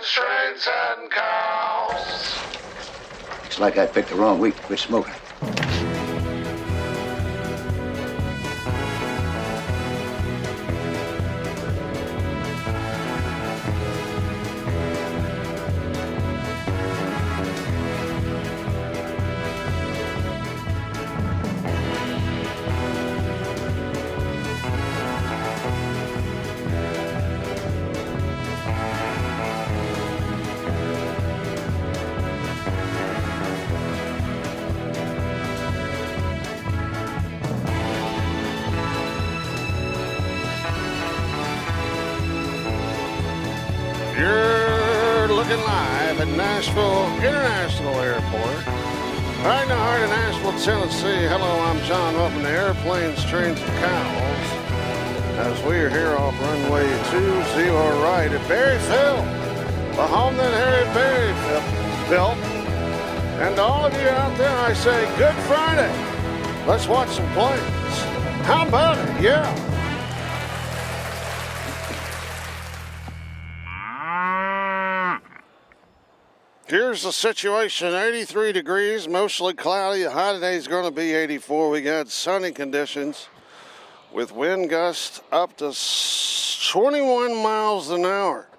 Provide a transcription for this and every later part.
trains, and cows. Looks like I picked the wrong week to quit smoking. You're looking live at Nashville International Airport. Right in the heart of Nashville, Tennessee. Hello, I'm John. Welcome to Airplanes, Trains, and Cows. As we are here off runway 20 right at Berryville, the home that Harry Berry built. And to all of you out there, I say, Good Friday. Let's watch some planes. How about it? Yeah. Here's the situation, 83 degrees, mostly cloudy. The high today is going to be 84. We got sunny conditions with wind gusts up to 21 miles an hour.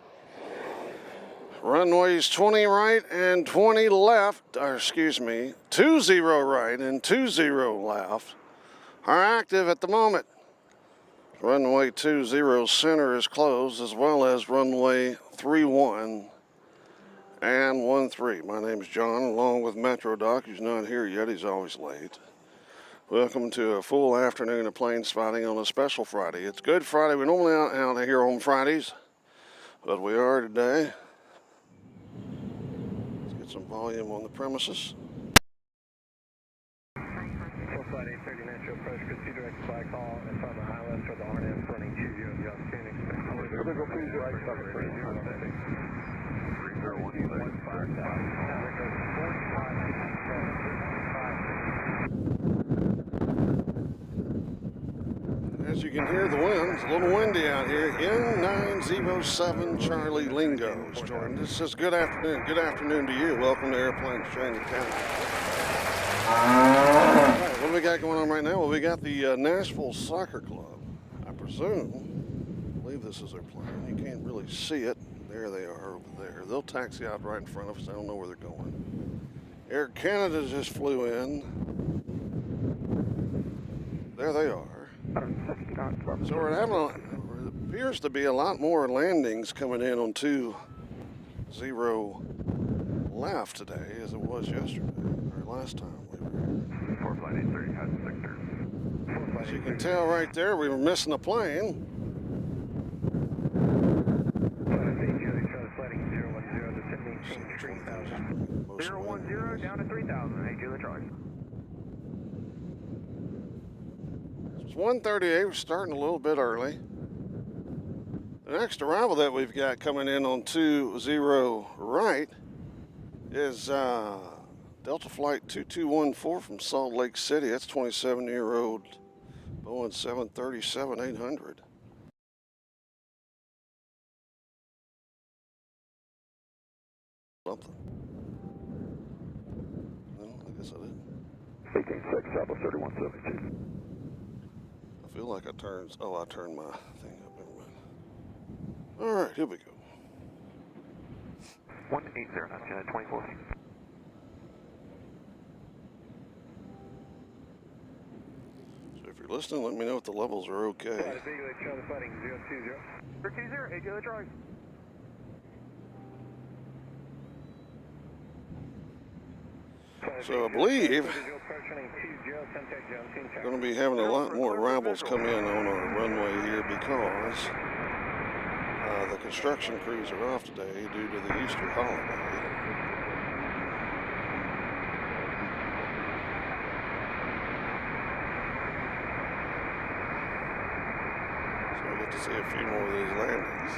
Runways 20 right and 20 left, or excuse me, 20 right and 20 left are active at the moment. Runway 20 center is closed, as well as runway 31 and 13. My name is John, along with Metro Doc, who's not here yet. He's always late. Welcome to a full afternoon of plane spotting on a special Friday. It's Good Friday. We're normally out here on Fridays, but we are today. Let's get some volume on the premises. Flight 830 Nashville approach, proceed direct flight call and from the high left for the RNF running 20 John Phoenix. Please right stop at 3. As you can hear the wind, it's a little windy out here. N907 Charlie Lingo is joining us. Says good afternoon. Good afternoon to you. Welcome to Airplanes, Trains, and Cows. All right, what do we got going on right now? Well, we got the Nashville Soccer Club. I believe this is their plane. You can't really see it. There they are over there. They'll taxi out right in front of us. I don't know where they're going. Air Canada just flew in. There they are. So we're having it appears to be a lot more landings coming in on 20 left today as it was yesterday, or last time we were here. Flight 830 has sector. As you can tell right there, we were missing a plane. Flight 010 descending 3000. 010 down to 3000. Hey, Julie Charlie. It's 1:38. We're starting a little bit early. The next arrival that we've got coming in on 20 right is Delta Flight 2214 from Salt Lake City. That's 27-year-old Boeing 737-800. Something. No, I guess I didn't. 186, Southwest 3172. I feel like I turned my thing up. Never mind. All right, here we go. 180, that's 24 feet. So if you're listening, let me know if the levels are okay. Charlie, fighting 020. 020, hey, Julie Charlie. So I believe we're going to be having a lot more arrivals come in on our runway here because the construction crews are off today due to the Easter holiday. So we get to see a few more of these landings.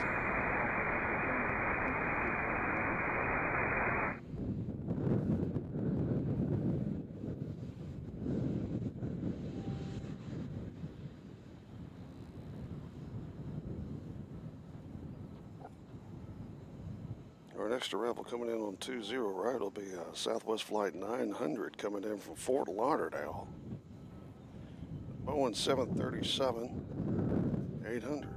Our next arrival coming in on 20 right will be Southwest Flight 900 coming in from Fort Lauderdale. Boeing 737 800.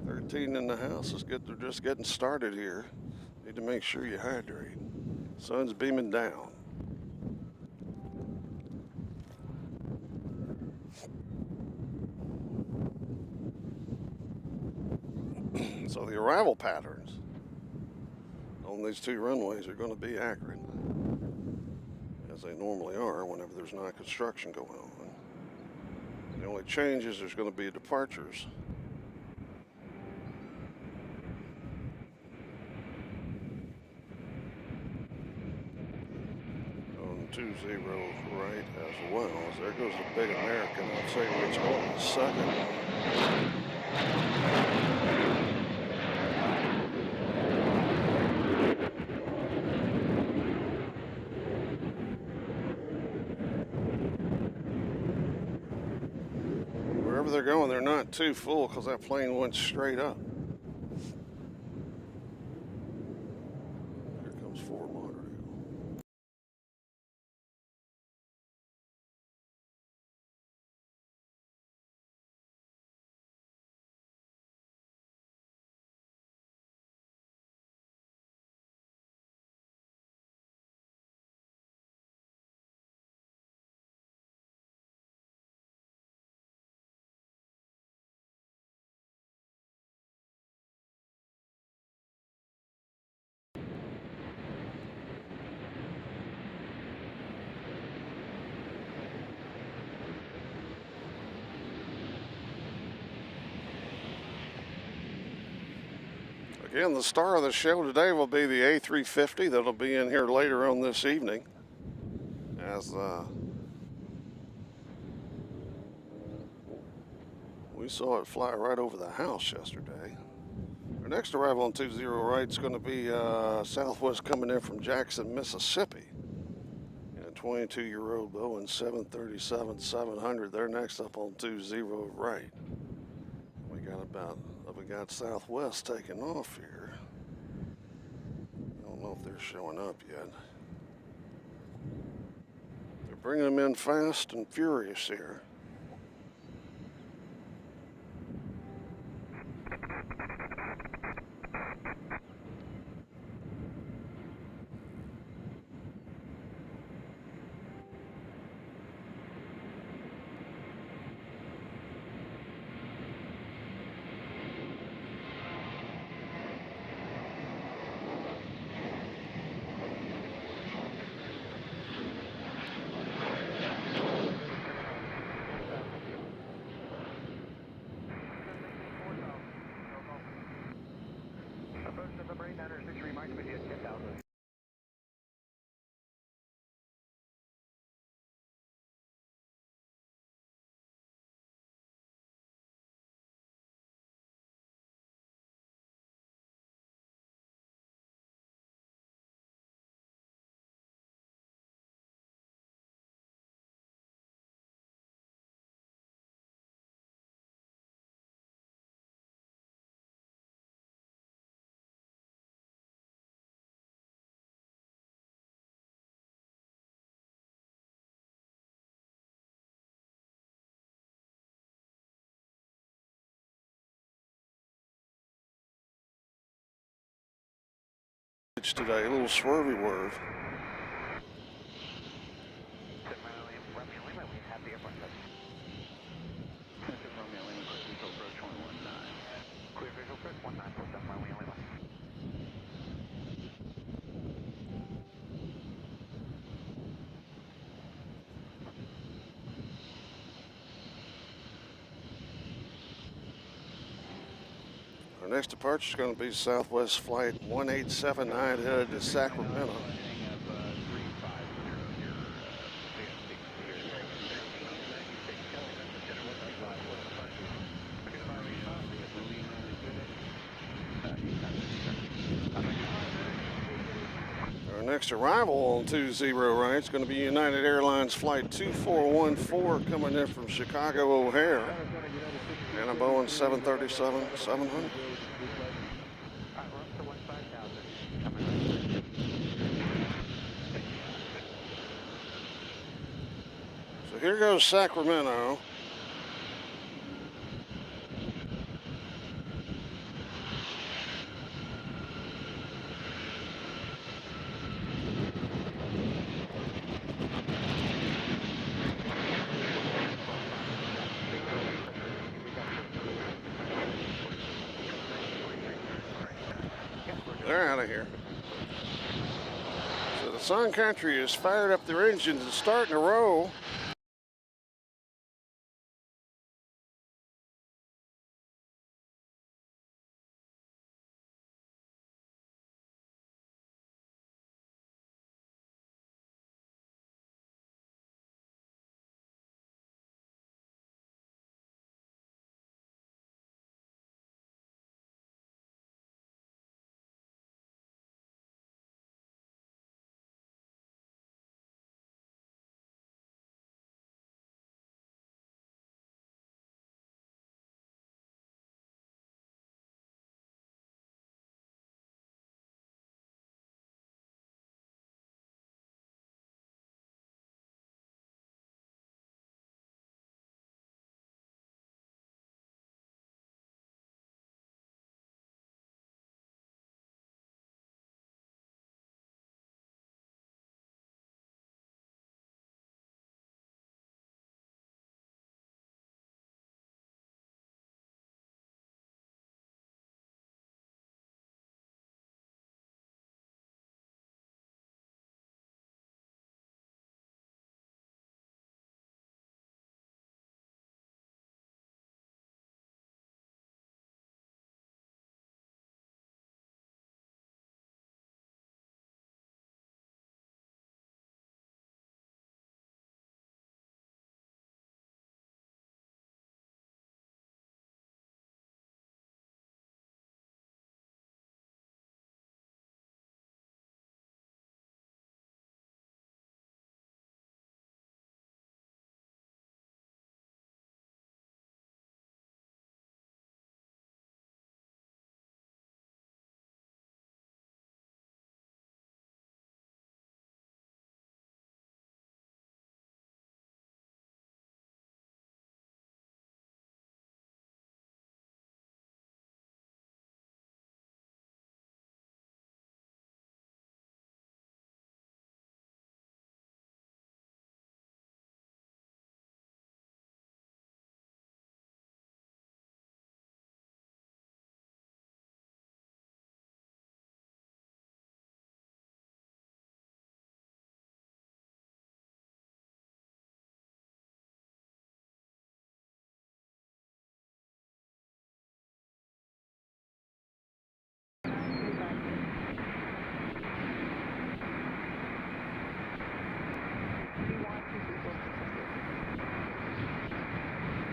13 in the house. It's good. They're just getting started here. Need to make sure you hydrate. Sun's beaming down. So the arrival patterns on these two runways are going to be accurate, as they normally are whenever there's not construction going on. The only change is there's going to be departures. On 20 right as well. So there goes the big American. I'll tell you what's going in a second. Wherever they're going, they're not too full because that plane went straight up. Here comes Fort Lauderdale. Again, the star of the show today will be the A350 that'll be in here later on this evening. As we saw it fly right over the house yesterday. Our next arrival on 20 right is going to be Southwest coming in from Jackson, Mississippi. And a 22-year-old Boeing 737-700. They're next up on 20 right. We got Southwest taking off here. I don't know if they're showing up yet. They're bringing them in fast and furious here. Today, a little swervy word. Our next departure is going to be Southwest Flight 1879 headed to Sacramento. Our next arrival on 20 right is going to be United Airlines Flight 2414 coming in from Chicago O'Hare. And a Boeing 737-700. So here goes Sacramento. They're out of here. So the Sun Country has fired up their engines and starting to roll.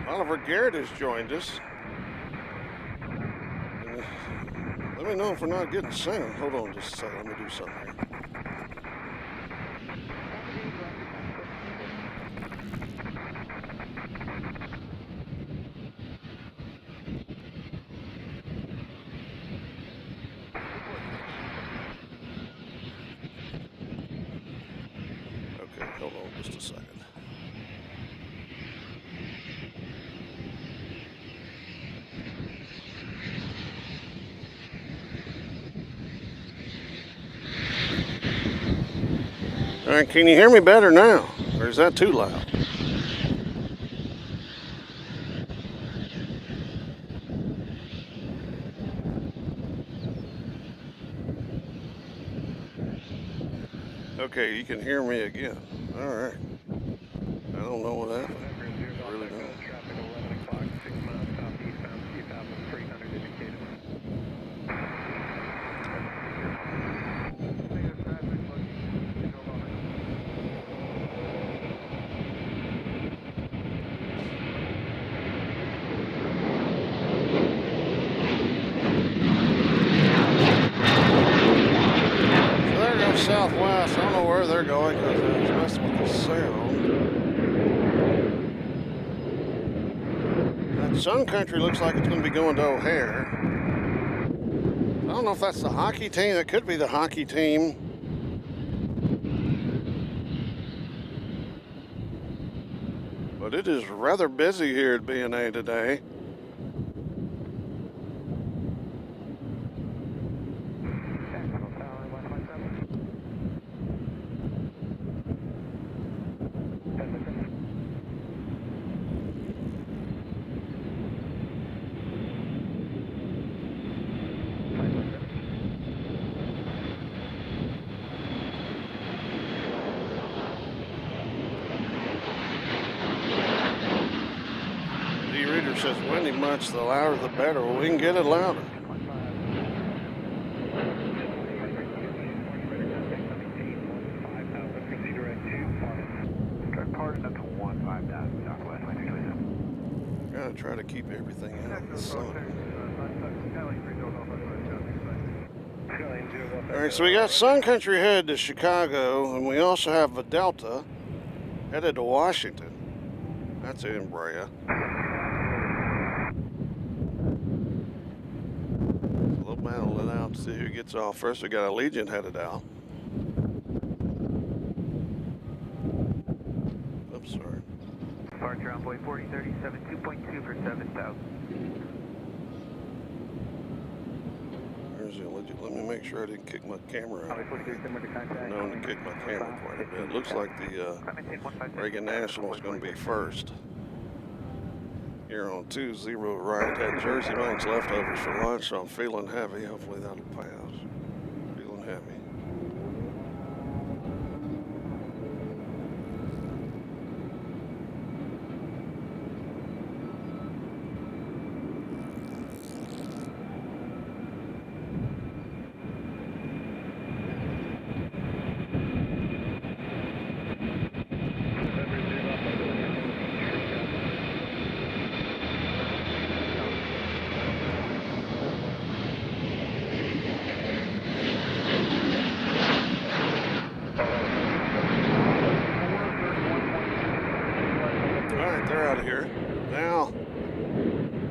Oliver Garrett has joined us. Let me know if we're not getting sound. Hold on just a second. Let me do something here. Okay, hold on just a second. All right, can you hear me better now? Or is that too loud? Okay, you can hear me again. All right. I don't know what happened. I really don't. Traffic 11 o'clock, 6 miles southeastbound, 2,300 indicated. So there goes Southwest. I don't know where they're going because I was messing with the sound. That Sun Country looks like it's going to be going to O'Hare. I don't don't know if that's the hockey team. It could be the hockey team. But it is rather busy here at BNA today. D-Reader says windy much, the louder the better. Well, we can get it louder. Gotta try to keep everything out of the sun. All right, so we got Sun Country headed to Chicago, and we also have a Delta headed to Washington. That's in Brea. We'll battle it out to see who gets off first. We got Allegiant headed out. Oops, sorry. Departure envoy 4037, 2.2 for 7,000. There's the Allegiant. Let me make sure I didn't kick my camera out. I'm known to kick my camera quite a bit. Looks like the Reagan National is going to be first. Here on 20 right. Had Jersey Mike's leftovers for lunch, so I'm feeling heavy. Hopefully that'll pass. Feeling heavy. They're out of here. Now,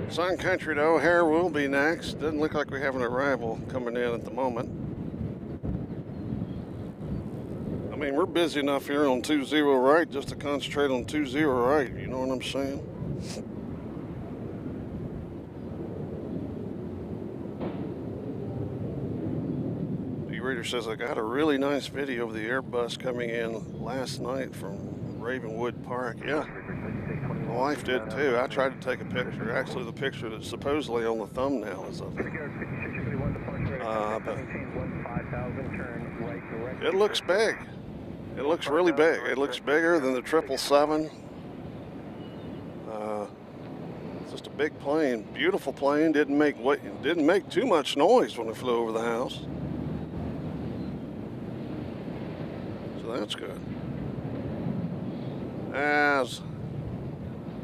Sun Country to O'Hare will be next. Doesn't look like we have an arrival coming in at the moment. I mean, we're busy enough here on 20 right just to concentrate on 20 right. You know what I'm saying? D-Reader says, I got a really nice video of the Airbus coming in last night from Ravenwood Park. Yeah. My wife did too. I tried to take a picture. Actually, the picture that's supposedly on the thumbnail is of it. But it looks big. It looks really big. It looks bigger than the 777. It's just a big plane. Beautiful plane. Didn't make too much noise when it flew over the house. So that's good. As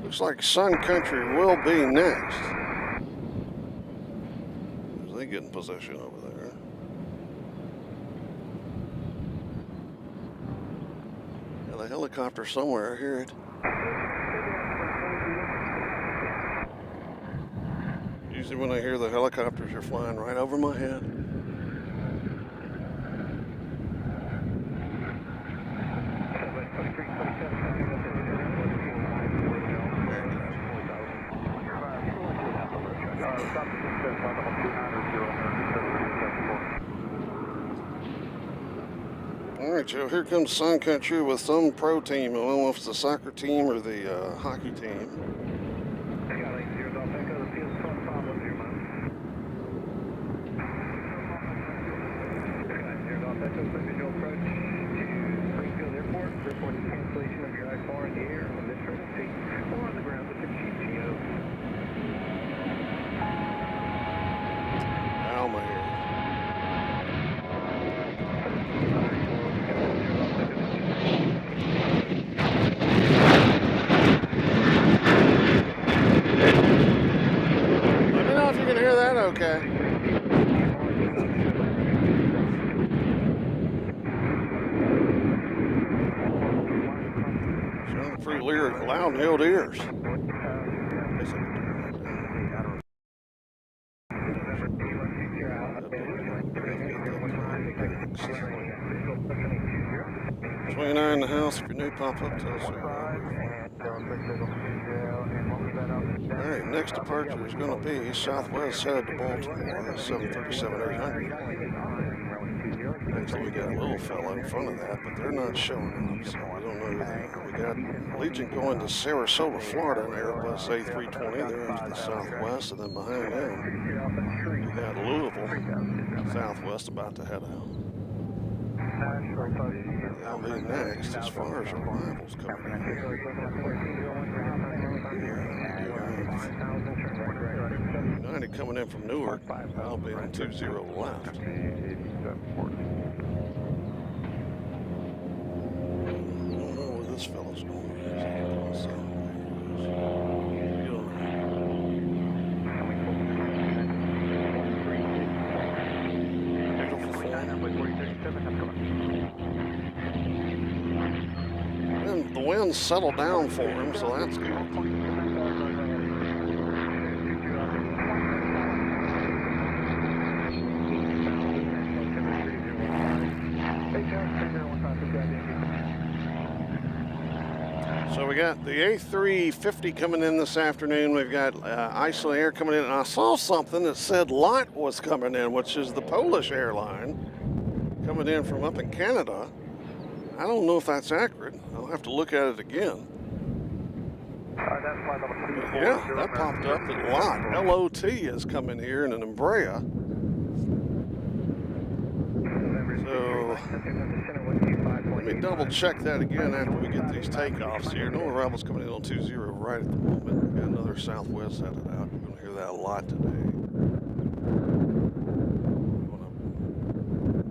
looks like Sun Country will be next. As they get in position over there. Yeah, the helicopter somewhere. I hear it. Usually when I hear the helicopters, they're flying right over my head. All right, Joe, here comes Sun Country with some pro team. I don't know if it's the soccer team or the hockey team. Alma here. Let me know if you can hear that okay. Sounding pretty loud-held ears. 29 in the house. If you're new, pop up. Tell us who you are. All right, next departure is going to be Southwest headed to Baltimore, 737-800. Actually, we got a little fellow in front of that, but they're not showing up, so we don't know who they are. We got Legion going to Sarasota, Florida, in Airbus A320. They're into the Southwest, and then behind them, we got Louisville, Southwest, about to head out. That'll be next as far as arrivals coming in. United coming in from Newark. That'll be on 20 left. I don't know where this fellow's going. And the winds settled down for him, so that's good. So we got the A350 coming in this afternoon. We've got Iceland Air coming in. And I saw something that said LOT was coming in, which is the Polish airline coming in from up in Canada. I don't know if that's accurate. I'll have to look at it again. Yeah, that popped up that LOT, L-O-T, is coming here in an Embraer. So let me double check that again after we get these takeoffs here. No arrivals coming in on 20 right at the moment. We've got another Southwest headed out. You're going to hear that a lot today.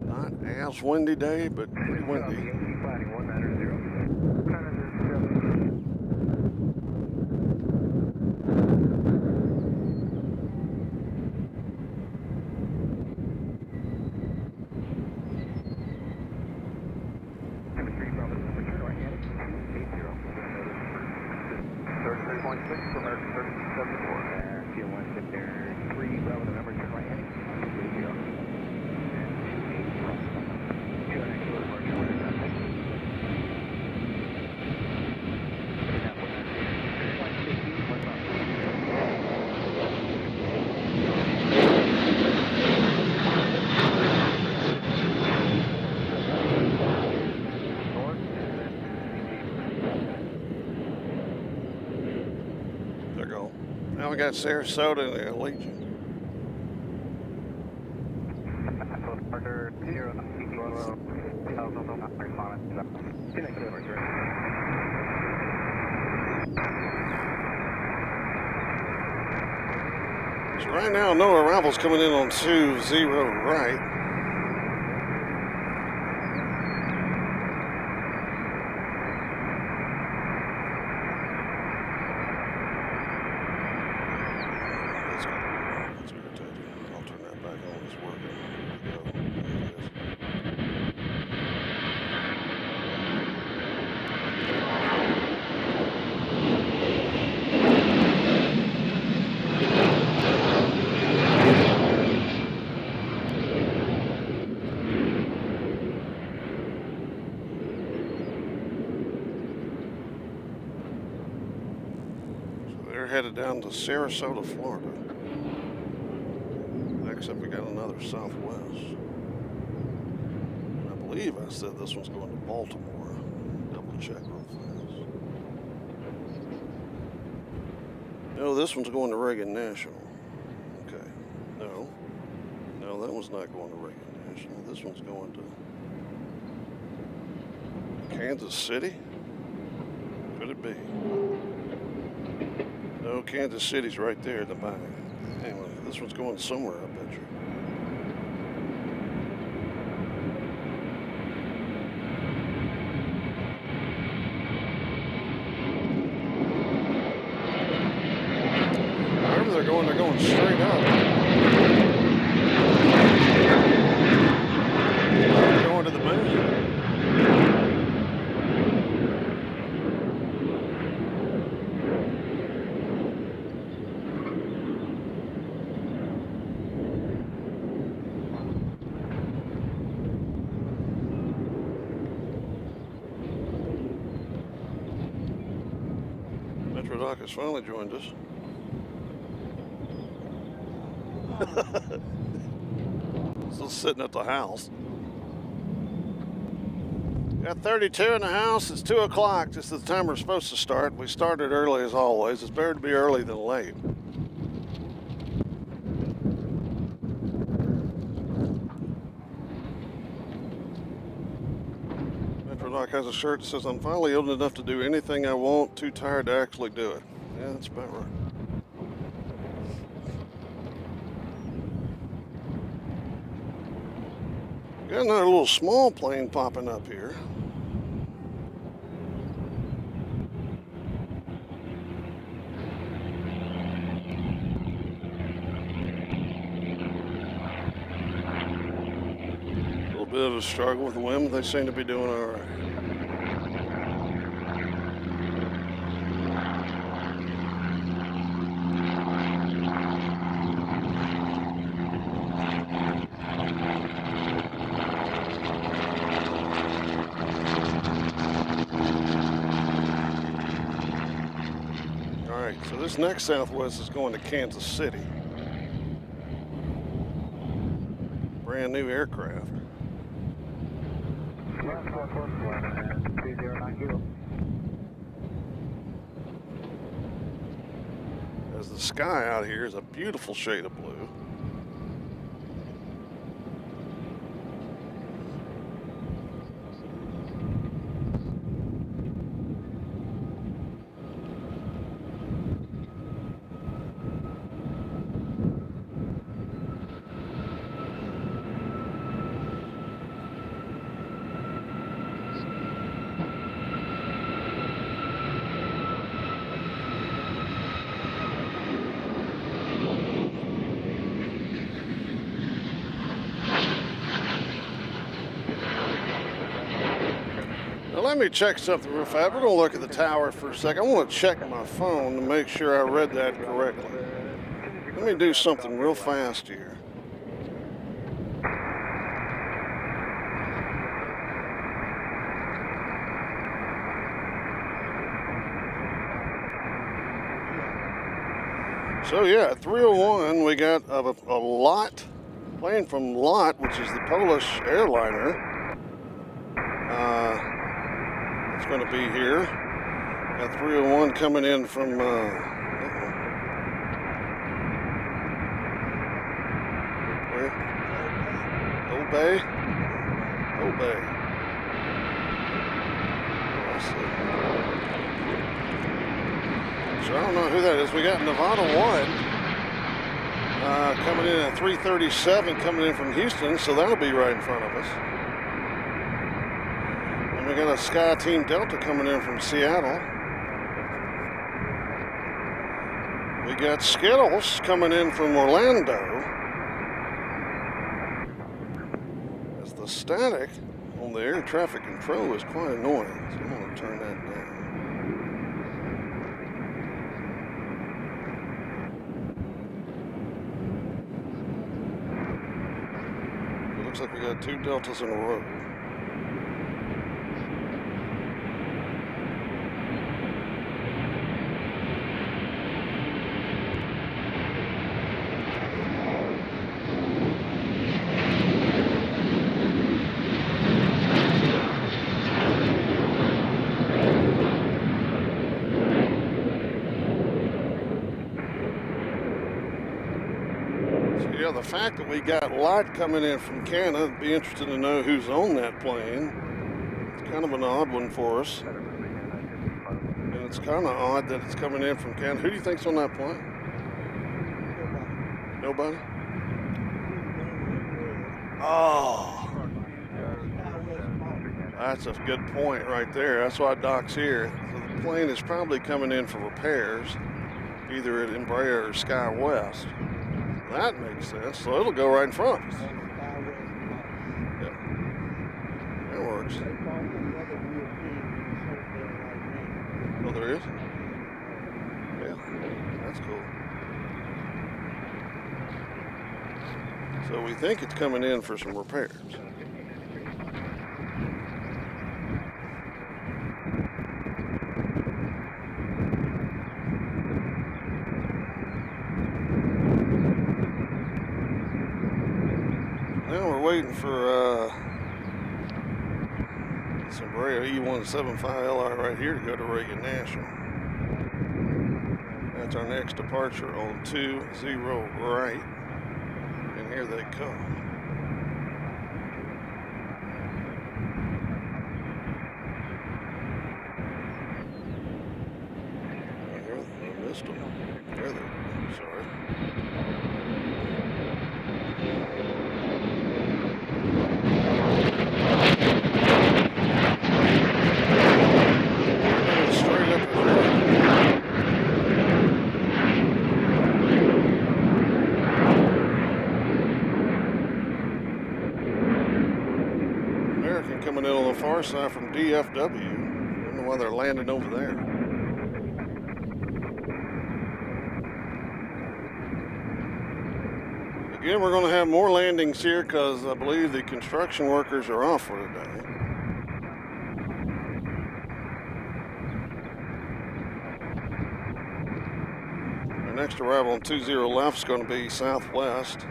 Not as windy day, but pretty windy. Now we got Sarasota and the Legion. So right now, no arrivals coming in on 20 right. Headed down to Sarasota, Florida. Next up, we got another Southwest. I believe I said this one's going to Baltimore. Double check real fast. No, this one's going to Reagan National. Okay. No, that one's not going to Reagan National. This one's going to Kansas City. Could it be? No, Kansas City's right there in the back. Anyway, this one's going somewhere, I bet you. Wherever they're going straight up. They're going to the moon. has finally joined us. Still sitting at the house. Got 32 in the house. It's 2 o'clock, just the time we're supposed to start. We started early as always. It's better to be early than late. Metrodoc has a shirt that says, "I'm finally old enough to do anything I want, too tired to actually do it." Yeah, that's about right. Got another little small plane popping up here. A little bit of a struggle with the wind, but they seem to be doing all right. So this next Southwest is going to Kansas City. Brand new aircraft. As the sky out here is a beautiful shade of blue. Let me check something real fast. We're going to look at the tower for a second. I want to check my phone to make sure I read that correctly. Let me do something real fast here. So yeah, at 301 we got a LOT, plane from LOT, which is the Polish airliner. It's going to be here. Got 301 coming in from where? Old Bay? Old Bay. Let's see. So I don't know who that is. We got Nevada 1 coming in at 337 coming in from Houston, so that'll be right in front of us. We got a Sky Team Delta coming in from Seattle. We got Skittles coming in from Orlando. As the static on the air traffic control is quite annoying, so I'm going to turn that down. It looks like we got 2 Deltas in a row. The fact that we got LOT coming in from Canada, I'd be interested to know who's on that plane. It's kind of an odd one for us. And it's kind of odd that it's coming in from Canada. Who do you think's on that plane? Nobody? Oh. That's a good point right there. That's why Doc's here. So the plane is probably coming in for repairs, either at Embraer or SkyWest. That makes sense. So it'll go right in front of us. Yeah. That works. Oh, there is? Yeah. That's cool. So we think it's coming in for some repairs. Now we're waiting for some Brea E175LR right here to go to Reagan Nashville. That's our next departure on 20 right. And here they come. I missed them. There they go. Sorry. Straight up the road. American coming in on the far side from DFW. I don't know why they're landing over there. Again, we're going to have more landings here because I believe the construction workers are off for today. Our next arrival on 20 left is going to be Southwest.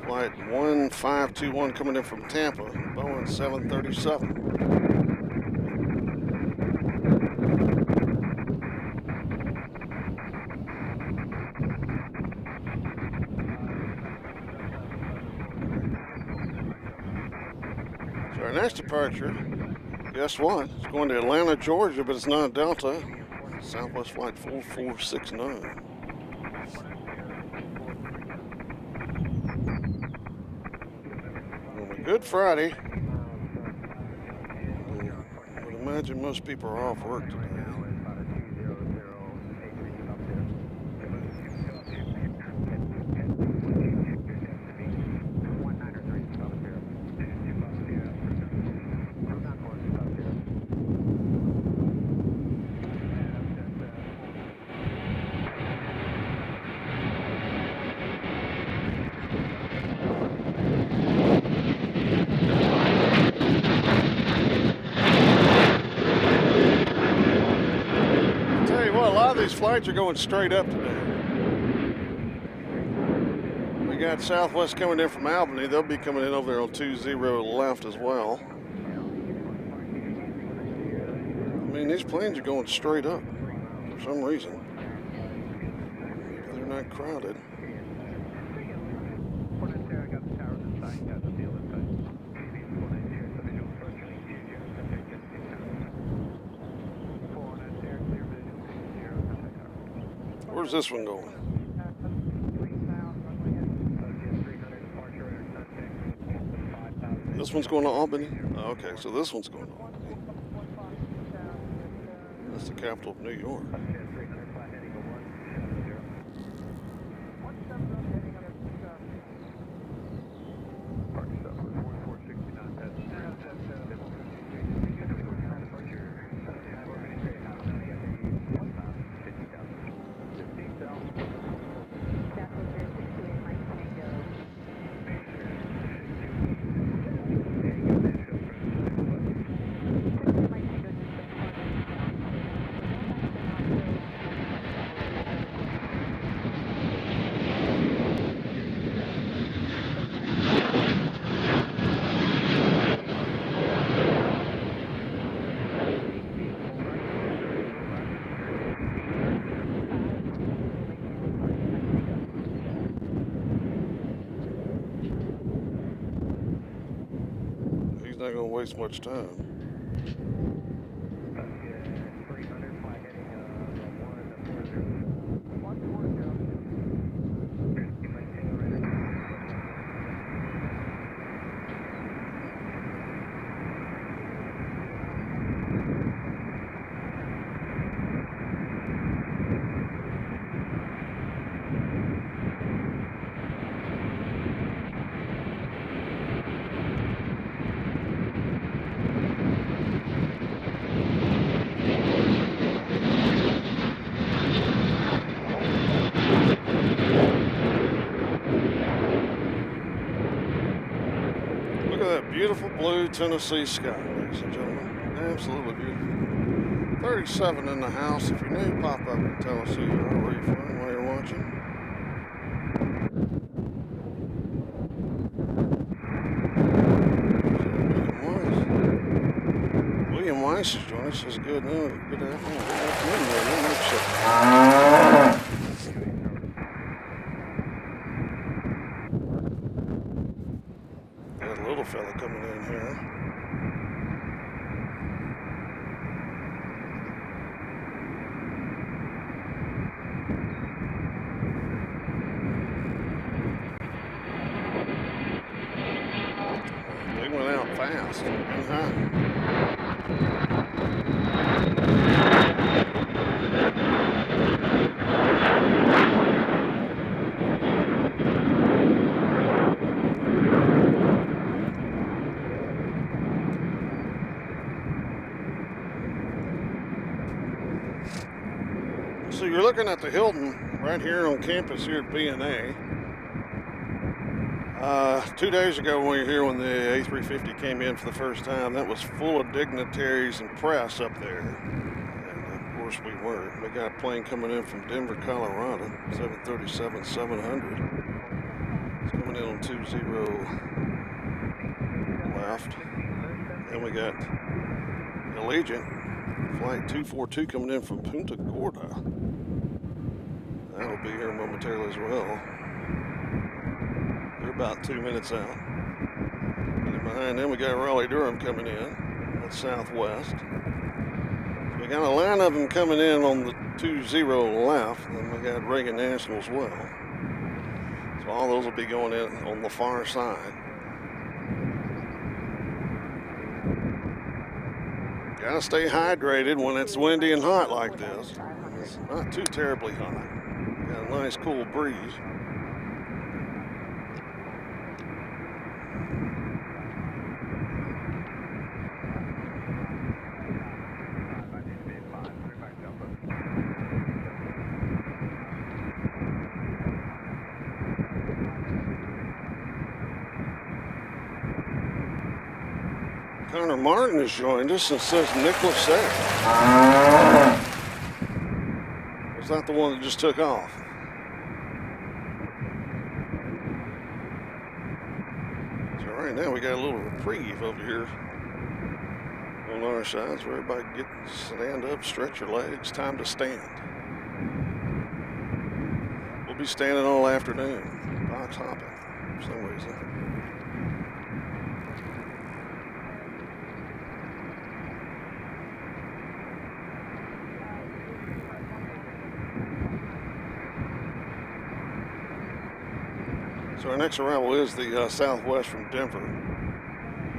Flight 1521 coming in from Tampa, Boeing 737. So our next departure, guess what? It's going to Atlanta, Georgia, but it's not a Delta. Southwest Flight 4469. On a Good Friday. I would imagine most people are off work today. These flights are going straight up today. We got Southwest coming in from Albany. They'll be coming in over there on 20 left as well. I mean, these planes are going straight up for some reason. Maybe they're not crowded. Where's this one going? This one's going to Albany? Oh, okay, so this one's going to Albany. That's the capital of New York. Not going to waste much time. Beautiful blue Tennessee sky, ladies and gentlemen. Absolutely beautiful. 37 in the house. If you're new, pop up and tell us who you are, where you're from, where you're watching. Megan Weiss is joining us. Says good afternoon. Good afternoon. Got a little fella coming in here. They went out fast. So you're looking at the Hilton right here on campus here at BNA. 2 days ago when we were here when the A350 came in for the first time, that was full of dignitaries and press up there. And of course we weren't. We got a plane coming in from Denver, Colorado, 737-700. It's coming in on 20 left. Then we got Allegiant, flight 242 coming in from Punta Gorda. That'll be here momentarily as well. They're about 2 minutes out. And then behind them we got Raleigh-Durham coming in. That's Southwest. So we got a line of them coming in on the 20 left. And we got Reagan National as well. So all those will be going in on the far side. Gotta stay hydrated when it's windy and hot like this. It's not too terribly hot. Got a nice cool breeze. Connor Martin has joined us and says Nicholas said. Was that the one that just took off? So right now we got a little reprieve over here on our sides where everybody can stand up, stretch your legs, time to stand. We'll be standing all afternoon, box hopping for some reason. So our next arrival is the Southwest from Denver.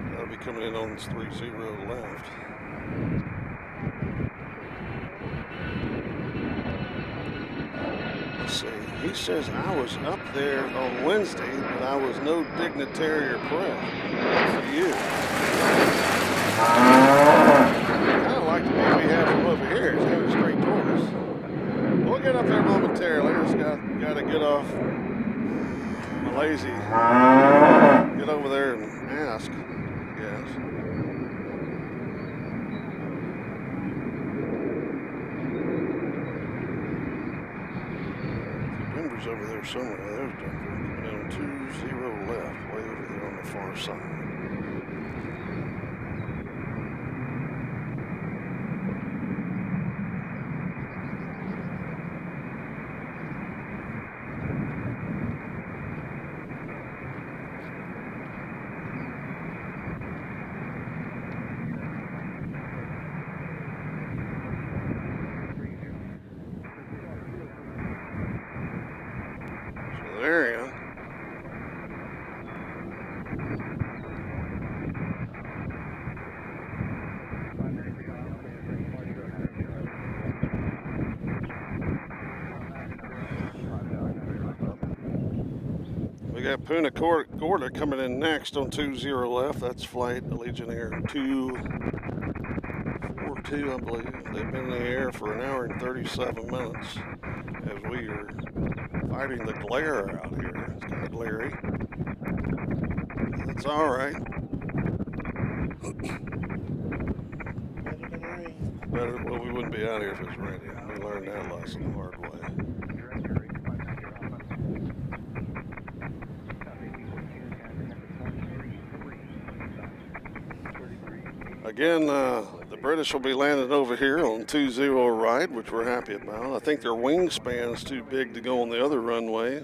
That'll be coming in on 30 left. Let's see. He says I was up there on Wednesday, but I was no dignitary or press. For you. Kind of like the one we have from over here. It's kind of straight towards us. We'll get up there momentarily. Just got to get off. Lazy. Get over there and ask, yes. Denver's over there somewhere. There's Denver. Coming in on 20 left, way over there on the far side. Area. We got Punta Gorda coming in next on 20 left. That's flight Allegiant Air 242, I believe. They've been in the air for an hour and 37 minutes as we are fighting the glare out here. It's kind of glary. That's all right. Well, we wouldn't be out here if it was raining. We learned that lesson the hard way. Again, the British will be landing over here on 20 right, which we're happy about. I think their wingspan's too big to go on the other runway.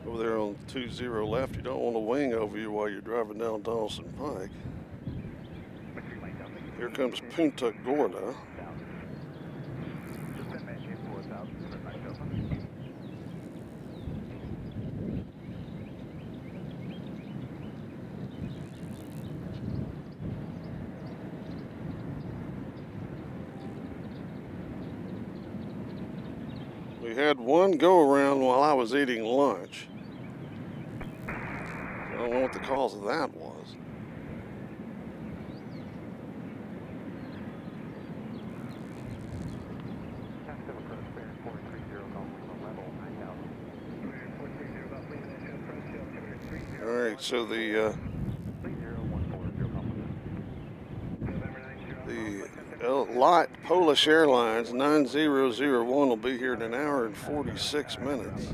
Over there on 20 left, you don't want a wing over you while you're driving down Donaldson Pike. Here comes Punta Gorda. We had one go around while I was eating lunch. I don't know what the cause of that was. All right, so the lot Polish Airlines 9001 will be here in 1 hour and 46 minutes.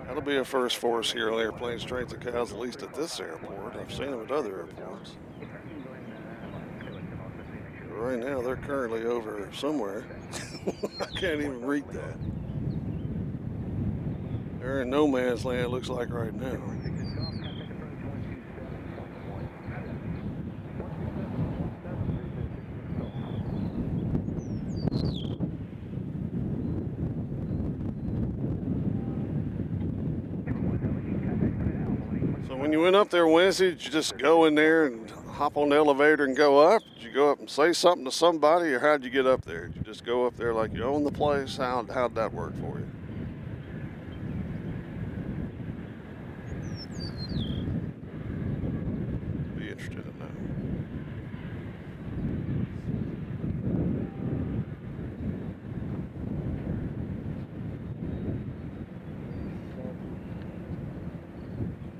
That'll be a first for us here on Airplanes, Trains, and Cows, at least at this airport. I've seen them at other airports. But right now, they're currently over somewhere. I can't even read that. They're in no man's land, it looks like right now. When you went up there Wednesday, did you just go in there and hop on the elevator and go up? Did you go up and say something to somebody, or how'd you get up there? Did you just go up there like you own the place? How'd that work for you? Be interested in that.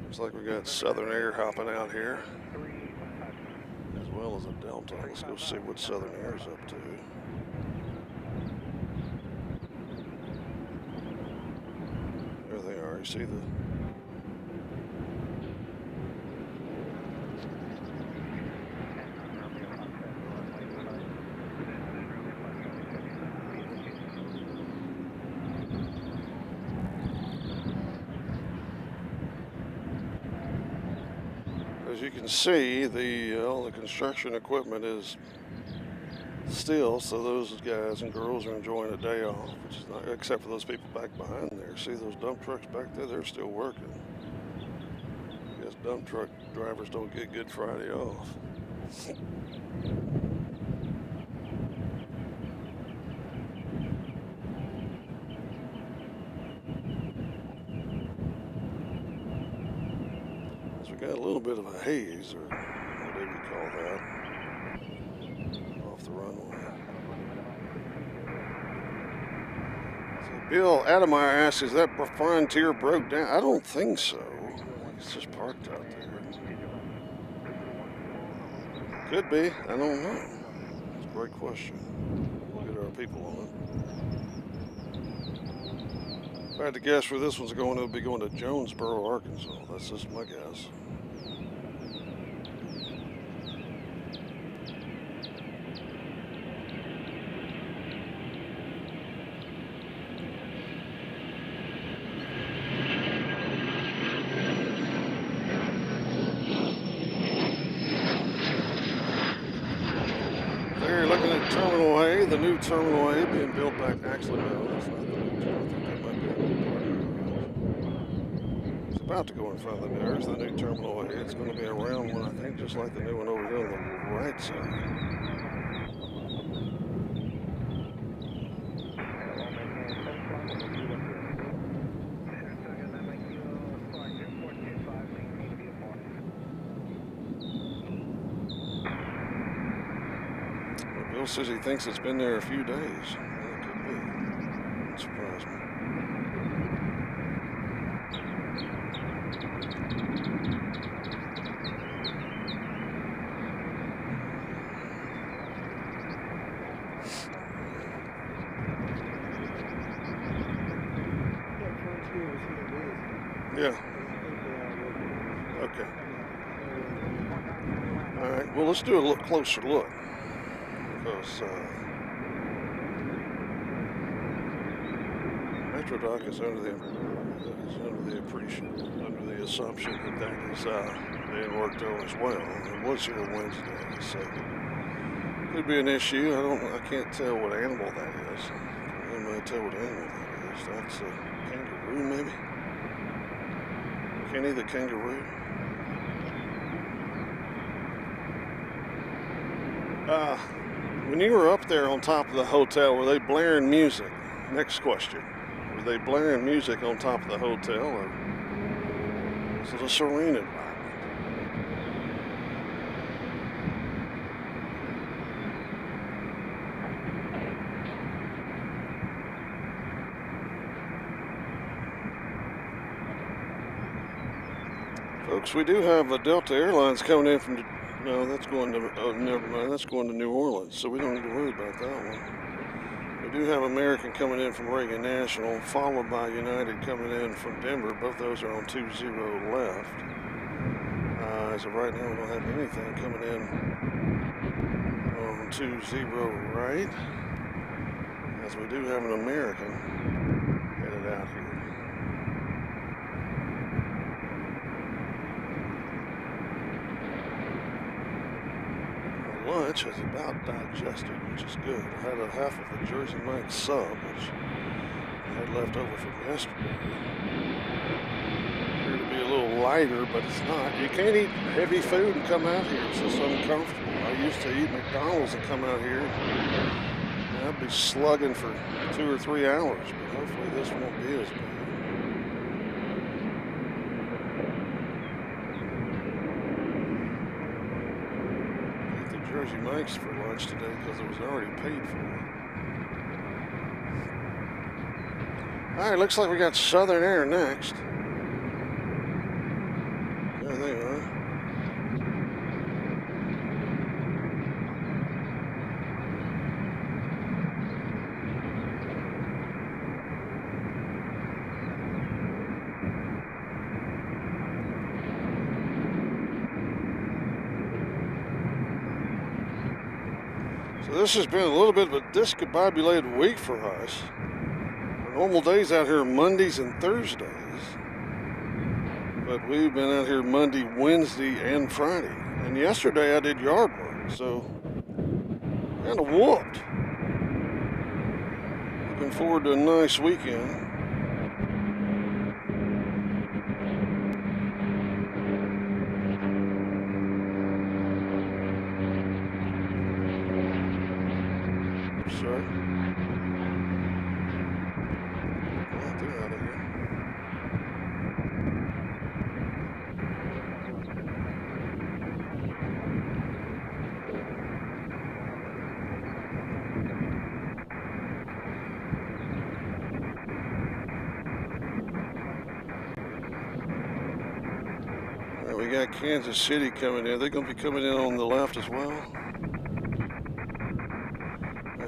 Looks like we got Southern Air hopping out here, as well as a Delta. Let's go see what Southern Air's up to. There they are. You see the as you can see, all the construction equipment is still, so those guys and girls are enjoying a day off, which is not, except for those people back behind there. See those dump trucks back there? They're still working. I guess dump truck drivers don't get Good Friday off. Got a little bit of a haze, or whatever you call that, off the runway. So Bill Ademeyer asks, is that Frontier broke down? I don't think so. It's just parked out there. Could be. I don't know. It's a great question. We'll get our people on it. If I had to guess where this one's going, it would be going to Jonesboro, Arkansas. That's just my guess. They're looking at Terminal A, the new Terminal A being built back. Actually, no, that's not the new terminal. I think that might be a new part. It's about to go in front of the new. There's the new Terminal A. It's going to be a round one, I think, just like the new one over here on the right side. Bill says he thinks it's been there a few days. Well, it could be. Wouldn't surprise me. Yeah. Okay. All right, well, let's do a look closer look, because Metrodoc is under the assumption that is being worked on as well. It was here Wednesday, so could be an issue. I can't tell what animal that is. Can anybody tell what animal that is? That's a kangaroo, maybe. Kenny the kangaroo. When you were up there on top of the hotel, were they blaring music? Next question. Were they blaring music on top of the hotel, or was it a serene environment? Folks, we do have a Delta Airlines coming in from... No, that's going to... Oh, never mind. That's going to New Orleans, so we don't need to worry about that one. We do have American coming in from Reagan National, followed by United coming in from Denver. Both those are on 20 left. As of right now, we don't have anything coming in on 20 right. As we do have an American headed out here. Lunch is about digested, which is good. I had a half of a Jersey Mike sub, which I had left over from yesterday. Appeared to be a little lighter, but it's not. You can't eat heavy food and come out here. It's just uncomfortable. I used to eat McDonald's and come out here. And I'd be slugging for 2 or 3 hours, but hopefully this won't be as bad. Jersey Mike's for lunch today because it was already paid for. All right, looks like we got Southern Air next. There they are. So this has been a little bit of a discombobulated week for us. Our normal days out here are Mondays and Thursdays. But we've been out here Monday, Wednesday, and Friday. And yesterday I did yard work, so kind of whooped. Looking forward to a nice weekend. Sir. Well, they're out of here. All right, we got Kansas City coming in. They're going to be coming in on the left as well.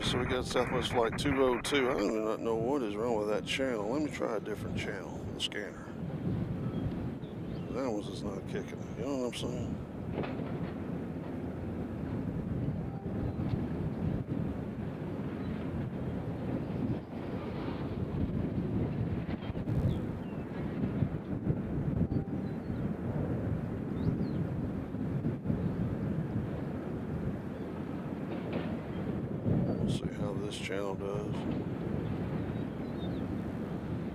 So we got Southwest Flight 202. I do not know what is wrong with that channel. Let me try a different channel, the scanner. That one's just not kicking it. You know what I'm saying? See how this channel does.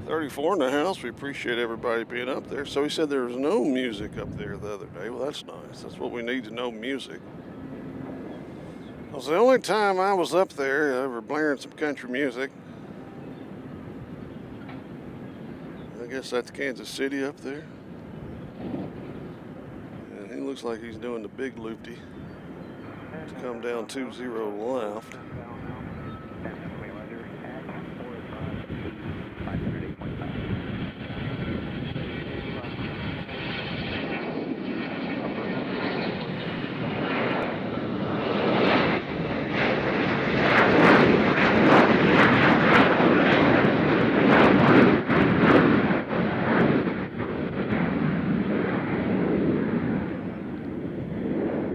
34 in the house. We appreciate everybody being up there. So he said there was no music up there the other day. Well, that's nice. That's what we need to know, music. It was the only time I was up there. They were blaring some country music. I guess that's Kansas City up there. And he looks like he's doing the big loopty to come down 20 left.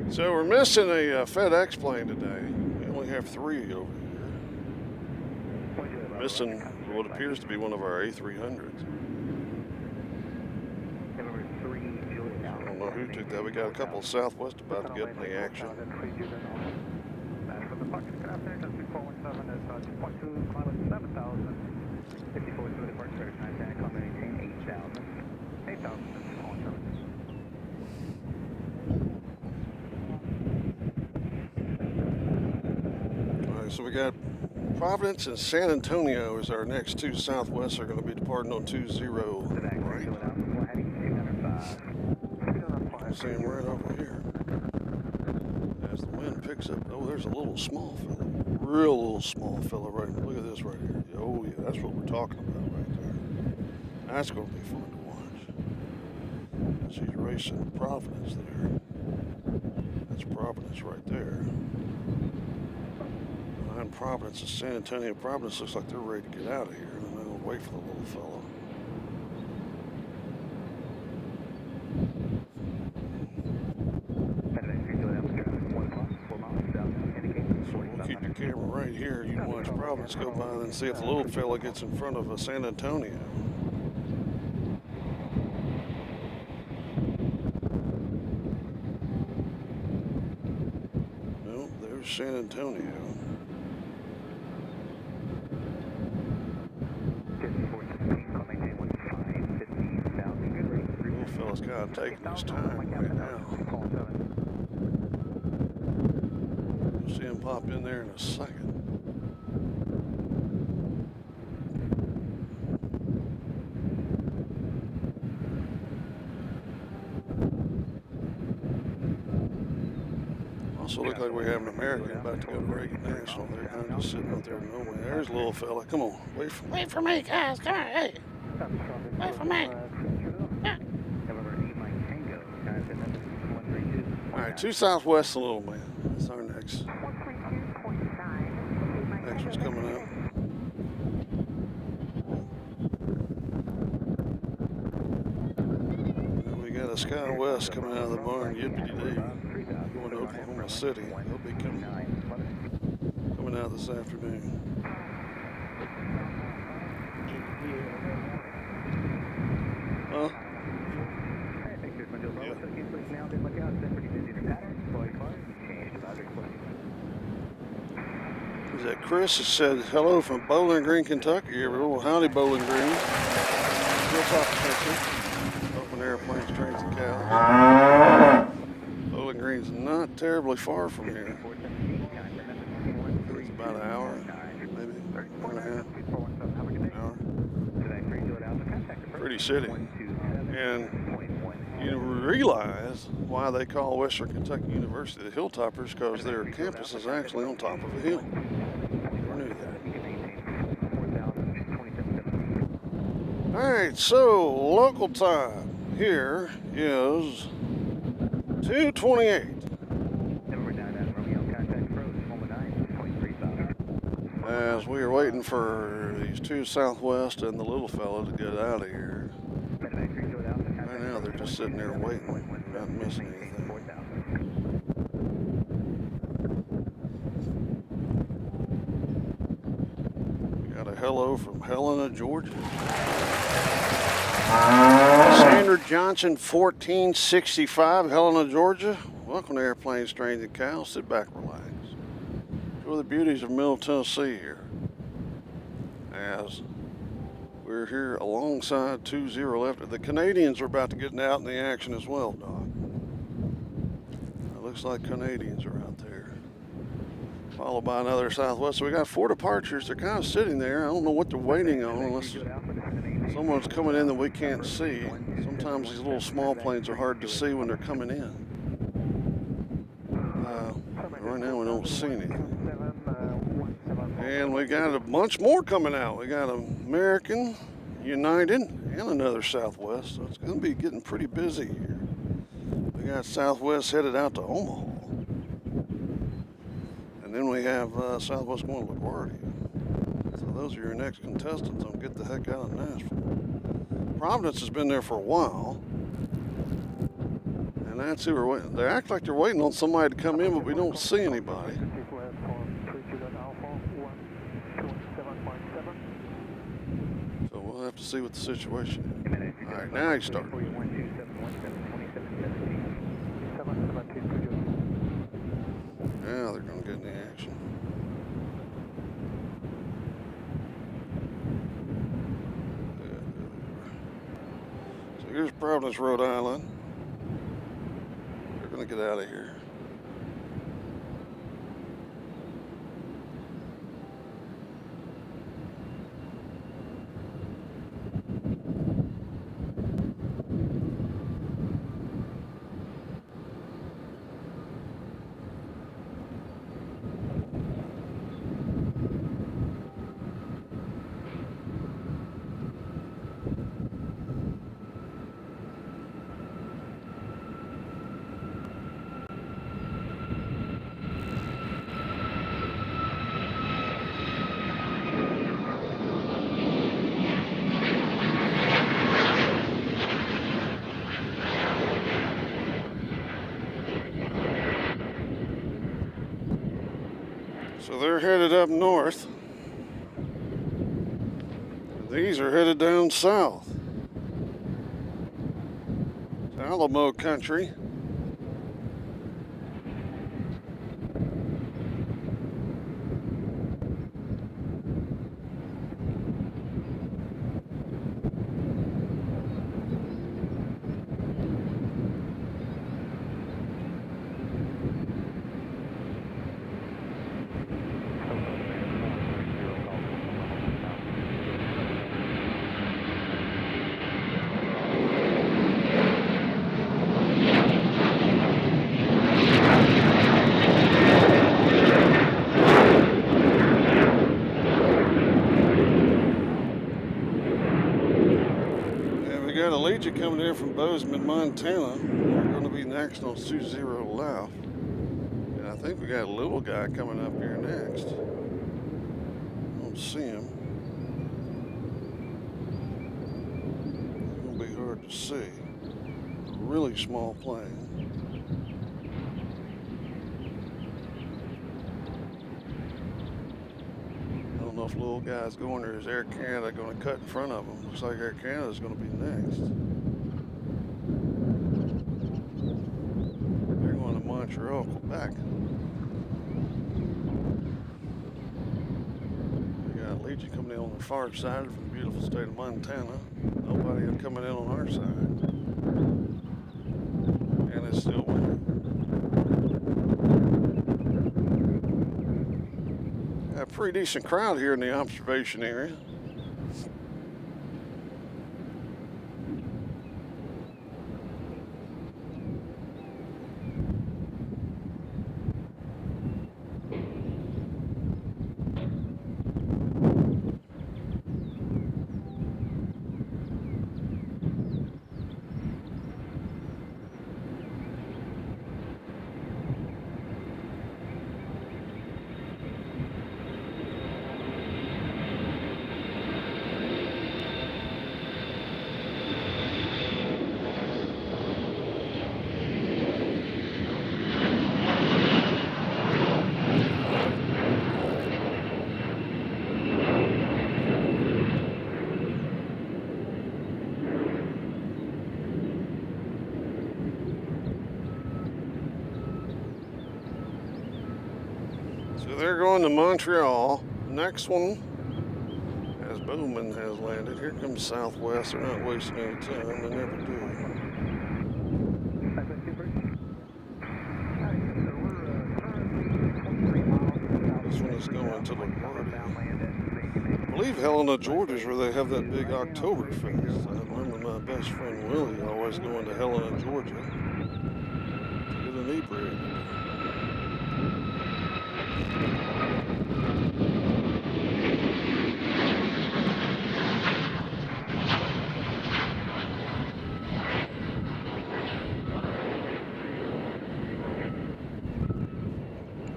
So we're we're missing a FedEx plane today. We only have 3 over here. Missing what appears to be one of our A300s. I don't know who took that. We got a couple of Southwest about to get in the action. Nashville departure, good afternoon, 2417 is 2.2 kilometers, 7,000. 54 to the departure, credit 910, climb maintain 8,000. 8,000, 2.17. All right, so we got Providence and San Antonio as our next 2 Southwest are going to be departing on 20 right. See him right over here. As the wind picks up, oh, there's a little small fella, real little small fella right. Look at this right here. Oh yeah, that's what we're talking about right there. That's going to be fun to watch. She's racing Providence there. That's Providence right there. Behind Providence is San Antonio. Providence looks like they're ready to get out of here, and I'm going to wait for the little fella. Keep your camera right here. You can watch Providence go by and see if the little fella gets in front of San Antonio. Nope, there's San Antonio. Little fella's kind of taking his time right now. See him pop in there in a second. Also look like we have an American about to go to Reagan National. They're kind of just sitting out there normally. There's a little fella. Come on, wait for me, guys. Come on, hey. Wait for me. Yeah. All right, 2 Southwest, a little man. That's our next. Next one's coming out. And we got a SkyWest coming out of the barn, yippity-dee, going to Oklahoma City. They'll be coming out this afternoon. Huh? That Chris has said hello from Bowling Green, Kentucky. Well, howdy, Bowling Green. Hilltop Country. Open airplanes, trains, and cows. Bowling Green's not terribly far from here. It's about an hour, maybe 1.5 hour. Pretty city. And you realize why they call Western Kentucky University the Hilltoppers, because their campus is actually on top of a hill. Who knew that? All right, so local time here is 2:28. As we are waiting for these 2 Southwest and the little fella to get out of here. Right now they're just sitting there waiting, not missing anything. We got a hello from Helena, Georgia. Sandra Johnson, 1465, Helena, Georgia. Welcome to Airplanes, Trains, and Cows. Sit back, relax. Enjoy the beauties of Middle Tennessee here. As we're here alongside 20 left. The Canadians are about to get out in the action as well, Doc. It looks like Canadians are out there. Followed by another Southwest. So we got 4 departures. They're kind of sitting there. I don't know what they're waiting on unless someone's coming in that we can't see. Sometimes these little small planes are hard to see when they're coming in. Right now we don't see anything. And we got a bunch more coming out. We got American, United, and another Southwest. So it's going to be getting pretty busy here. We got Southwest headed out to Omaha. And then we have Southwest going to LaGuardia. So those are your next contestants on Get the Heck Out of Nashville. Providence has been there for a while. And that's who we're waiting. They act like they're waiting on somebody to come in, but we don't see anybody. So we'll have to see what the situation is. All right, now he's starting. Yeah, they're going to get in the action. So here's Providence, Rhode Island. They're going to get out of here. So they're headed up north. These are headed down south. It's Alamo country. Coming in from Bozeman, Montana. We're going to be next on 20 left. And I think we got a little guy coming up here next. I don't see him. It's going to be hard to see. A really small plane. I don't know if little guy's going or is Air Canada going to cut in front of him. Looks like Air Canada's going to be next. Montreal, Quebec. We got Legion coming in on the far side from the beautiful state of Montana. Nobody coming in on our side. And it's still windy. Got a pretty decent crowd here in the observation area. So they're going to Montreal. Next one, as Bowman has landed. Here comes Southwest. They're not wasting any time. They never do. This one is going to LaGuardia. I believe Helena, Georgia is where they have that big Oktoberfest. I remember my best friend Willie always going to Helena, Georgia to get inebriated.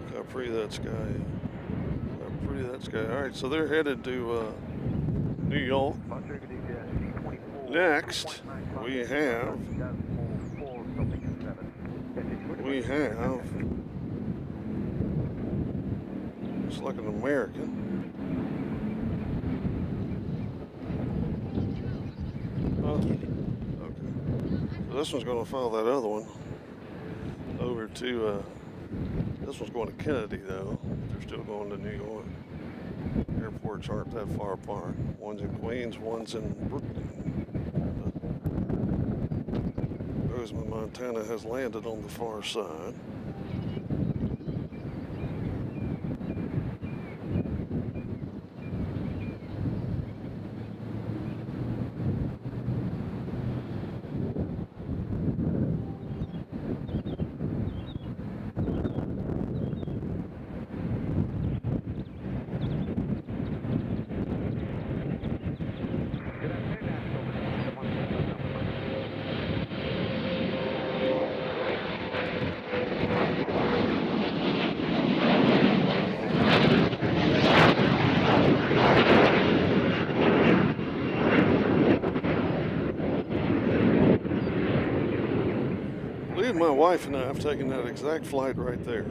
Look how pretty that sky is. How pretty that sky. All right, so they're headed to New York. Next, we have we have, it's like an American. Oh, okay. So this one's going to follow that other one over to, this one's going to Kennedy though. They're still going to New York. Airports aren't that far apart. One's in Queens, one's in Brooklyn. Bozeman, Montana has landed on the far side. My wife and I have taken that exact flight right there.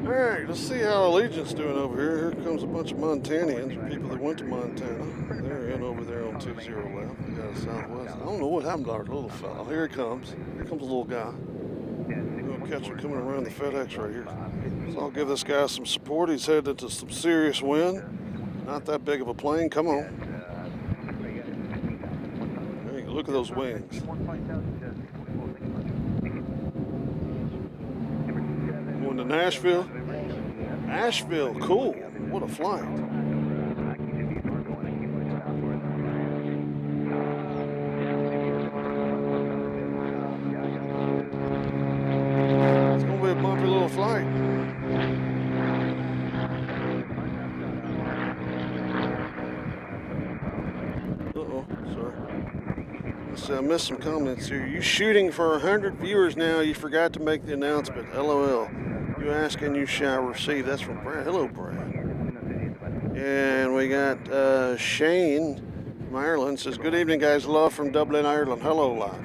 All right, let's see how Allegiant's doing over here. Here comes a bunch of Montanians, people that went to Montana. They're in over there on 20 left. We got a Southwest. I don't know what happened to our little fellow. Here he comes. Here comes a little guy. We're going to catch him coming around the FedEx right here. So I'll give this guy some support. He's headed into some serious wind. Not that big of a plane. Come on. Look at those wings. Going to Nashville. Nashville, cool. What a flight. It's going to be a bumpy little flight. Uh-oh, sorry. So I missed some comments here. You shooting for 100 viewers now. You forgot to make the announcement. LOL. You ask and you shall receive. That's from Brad. Hello, Brad. And we got Shane from Ireland. Says, good evening, guys. Love from Dublin, Ireland. Hello, love.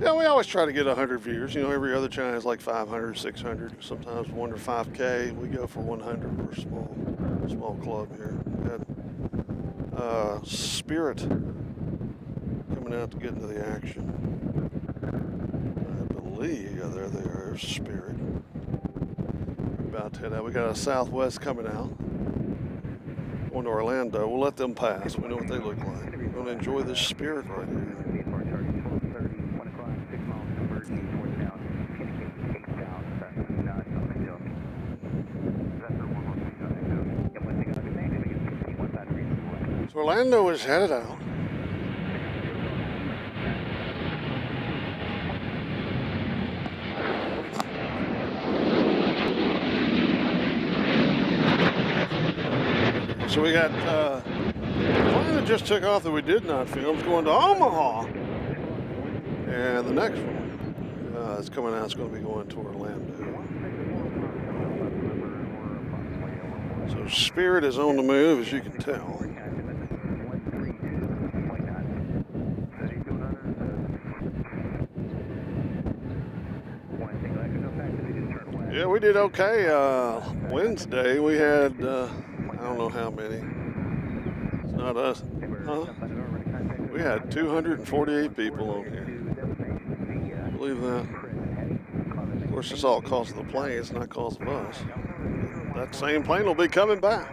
Yeah, we always try to get 100 viewers. You know, every other channel is like 500, 600. Sometimes 1 to 5K. We go for 100. We're a small club here. We got Spirit coming out to get into the action. I believe, yeah, there they are, Spirit. We're about to head out. We got a Southwest coming out. Going to Orlando. We'll let them pass. We know what they look like. We're going to enjoy this Spirit right here. So Orlando is headed out. So we got the plane that just took off that we did not film is going to Omaha. And the next one is coming out. It's going to be going to Orlando. So Spirit is on the move, as you can tell. Yeah, we did okay. Wednesday we had, I don't know how many. It's not us. Huh? We had 248 people on here. Believe that? Of course, it's all because of the plane. It's not because of us. That same plane will be coming back.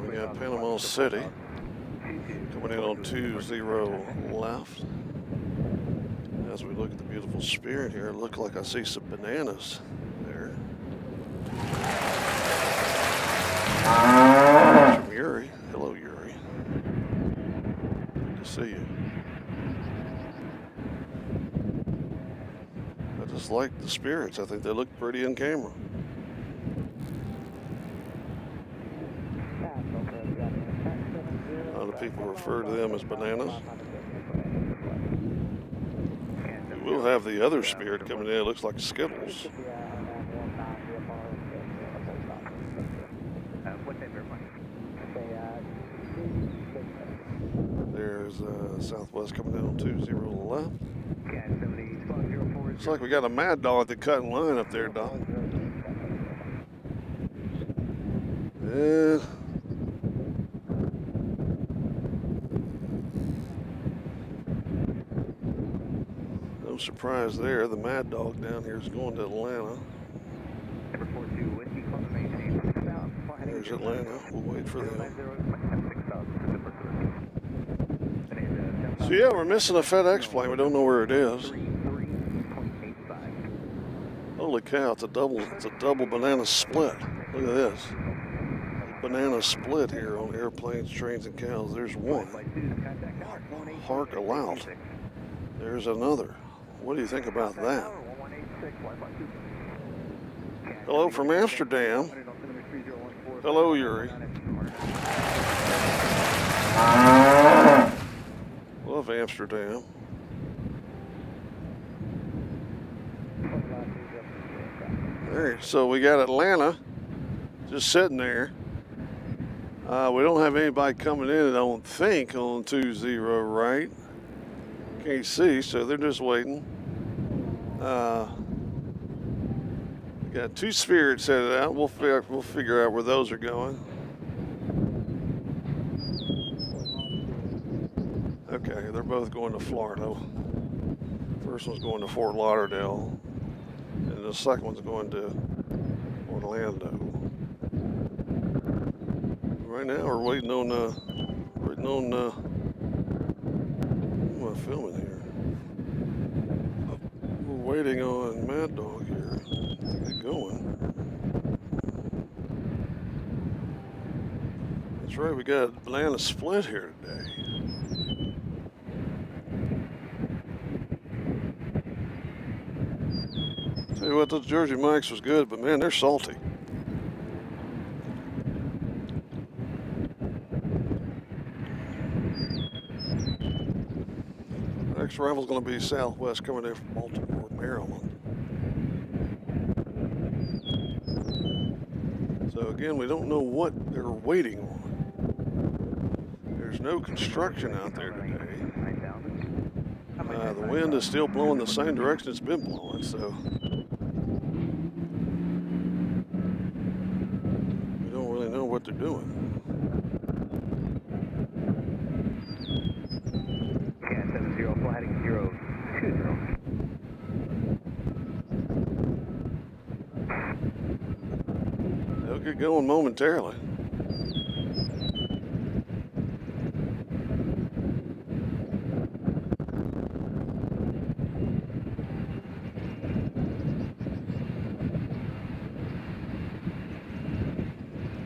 We got Panama City coming in on 20 left. As we look at the beautiful Spirit here, it looks like I see some bananas there. From Yuri. Hello, Yuri. Good to see you. I just like the Spirits. I think they look pretty in camera. A lot of people refer to them as bananas. still have the other Spirit coming in. It looks like Skittles. What type of airplane? There's Southwest coming in on 20 left. Cat 70, spot 04. Looks like we got a Mad Dog that cut in line up there, Doc. Yeah. No surprise there. The Mad Dog down here is going to Atlanta. Number 42, Whiskey Club, maintain 6,000. There's Atlanta. We'll wait for them. 6,000. So yeah, we're missing a FedEx plane. We don't know where it is. 3.85. Holy cow! It's a double banana split. Look at this. Banana split here on airplanes, trains, and cows. There's one. Hark aloud. There's another. What do you think about that? Hello from Amsterdam. Hello, Yuri. Love Amsterdam. All right, so we got Atlanta just sitting there. We don't have anybody coming in, I don't think, on 20 right. Can't see, so they're just waiting. We got 2 Spirits headed out. We'll figure out where those are going. Okay, they're both going to Florida. First one's going to Fort Lauderdale, and the second one's going to Orlando. Right now, we're waiting on what am I filming here? We're waiting on Mad Dog here to get going. That's right, we got a banana split here today. Tell you what, those Jersey Mikes was good, but man, they're salty. Next arrival's going to be Southwest coming in from Baltimore, Maryland. So again, we don't know what they're waiting on. There's no construction out there today. The wind is still blowing the same direction it's been blowing, so we don't really know what they're doing. Cat 70, fly heading 020. They'll get going momentarily.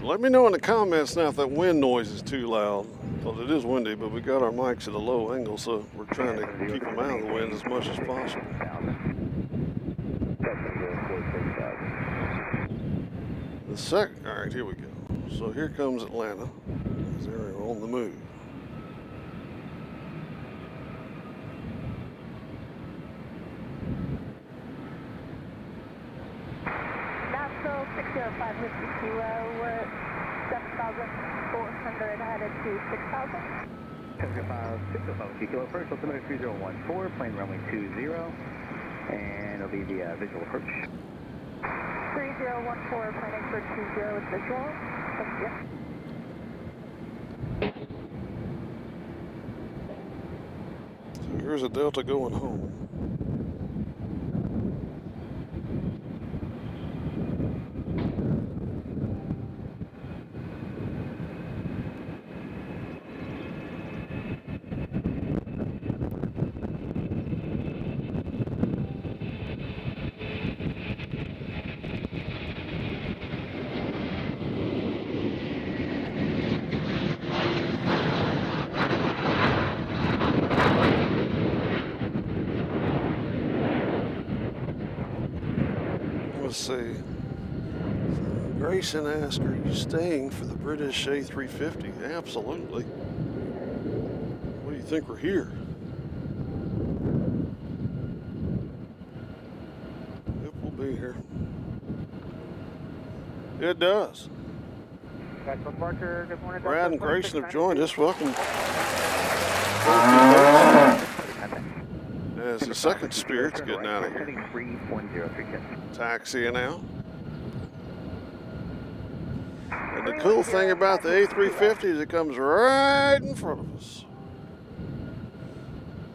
Let me know in the comments now if that wind noise is too loud, because it is windy, but we got our mics at a low angle, so we're trying to keep them out of the wind as much as possible. All right, here we go. So here comes Atlanta. They're on the move. Nashville 605 Whiskey Kilo, we're 7,400 headed to 6,000. 605 Whiskey Kilo, first altimeter 3014, plane runway 20, and it'll be the visual approach. 3014, planning for 20 with visual. Thank you. So here's a Delta going home. Let's see. Grayson asked, are you staying for the British A350? Absolutely. What do you think we're here? It does. Nashville departure, good morning. Brad and Grayson have joined us. Welcome. As the second Spirit's getting out of here. Taxiing out. And the cool thing about the A350 is it comes right in front of us.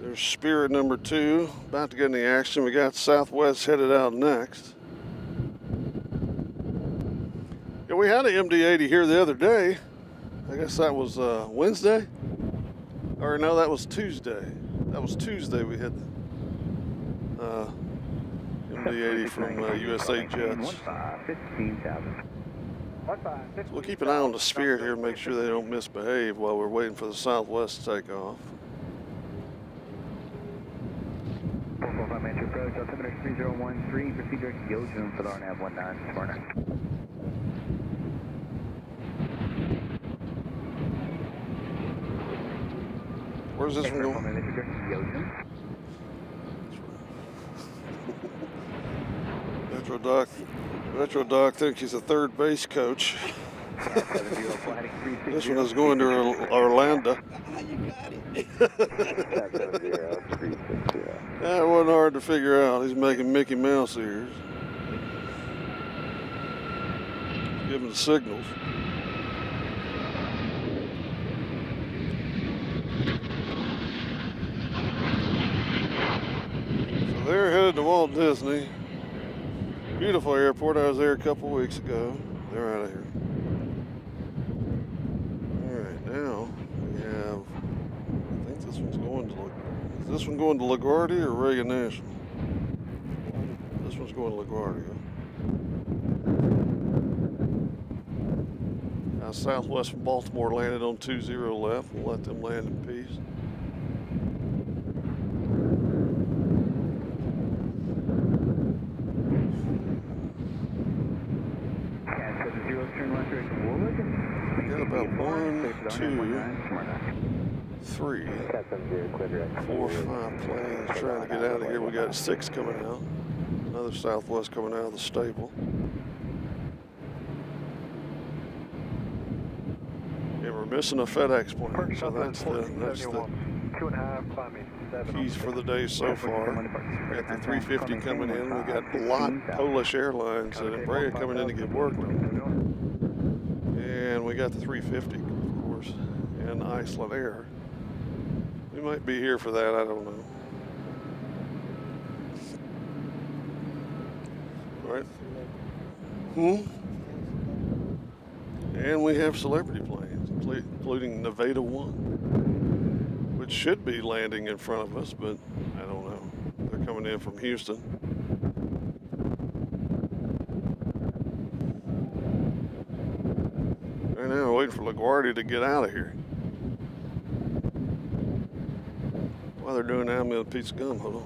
There's Spirit number 2, about to get in the action. We got Southwest headed out next. Yeah, we had an MD-80 here the other day. I guess that was Wednesday? Or no, that was Tuesday. That was Tuesday we had MD-80 from USA Jets. So we'll keep an eye on the Spirit here, make sure they don't misbehave while we're waiting for the Southwest to take off. 445 Metro approach, altimeter 3013, proceed direct to Yojun for the RNAV 19, Smyrna. Where's this one going? Metro Doc thinks he's a third base coach. This one is going to Orlando. That wasn't hard to figure out. He's making Mickey Mouse ears. Giving the signals. So they're headed to Walt Disney. Beautiful airport. I was there a couple weeks ago. They're out of here. All right, now we have. I think this one's going to. Is this one going to LaGuardia or Reagan National? This one's going to LaGuardia. Southwest from Baltimore landed on 20 left. We'll let them land in peace. We got about 1, 2, 3, 4, 5 planes trying to get out of here. We got 6 coming out. Another Southwest coming out of the stable. And we're missing a FedEx plane, so that's the keys for the day so far. We got the 350 coming in. We got LOT Polish Airlines and Embraer coming in to get work done. And we got the 350, of course, and Iceland Air. We might be here for that, I don't know. All right. And we have celebrity planes, including Nevada 1, which should be landing in front of us, but I don't know. They're coming in from Houston. Right now, we're waiting for LaGuardia to get out of here. While they're doing that, I'm gonna piece of gum. Hold on.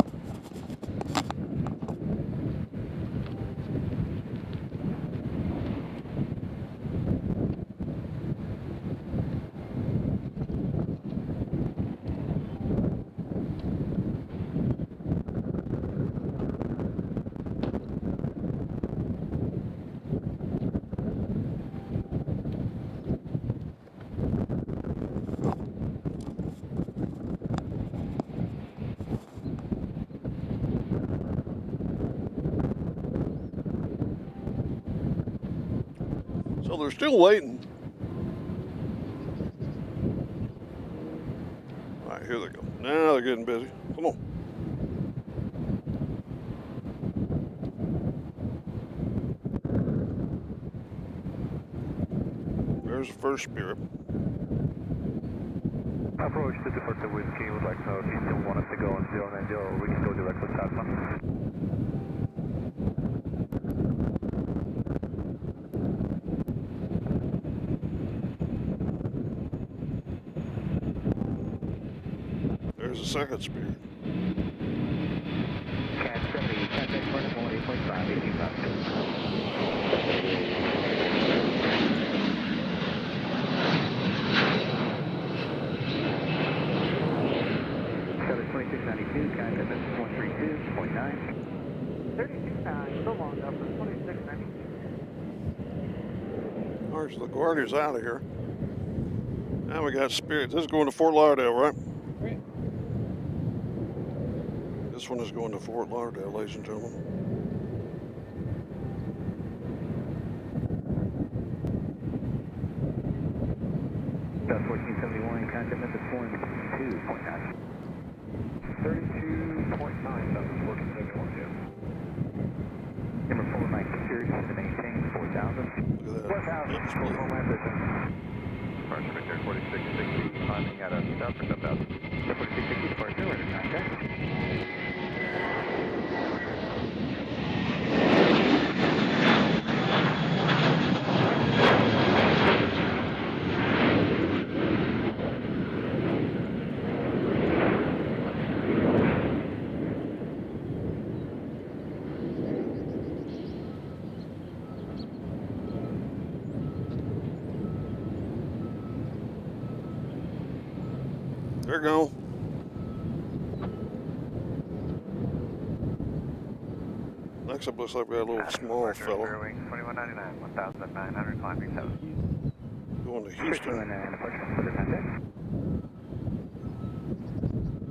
So they're still waiting. All right, here they go. Now they're getting busy. Come on. There's the first Spirit. Approach to depart the Whiskey. Would like to know if you still want us to go on 090 or we can go direct with Tasman. There's a second Spirit. Cat 70, contact Baltimore 8.5, 18 knots. Southern 2692, contact Memphis 132.9. 32 times, so long up for 2692. Alright, so LaGuardia's out of here. Now we got Spirit. This is going to Fort Lauderdale, right? Right. This one is going to Fort Lauderdale, ladies and gentlemen. South 1471, contact method 42.9. 32.9, that was 1471, yeah. Number 49 secured to maintain 4,000. Look at that. Yep, split. Departure right there, 4660, climbing out of South for 7,000. 4660 departure, ready to contact. There you go. Next up looks like we got a little small fella 2199, 1,900, climbing 7. going to Houston.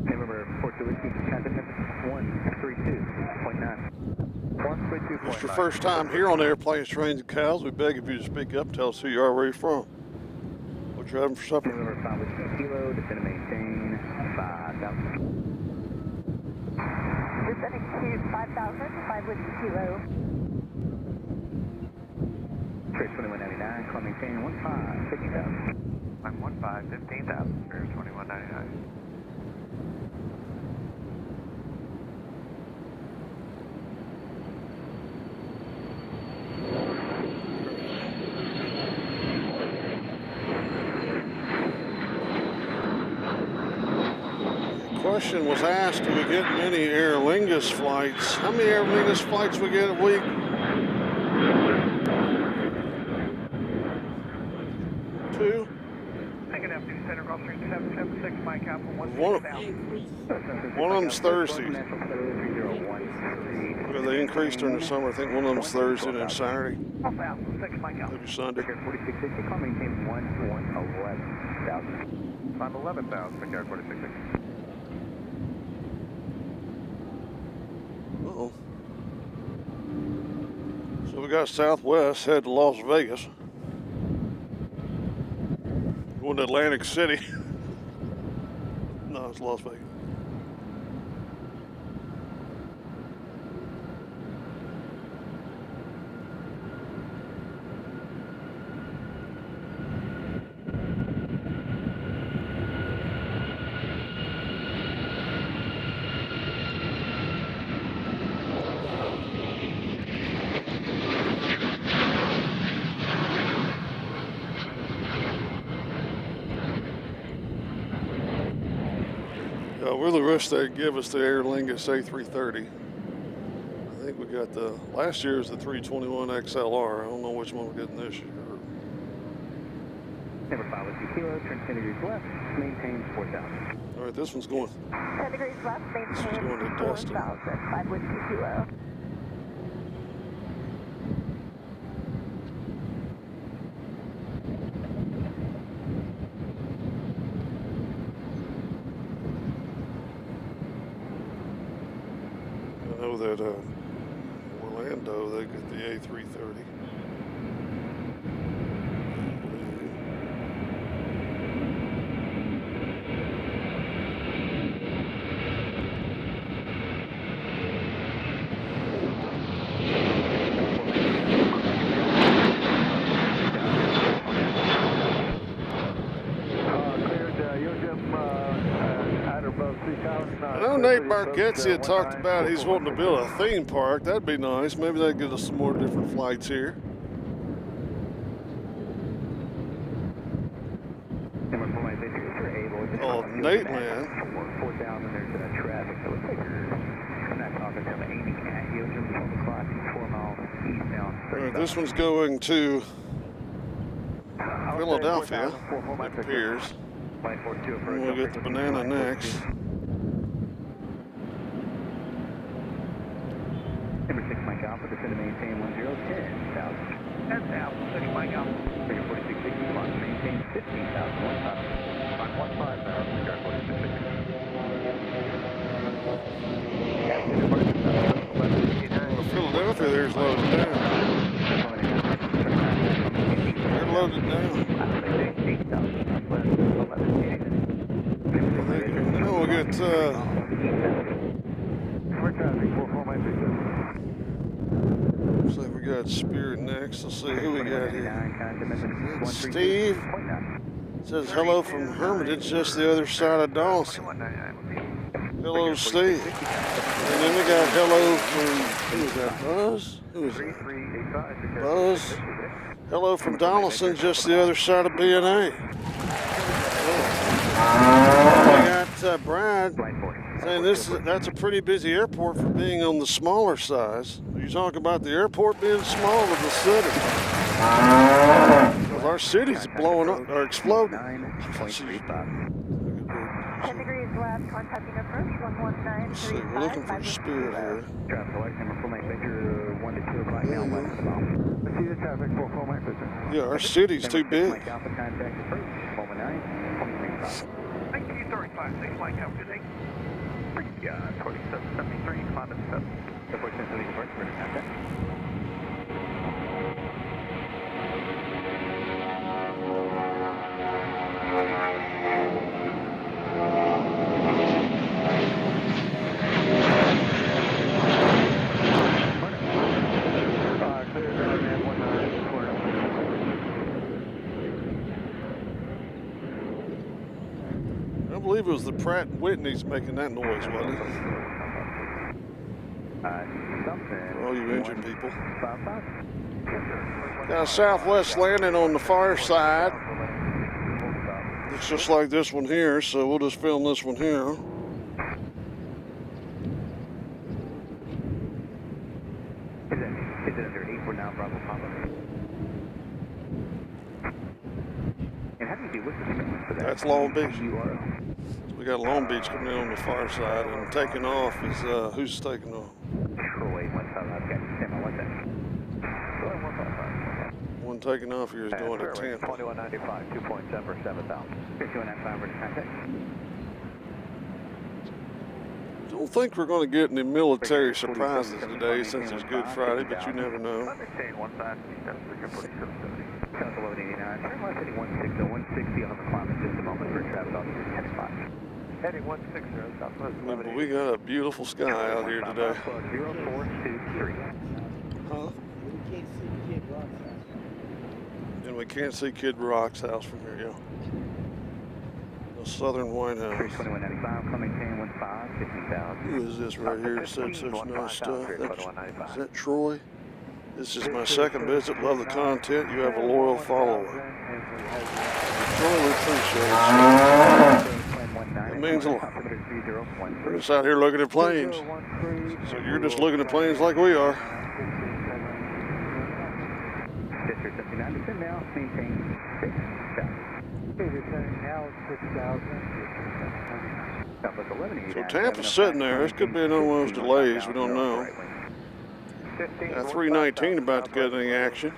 Remember, Fort Whiskey, contact method 132.9. 132.9. If it's your first time here on Airplanes, Trains, and Cows, we beg of you to speak up, tell us who you are, where you're from. What you're having for supper. Remember, 5 Whiskey Kilo, descend to maintain 5,000. Descending to 5,000, 5 Whiskey Kilo. Trace 2199, call maintain 15, 50,000. I'm 15, 15,000, Spirit 2199. Question was asked, do we get many Aer Lingus flights? How many Aer Lingus flights we get a week? Two? Taking up to Center Cross 3776, Mike Apple, One of them's Thursday. Well, they increased during the summer. I think one of them's Thursday and Saturday. 1,006, Mike Apple. Maybe Sunday. 4660, call maintain 11,000. I'm 11,000, Picard 4660. Uh-oh. So we got Southwest head to Las Vegas. Going to Atlantic City. No, it's Las Vegas. I really wish they'd give us the Aer Lingus A330. I think we got the, last year's the 321 XLR. I don't know which one we're getting this year. Number 5 Whiskey Kilo, turn 10 degrees left, maintain 4,000. All right, this one's going, 10 degrees left, this one's maintain going to 4,000, Destin. 5 Whiskey Kilo. I know that Orlando, they get the A330. I know Nate Bargatze had talked about he's wanting to build a theme park. That'd be nice. Maybe they'd get us some more different flights here. Oh, Nate land. 4,000, there's traffic, so it's like I'm not talking to him aiming at you. Just 12 o'clock, 4 miles eastbound. All right, this one's going to Philadelphia, it appears. And we'll get the Banana next. Number 6 Mike Alpha, descend to maintain 10,000. That's out. City Mike out. Figure 4660, come on, maintain 15,000, 15. On 15 now, figure 4660. Philadelphia, there's loaded down. They're loaded down. Now we got, looks like we got Spirit next. Let's see who we got here. Steve says hello from Hermitage, just the other side of Dawson. Hello, Steve. And then we got hello from, who is that, Buzz? Who is that? Buzz. Hello from Donaldson, just the other side of BNA. We got Brad saying that's a pretty busy airport for being on the smaller size. You talk about the airport being small or the city? Because our city's blowing up or exploding. 10 degrees left, contacting approach, Let's see, we're looking for Spirit here. Traffic light number 4 Mike Victor, 1 to 2 o'clock now, west of Mount. Let's see the traffic, 4 Mike Victor. Yeah, our city's too big. Mike Alpha contact approach, moment 9, 1935, 6 Mike out, good day. 2773, climb at 7. The 1470 departure, contact. I believe it was the Pratt & Whitney's making that noise, wasn't it? For all you engine people. Got a Southwest landing on the far side. It's just like this one here, so we'll just film this one here. Is it under 8 for now, Bravo Papa? And how do you do with the signal for that? That's Long Beach. We got Long Beach coming in on the far side, and taking off is, who's taking off? Troy, 155, got 10, what's that? One taking off here is going to Tampa. 2195, 2.7 for 7,000. 5195 for contact. Don't think we're going to get any military surprises today since it's Good Friday, but you never know. Maintain 15, that's figure 4770. South 1189, turn left heading 160, 160 on the climb in just a moment for traffic on 10 o'clock. Heading 160, southwest But we got a beautiful sky out here today. 0423. Huh? And we can't see Kid Rock's house from here, yeah. The Southern White House. 2195, coming 1015, 15,000. Who is this right here that said such nice stuff? Is that Troy? This is my second visit. Love the content. You have a loyal follower. Troy, we appreciate it. It means a lot. We're just out here looking at planes. So you're just looking at planes like we are. District 79, descend now, maintain 6,000. now 6,000. Southwest 1189. So Tampa's sitting there. This could be one of those delays. We don't know. 319 about to get any action.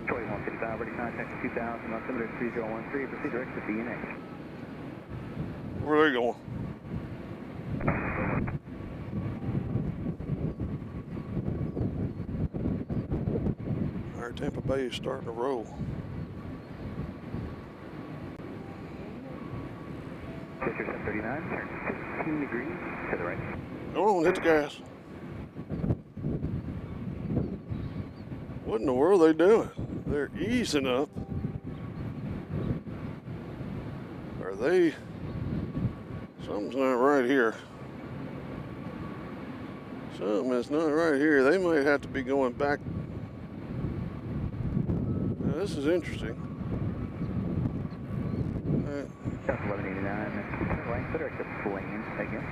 Troy 155, ready contact 2000, altimeter 3013, proceed direct to BNA. Where are they going? All right, Tampa Bay is starting to roll. District 739, turn 15 degrees to the right. Come on, hit the gas. What in the world are they doing? They're easing up. Are they? Something's not right here. Something is not right here. They might have to be going back. Now, this is interesting. South 1189, right, direct to Blaine again.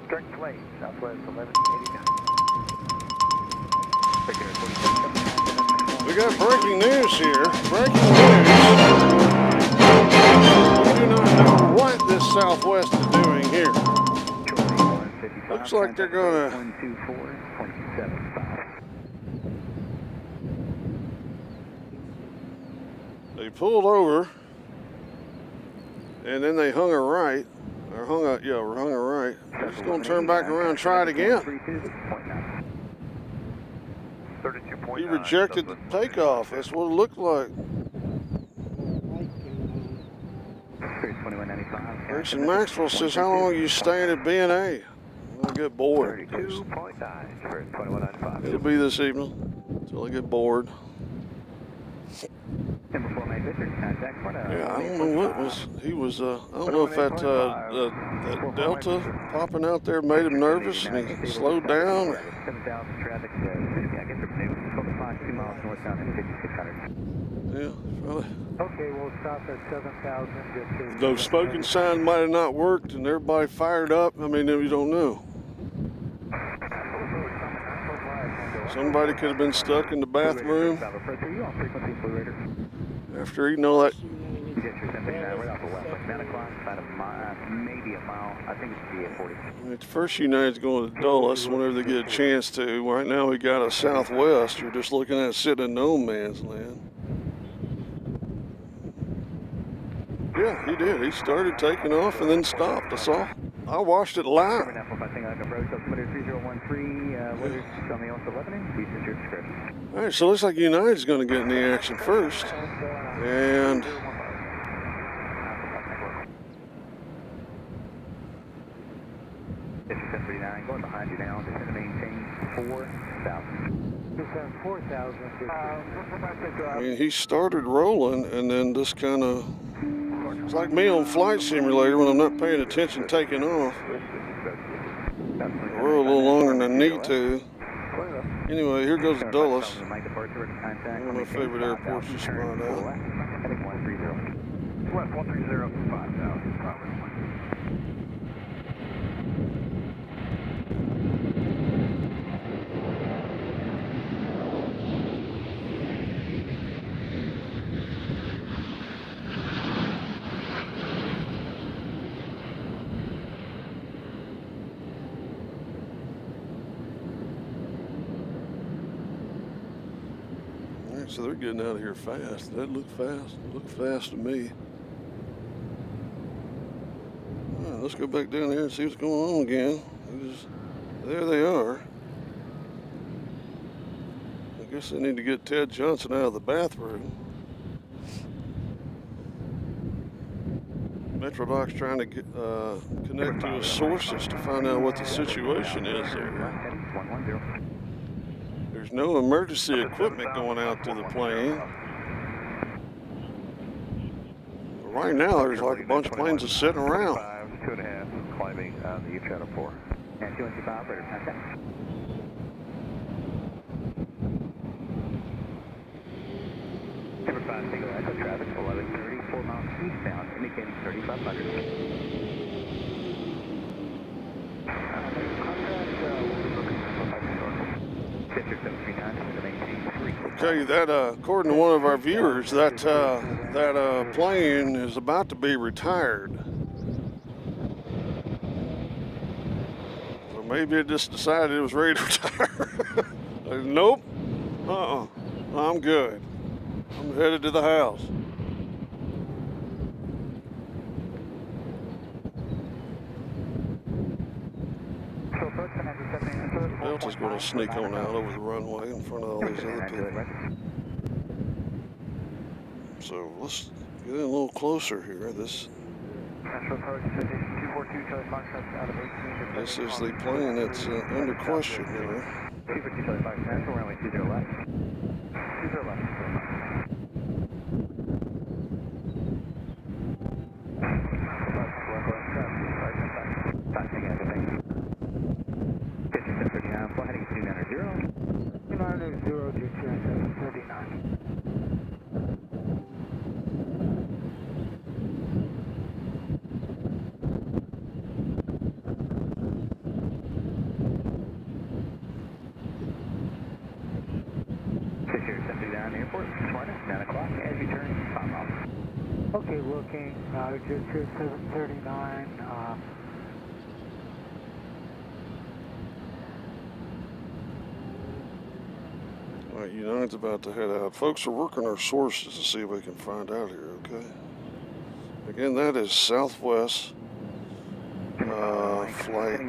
Direct to Lane, southwest 1189. We got breaking news here. Breaking news. We do not know what this Southwest is doing here. Looks like they're gonna. They pulled over, and then they hung a right, or hung a, yeah, hung a right. They're just gonna turn back around and try it again. 32.9. He rejected the takeoff. That's what it looked like. Grayson Maxwell says, how long are you staying at BNA? I'll get bored. 32.9. It'll be this evening until I get bored. Yeah, I don't know what it was. He was, I don't know if that Delta popping out there made him nervous and he slowed down. 7,000 traffic. I guess it's maybe 12 o'clock, 2 miles northbound at 5,600. Yeah, probably. Okay, we'll stop at 7,000. Those smoking signs might have not worked and everybody fired up. I mean, you don't know. Somebody could have been stuck in the bathroom after eating all that. It's first United's going to Dulles whenever they get a chance to. Right now we got a Southwest. You're just looking at sitting in no man's land. Yeah, he did. He started taking off and then stopped. That's all. I watched it live. All right, so it looks like United's going to get in the action first. And going behind you now, just to maintain 4,000. 4,000. I mean, he started rolling and then just kind of, it's like me on Flight Simulator when I'm not paying attention taking off. I roll a little longer than I need to. Anyway, here goes Dulles. One of my favorite airports to spot out. West 130, 5,000. So they're getting out of here fast. That looked fast. Looked fast to me. All right, let's go back down there and see what's going on again. There they are. I guess they need to get Ted Johnson out of the bathroom. Metrodoc's trying to get, connect to his sources to find out what the situation is there. There's no emergency equipment going out to the plane. But right now, there's like a bunch of planes just sitting around. 2.5, climbing on the channel 4. And 215 operator, contact. Number 5, single echo traffic, 1130, 4 miles eastbound, indicating 3,500. Okay, that according to one of our viewers, that plane is about to be retired. So maybe it just decided it was ready to retire. Nope. I'm good. I'm headed to the house. Delta's going to sneak on out over the runway in front of all these other people. So let's get in a little closer here. This is the plane that's under question here. Okay, looking, just here 739. All right, United's about to head out. Folks are working our sources to see if we can find out here, okay? Again, that is Southwest flight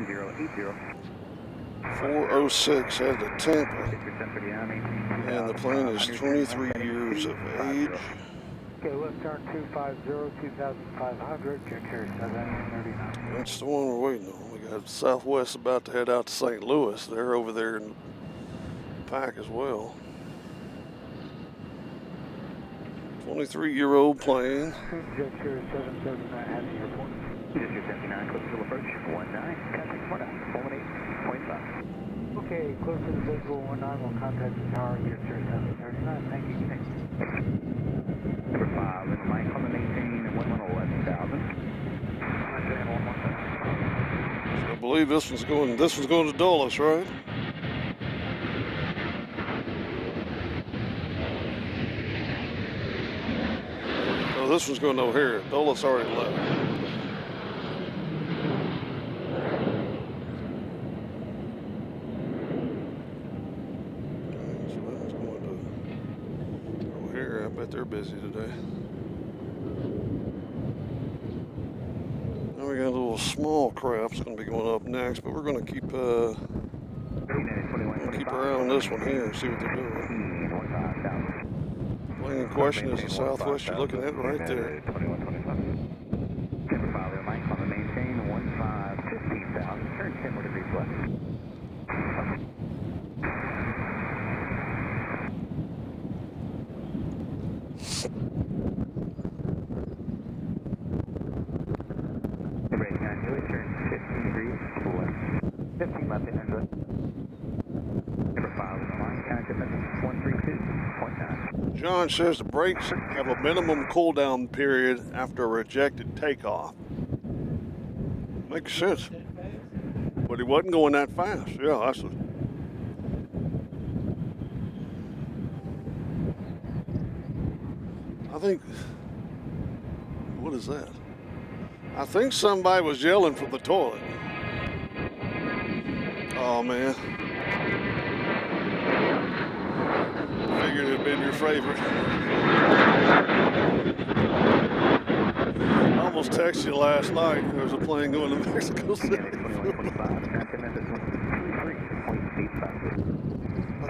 406 headed to Tampa. And the plane is 23 years of age. Okay, left turn 250, 2,500, check here 739. That's the one we're waiting on. We got Southwest about to head out to St. Louis. They're over there in the pack as well. 23-year-old plane. Jet here 779 at the airport. Jet 79, close to approach 19, contact 18.5. Okay, close to the visual 19, we'll contact the tower, Jet here 739, thank you. Number 5, in line, on the maintain 11,000. I believe this one's going to Dulles, right? Oh, this one's going to O'Hare. Dulles already left. Okay, so that one's going to O'Hare. I bet they're busy today. Now we got a little small craft's going to be going up next, but we're going to keep our eye on this one here and see what they're doing. Plane in question is the Southwest you're looking at right there. Number 5, in line, on the maintain 15,000, turn 10 more degrees left. Number 89, turn 15 degrees left. 15 left, Angela. Number 5 in the line, contact 132.9. John says the brakes have a minimum cool down period after a rejected takeoff. Makes sense. But he wasn't going that fast. Yeah, that's a... I think... What is that? I think somebody was yelling from the toilet. Oh, man. Figured it'd been your favorite. I almost texted you last night. There was a plane going to Mexico City. I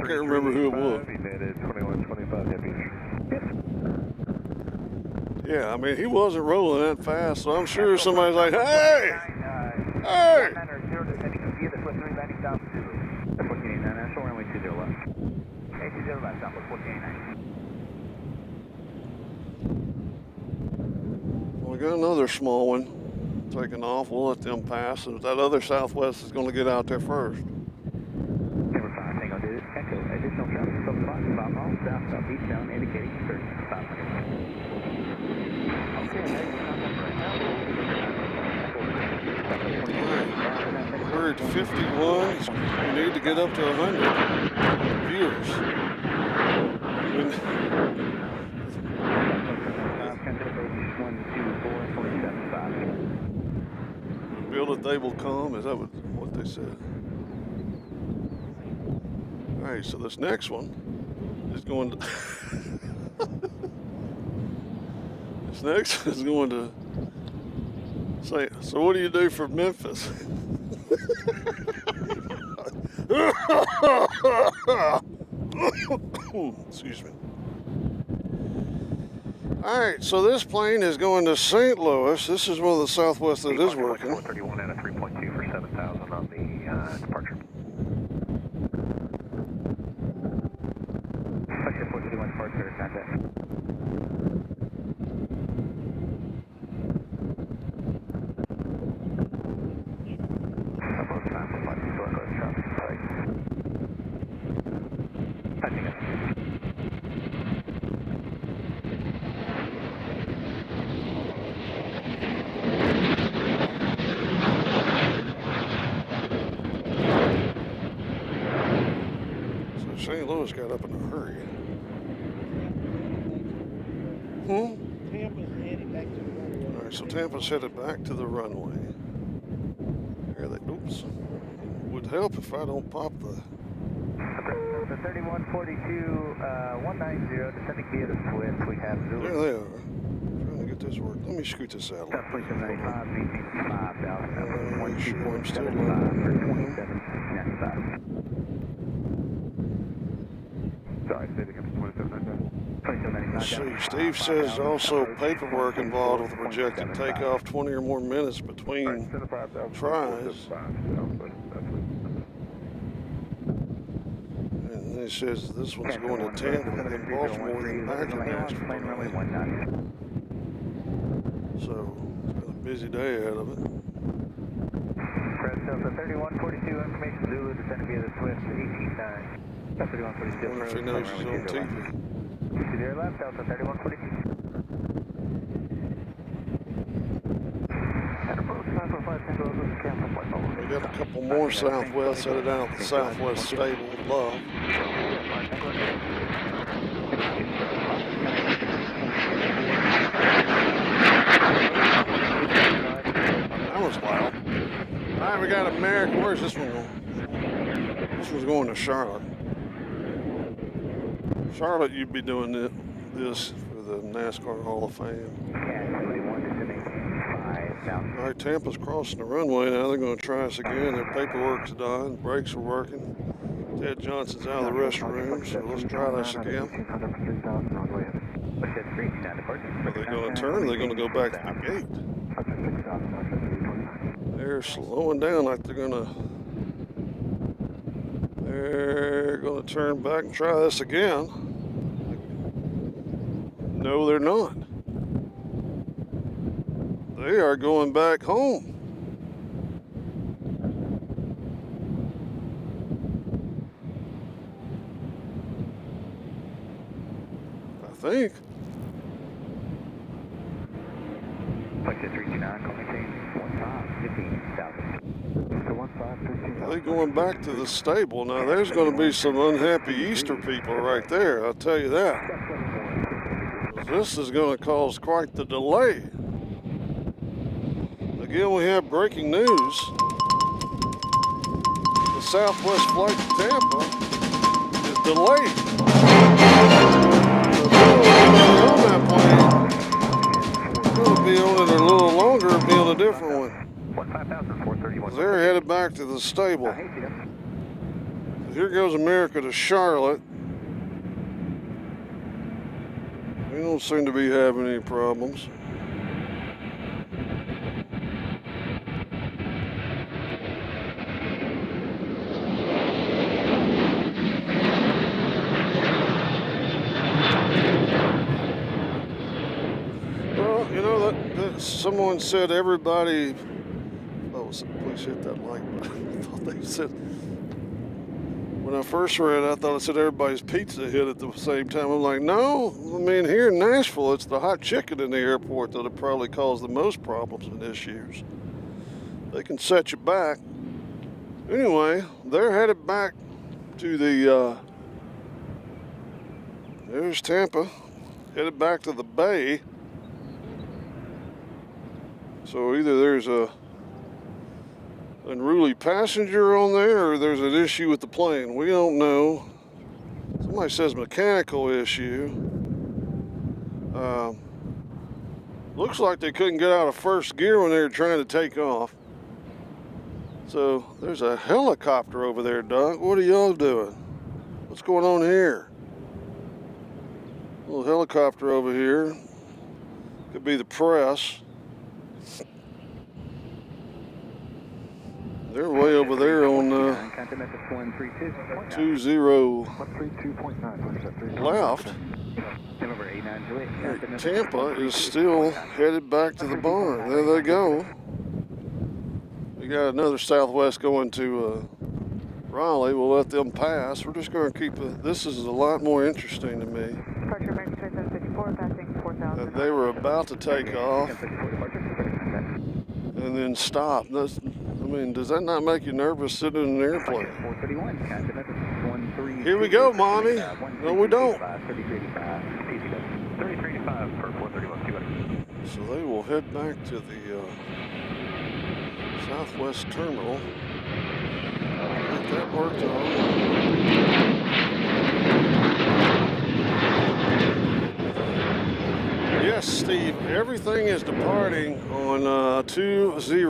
can't remember who it was. Yeah, I mean, he wasn't rolling that fast, so I'm sure somebody's like, hey! Hey! Well, we got another small one taking off. We'll let them pass, and that other Southwest is going to get out there first. Number 5, Tango, Echo, additional traffic, south miles, southeastbound, indicating 3500. We're at 51. We need to get up to 100 viewers. Build it, they will come. Is that what they said? All right, so this next one is going to... This next is going to say, so what do you do for Memphis? Excuse me. All right, so this plane is going to St. Louis. This is one of the Southwest that is working. 431 at a 3.2 for 7,000 on the departure. 431 departure, contact. St. Louis got up in a hurry. Tampa's heading back to the runway. All right, so Tampa's headed back to the runway. Here they, oops. Would help if I don't pop the Delta 3142, 190, descending via the Swift. We have There Zulu. they are. Trying to get this work. Let me scoot this out a little South bit. 2795, maintain 5000, Make sure I'm still 1275 for low. 2795. Sorry, say it again, 2795. Let's see. Steve says also paperwork involved with the projected takeoff, 20 or more minutes between tries. And he says this one's going to Tampa, then Baltimore, then back to Nashville tonight. So it's been a busy day ahead of it. Press Delta 3142, information Zulu, descending via the Swift, 189. Delta 3142. I wonder if he knows he's on TV. To their left, Delta 3142. We got a couple more Southwest headed out the Southwest stable with Love. That was loud. All right, we got America. Where's this one going? This one's going to Charlotte. Charlotte, you'd be doing this for the NASCAR Hall of Fame. All right, Tampa's crossing the runway now. They're going to try us again. Their paperwork's done. Brakes are working. Ted Johnson's out of the restroom, so let's try this again. Are they going to turn? Or are they going to go back to the gate? They're slowing down like they're going to turn back and try this again. No, they're not. They are going back home. I think. Are they going back to the stable? Now there's going to be some unhappy Easter people right there, I'll tell you that. This is going to cause quite the delay. Again, we have breaking news. The Southwest flight to Tampa is delayed. On that plane, it'll be on it a little longer, it'll be on a different one. They're headed back to the stable. So here goes America to Charlotte. We don't seem to be having any problems. Well, you know, that someone said everybody. Oh, please hit that like button. I thought they said. When I first read it, I thought it said everybody's pizza hit at the same time. I'm like, no. I mean, here in Nashville, it's the hot chicken in the airport that'll probably cause the most problems and issues. They can set you back. Anyway, they're headed back to the, there's Tampa, headed back to the bay. So either there's a unruly passenger on there or there's an issue with the plane. We don't know. Somebody says mechanical issue. Looks like they couldn't get out of first gear when they were trying to take off. So there's a helicopter over there, Doc. What are y'all doing? What's going on here? A little helicopter over here. Could be the press. They're way over there on 20 left. Tampa is still headed back to the barn. There they go. We got another Southwest going to Raleigh. We'll let them pass. We're just going to keep it. This is a lot more interesting to me. That they were about to take off and then stop. I mean, does that not make you nervous sitting in an airplane? Here we go, Mommy. No, we don't. So they will head back to the Southwest terminal. Get that worked on. Steve, everything is departing on 20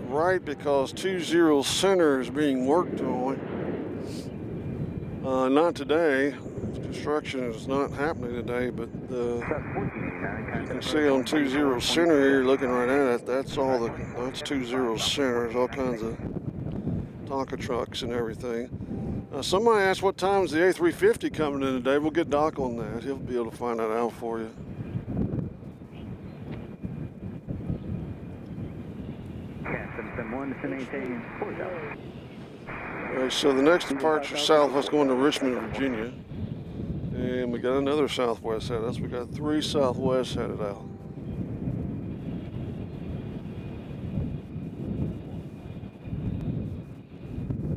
right because 20 center is being worked on. Not today. Construction is not happening today, but you can see on 20 center here, looking right at it, that's 20 center. There's all kinds of Tonka trucks and everything. Somebody asked what time is the A350 coming in today. We'll get Doc on that. He'll be able to find that out for you. All right, so the next departure Southwest going to Richmond, Virginia. And we got another Southwest headed out. So we got 3 Southwest headed out.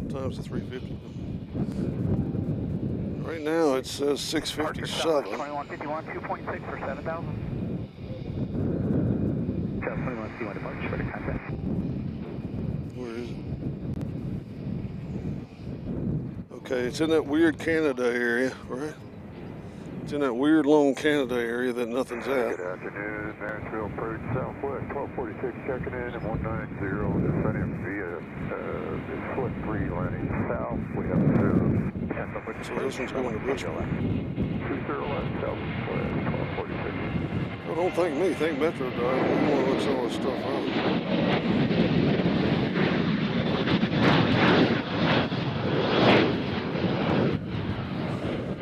Times the 350. Right now it says 657. 2151, 2.6 for 7,000. 2151 departure for the contact. Where is it? Okay, it's in that weird Canada area, right? It's in that weird long Canada area that nothing's at. Good afternoon, Nashville approach Southwest 1246 checking in at 190, descending via the foot 3 landing south. We have 0. So this one's going to Richmond. 20 left Southwest 1246. Well, don't thank me, thank Metro Drive. We want to look some of this stuff up.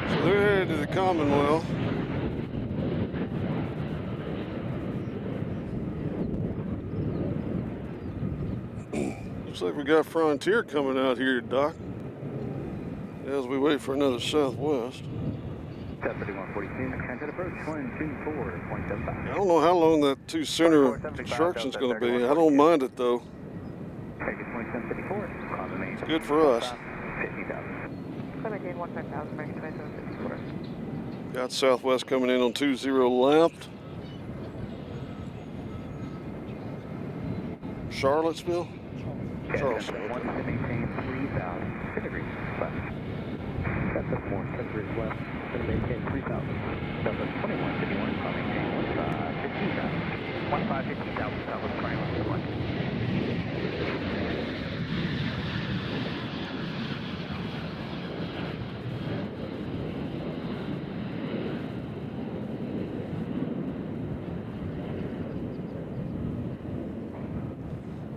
So they're headed to the Commonwealth. Looks like we got Frontier coming out here, Doc, as we wait for another Southwest. 7142, transit approach 124.75. I don't know how long that 2 center construction's going to be. I don't mind it though. It's good for us. 50,000. Maintain 15,000, American 2754. Got Southwest coming in on 20 left. Charlottesville? Charleston. Okay. One to maintain 3,000 degrees left. That's the 4 degrees left. Going to maintain 3,000. Delta 2151, I'll maintain 15,000. 15,000, Southwest Triangle 1.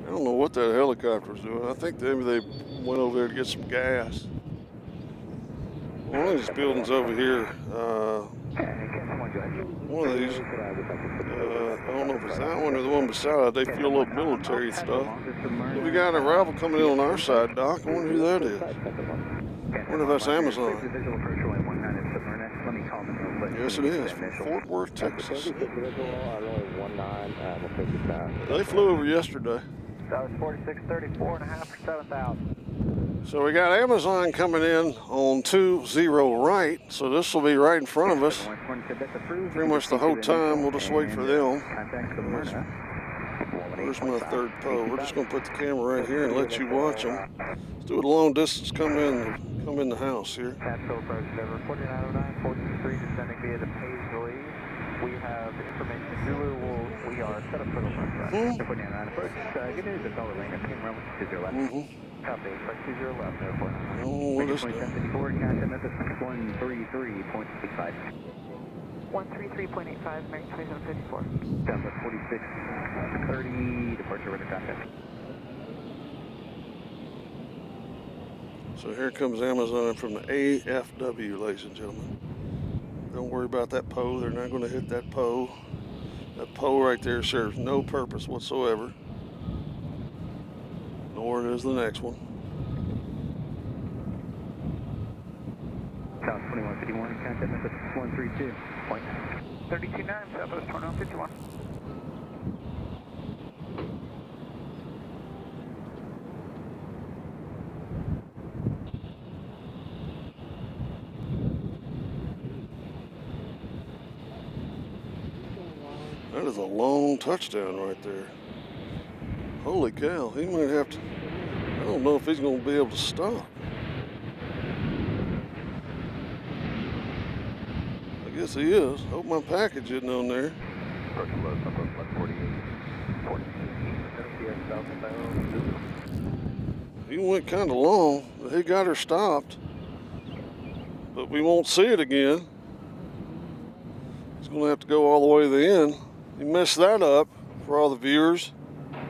I don't know what that helicopter's doing. I think maybe they went over there to get some gas. One of these buildings over here, one of these, I don't know if it's that one or the one beside it, they fuel up military stuff. But we got an arrival coming in on our side, Doc. I wonder who that is. I wonder if that's Amazon. Yes, it is, from Fort Worth, Texas. They flew over yesterday. That was 4634.5 for 7,000. So we got Amazon coming in on 20 right, so this will be right in front of us. Pretty much the whole time, we'll just wait for them. Where's my third pole? We're just gonna put the camera right here and let you watch them. Let's do it a long distance, come in the house here. Nashville approach over 4909, 43 descending via the Paisley. We have information Zulu, we are set up for the left side. 4909 approach, good news, it's all lane, it came around with 20 left. Copy, approach 20 left, airport. Oh, what is that? 2754, contact method 133.85. 133.85, American 2754. Delta 4630, departure with the contact. So here comes Amazon from the AFW, ladies and gentlemen. Don't worry about that pole. They're not going to hit that pole. That pole right there serves no purpose whatsoever. Nor does the next one. South 2151, contact method 132.9. 329, Southwest 2151. That is a long touchdown right there. Holy cow, he might have to, I don't know if he's going to be able to stop. I guess he is. Hope my package isn't on there. approach low, Southwest 148. 14, southbound. He went kind of long, but he got her stopped. But we won't see it again. He's going to have to go all the way to the end. He messed that up for all the viewers.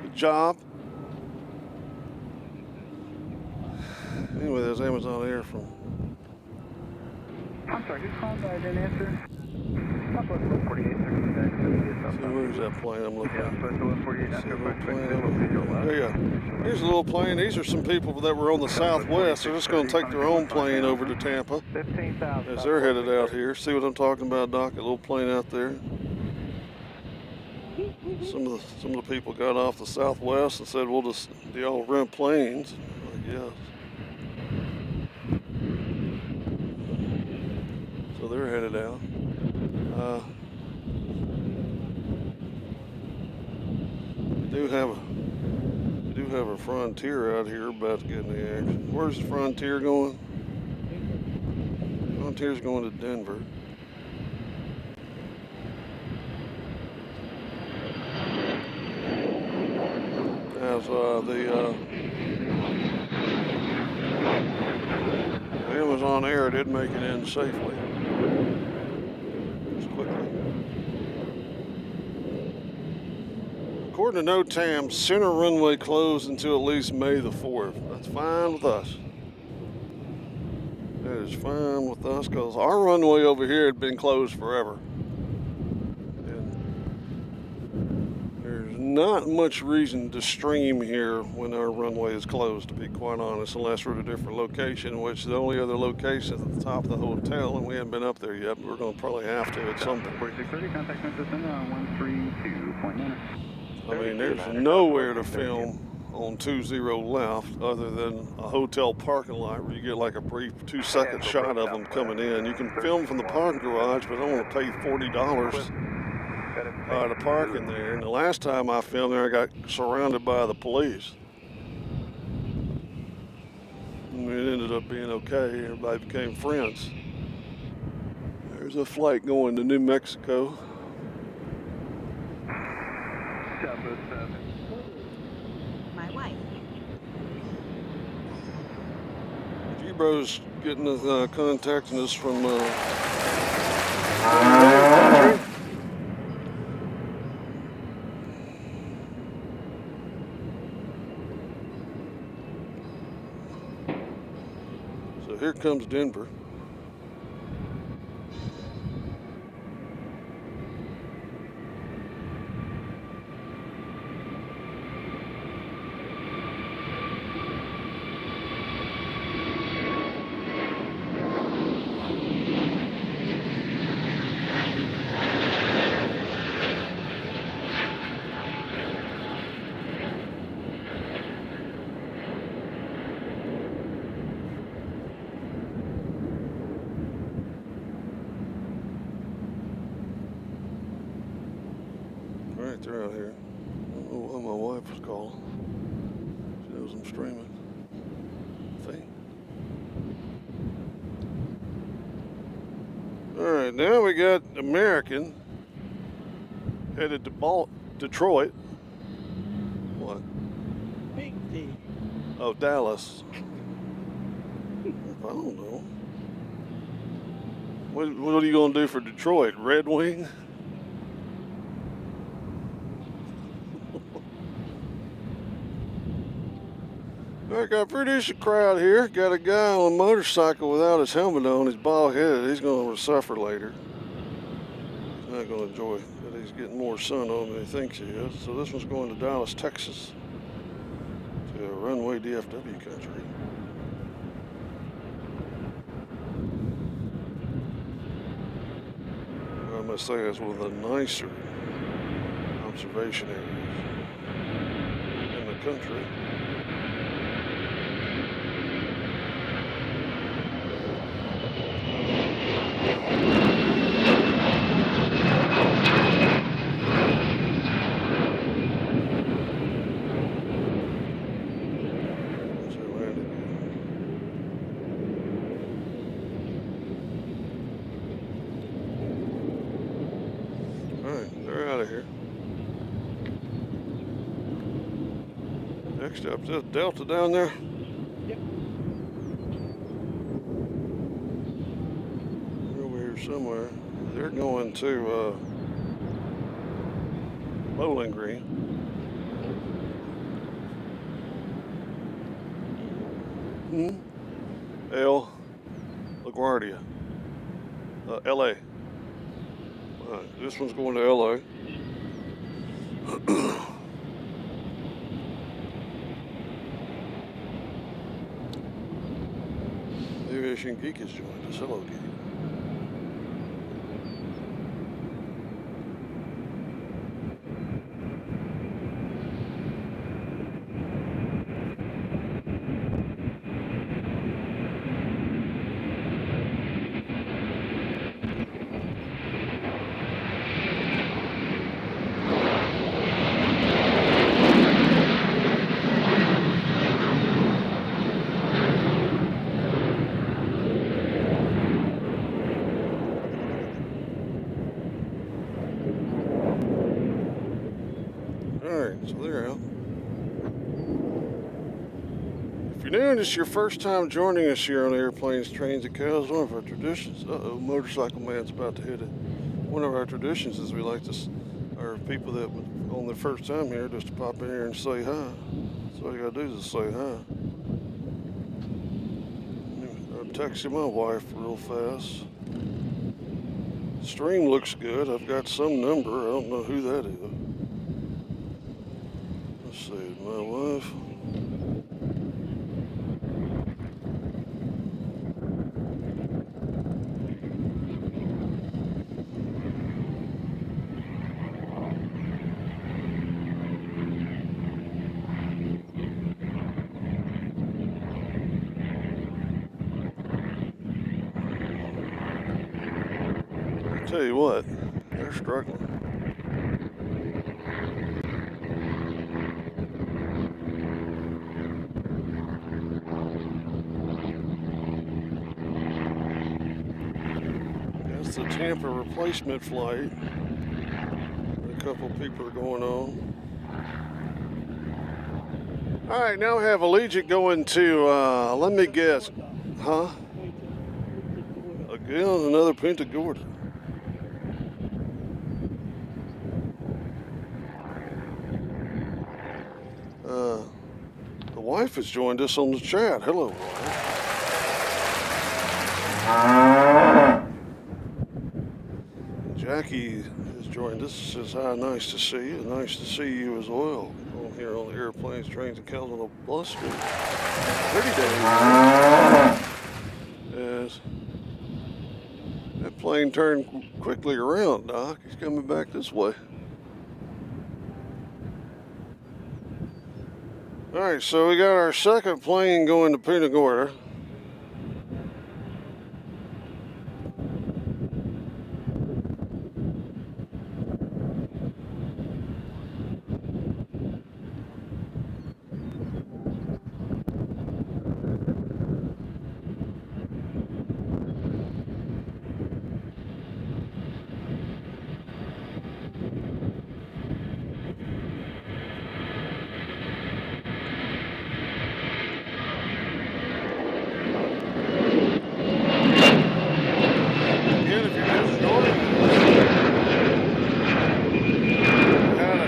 Good job. Anyway, there's Amazon Air from. I'm sorry, who's calling? I didn't answer. Southwest 148, See, where's that plane I'm looking at? Southwest 148, See a little Nashville, plane over there. Yeah. Here's a little plane. These are some people that were on the southwest. They're just going to take their own plane over to Tampa 15,000. as they're headed out here. See what I'm talking about, Doc? A little plane out there. Some of the people got off the southwest and said, "We'll just do y'all rent planes?" I guess. So they're headed out. We do have a Frontier out here about to get in the action. Where's the Frontier going? Frontier's going to Denver. As the Amazon Air did make it in safely. Just quickly. According to NOTAM, center runway closed until at least May the 4th. That's fine with us. That is fine with us because our runway over here had been closed forever. Not much reason to stream here when our runway is closed, to be quite honest, unless we're at a different location, which the only other location is at the top of the hotel, and we haven't been up there yet, but we're going to probably have to at some point. 4630, contact Memphis on 132.9. I mean, there's nowhere to film on 20 left other than a hotel parking lot where you get like a brief 2-second shot of them coming in. You can film from the parking garage, but I don't want to pay $40 to park in there. And the last time I filmed there, I got surrounded by the police. And it ended up being okay. Everybody became friends. There's a flight going to New Mexico. My wife. G-Bro's getting us, contacting us from so here comes Denver. Right, they're out here. I don't know why my wife was calling. She knows I'm streaming. See? Alright, now we got American headed to Detroit. What? Big D. Oh, Dallas. I don't know. What are you going to do for Detroit? Red Wing? I got a pretty decent crowd here. Got a guy on a motorcycle without his helmet on. He's bald headed. He's going to suffer later. He's not going to enjoy it, but he's getting more sun on than he thinks he is. So this one's going to Dallas, Texas, to runway DFW country. I must say that's one of the nicer observation areas in the country. All right, they're out of here. Next up, is Delta down there? Yep. They're over here somewhere. They're going to Bowling Green. L. LaGuardia. LA. This one's going to LA. Aviation Geek has joined us. Hello, Geek. So they're out. If you're new and it's your first time joining us here on Airplanes, Trains, and Cows, one of our traditions. Uh-oh, Motorcycle Man's about to hit it. One of our traditions is we like to, our people that on their first time here, just to pop in here and say hi. So all you gotta do is say hi. I'm texting my wife real fast. Stream looks good. I've got some number. I don't know who that is. Let's see, my wife. I tell you what, they're struggling. That's the Tampa replacement flight. A couple people are going on. All right, now we have Allegiant going to, let me guess, huh? Again, another Punta Gorda. The wife has joined us on the chat. Hello, wife. Jackie has joined us. Says hi, nice to see you. Nice to see you as well. On here on the Airplanes, Trains, and Cows on the bus street. 30 days. Yes. That plane turned quickly around, Doc. He's coming back this way. All right, so we got our second plane going to Punta Gorda.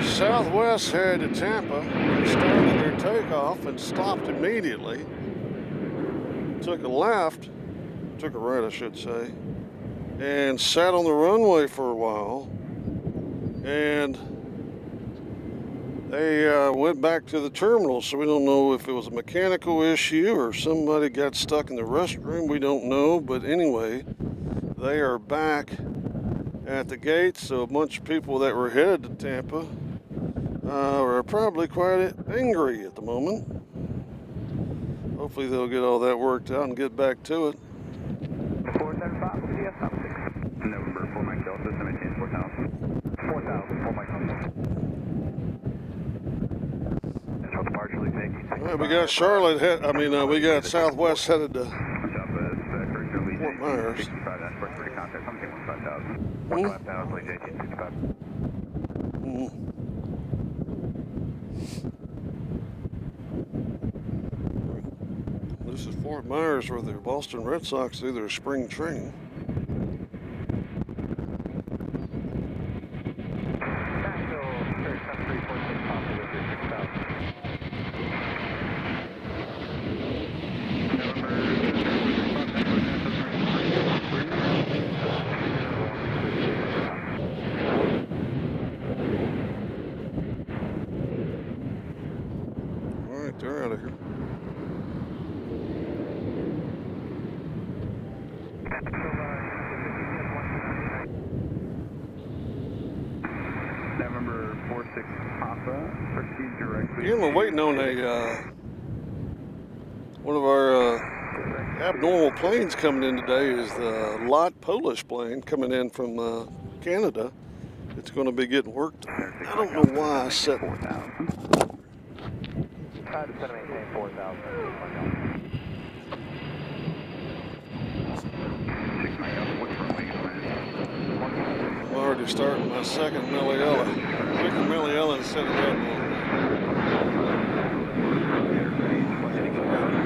Southwest headed to Tampa, started their takeoff and stopped immediately. Took a left, took a right I should say, and sat on the runway for a while. And they went back to the terminal, so we don't know if it was a mechanical issue or somebody got stuck in the restroom. We don't know, but anyway, they are back at the gates. So a bunch of people that were headed to Tampa are probably quite angry at the moment. Hopefully they'll get all that worked out and get back to it. 475, we'll see you at 6. November 4 Mike Delta, Summit 4000. 4000, 4 Mike Delta. That's what partially taking. All right, we got Charlotte we got Southwest headed to Fort Myers. 65, that's for contact, 15,000. 45,000, lead 1865. This is Fort Myers, where the Boston Red Sox do their spring training. Nashville, 346 Papa with your 6,000. All right, they're out of here. November 46 Papa, proceed directly. Yeah, we're waiting on one of our abnormal planes coming in today. Is the Lot Polish plane coming in from Canada. It's going to be getting worked. I don't know why I set. Try to set and maintain 4,000. I'm already starting my second Milliella. Second Milliella instead of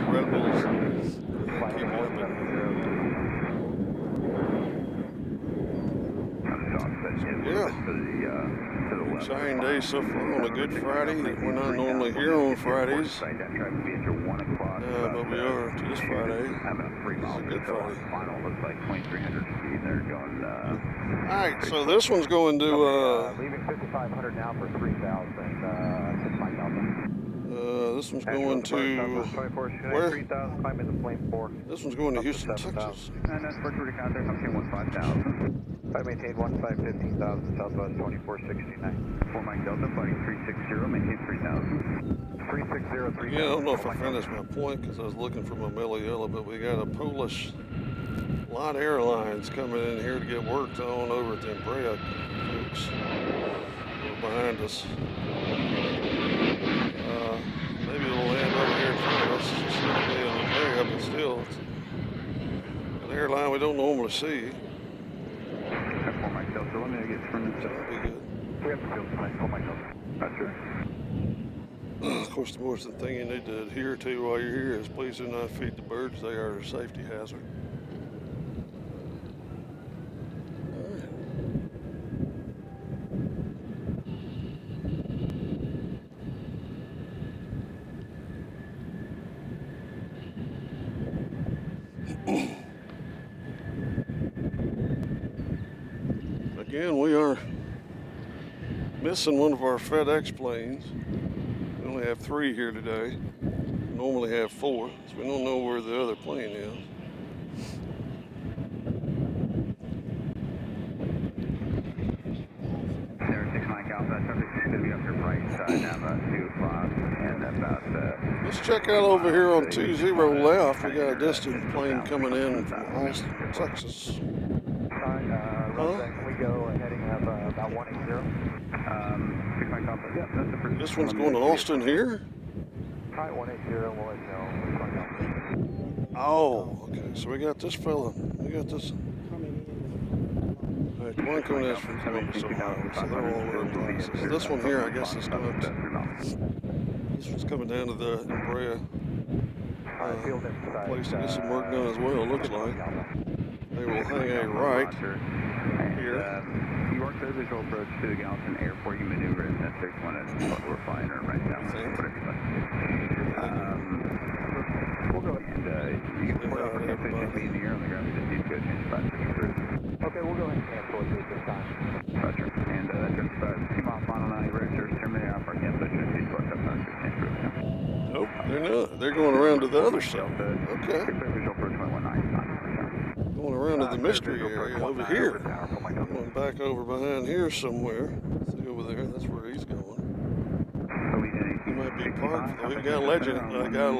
Red Bull. Red Bulls. Keep moving. Yeah. Exciting day so far on a Good Friday. We're not normally here on Fridays, but we are this Friday. It's a Good Friday. Alright, so this one's going to Leaving 5,500 now for 3,000. 6 Mike Alpha. this one's going to where? 3,000, climb into plane 4. This one's going to Houston, Texas. And that's virtual contact, I'm saying 15,000. I maintain 15,000, Southwest 2469. 4 Mike Delta, flighting 360, maintain 3,000. 360, Yeah, I don't know if I finished my point because I was looking for my Milliella, but we got a Polish Lot Airlines coming in here to get worked on over at the Embraer folks behind us. Maybe it'll land over here in front of us. It's going to be in Embraer, but still, it's an airline we don't normally see. 4 Mike Delta, let me get turned this That'll be good. We have the field tonight, 4 Mike Alpha. That's right. Of course, the more thing you need to adhere to while you're here is please do not feed the birds. They are a safety hazard. Again, we are missing one of our FedEx planes. We only have 3 here today. We normally have 4, so we don't know where the other plane is. There, 6 Mike Alpha, traffic should be up your right side now about 2 o'clock and about Let's check out over here on 20 left. We got a distant plane coming in from Austin, Texas. Can we go heading up about 180? 6 Mike Alpha, yeah, that's the first. This one's going to Austin here? Try 180, we'll let you know. Oh, okay. So we got this fella. We got this. All right, the one coming in from Columbus, Ohio. So they're all over the place. This one here, I guess, is going to. This one's coming down to the Embraer place to get some work done as well, looks like. They will hang a right here. You are clear visual approach to the Gallatin Airport. You maneuver in that 6-1 is what we're flying right now. Whatever you like. We'll go and you can report out for efficiency in the air on the ground. We just need to go change spots for your crew. Okay, we'll go ahead and cancel it at this time. Roger. And that's just about team off final 90 register. Terminate off our cancellation. Please go up on 16 crew. Nope, they're not. They're going around to the other side. Okay. Visual approach 119. Going around to the mystery area over here. Going back over behind here somewhere. See over there, that's where he's going. He might be parked. We've got a Legion headed down.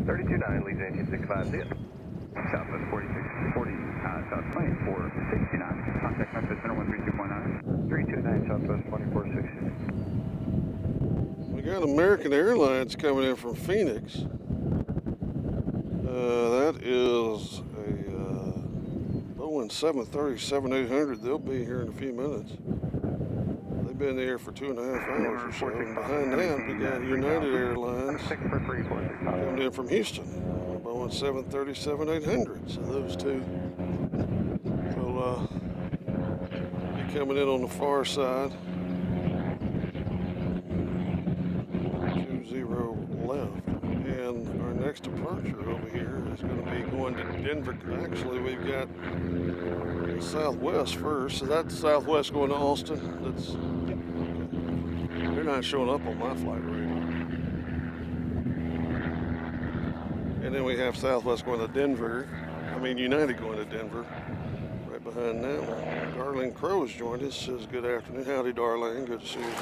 32-9, Legion 1865, see ya. Southwest 4640, South Plane 469. Contact Memphis Center 132.9. 329, Southwest 2460. We got American Airlines coming in from Phoenix. That is a Boeing 737-800. They'll be here in a few minutes. They They've been there for 2.5 hours or so. And behind that, we got United Airlines coming in from Houston, Boeing 737-800. So those two will be coming in on the far side. 20 left. And our next departure over here is going to be going to Denver. Actually, we've got Southwest first. So that's Southwest going to Austin. That's they're not showing up on my flight radar. And then we have Southwest going to Denver. United going to Denver. Right behind that one, Darlene Crow's joined us. Says good afternoon. Howdy, Darlene. Good to see you.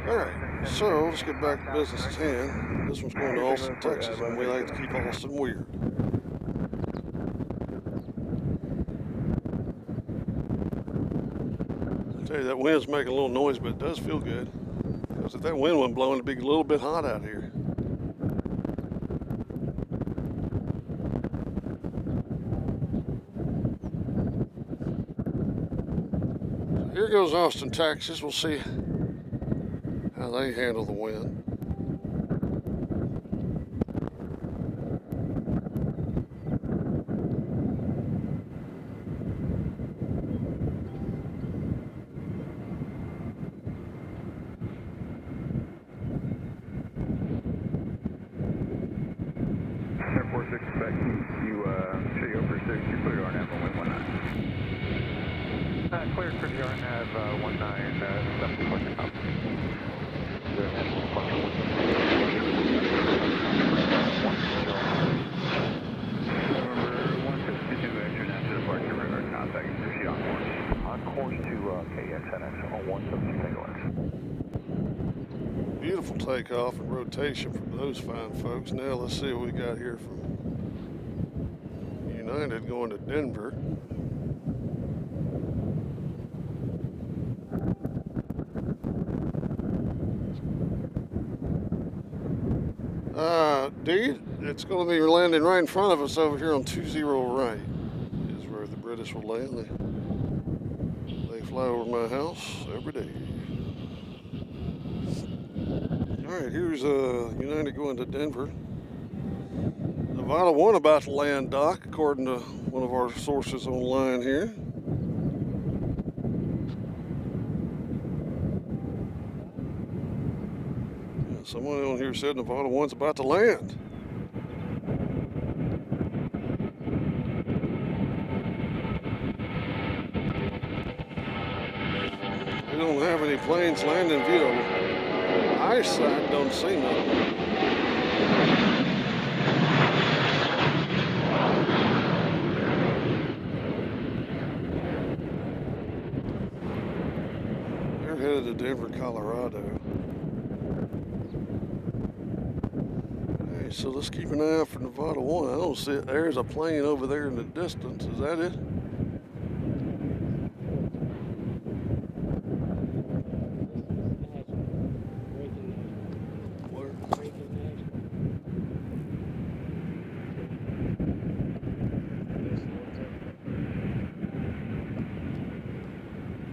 All right, so let's get back to business at hand. This one's going to Austin, Texas, and we like to keep Austin weird. I tell you, that wind's making a little noise, but it does feel good. Because if that wind wasn't blowing, it'd be a little bit hot out here. So here goes Austin, Texas. We'll see how they handle the wind. Airport 6 expecting you, show you over 6, you clear our nav on 19. Clear for the RNAV 19, 7 up. Beautiful takeoff and rotation from those fine folks. Now let's see what we got here from United going to Denver. Dude, it's going to be landing right in front of us over here on 20 right is where the British will land. They fly over my house every day. All right, here's United going to Denver. Nevada 1 about to land, Doc, according to one of our sources online here. Someone on here said Nevada 1's about to land. We don't have any planes landing via eyesight, don't see nothing. They're headed to Denver, Colorado. So let's keep an eye out for Nevada 1. I don't see it. There's a plane over there in the distance. Is that it?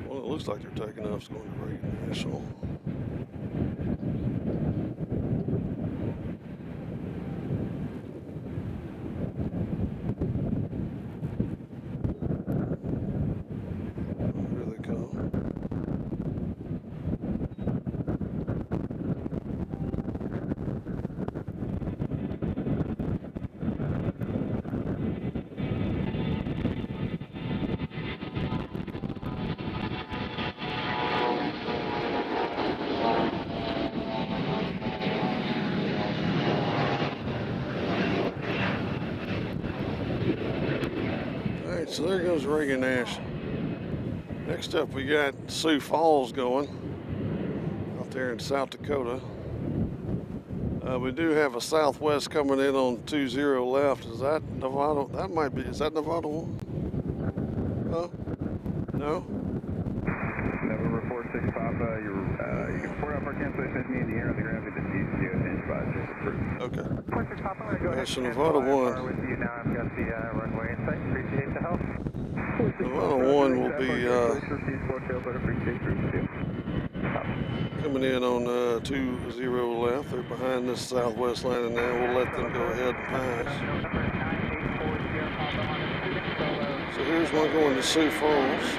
Well, it looks like they're taking off. It's going to Reagan National. So there goes Reagan National. Next up, we got Sioux Falls going out there in South Dakota. We do have a Southwest coming in on 20 left. Is that Nevada? That might be. Is that Nevada 1? Huh? No? November 46 Papa, you can report out for cancellation with me in the air on the ground with the Okay. 46 Papa, I'm going to go ahead So and Nevada 1. with you now. I've got the runway in sight. Appreciate the help. 1 will be coming in on 20 left. They're behind this southwest landing now. We'll let them go ahead and pass. So here's one going to Sioux Falls.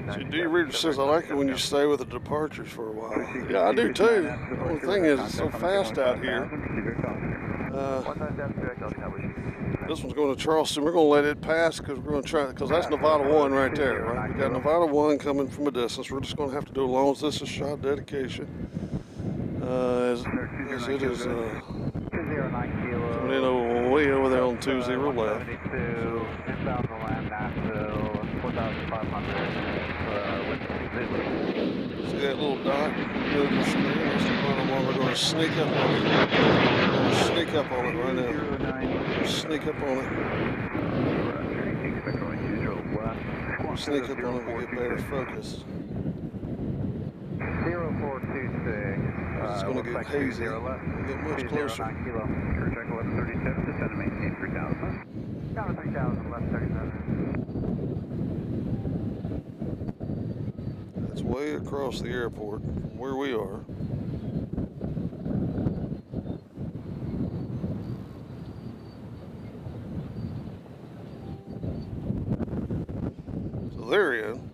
So D-Reader says, I like it when you stay with the departures for a while. Yeah, I do too. The only thing is, it's so fast out here. This one's going to Charleston. We're going to let it pass because we're going to try, because that's Nevada 1 right there, right? We got Nevada 1 coming from a distance. We're just going to have to do as long as this is shot dedication. As it is coming in way over there on 20 left. See that little dot in the middle of the screen? That's the bottom one. We're going to sneak up on it. We're going to sneak up on it right now. Sneak up on it. Sneak up on it. We get better focus. 0426. It's going to get hazy. We'll get much closer. Check 1137, descend and maintain 3000. Down to 3000, 1137. It's way across the airport from where we are. So they're in.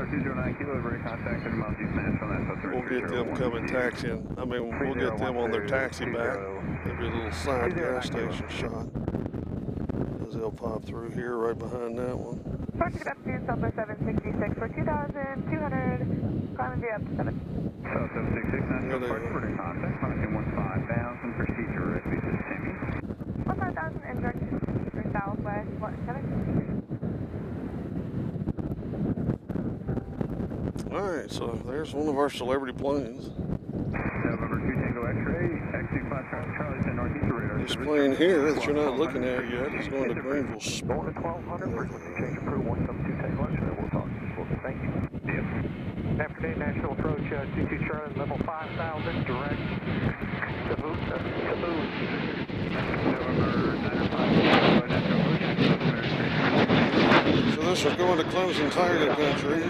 209 kilo, ready contact at Mount East Nashville. We'll get them coming taxiing. I mean, we'll get them on their taxi back. There'll be a little side gas station shot as they'll pop through here right behind that one. Parking up to Southwest 766 for 2,200, climbing via up to 7. South 766, Nashville, ready contact, climbing 15,000, procedure, visa Timmy. 15,000 and direct for Southwest 7. Alright, so there's one of our celebrity planes. November 2 Tango X-ray, X25 Charlie to northeast radar. This plane here that you're not looking at yet is going to Greenville Going to 1200, frequency change approved 172 Tango X-ray. We'll talk to you shortly. Thank you. Yep. Afternoon, Nashville approach 22 Charlie, level 5,000, direct to Boot. November 905. So this is going to closing Tiger Country.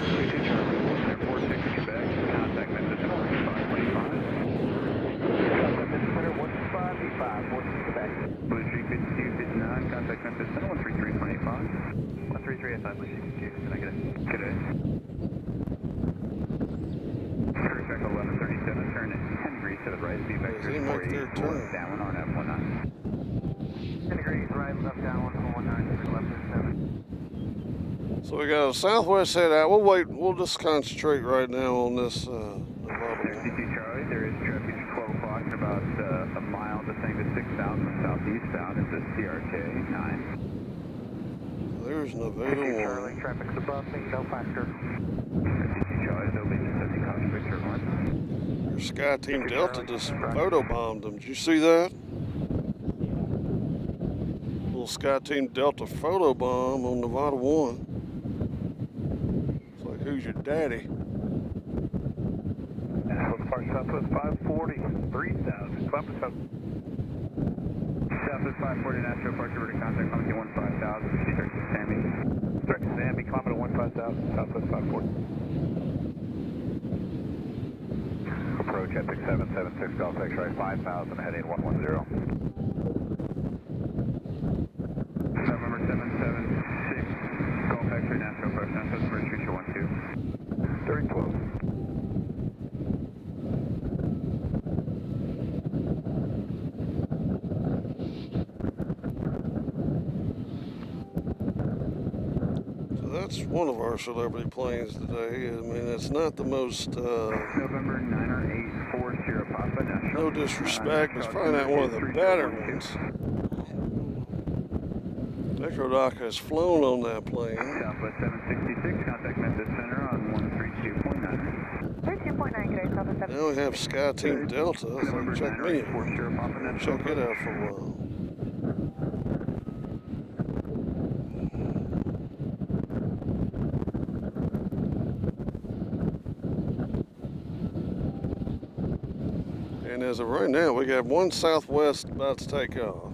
Blue Street 5259, contact Memphis Center 133.85. 133 SI, Blue Street 52. Can I get it? Good day. Crew check 1137, turn at 10 degrees to the right, speed vector is 484, downwind on F19. 10 degrees right, left downwind for 19, left is 7. So we got a southwest head out. We'll wait. We'll just concentrate right now on this. 62 Charlie, there is traffic at 12 o'clock in about a mile descending to 6,000 southeastbound. It's a CRK 9. There's Nevada 1. Charlie, traffic's above me, no factor. 62 Charlie, they'll be descending Cox Victor 1. Your Sky Team Delta just photobombed them. Did you see that? Little Sky Team Delta photobomb on Nevada 1. It's like, who's your daddy? Park Southwest 540, 3,000. Southwest 540, Nashville, Park River to contact, climbing to 15,000, start to Sammy. Start to Sammy, climbing to 15,000, Southwest 540. Approach Epic 776, Golf X-ray 5,000, heading 110. November 776, Golf X-ray, Nashville, approach Nashville, First Street 12. 3012. That's one of our celebrity planes today. I mean, it's not the most, November 908 Sierra Papa, Nashville. no disrespect, it's probably not one of the better ones. Echo Doc has flown on that plane. Southwest 766, 1246, contact Memphis Center on 132.9. 32.9, good day, South 7. Now we have Sky Team Delta. So check me out. Check it out for a while. And as of right now, we got one Southwest about to take off.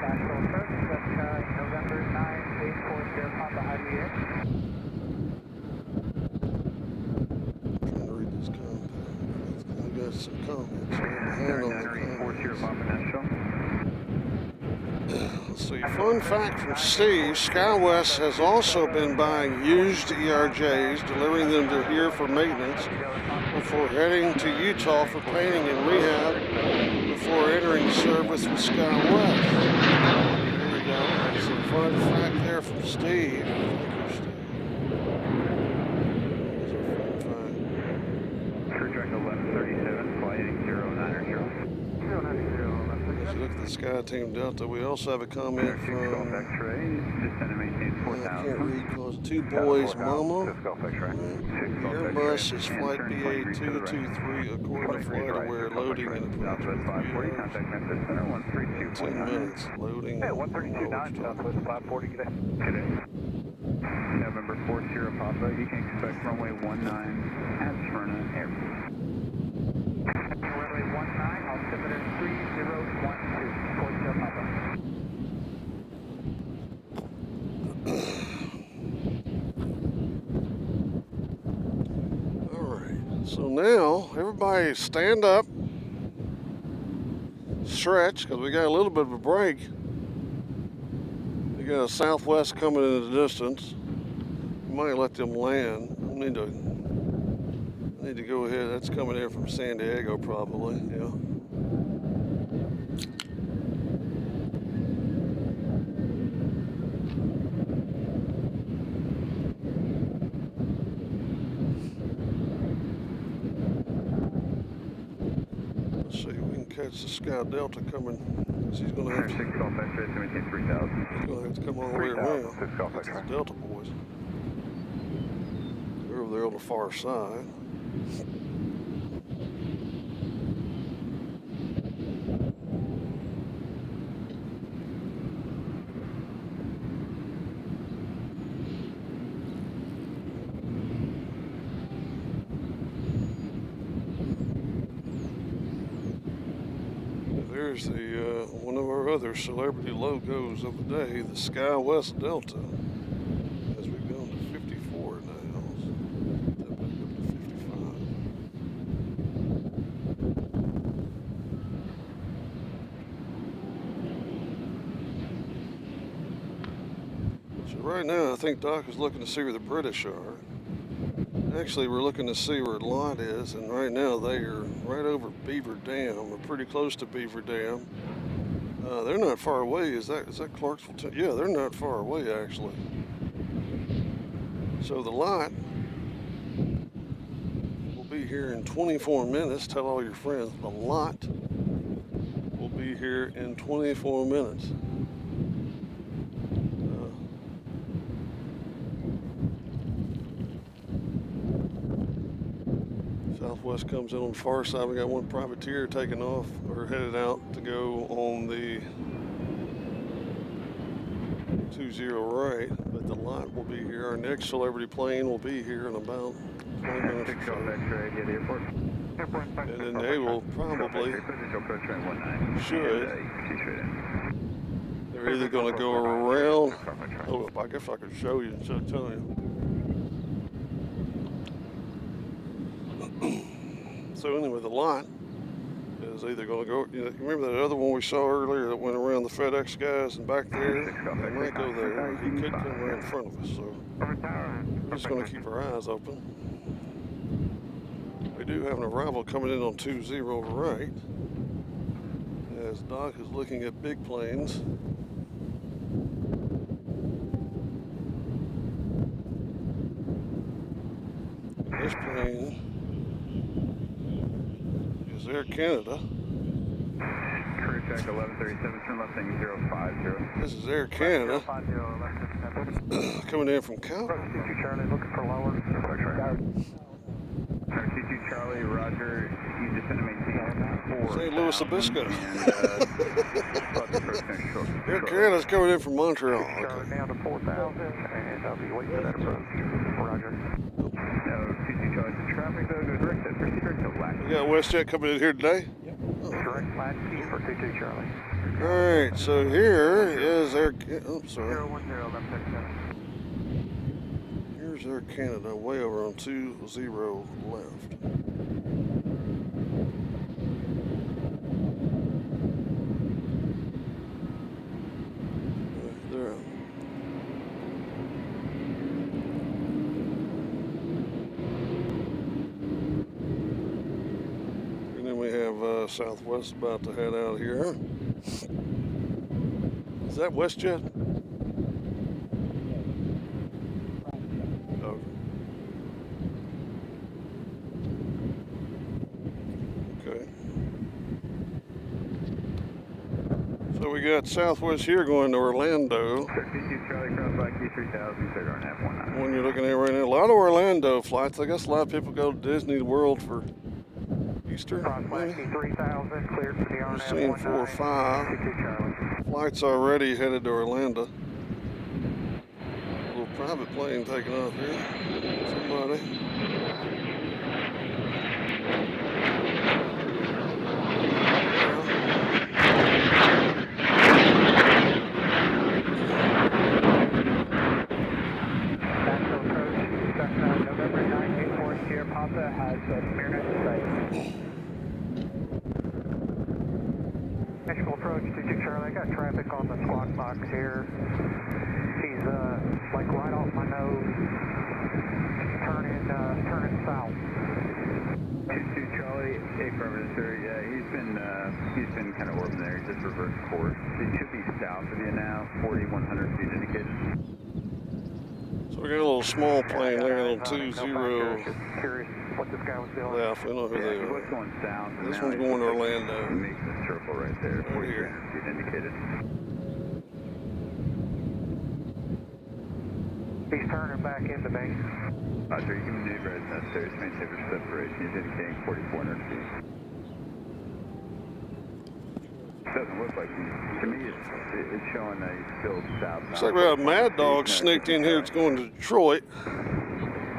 Nashville approach, that's November 9840 Papa IBA. Trying to read this compact. I got some comments right behind on the comments. Papa Nashville. Let's see, fun fact from Steve, SkyWest has also been buying used ERJs, delivering them to here for maintenance before heading to Utah for painting and rehab before entering service with SkyWest. There we go. That's a fun fact there from Steve. Thank you, Steve. That's a fun fact. Crew track 1137, flight 09 0. As you look at the Sky Team Delta, we also have a comment from, I can't read because two boys mama. Airbus is flight BA223 according to flight aware loading in approximately 10 minutes. Loading. Hey, 132.9, Southwest 540, good day. November 40 Papa, you can expect runway 19 at Smyrna Airport. Runway 19, altimeter 3012, 40 Papa. Alright, so now everybody stand up, stretch, because we got a little bit of a break. We got a Southwest coming in the distance. We might let them land. We need to go ahead. That's coming in from San Diego probably, yeah. Let's see, we can catch the Sky Delta coming, because he's going to have to, he's going to have to come all the way around. That's the Delta boys. They're over there on the far side. There's the one of our other celebrity logos of the day, the SkyWest Delta. As we've gone to 54 now, so that back up to 55. So right now, I think Doc is looking to see where the British are. Actually, we're looking to see where Lot is, and right now they are right over Beaver Dam. We're pretty close to Beaver Dam. They're not far away. Is that Clarksville? Yeah, they're not far away actually. So the Lot will be here in 24 minutes. Tell all your friends. The Lot will be here in 24 minutes. Southwest comes in on the far side. We got one privateer taking off or headed out to go on the 20 right, but the Lot will be here. Our next celebrity plane will be here in about 20 minutes or so. And then they will probably, they're either going to go around, oh, I guess I could show you instead of telling you. So anyway, the Lot is either going to go, you know, remember that other one we saw earlier that went around the FedEx guys and back there? They might go there. He could come right in front of us, so we're just going to keep our eyes open. We do have an arrival coming in on 20 right, as Doc is looking at big planes. This plane is Air Canada. track 1137, turn left heading 050. This is Air Canada 050, left 610. coming in from Cal. Approach 22 Charlie, looking for lower. Approach right. 22 Charlie, roger. You descend to maintain 4. St. Louis Obisco. And, Air Canada's coming in from Montreal. Charlie Okay. down to 4,000, and I'll be waiting for that approach. Roger. No, 22 Charlie, the traffic though, go direct, proceed direct to Lac. We got WestJet coming in here today. Direct latch key for 22 Charlie. All right, so here is Air. Oh, sorry. 010, left 610. Here's Air Canada way over on 20 left. Right there. And then we have Southwest about to head out here. Is that WestJet? Oh. Okay. So we got Southwest here going to Orlando. 22 Charlie, cross Black Key 3000, clear RNAV 19. One you're looking at right now. A lot of Orlando flights. I guess a lot of people go to Disney World for Easter. Cross latch key 3000, cleared for the We're RNAV seeing 19. 4 or 5 22 Charlie. flights already headed to Orlando. Little private plane taking off here. Somebody. Nashville approach, November 984 Sierra Papa has Smyrna in sight. Nashville approach, 22 Charlie, I got traffic on the squawk box here. He's like right off my nose, turning south. 22 Charlie, affirmative sir. Yeah, he's been kind of orbiting there. He just reversed course. It should be south of you now, 4,100 feet indicated. So we got a little small plane there, a little 20 Just curious what this guy was doing. left. We know who Yeah, they he was are. going south. And This now one's he's going to just Orlando. Makes a circle right there, Right 4,300 here. feet indicated. He's turning back into base. Roger, you can maneuver as necessary to maintain for separation. He's indicating 4,400 feet. Doesn't look like he's, to me, it's showing that he's still south. Looks like we got a Mad Dog sneaked in here. It's going to Detroit.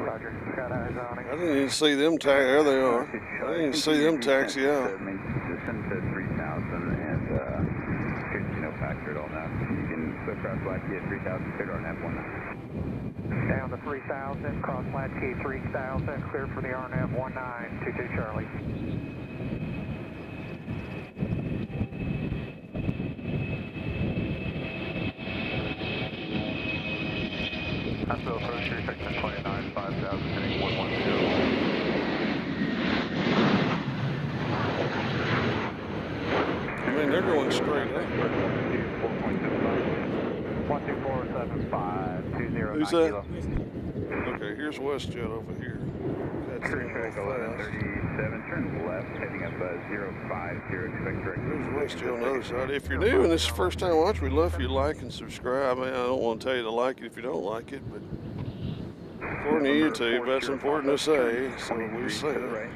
Roger, got eyes on I him. didn't even see them there they are. I didn't even see them taxi out. Descend to 3,000 and could, factor it all now. You can flip across Black Key at 3,000, clear RNAV 19. Down to 3,000, cross latch key 3,000, clear for the RNAV 19, 22 Charlie. Nashville approach here, section 29, 5,000, heading 110. I mean, they're going straight up. 12475, Who's that? Okay, here's WestJet over here. That's Track 1137, turn left, heading up 050, expect direct. There's WestJet on the other side. If you're new and this is the first time watching, we'd love for you to like and subscribe. I mean, I don't want to tell you to like it if you don't like it, but according to YouTube, that's important to say. So we say like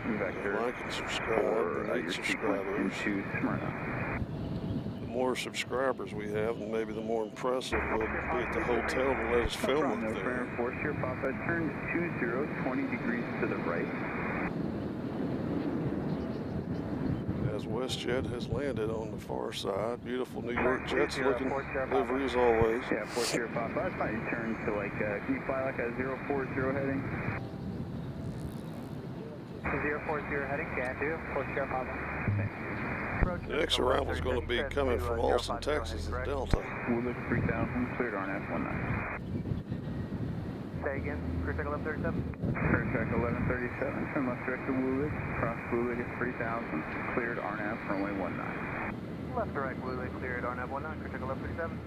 and subscribe. We need subscribers. Into Smyrna. The more subscribers we have, and maybe the more impressive we'll be at the hotel to let us film No up there. problem, force here, Papa. Turn 20, 20 degrees to the right. As WestJet has landed on the far side. Beautiful New York Jets looking livery as always. Yeah, force here, Papa. I thought you turned to can you fly like a 040 heading? 040 heading, can do. Force here, Papa. The next arrival is going to be coming from Austin, Texas at Delta. Woolwich 3000, cleared RNAV 19. Say again, cruise check 1137. Clear track 1137, turn left direct to Woolwich, cross Woolwich at 3000, cleared RNAV runway 19. Left direct, Woolwich, cleared RNAV 19, cruise check 1137.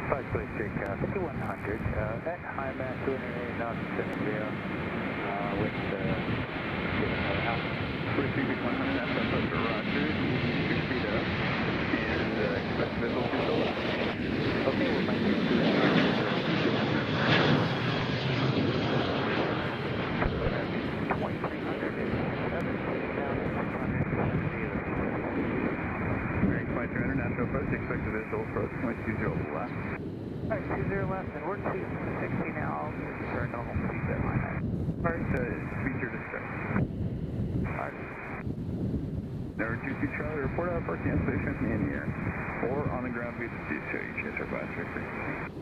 526, 5100, at high mass, doing a non-specific with given another house. 43 feet 100, that's up to Roger. 6 feet 2300, Nashville approach, expect the visual approach, 20 left. Alright, 20 left, and we're 260 now, for normal speed deadline. Alright, speed your discretion. Alright. Number 22 Charlie, report out for cancellation in the air or on the ground via the show you change our advisory frequency.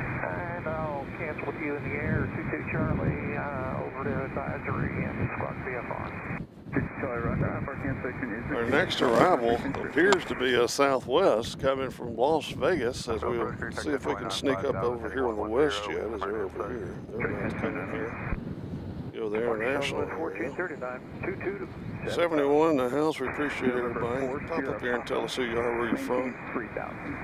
And I'll cancel with you in the air, 22 Charlie, over to advisory and squawk VFR. 22 Charlie, roger, for cancellation is Our next arrival appears to be a Southwest coming from Las Vegas, as we'll see if we can sneak up over here on the WestJet, as they're over here. They're not coming here. Go the international area. 1439, 22 to 71 in the house, we appreciate everybody. Pop up here and tell us who you are, where you're from. 3000.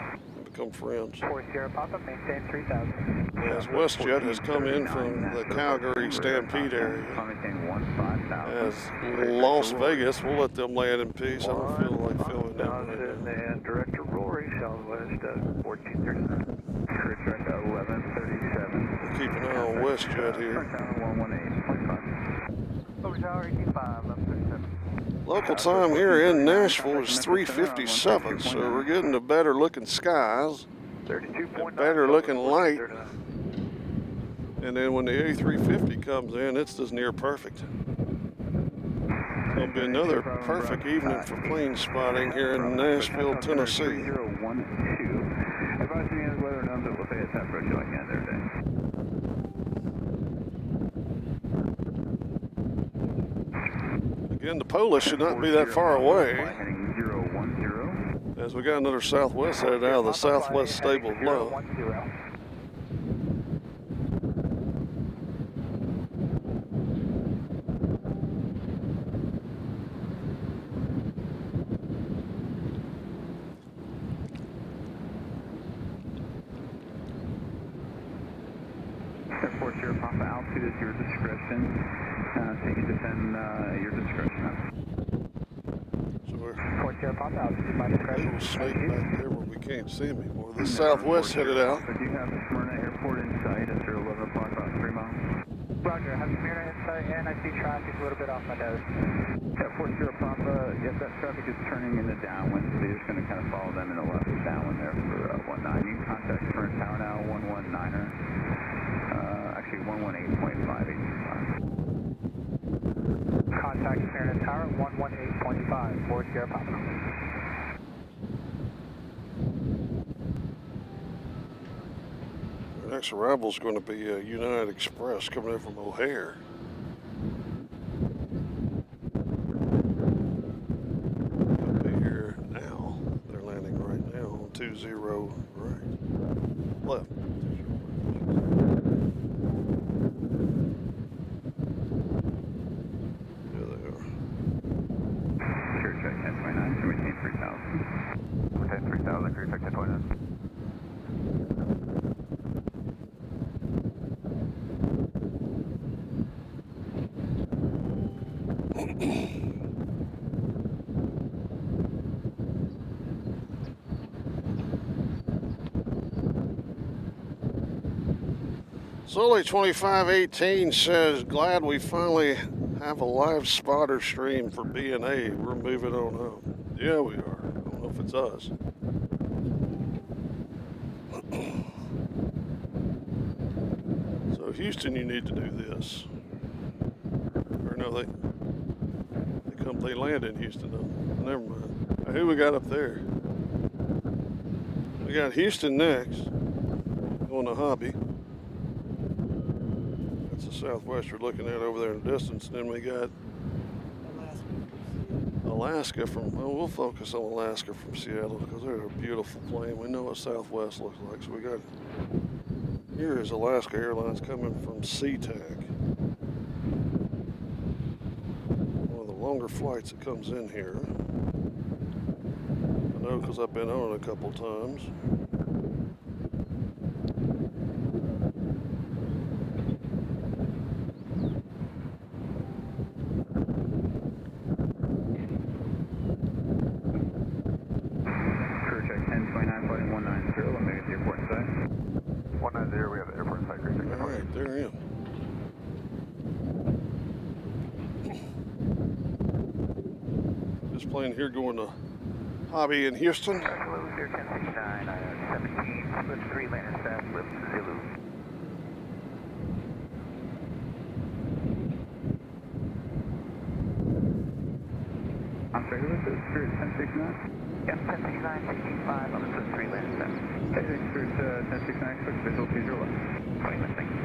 Become friends. 4 Sierra Papa, maintain 3000. As WestJet has come in from the Calgary Stampede area. As Las Vegas, we'll let them land in peace. I don't feel like filming them right now. And Director Rory, Southwest 1439. Crew track 1137. We'll keep an eye on WestJet here. 118.5. Over Tower 85, 1137. Local time here in Nashville is 3:57, so we're getting to better looking skies, 32.9. better looking light. And then when the A350 comes in, it's just near perfect. It's going to be another perfect evening for plane spotting here in Nashville, Tennessee. 3012. Advise me on weather numbers that will say it's that approach like the other day. Again, the Polish should not be that far away, Heading 010. as we got another Southwest headed out of the Southwest stable low. 010. Airport Sierra Papa, altitude is your discretion. Take it descend your discretion. So we're 4 Sierra Papa, altitude my a discretion. little snake back there where we can't see him anymore. The Southwest headed out. So do you have Smyrna Airport in sight at 11 o'clock, about 3 miles? Roger, I have Smyrna in sight, and I see traffic a little bit off my nose. Airport Sierra Papa, yes, that traffic is turning in the downwind, so you're just going to kind of follow them in the left downwind there for 19. You can contact Smyrna Tower now, 119er. Actually, 118.585. Contact Smyrna Tower, 118.5, 4 Sierra Papa. Our next arrival is going to be United Express coming in from O'Hare. They'll be here now. They're landing right now on 20 right. Left. There they are. Sure, check 1029, so maintain 3000. Maintain 3000, crew check 1029. Sully 2518 says, glad we finally have a live spotter stream for BNA. We're moving on home. Yeah, we are. I don't know if it's us. So Houston, you need to do this. Or no, they land in Houston though. Never mind. Who we got up there? We got Houston next on the Hobby. That's the Southwest you're looking at over there in the distance. And then we got Alaska from, well, we'll focus on Alaska from Seattle because they're a beautiful plane. We know what Southwest looks like. So we got, here is Alaska Airlines coming from SeaTac. One of the longer flights that comes in here. I know because I've been on it a couple times. Crew check 1029, flighting 190, let me get the airport in sight. 190, we have the airport in sight, crew check 1029. All right, they're in. This plane here going to Hobby in Houston. Hello, 1069, 17, split 3 landing fast with Zulu. I'm sorry, who is this? Spirit 1069? Yep, 1069, 65 on the split 3 landing fast. Hey, Spirit 1069, expect visual to your left. 20 minutes, thank you.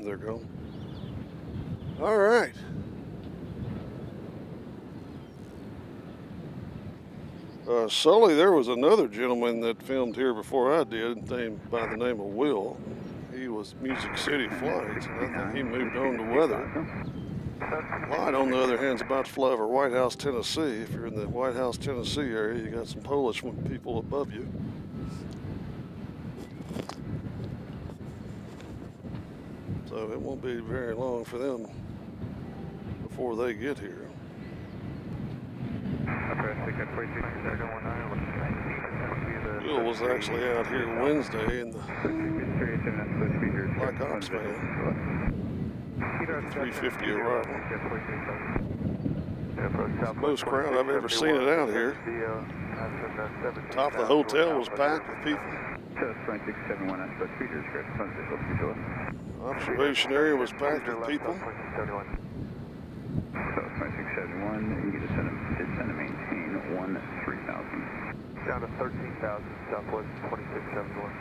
There go. All right. Sully, there was another gentleman that filmed here before I did, named by the name of Will. He was Music City Flights, and I think he moved on to weather. Light, on the other hand, is about to fly over White House, Tennessee. If you're in the White House, Tennessee area, you got some Polish people above you. So it won't be very long for them before they get here. Bill was actually out here Wednesday in the Black Ops van. 350 arrival. Most crowd I've ever seen it out here. Top of the hotel was packed with people. Observation area was packed with people. South 2671, you get a descend and maintain 13,000. Down to 13,000, Southwest 2671.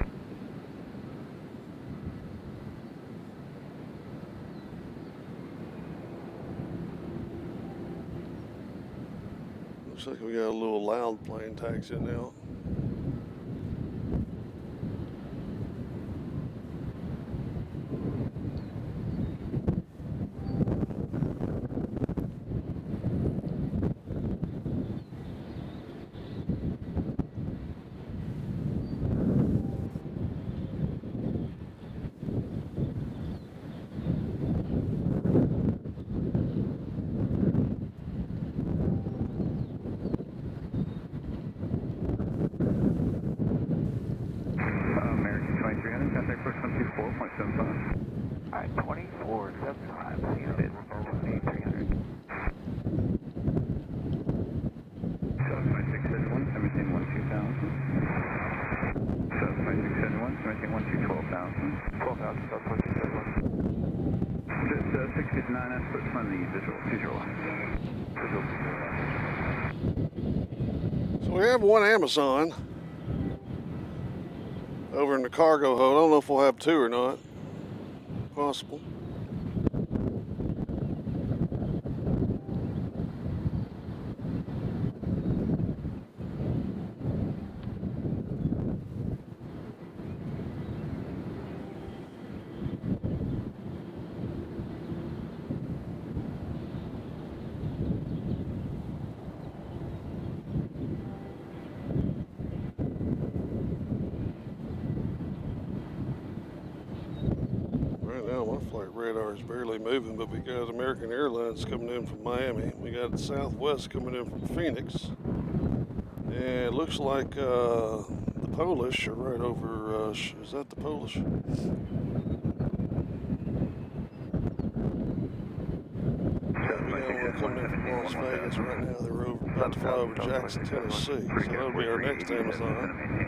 Looks like we got a little loud plane taxiing now. So we have one Amazon over in the cargo hold. I don't know if we'll have two or not. Possible. Radar is barely moving, but we got American Airlines coming in from Miami. We got Southwest coming in from Phoenix. And it looks like the Polish are right over, is that the Polish? Yeah, we got one coming in from Las Vegas right now. They're about to fly over Jackson, Tennessee. So that'll be our next Amazon.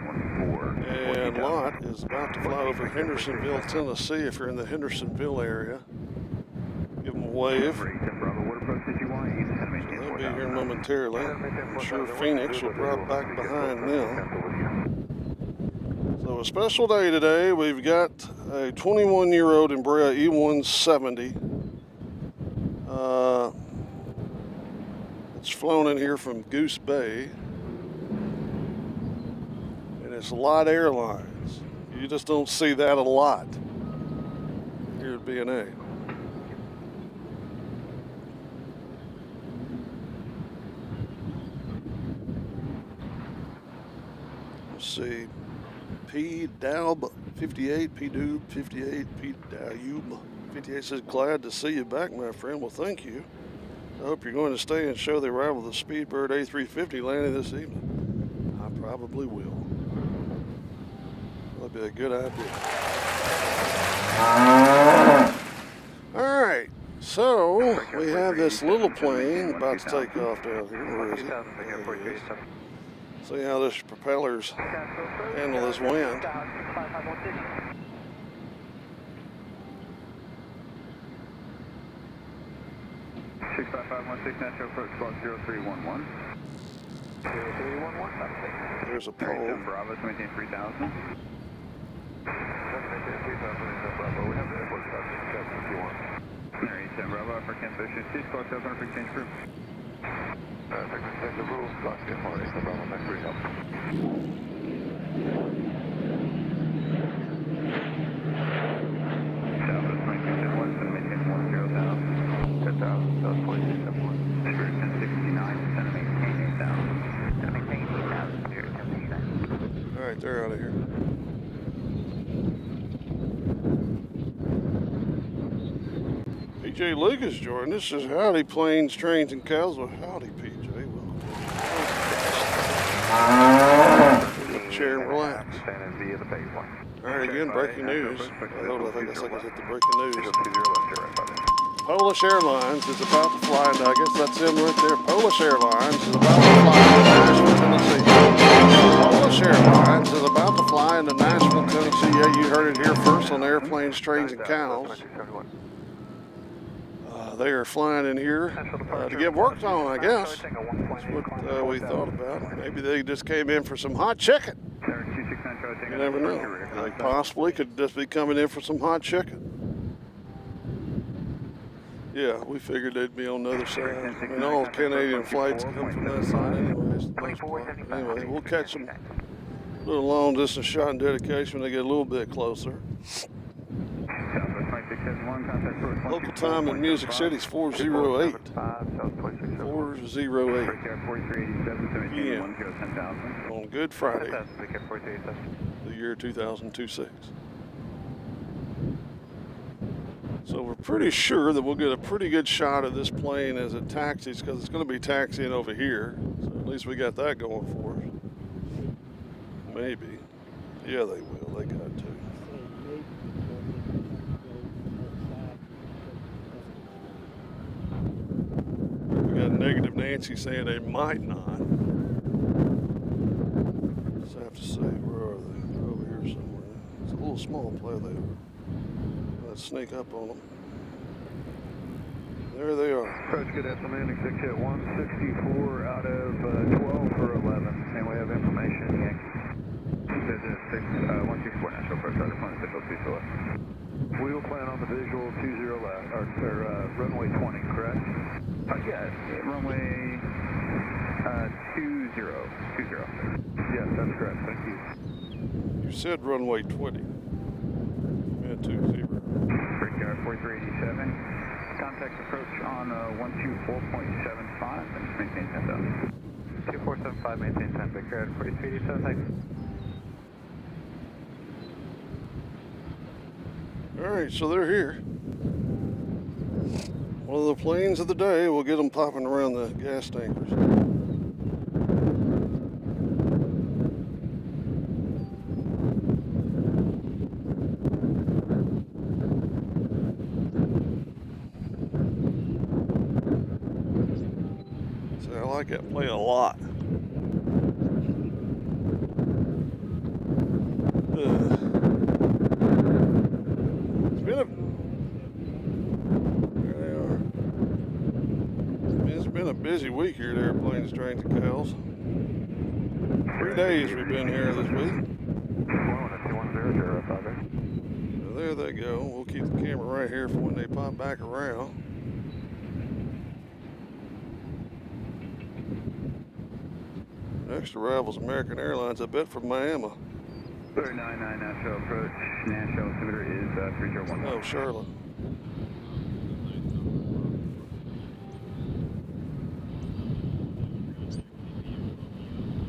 And Lot is about to fly over Hendersonville, Tennessee. If you're in the Hendersonville area, give them a wave. So they'll be here momentarily. I'm sure Phoenix will drop back behind them. So a special day today. We've got a 21-year-old Embraer E170. It's flown in here from Goose Bay. it's a lot of airlines. You just don't see that a lot here at BNA. Let's see. P. Daub 58, P. Doob 58, P. Daub 58 says, glad to see you back, my friend. Well, thank you. I hope you're going to stay and show the arrival of the Speedbird A350 landing this evening. I probably will. That'll be a good idea. All right, so we have this little plane about to take off down here. Where is it? There it is. See how this propellers handle this wind. 65516 Nashville approach squawk 0311. 0311. There's a pole. Bravo, maintain 3000. We have the airport stop if you want. Mary 10 Bravo, for cancellation. C squawk 7 for exchange group. Take the rules, squawk 10 morning, so Bravo, next 3 help. Southwest 2271, so maintain 10,000. 10,000, South 2271. Spirit 1069, descend and maintain 8,000. Descend and maintain 8,000, Spirit 1069. All right, they're out of here. PJ Lucas joined us. Says, howdy, planes, trains, and cows. Well, howdy, PJ. Welcome. Get the chair and relax. Standing via the phase one. All right, again, breaking news. Hold on, I think I hit the breaking news. 20 left here, right by Polish Airlines is about to fly, and I guess that's him right there. Polish Airlines is about to fly into Nashville, Tennessee. Polish Airlines is about to fly into Nashville, Tennessee. Yeah, you heard it here first on Airplanes, Trains, and Cows. They are flying in here to get worked on, I guess. That's what we thought about. Maybe they just came in for some hot chicken. You never know. They possibly could just be coming in for some hot chicken. Yeah, we figured they'd be on the other side. I mean, all Canadian flights come from that side anyways. Anyway, we'll catch them a little long distance shot and dedication when they get a little bit closer. Local time in Music City is 4:08. 4:08 p.m. on Good Friday, the year 2026. So we're pretty sure that we'll get a pretty good shot of this plane as it taxis, because it's going to be taxiing over here. So at least we got that going for us. Maybe. Yeah, they will. They got to. We got Negative Nancy saying they might not. Just have to say, where are they? They're over here somewhere. It's a little small play there. Let's sneak up on them. There they are. Approach good after landing, 6 hit 164 out of 12 for 11. And we have information. Visit 164 Nashville approach, started flying 602 left. We will plan on the visual 20 left, or runway 20, correct? Yes, runway 20. Yes, that's correct, thank you. You said runway 20. Yeah, 20. Brickyard 4387. Contact approach on 124.75 and just maintain 10,000. 2475, maintain 10, Brickyard 4387, thanks. All right, so they're here. One of the planes of the day. We'll get them popping around the gas tankers. So I like that plane a lot. Busy week here at Airplanes, Trains, and Cows. 3 days we've been here this week. So there they go. We'll keep the camera right here for when they pop back around. Next arrival's American Airlines, I bet, from Miami. 399 Nashville approach. Nashville altimeter is 3011. Oh, Charlotte.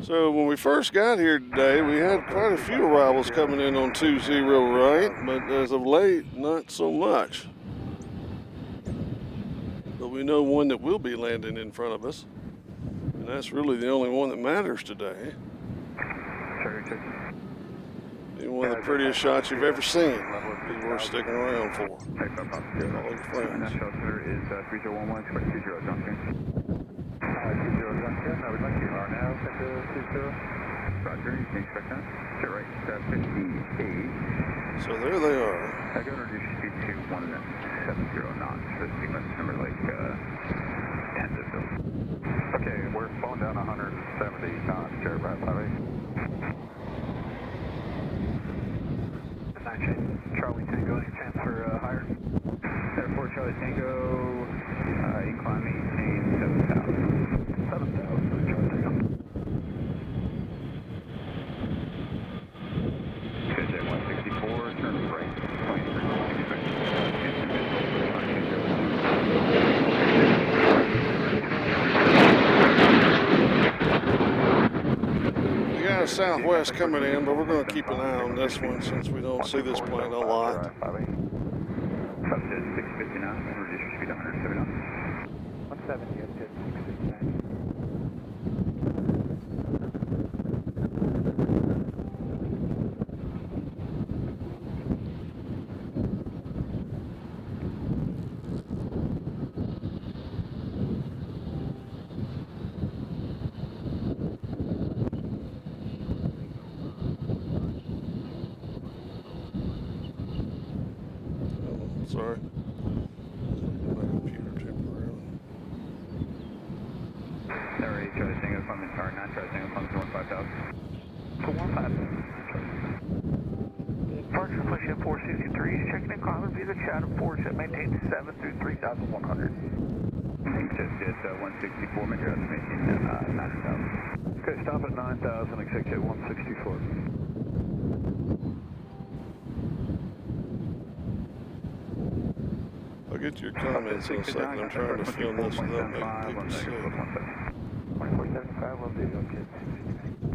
So when we first got here today, we had quite a few arrivals coming in on 20 right, but as of late, not so much. But we know one that will be landing in front of us, and that's really the only one that matters today. Be one of the prettiest shots you've ever seen. Be worth sticking around for. All your friends. Nashville altimeter is 3011, expect 20 junction. 20 junction, I would like you are now set to 20. Roger, you can expect that. To right, 58. So there they are. I got to reduce speed to 170 knots. This sequence number like 10 to fill. Okay, we're slowing down 170 knots, Jared Brad 58. Charlie Tango, any chance for higher? Airport Charlie Tango, incline maintain 7,000. 7,000 for Charlie Tango. KJ 164, turn right, 23. We got a Southwest coming in, but we're going to keep an eye on this one since we don't see this plane a lot. Up to 659, reduce your speed to 170 knots. 170, up to 669. Sorry. My computer temporarily. Alright, Charlie Tango, Clement Tower 9, Charlie Tango, Clement 15,000. To 15. Departure push at 463, checking in climate via the Chatham 4 set, maintain 7 through 3,100. Just at 164, make your estimation 9,000. Okay, stop at 9,000, execute 164. I'll get your comments in a second. I'm trying to film this without making people sick. 2475 will do, okay.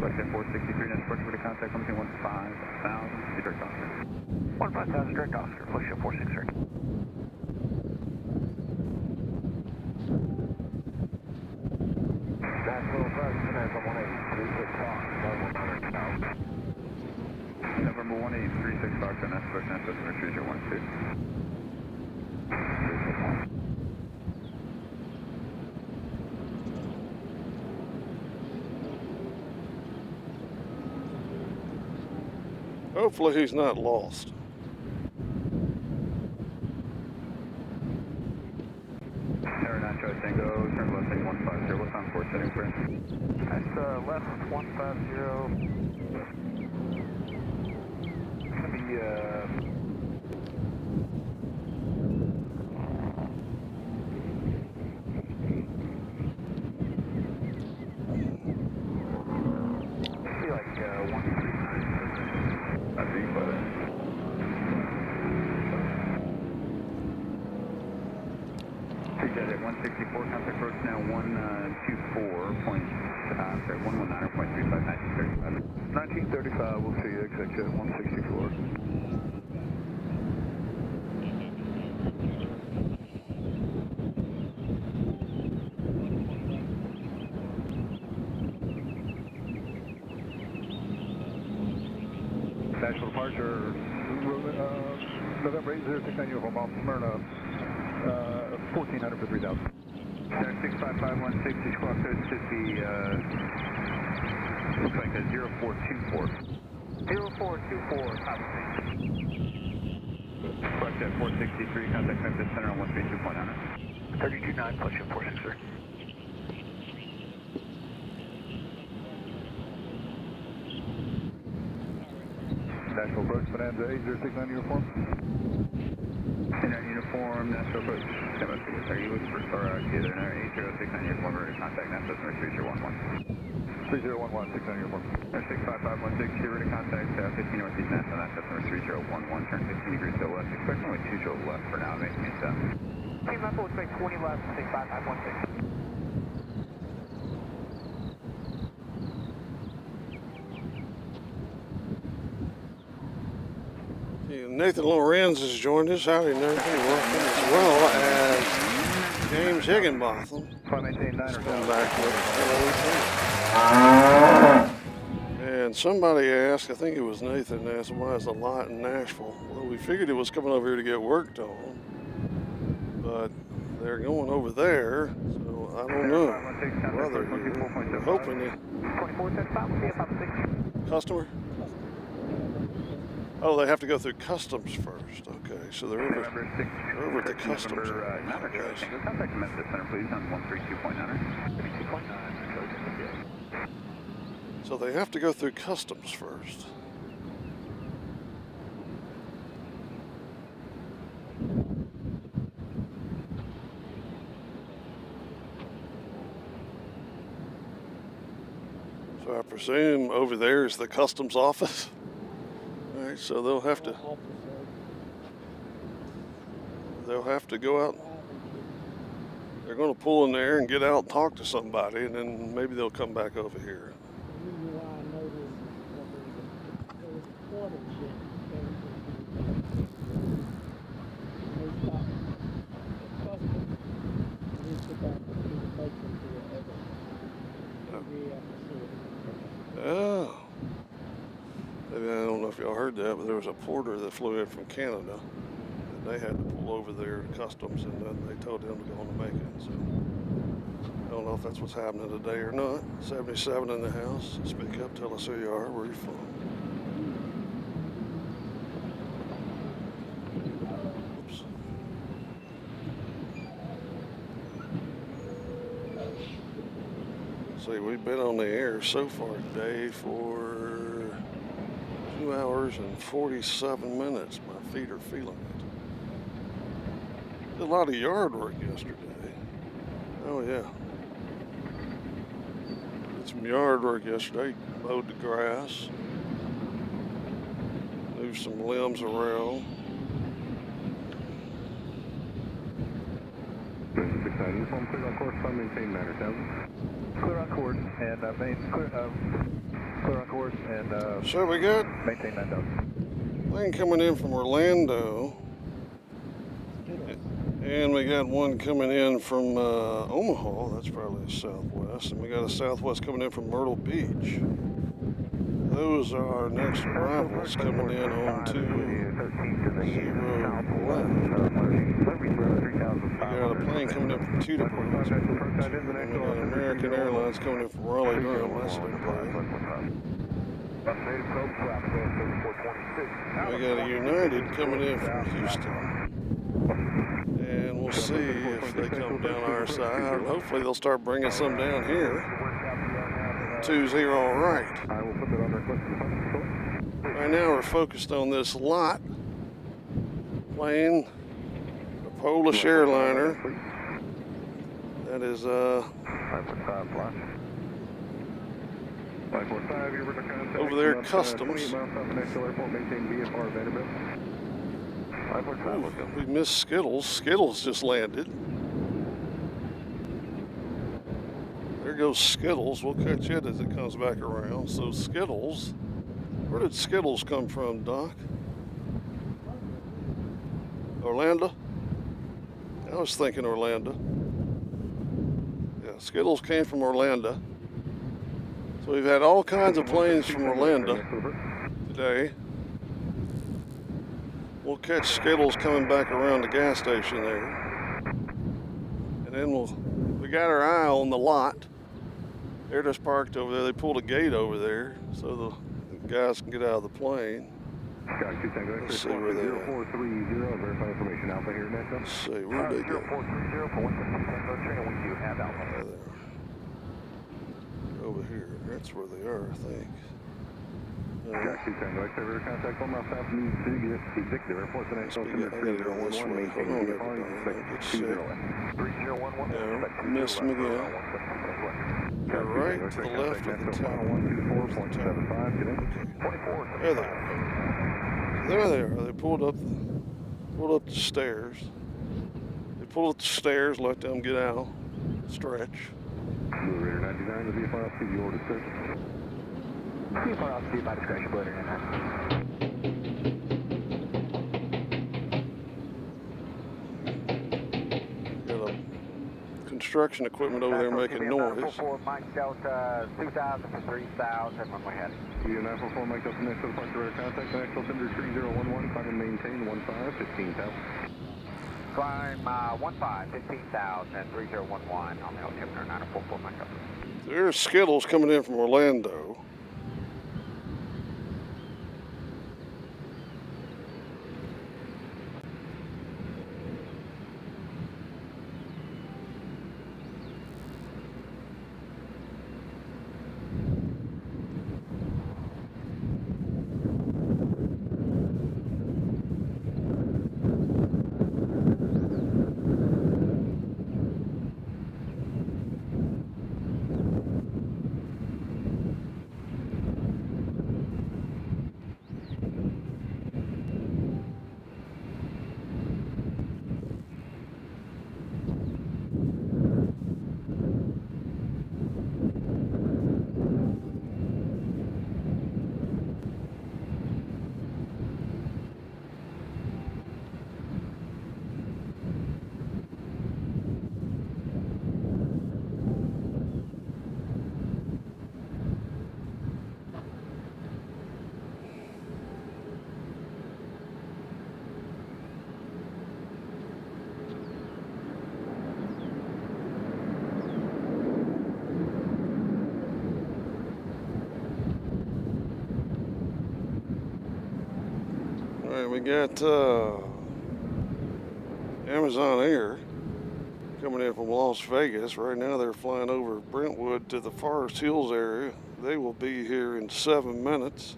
Select at 463, next approach for the contact, coming 15,000, direct Oscar. 15,000 direct Oscar, push at 463. Nashville approach, Nashville 183, 6 o'clock, November 1836 Fox, Nashville, Nashville, Cruiser 12. Hopefully he's not lost. Air 9 Charlie Tango, turn left heading 150, what's on 4 setting, sir? That's left 150. It's going to be like 139. I think, but Jet at 164, contact approach now 119.35, 1935, we'll see you, execute 164. National departure, November 8069 uniform off Smyrna, 1400 for 3000. 655160 squawk code should be, looks like a 0424. 0424, copy. Squawk at 463, contact Memphis Center on 132.9. 329, push at 463. National approach, Bonanza 8069 uniform. In our uniform, Nashville approach, Demo Studios, are you looking for, or either in our 8069 uniform or contact Nashville Center, Cruiser 11. 3011, 6 on uniform. 65516, you're ready to contact 15 Northeast Nashville, that's number 3011, turn 15 degrees to the left, expect only 2 to the left for now, making it up. Team Russell, expect 20 left, 65516. Nathan Lorenz has joined us. Howdy, Nathan. Welcome, as well as James Higginbotham. Come back with hello. And somebody asked, I think it was Nathan, asked, why is the lot in Nashville? Well, we figured it was coming over here to get worked on, but they're going over there, so I don't know. Well, they're hoping it. Customer? Oh, they have to go through customs first. Okay, so they're over at the customs. Contact Memphis Center, please, on 132.9. So they have to go through customs first. So I presume over there is the customs office. All right, so they'll have to go out. They're going to pull in there and get out and talk to somebody, and then maybe they'll come back over here. Oh. Maybe, I don't know if y'all heard that, but there was a porter that flew in from Canada. And they had to pull over there to customs, and then they told him to go on to Macon. So I don't know if that's what's happening today or not. 77 in the house. Speak up, tell us who you are, where you're from. Oops. See, we've been on the air so far today for 2 hours and 47 minutes. My feet are feeling it. Did a lot of yard work yesterday. Oh yeah. Did some yard work yesterday. Mowed the grass. Moved some limbs around. Clear on course, maintain matter 1000. Clear on course and clear on course and So we got maintain 9000. plane coming in from Orlando, and we got one coming in from Omaha. That's probably a Southwest, and we got a Southwest coming in from Myrtle Beach. Those are our next arrivals coming in on 20 left. We got a plane coming in from Teterboro. We got American Airlines coming in from Raleigh, Durham. That's their plane. We got a United coming in from Houston. And we'll see if they come down our side. Hopefully they'll start bringing some down here. 20 right. Right now we're focused on this lot plane, the Polish airliner. That is over there at customs. Ooh, we missed Skittles. Skittles just landed. There goes Skittles. We'll catch it as it comes back around. So Skittles, where did Skittles come from, Doc? Orlando? I was thinking Orlando. Yeah, Skittles came from Orlando. So we've had all kinds of planes from Orlando today. We'll catch Skittles coming back around the gas station there. And then we got our eye on the lot. They're just parked over there. They pulled a gate over there so the guys can get out of the plane. Let's see where they are. Let's see, where they go? Over here. That's where they are, I think. I gotta go this way. Hold on, everybody. Get set. No, missed them again. You're right to the left of the tower. 124.75, get in. 24. There they are. There they are. They pulled up the stairs. They pulled up the stairs, let them get out, stretch. Blue Raider 99, the VFR off TV order sir. VFR off by discretion, Blue Raider 99. Got a construction equipment over there making noise. 944 Mike Delta 2000 for 3000, runway heading. You 944 Mike Delta, next departure radar contact, Nashville Thunder 3011, climb and maintain 15, 15,000. Climb 15, 15,000, 3011 on the altimeter 944 Mike Delta. There's Skittles coming in from Orlando. All right, we got Amazon Air coming in from Las Vegas. Right now they're flying over Brentwood to the Forest Hills area. They will be here in 7 minutes.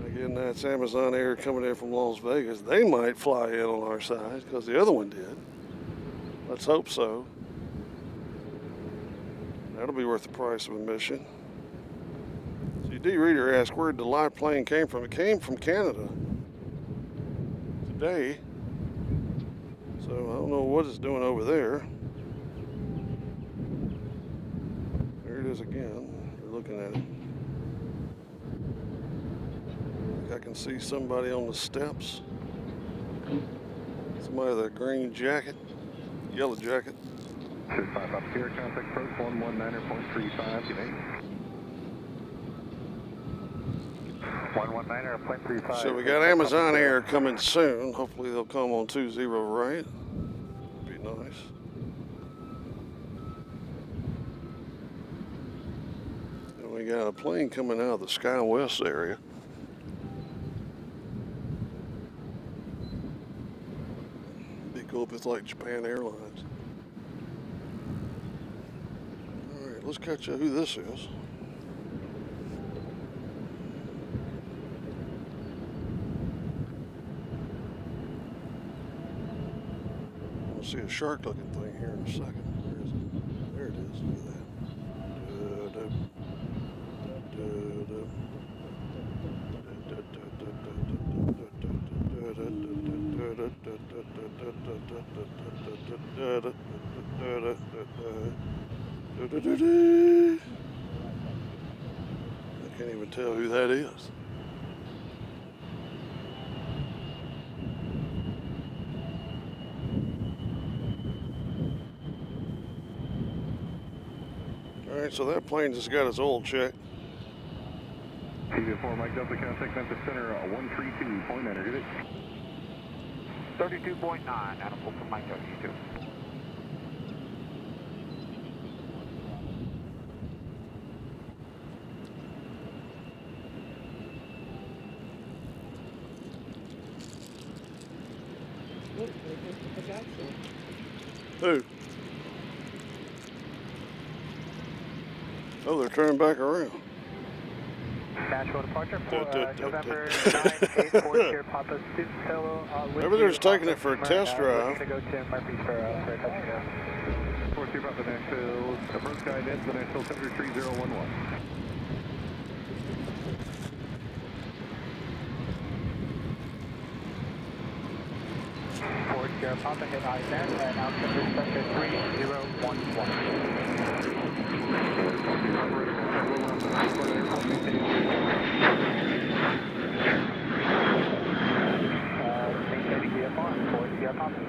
Again, that's Amazon Air coming in from Las Vegas. They might fly in on our side because the other one did. Let's hope so. That'll be worth the price of admission. CD Reader asked where the live plane came from. It came from Canada today. So I don't know what it's doing over there. There it is again. We're looking at it. I can see somebody on the steps. Somebody with a green jacket, yellow jacket. 65 up here, contact approach 119.35, get in. 119.35. So we got Amazon Air coming soon. Hopefully they'll come on 20 right. Be nice. And we got a plane coming out of the Sky West area. Be cool if it's like Japan Airlines. All right, let's catch up who this is. See a shark-looking thing here in a second. Where is it? There it is. Look at that. I can't even tell who that is. All right, so that plane just got its oil checked. TV4 Mike Delta, contact Memphis Center 132.9, get it? 32.9, Animal from Mike Delta, you too. Who? Oh, they're turning back around. Nashville departure for November 9, 8, 4, Sierra Papa, Sioux Pillow. Maybe they're just taking it for a test drive. We're going to go to Murfreesboro for a touchdown. Sierra Papa Nashville, approach guidance, the Nashville temperature 3011. Ford Sierra Papa hit high band and altitude sector 3011. Maintaining VFR, Ford Sierra Papa.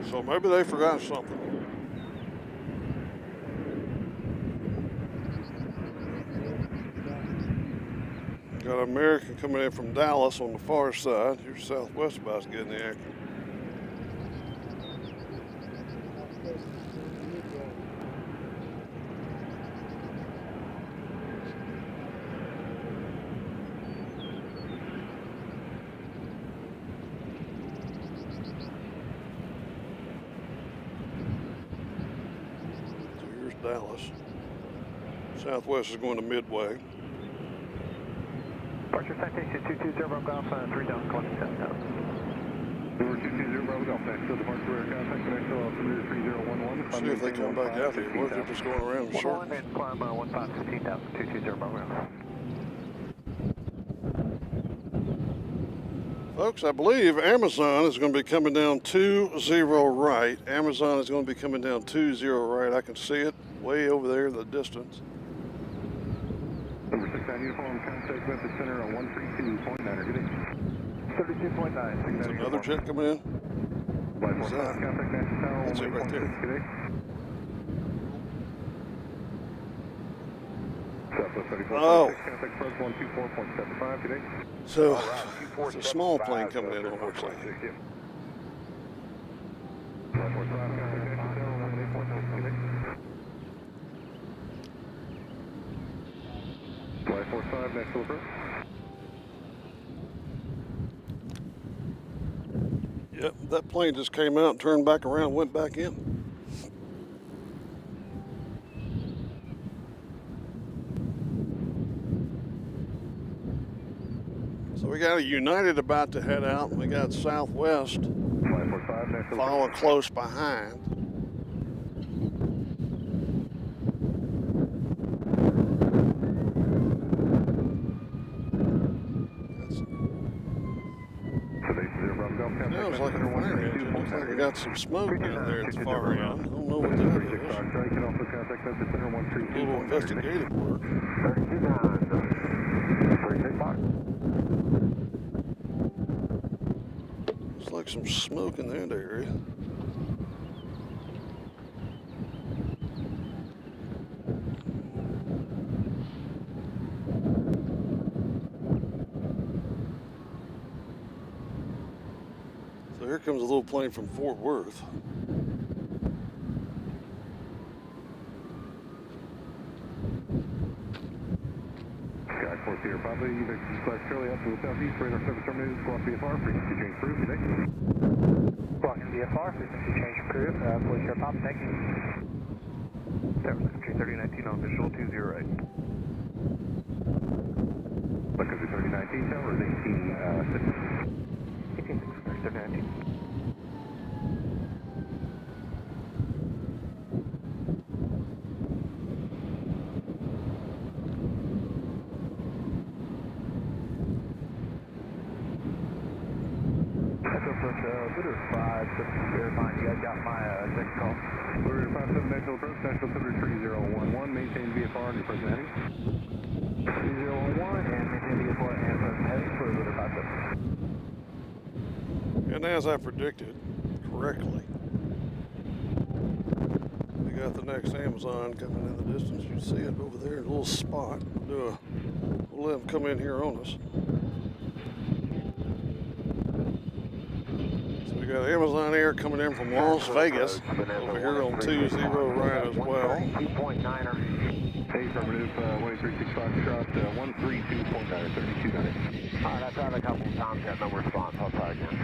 So maybe they forgot something. Got an American coming in from Dallas on the far side. Here's Southwest about to get in the action. So here's Dallas. Southwest is going to Midway. Departure citation 220 Golf, 3 down, 27,000. Over 220 Bravo Golf, Nashville, departure contact, Nashville, altimeter 3011. See if they come back out here. What if they're just going around in circles? And climb 15,000, 220 Bravo Golf. Folks, I believe Amazon is going to be coming down 20 right. Amazon is going to be coming down 20 right. I can see it way over there in the distance. Number 69 uniform, contact Memphis Center on 132.9. Good day. 32.9. There's another jet coming in. What's that? Contact Nashville Tower, That's it right there. 1.6. Good day. Southwest 34. Oh. Contact approach 124.75. Good day. So it's a small plane coming in, unfortunately. Flight 45, contact Nashville Tower, 18.9. Good day. Flight 45, Nashville approach. Yep, that plane just came out, turned back around, went back in. So we got a United about to head out, and we got Southwest Flight 45, Nashville following close behind. Sounds like a fire engine. Looks like we got some smoke down there at the far end. I don't know what that is. A little investigative work. Looks like some smoke in that area. So here comes a little plane from Fort Worth. Sky 4 Sierra Papa, Evac slash Charlie up to the southeast, radar service terminated, squawk VFR, frequency change approved, good day. Squawking VFR, frequency change approved, Ford Sierra Papa, thank you. Service country 3019 on visual 208. What country 3019, tower is 18.6. 18.6, 3019. Litter 5, just verifying you guys got my next call. Litter 57 National approach, National temperature 3011, maintain VFR and your present heading. 3011 and maintain VFR and present heading for Litter 57. And as I predicted correctly, we got the next Amazon coming in the distance. You see it over there, a little spot. We'll let them come in here on us. We got Amazon Air coming in from Las Vegas over here on 20 right as well. 2.9er. Hey, affirmative, 136 Foxtrot, 132.9, 32.9. All right, I've tried a couple of times, got no response. I'll try again.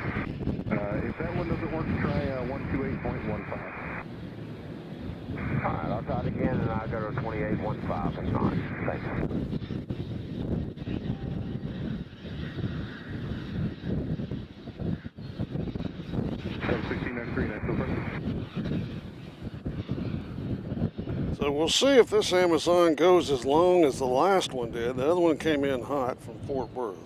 If that one doesn't work, try 128.15. All right, I'll try it again, and I'll go to 28.15 if not. Thanks. 1693, So we'll see if this Amazon goes as long as the last one did. The other one came in hot from Fort Worth.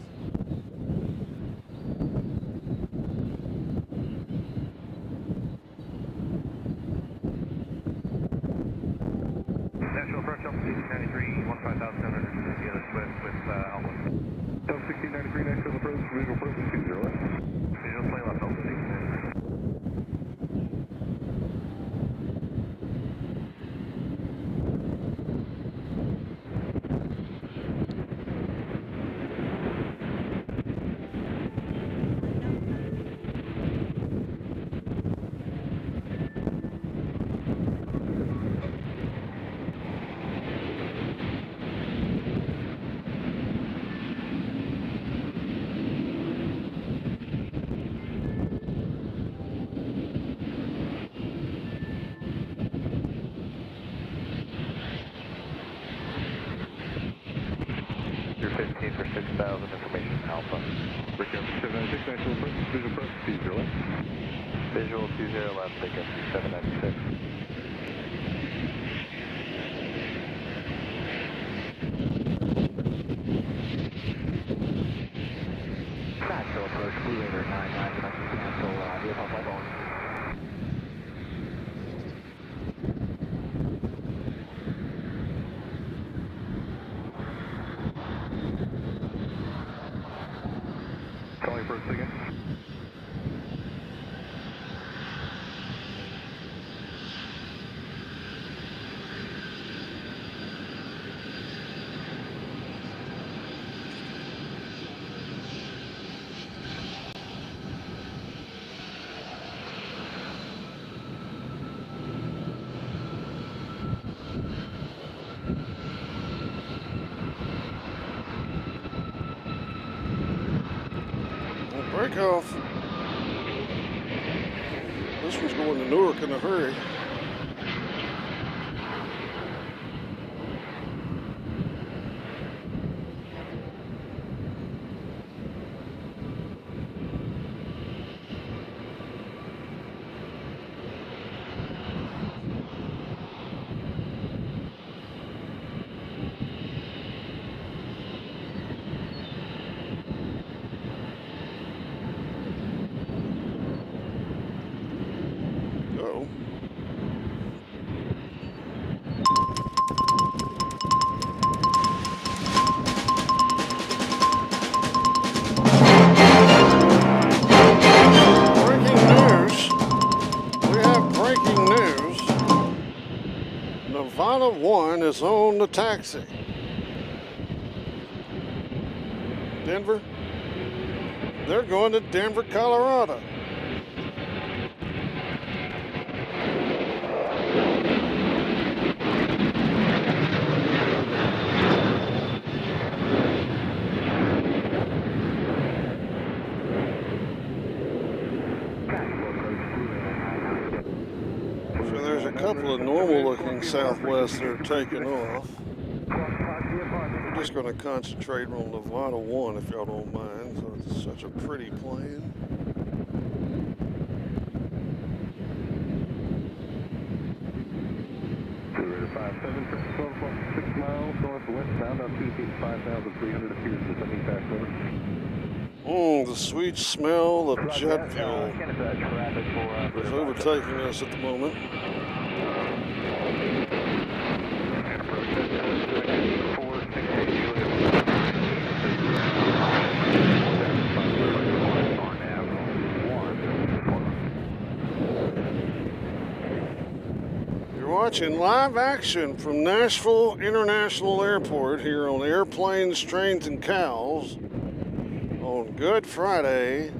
Nashville approach, altitude 93, 15,700, the other Swift with outlook. 1693, Nashville approach, visual approach, 20 left. Visual play left, altitude 93. You're 15 for 6,000, information Alpha. Breakout 796, Nashville approach, visual approach, 20 left. Visual 20 left, taking 796. Nashville approach, Blue Raider 99, cancel, vehicle flight on. Calling approach again. Break off. This one's going to Newark in a hurry. Uh-oh. Breaking news. We have breaking news. Nevada 1 is on the taxi. Denver? They're going to Denver, Colorado. So there's a couple of normal-looking Southwest that are taking off. We're just going to concentrate on Nevada 1, if y'all don't mind. So it's such a pretty plane. Blue Raider 57, 12.6 miles northwestbound, altitude 5,300, appears to the semi-fast over. The sweet smell of jet fuel is overtaking us at the moment. You're watching live action from Nashville International Airport here on Airplanes, Trains, and Cows on Good Friday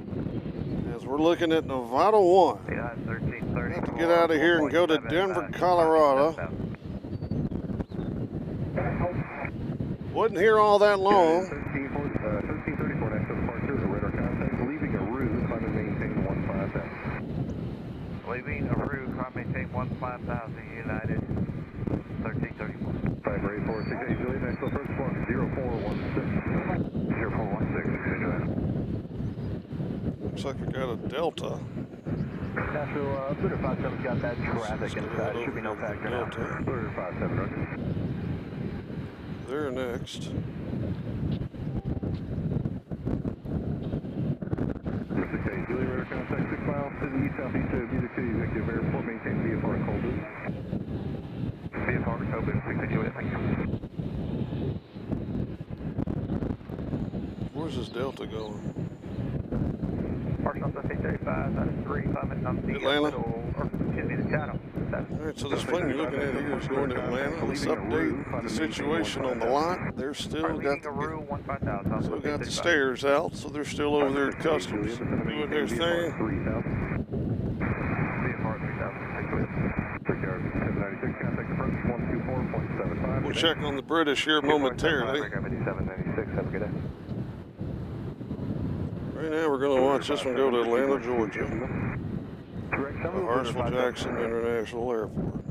as we're looking at Nevada 1. We have to get out of here and go to Denver, Colorado. Wasn't here all that long. 1334 Nashville departure, the radar contact, leaving a route, climb and maintain 15,000. Leaving a route, climb maintain 15,000, United 1334. Fiber 8468, Juliet, Nashville approach, squawk 0416. 0416, Juliet. Looks like we got a Delta. Nashville, Twitter 57's got bad traffic inside. Should be no factor now. Twitter 57, roger. They're next. Julie River contact 6 miles to the southeast of Music City Executive Airport. Maintain VFR cold boost. VFR cold boost, we can do it, thank you. Where's this Delta going? Park on Sunday 35, out of 3, 5 minutes on the Atlanta? middle, or excuse me, the Chatham. Alright, so this plane you're looking at here is going to Atlanta. Let's update the situation on the lot. They're still got the stairs out, so they're still over there at customs doing their thing. VFR 3000, contact approach 124.75. We'll check on the British here momentarily. 5796, have a good day. Right now we're going to watch this one go to Atlanta, Georgia. Hartsville-Jackson International Airport.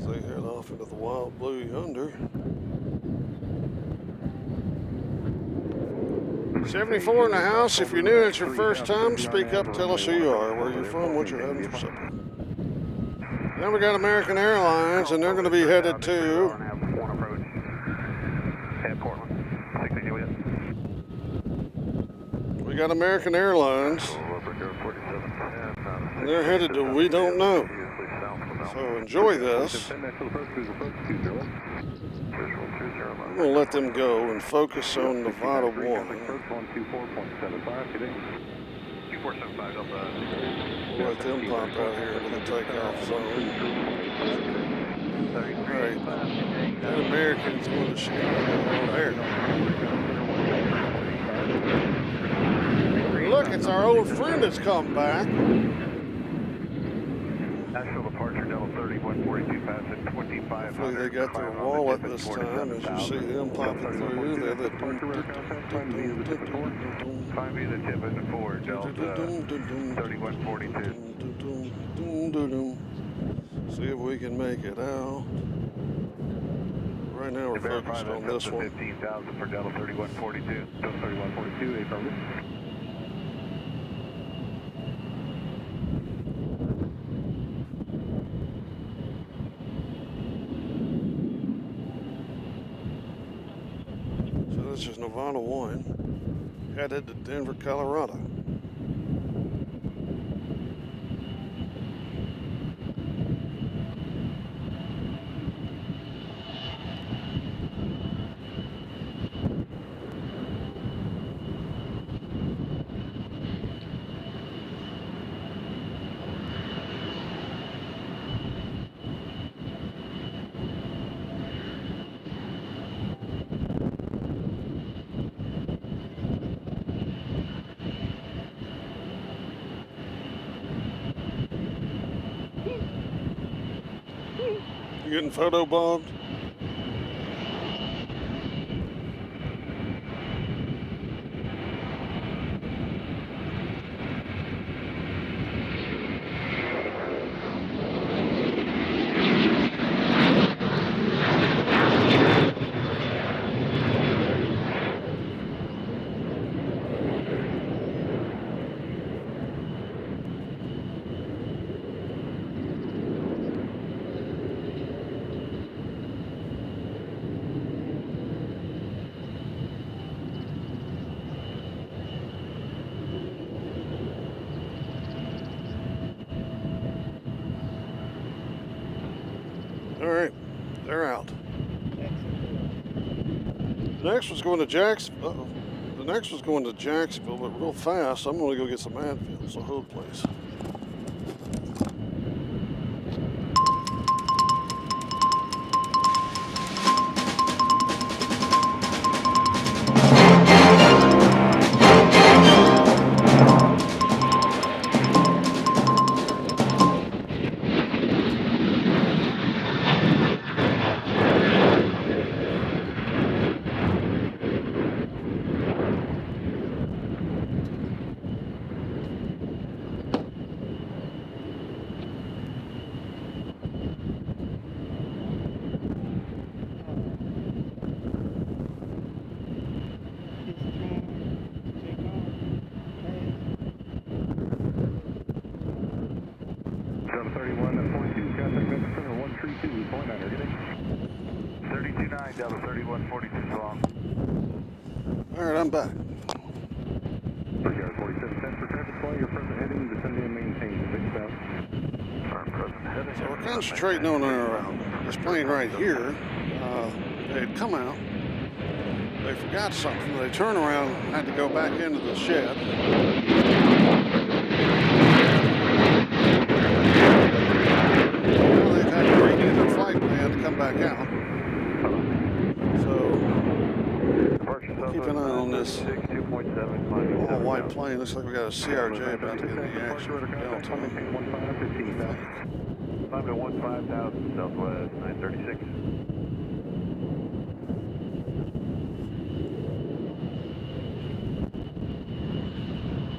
They head off into the wild blue yonder. 74 in the house. If you're new and it's your first time, speak up, tell us who you are, where you're from, what you're having for supper. Then we got American Airlines, and they're going to be headed to One approach. Head Portland. 60 Juliet. we got American Airlines, and they're headed to we don't know. So enjoy this. I'm going to let them go and focus on the vital one. 2475 up We'll let them pop out here into the takeoff zone. Right. That American's going to Chicago there. Look, it's our old friend that's come back. Nashville departure Delta 3142 passing 25. Hopefully they got their wallet this time, as you see them popping through. They're the 5 either tip into 4 Delta 3142. See if we can make it out. Right now we're focused on this one. 15,000 for Delta 3142. Delta 3142, affirmative. This is Nevada 1, headed to Denver, Colorado. You getting photo bombed? All right, they're out. The next one's going to Jacksonville. Uh-oh. The next one's going to Jacksonville, but real fast. I'm going to go get some Advil, so hold please. 3142, contact Delta Center 132.9, good day. 329, Delta 3142 long. All right, I'm back. Brickyard 4710 for traffic flow, your present heading, descend and maintain the big south. Our present heading. So we're concentrating on this plane right here. They had come out. They forgot something. They turned around, had to go back into the shed. Well, they've had to redo their flight plan to come back out. So keep an eye on this all white plane. Looks like we got a CRJ about to get in the action. Climb to 15,000 Southwest 936.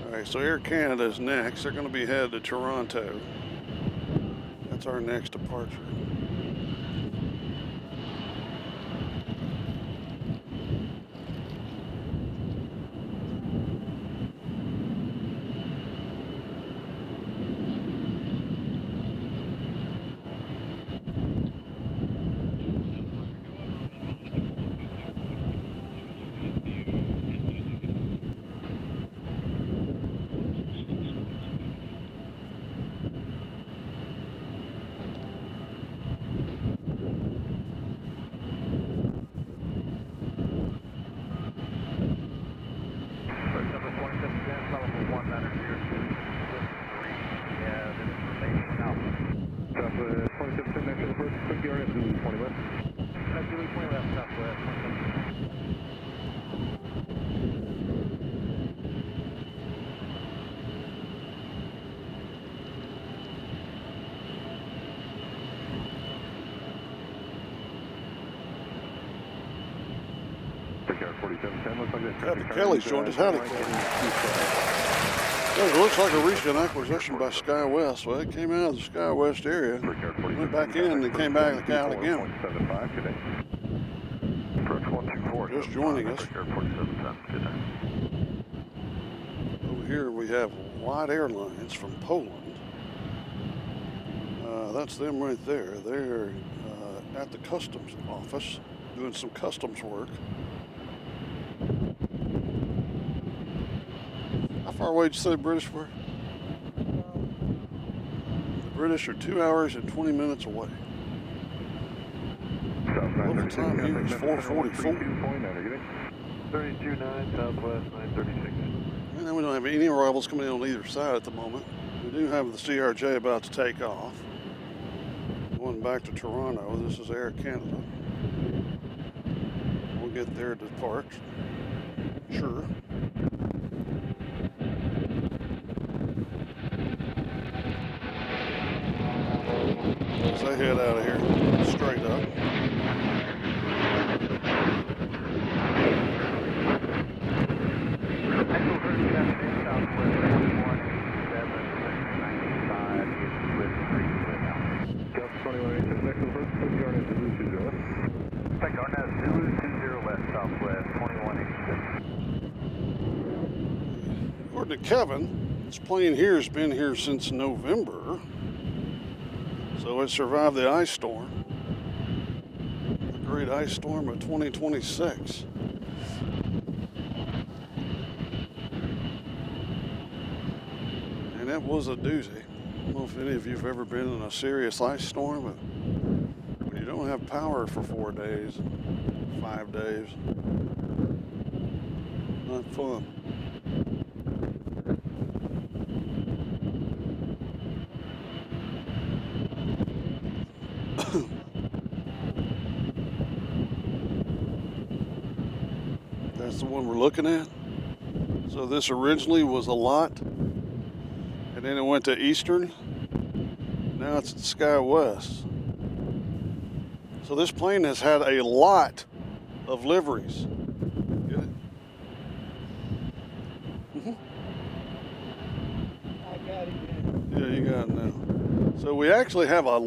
All right, so Air Canada's next. They're going to be headed to Toronto. That's our next departure. Captain Kelly's joined us. Howdy. It looks like a recent acquisition by SkyWest. Well, it came out of the SkyWest area, went back in, and came back out again. Just joining us. Over here we have White Airlines from Poland. That's them right there. They're at the customs office doing some customs work. How far away did you say the British were? The British are 2 hours and 20 minutes away. Local time here is 4:44. 32.9 Southwest 936. And then we don't have any arrivals coming in on either side at the moment. We do have the CRJ about to take off. Going back to Toronto. This is Air Canada. We'll get there to depart. Sure. As they head out of here, straight up. According to Kevin, this plane here has been here since November. So it survived the ice storm, the great ice storm of 2026. And it was a doozy. I don't know if any of you have ever been in a serious ice storm, but when you don't have power for 4 days, 5 days, not fun. That's the one we're looking at. So this originally was a lot, and then it went to Eastern. Now it's at SkyWest. So this plane has had a lot of liveries. Get it? I got it. Yeah, you got it now. So we actually have a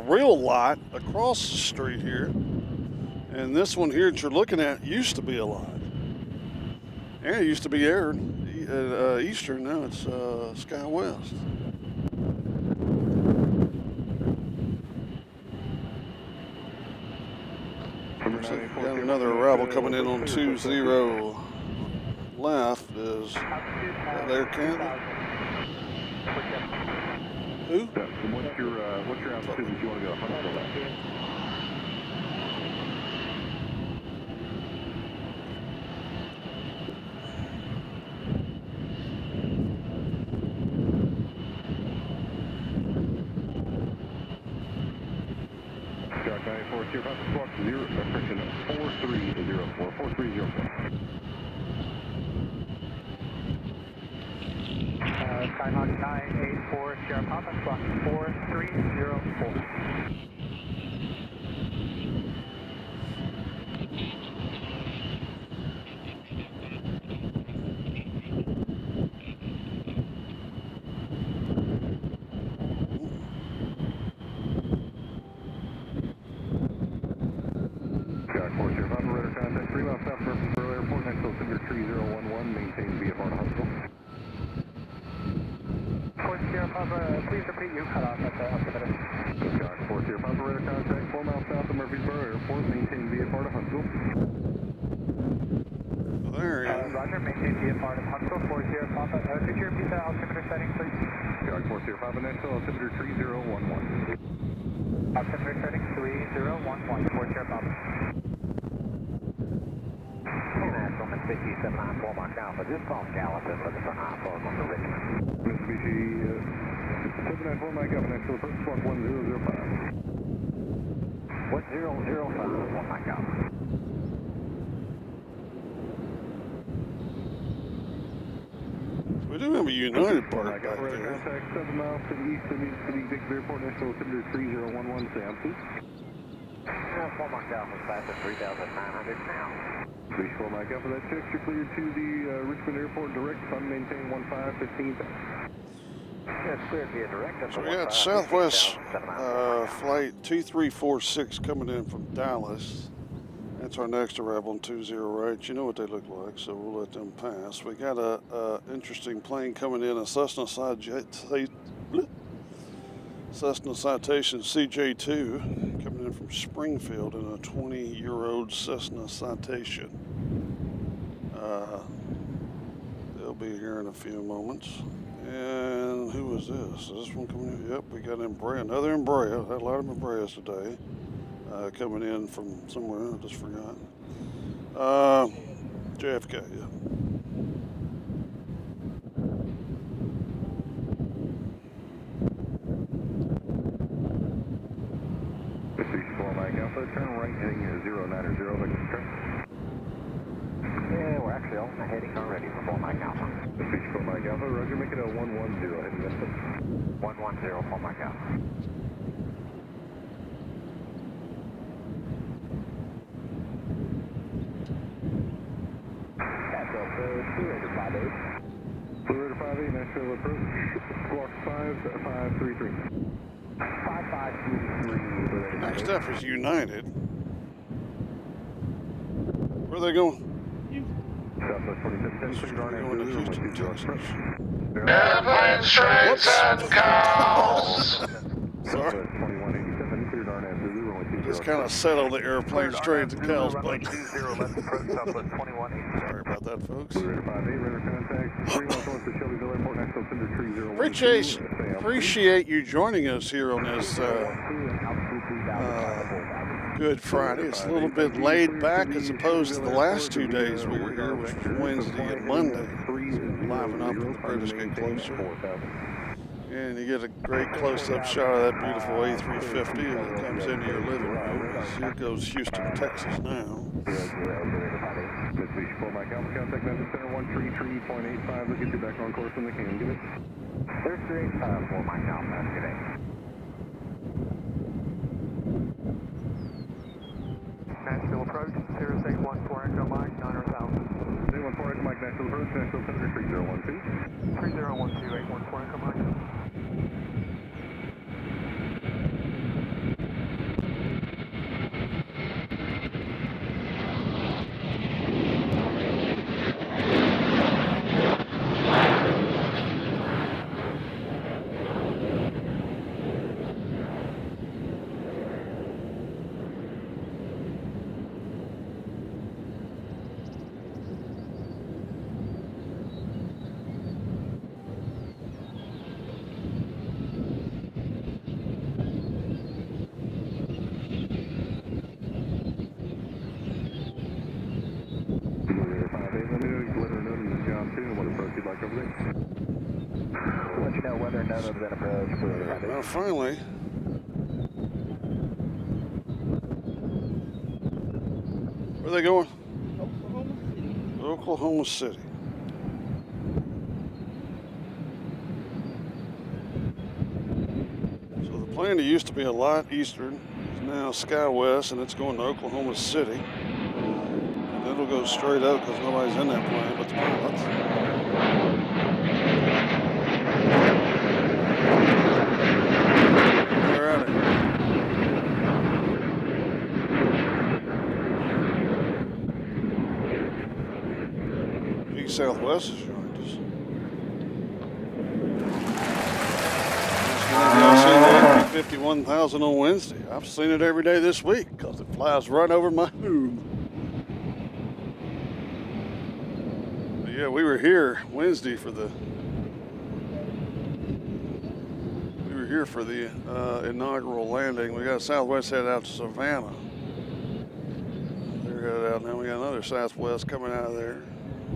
real lot across the street here. And this one here that you're looking at used to be a lot. And it used to be aired at Eastern, now it's SkyWest. got another arrival coming in on 20 left. Is that Air Canada? Who? What's your altitude if you want to go Huntsville left? Shark 94, Sierra Papa Squawk 0, correction, 4304, 4304. Skyhawk 984, Sierra Papa Squawk 4304. Shark 4, Sierra Papa, radar contact 3 miles south of Murfreesboro Airport, next to altimeter 3011, maintain VFR to Huntsville. Sierra Papa, please repeat you cut off at the altimeter. Shark 4, Sierra Papa, radar contact 4 miles south of Murfreesboro Airport, maintain VFR to Huntsville. There he is. Roger, maintain VFR to Huntsville 40 Papa. Could you repeat the altimeter setting, please? Shark 4, Sierra Papa, Nashville, altimeter 3011. Altimeter setting 3011, 40 Papa. Nashville, Mitsubishi 794 Mark Alpha, just off Gallatin, looking for high form on the Richmond. Mitsubishi 794 Mike Alpha, Nashville, approach squawk 1005. 1005, 1 Mike Alpha. We do have a United Park Mike back Alpha, radar there. contact 7 miles to the east of New City Dixie Airport, Nashville, altimeter 3011, say altitude. 4 Mark Alpha, fast at 3,900 now. Mitsubishi 4 Mike Alpha, that checks you're cleared to the Richmond Airport direct, fund maintain 1515. Yes, cleared via direct. So we got Southwest flight 2346 coming in from Dallas. That's our next arrival on 20 right. You know what they look like, so we'll let them pass. We got a interesting plane coming in, a Cessna Citation CJ2 coming in from Springfield in a 20-year-old Cessna Citation. They'll be here in a few moments. And who is this? Is this one coming in? Yep, we got Embraer, another Embraer. Had a lot of Embraers today. Coming in from somewhere, I just forgot. JFK, yeah. Mitsubishi 4 Mike Alpha, turn right heading 090, turn. Yeah, we're actually on the heading already for 4 Mike Alpha. Mitsubishi 4 Mike Alpha, roger, make it a 110, heading Memphis. 110, 4 Mike Alpha. Blue Raider 58, Nashville approach, squawk 5533. 5533. Next up is United. Where are they going? Southwest 4710, cleared They're going to Houston, Texas. Airplane straights and calls. Sorry. Southwest 2187, cleared RNAV Zulu, runway 20. Just kind of settle the airplane straight to Cal's button. left approach, Southwest 2187. Sorry about that, folks. Blue Raider 58, radar contact 3 miles north of Shelbyville Airport, Nashville, altimeter 3012. Appreciate you joining us here on this Good Friday. It's a little bit laid back as opposed to the last 2 days we were here, which was Wednesday and Monday. Liven up when the British get closer. And you get a great close-up shot of that beautiful A350 as it comes into your living room. Here goes Houston, Texas now. Mitsubishi 4 Mike Alpha, contact message center 133.85. Look at you back on course when they can. Give it. 3385, 4 Mike Alpha, have a good day. Nashville approach, 0614 Echo Mike, 900,000. 014 Echo Mike, Nashville approach, Nashville altimeter 3012. 3012, 814 Echo Mike. contact over there. We'll let you know whether none of that approach for Now finally, where are they going? Oklahoma City. So the plane that used to be a Light Eastern is now SkyWest, and it's going to Oklahoma City. And it'll go straight up because nobody's in that plane but the pilots. They're out of here. Southwest has joined us. I've seen the A350-1000 on Wednesday. I've seen it every day this week because it flies right over my home. But yeah, we were here Wednesday for the inaugural landing. We got Southwest headed out to Savannah. They're headed out now. We got another Southwest coming out of there.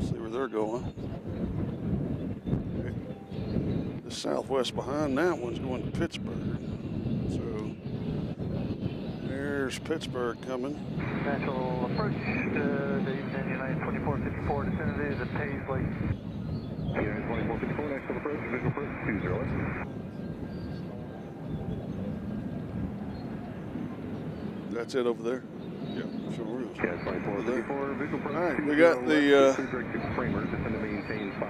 See where they're going. The Southwest behind that one's going to Pittsburgh. So there's Pittsburgh coming. Nashville approach to Dayton United 2454 vicinity to Paisley. United 2454, Nashville approach, visual approach 20. That's it over there? Yeah, sure is. Yeah, 2454, visual approach. All right, we got the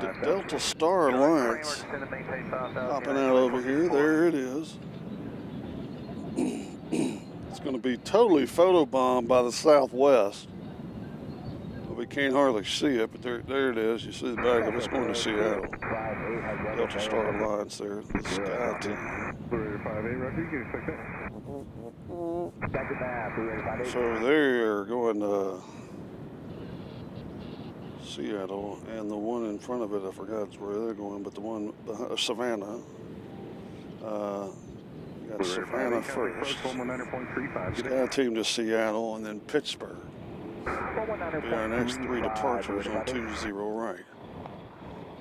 the Delta Star Alliance popping out over here. There it is. It's going to be totally photobombed by the Southwest. Well, we can't hardly see it, but there it is. You see the back of it. It's going to Seattle. Delta Star Alliance there. The Sky Team. 5A, Roger, you can expect that. So they're going to Seattle, and the one in front of it, I forgot where they're going, but the one behind Savannah. Got Savannah first. Sky Team to Seattle, and then Pittsburgh. Be our next 3 departures on 20 right.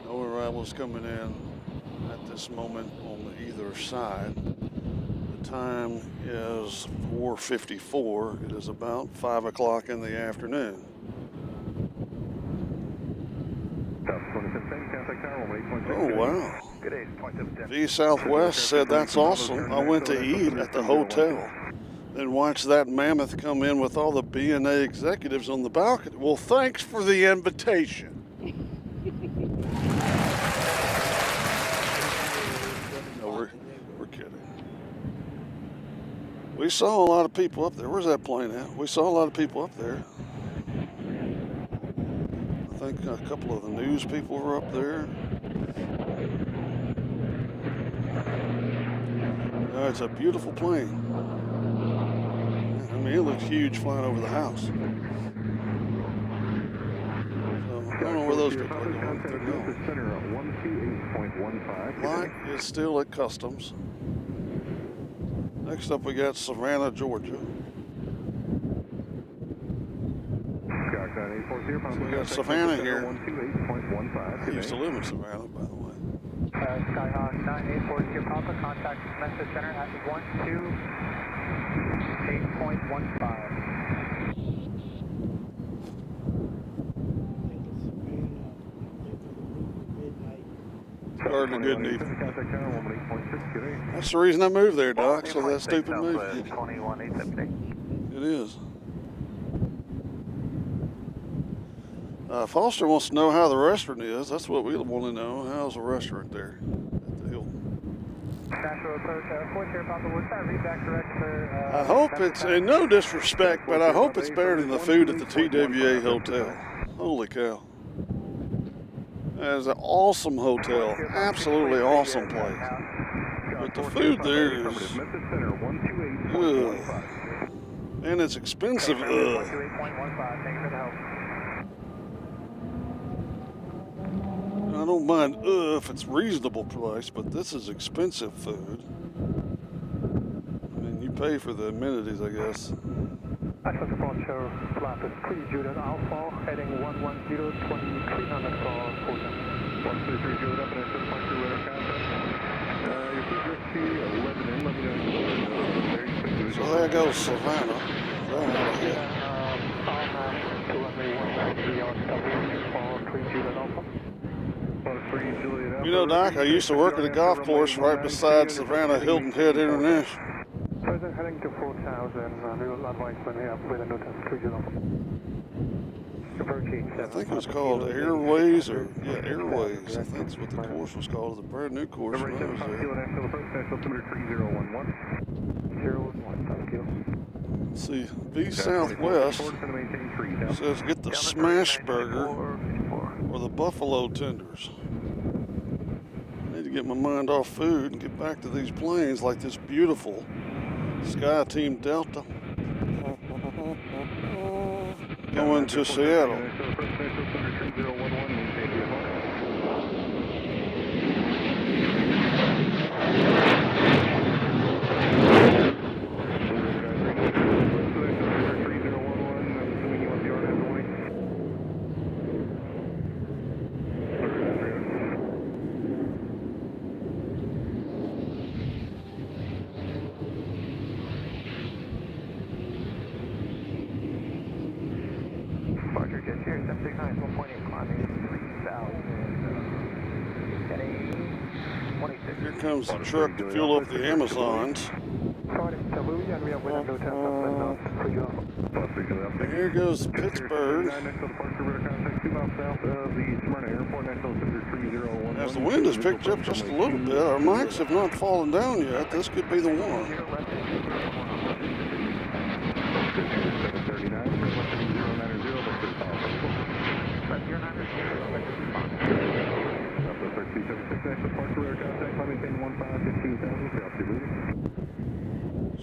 No arrivals coming in at this moment on either side. The time is 4:54. It is about 5 o'clock in the afternoon. Oh, wow. V Southwest said that's awesome. I went to eat at the hotel and watched that mammoth come in with all the BNA executives on the balcony. Well, thanks for the invitation. No, we're kidding. We saw a lot of people up there. Where's that plane at? We saw a lot of people up there. I think a couple of the news people were up there. It's a beautiful plane. I mean, it looks huge flying over the house. So, I don't know where those people are going. Light is still at customs. Next up, we got Savannah, Georgia. So we got Savannah here. I used to live in Savannah, by the way. Skyhawk 9840 Papa, contact Message Center at 128.15. Starting a good need. That's the reason I moved there, Doc, so that stupid move. It is. Foster wants to know how the restaurant is. That's what we want to know. How's the restaurant there at the Hill? I hope it's, and no disrespect, but I hope it's better than the food at the TWA Hotel. Holy cow. That is an awesome hotel. Absolutely awesome place. But the food there is, ugh. And it's expensive. Ugh. I don't mind if it's reasonable price, but this is expensive food. I mean, you pay for the amenities, I guess. Access departure, flat is 3 Juliet Alpha, heading 110, 2300 for 133 Juliet up and I said departure radar contact. Your frequency 11 in, let me know. There you go. So there goes Savannah. They're out of here. You know, Doc, I used to work at a golf course right beside Savannah Hilton Head International. Present heading to 4000, we will advise when we have with a Newton 30. I think it was called Airways, or yeah, Airways. I think that's what the course was called. It was a brand new course when I was there. Let's see, B Southwest says get the smash burger or the buffalo tenders. I need to get my mind off food and get back to these planes like this beautiful Sky Team Delta going to Seattle. Here comes the truck to fuel up the Amazons. Here goes Pittsburgh. As the wind has picked up just a little bit, our mics have not fallen down yet. This could be the one.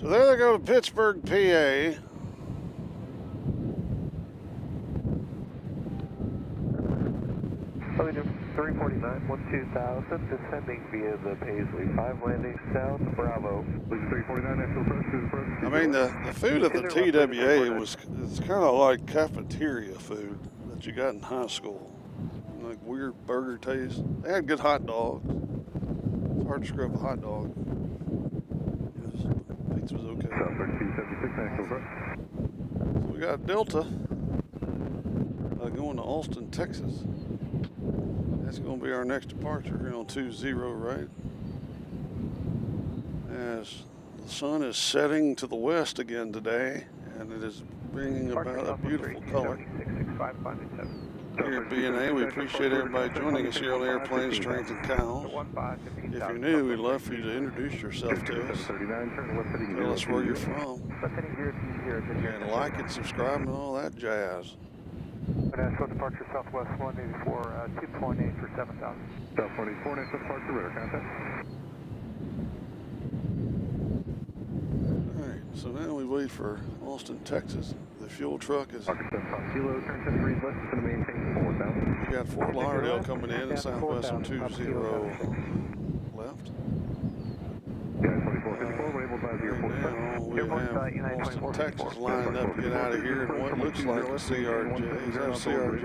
So there they go to Pittsburgh, PA. Volume 349, 12000, descending via the Paisley 5 landing south, Bravo. I mean, the food at the TWA it's kind of like cafeteria food that you got in high school. Like weird burger taste. They had good hot dogs. It's hard to screw up a hot dog. Pizza was okay. So we got Delta going to Austin, Texas. That's going to be our next departure here on 20, right? As the sun is setting to the west again today, and it is bringing about a beautiful color. Here at BNA, we appreciate everybody joining us here on Airplanes, Trains, and Cows. If you're new, we'd love for you to introduce yourself to us. Tell us where you're from. And like and subscribe and all that jazz. Nashville departure Southwest 184, 2.8 for 7,000. South 184, Nashville departure, radar contact. Alright, so now we wait for Austin, Texas. The fuel truck is... We got Fort Lauderdale coming in Southwest on 20 left. Now we have Austin, Texas lined up to get out of here in what looks like a CRJ. Is that a CRJ?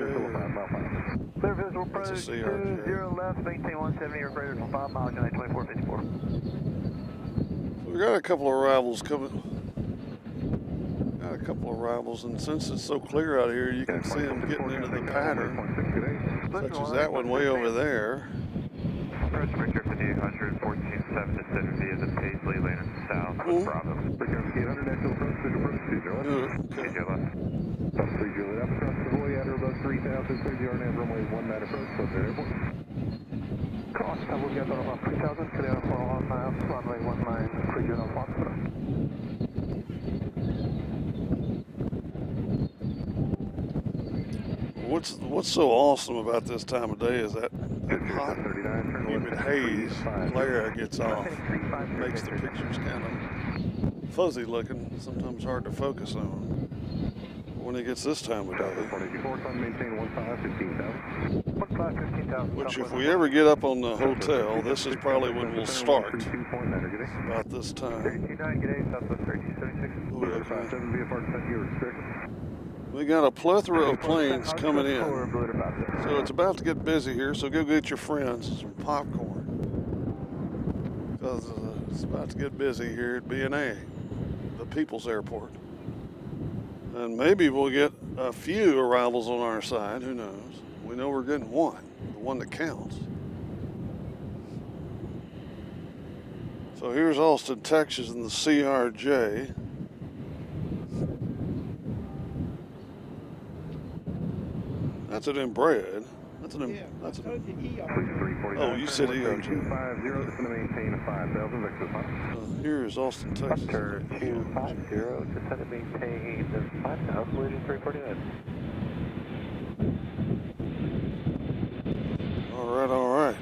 Clear visual It's a approach, CRJ. 20 left, maintain 170 or greater for 5 miles, United 2454. We got a couple of arrivals coming. Got a couple of arrivals, and since it's so clear out here, you can see them getting into the pattern, such as that one way over there. Approach Victor 5800, 14.7 descending via the Paisley lane south with Bravo. Victor 800, Nashville approach, approach 20 left. South 3 Juliet up across the boy at or above 3,000, clear the RNAV runway 19 approach, close air airport. Cross, I will get on about 3,000, clear for 1 mile, runway 19, clear on Foxtrot. What's so awesome about this time of day is that hot, humid haze glare gets off. Makes the pictures kind of fuzzy looking, sometimes hard to focus on when it gets this time of day. Which if we ever get up on the hotel, this is probably when we'll start. About this time. We got a plethora of planes coming in. So it's about to get busy here, so go get your friends some popcorn. Because it's about to get busy here at BNA, the People's Airport. And maybe we'll get a few arrivals on our side, who knows. We know we're getting one, the one that counts. So here's Austin, Texas in the CRJ. That's an inbred. That's an oh, you said EOJ. 250, just going to maintain 5,000, Victor 5. Here is Austin, Texas. Buster 250, just going to maintain 5,000, Legion 349. All right, all right.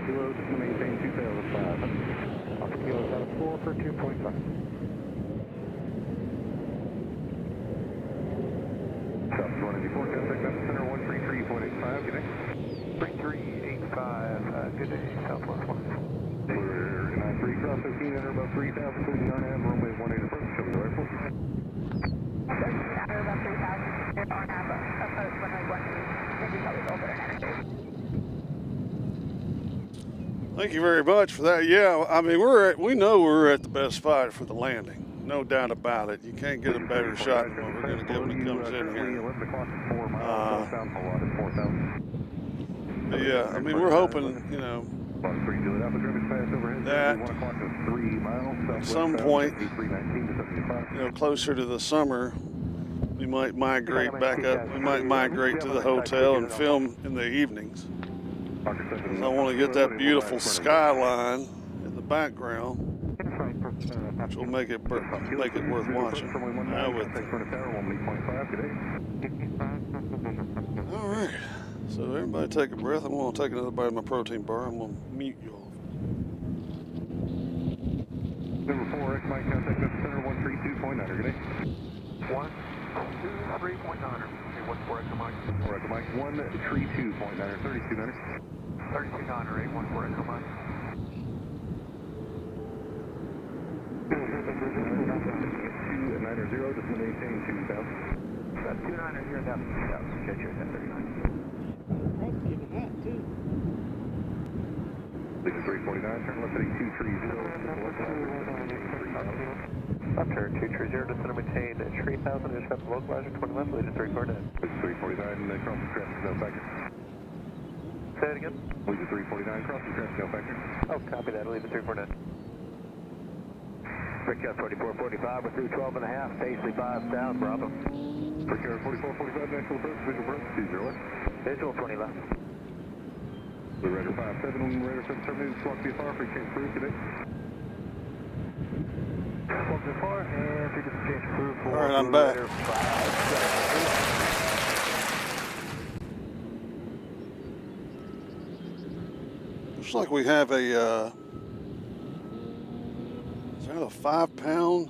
Kilo, just going to maintain 2,500. Kilo is out of 4 for 2.5. South 184, contact Nashville Center 133.85, good day. 3385, good day, Southwest 1. We're 93 cross 15, under about 3,000, clearing the RNAV, runway 18 approach, show me the airport. Under about 3,000, on approach, runway 18, maybe probably over there. Thank you very much for that. Yeah, I mean, we know we're at the best spot for the landing. No doubt about it. You can't get a better shot than what we're going to get when it comes in here. Yeah, I mean, we're hoping, you know, that at some point, you know, closer to the summer, we might migrate back up. We might migrate to the hotel and film in the evenings. I want to get that beautiful skyline in the background, which will make it worth watching. All right, so everybody take a breath. I'm going to take another bite of my protein bar. I'm going to mute you all. Number 4, X Mike, contact Nashville Center 132.9, good day. 123.9. 14 Echo Mike. 4 Echo Mike, 132.9, 32.9. 32.9, 814 Echo Mike. 290, just to maintain 2,000. 290, down to 2,000, check your 1039. That's getting hot too. Legion 349, turn left heading 230. Up turn 230, just going to maintain 3,000, just have the localizer 20 left, Legion 349. Legion 349, crossing traffic, no factor. Say it again. Legion 349, crossing traffic, no factor. Oh, copy that, Legion 349. Brickyard 4445, we're through 12 and a half, Paisley 5 south, Bravo. Brickyard 4445, national approach, visual approach, 20 left. Visual 20 left. The Raider 57, Raider 770, squawk VFR, free change through today. Squawk VFR, and free change through for All right, I'm back. Raider 5. Looks like we have a, is that a 5-pound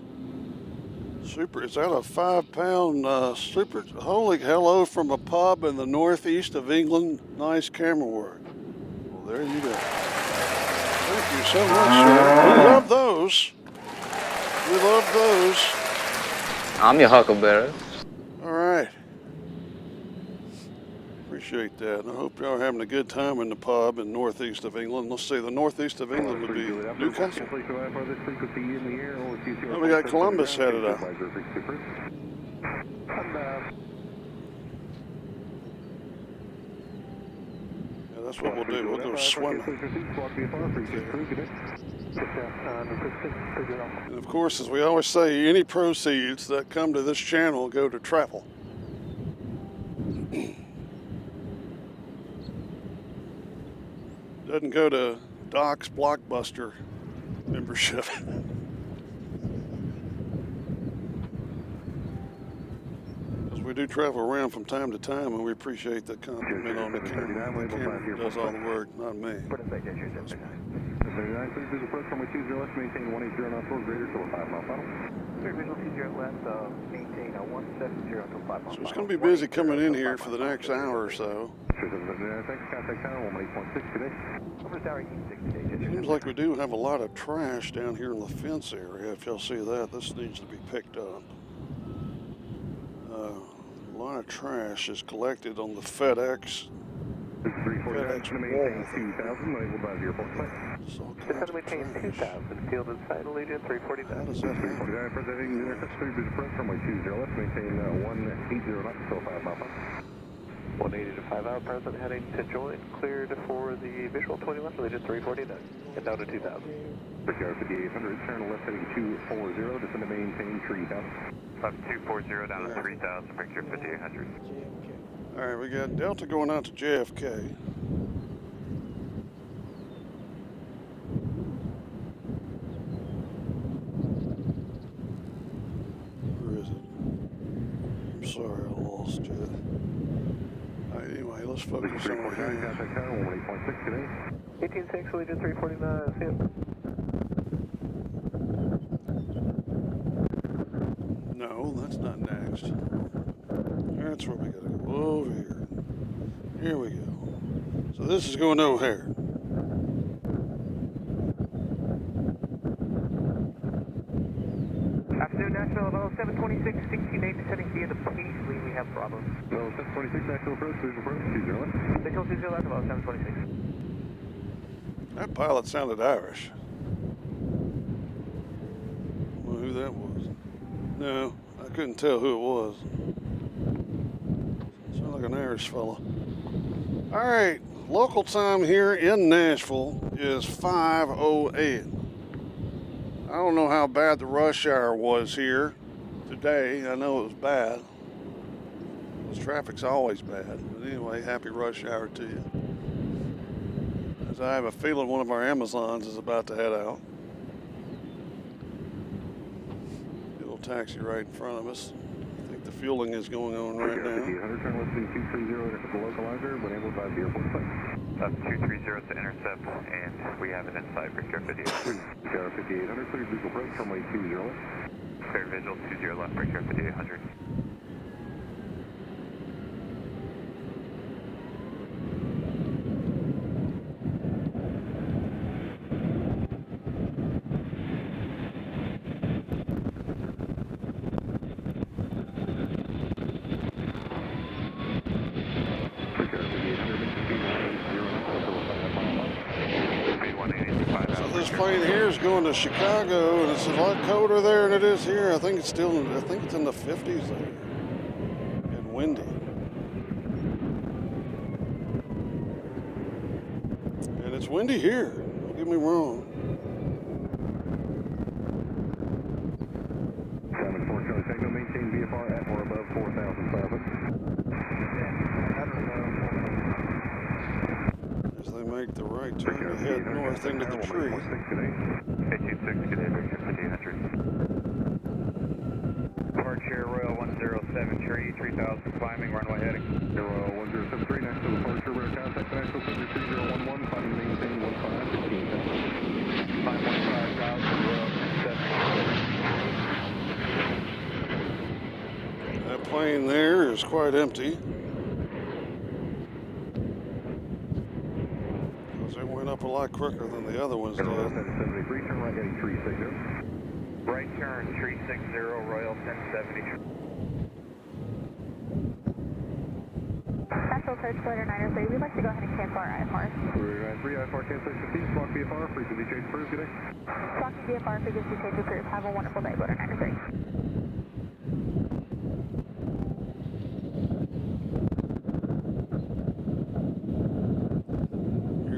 super? Is that a 5-pound super? Holy hello from a pub in the northeast of England. Nice camera work. Well, there you go. Thank you so much, sir. We love those. We love those. I'm your huckleberry. All right. Appreciate that. I hope y'all are having a good time in the pub in northeast of England. Let's see, the northeast of England would be Newcastle. Oh, we got Columbus headed up. Yeah, that's what we'll do. We'll go swimming. And of course, as we always say, any proceeds that come to this channel go to travel. Doesn't go to Doc's Blockbuster membership. Because we do travel around from time to time, and we appreciate the compliment on the camera. The camera does all the work, not me. 39, clear visual approach, runway 20 left, maintain 180 knots forward, greater till 5 mile final. Clear visual 20 left, maintain 170 until 5 miles. So it's going to be busy coming in here for the next hour or so. Thanks, contact tower 18.6 today. Over to tower 86 today. Seems like we do have a lot of trash down here in the fence area. If y'all see that, this needs to be picked up. A lot of trash is collected on the FedEx. This is 349, maintain 2,000, labeled by the airport plane. Descend maintain 2,000, field inside Allegiant 349. How does that happen? 349, presenting the aircraft, clear visual approach, runway 20 left, maintain 180 knots till 5 mile final. 180 to 5 out, present heading to join, cleared for the visual 20 left, Allegiant 349, and down to 2,000. Brickyard 5800, turn left heading 240, descend to maintain 3,000. Left 240 down to 3,000, Brickyard 5800. All right, we got Delta going out to JFK. Where is it? I'm sorry, I lost you. All right, anyway, let's focus on our hands. Contact tower 18.6 today. 18.6, Allegiant 349, see you. No, that's not next. That's where we gotta go. Over here. Here we go. So this is going to O'Hare. Afternoon, Nashville, level 726, 16-8, descending via the Paisley, we have Bravo. Level 726, actual approach, visual approach, 20 left. Signal 20 left, level 726. That pilot sounded Irish. I don't know who that was. No, I couldn't tell who it was. Sounded like an Irish fella. All right, local time here in Nashville is 5:08. I don't know how bad the rush hour was here today. I know it was bad. Because traffic's always bad. But anyway, happy rush hour to you. As I have a feeling one of our Amazons is about to head out. Little taxi right in front of us. I think the fueling is going on right now. 800, turn left to 230 at the localizer, but enabled by the airport plane. 230 to intercept, and we have it inside Brickyard 5800. Brickyard 5800, clear visual approach, runway 20 left. Clear visual 20 left, Brickyard 5800. This plane here is going to Chicago, and it's a lot colder there than it is here. I think it's in the 50s there, and windy. And it's windy here, don't get me wrong. Simon 4 Charlie Tango, maintain VFR at or above 4,500. As they make the right turn to head north into the tree. 826, good day, Brickyard 5800. Departure Royal 107 3000, climbing, runway heading. Royal 1073, next to departure, radar contact, national 73011, climbing, maintain 15,000. 515,000, Royal 1073. That plane there is quite empty. It went up a lot quicker than the other ones did. 1073, turn right heading 360. Right turn 360, Royal 1073. Nashville Search Glider 903, we'd like to go ahead and cancel our IFR. 3 IFR cancellation fees, block VFR, frequency change approved, good day. Blocking VFR, frequency change approved. Have a wonderful day, Glider 903.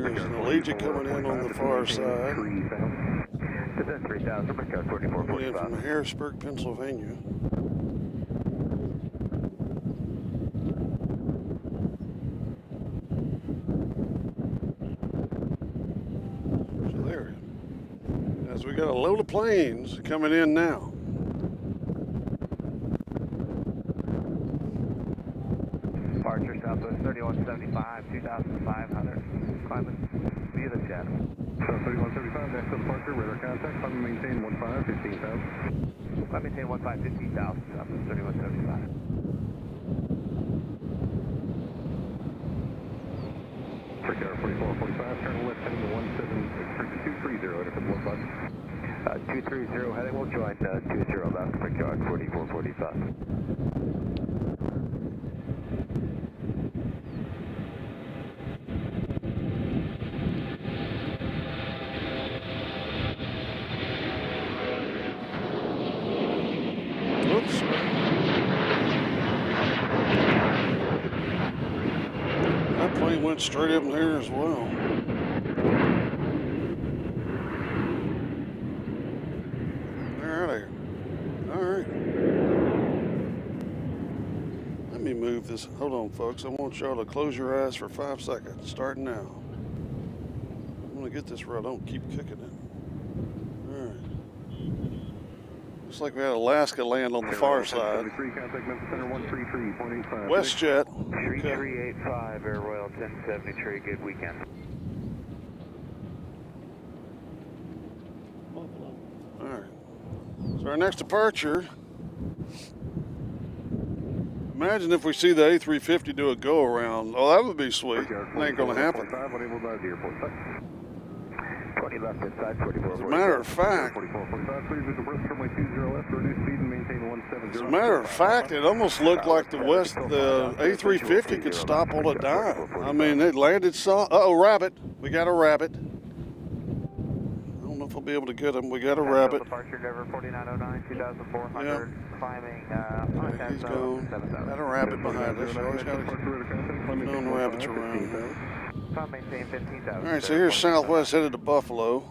Here's an Allegiant coming in on the far side. Descend 3000, Brickyard 4445. Coming in from Harrisburg, Pennsylvania. So there. As we got a load of planes coming in now. Departure Southwest 3175, 2500. Climbing via the channel. So 3175. Nashville departure, radar contact, climb and maintain 15, 15,000. Climb maintain 15, 15,000, Southwest 3175. Tower 4445, turn left heading to 230, enter for 15. 230 heading, we'll join 20 left, quick yard 4445. Oops. That plane went straight up in there as well. They're out of here. All right. Let me move this. Hold on, folks. I want y'all to close your eyes for 5 seconds, starting now. I'm going to get this right. Don't keep kicking it. All right. Looks like we had Alaska land on the far side. WestJet. 3385 Air Royal 1073, good weekend. All right. So our next departure. Imagine if we see the A350 do a go around. Oh, that would be sweet. It ain't gonna happen. 20 left inside 44. As a matter of fact, it almost looked like the A350 could stop on a dime. I mean, it landed uh-oh, rabbit. We got a rabbit. I don't know if I'll be able to get him. We got a rabbit. Departure Denver 4909, 2400, yep. Climbing, he's gone. Got a rabbit behind us. Always got to know the rabbits around. Maintain 15,000. All right, so here's Southwest headed to Buffalo.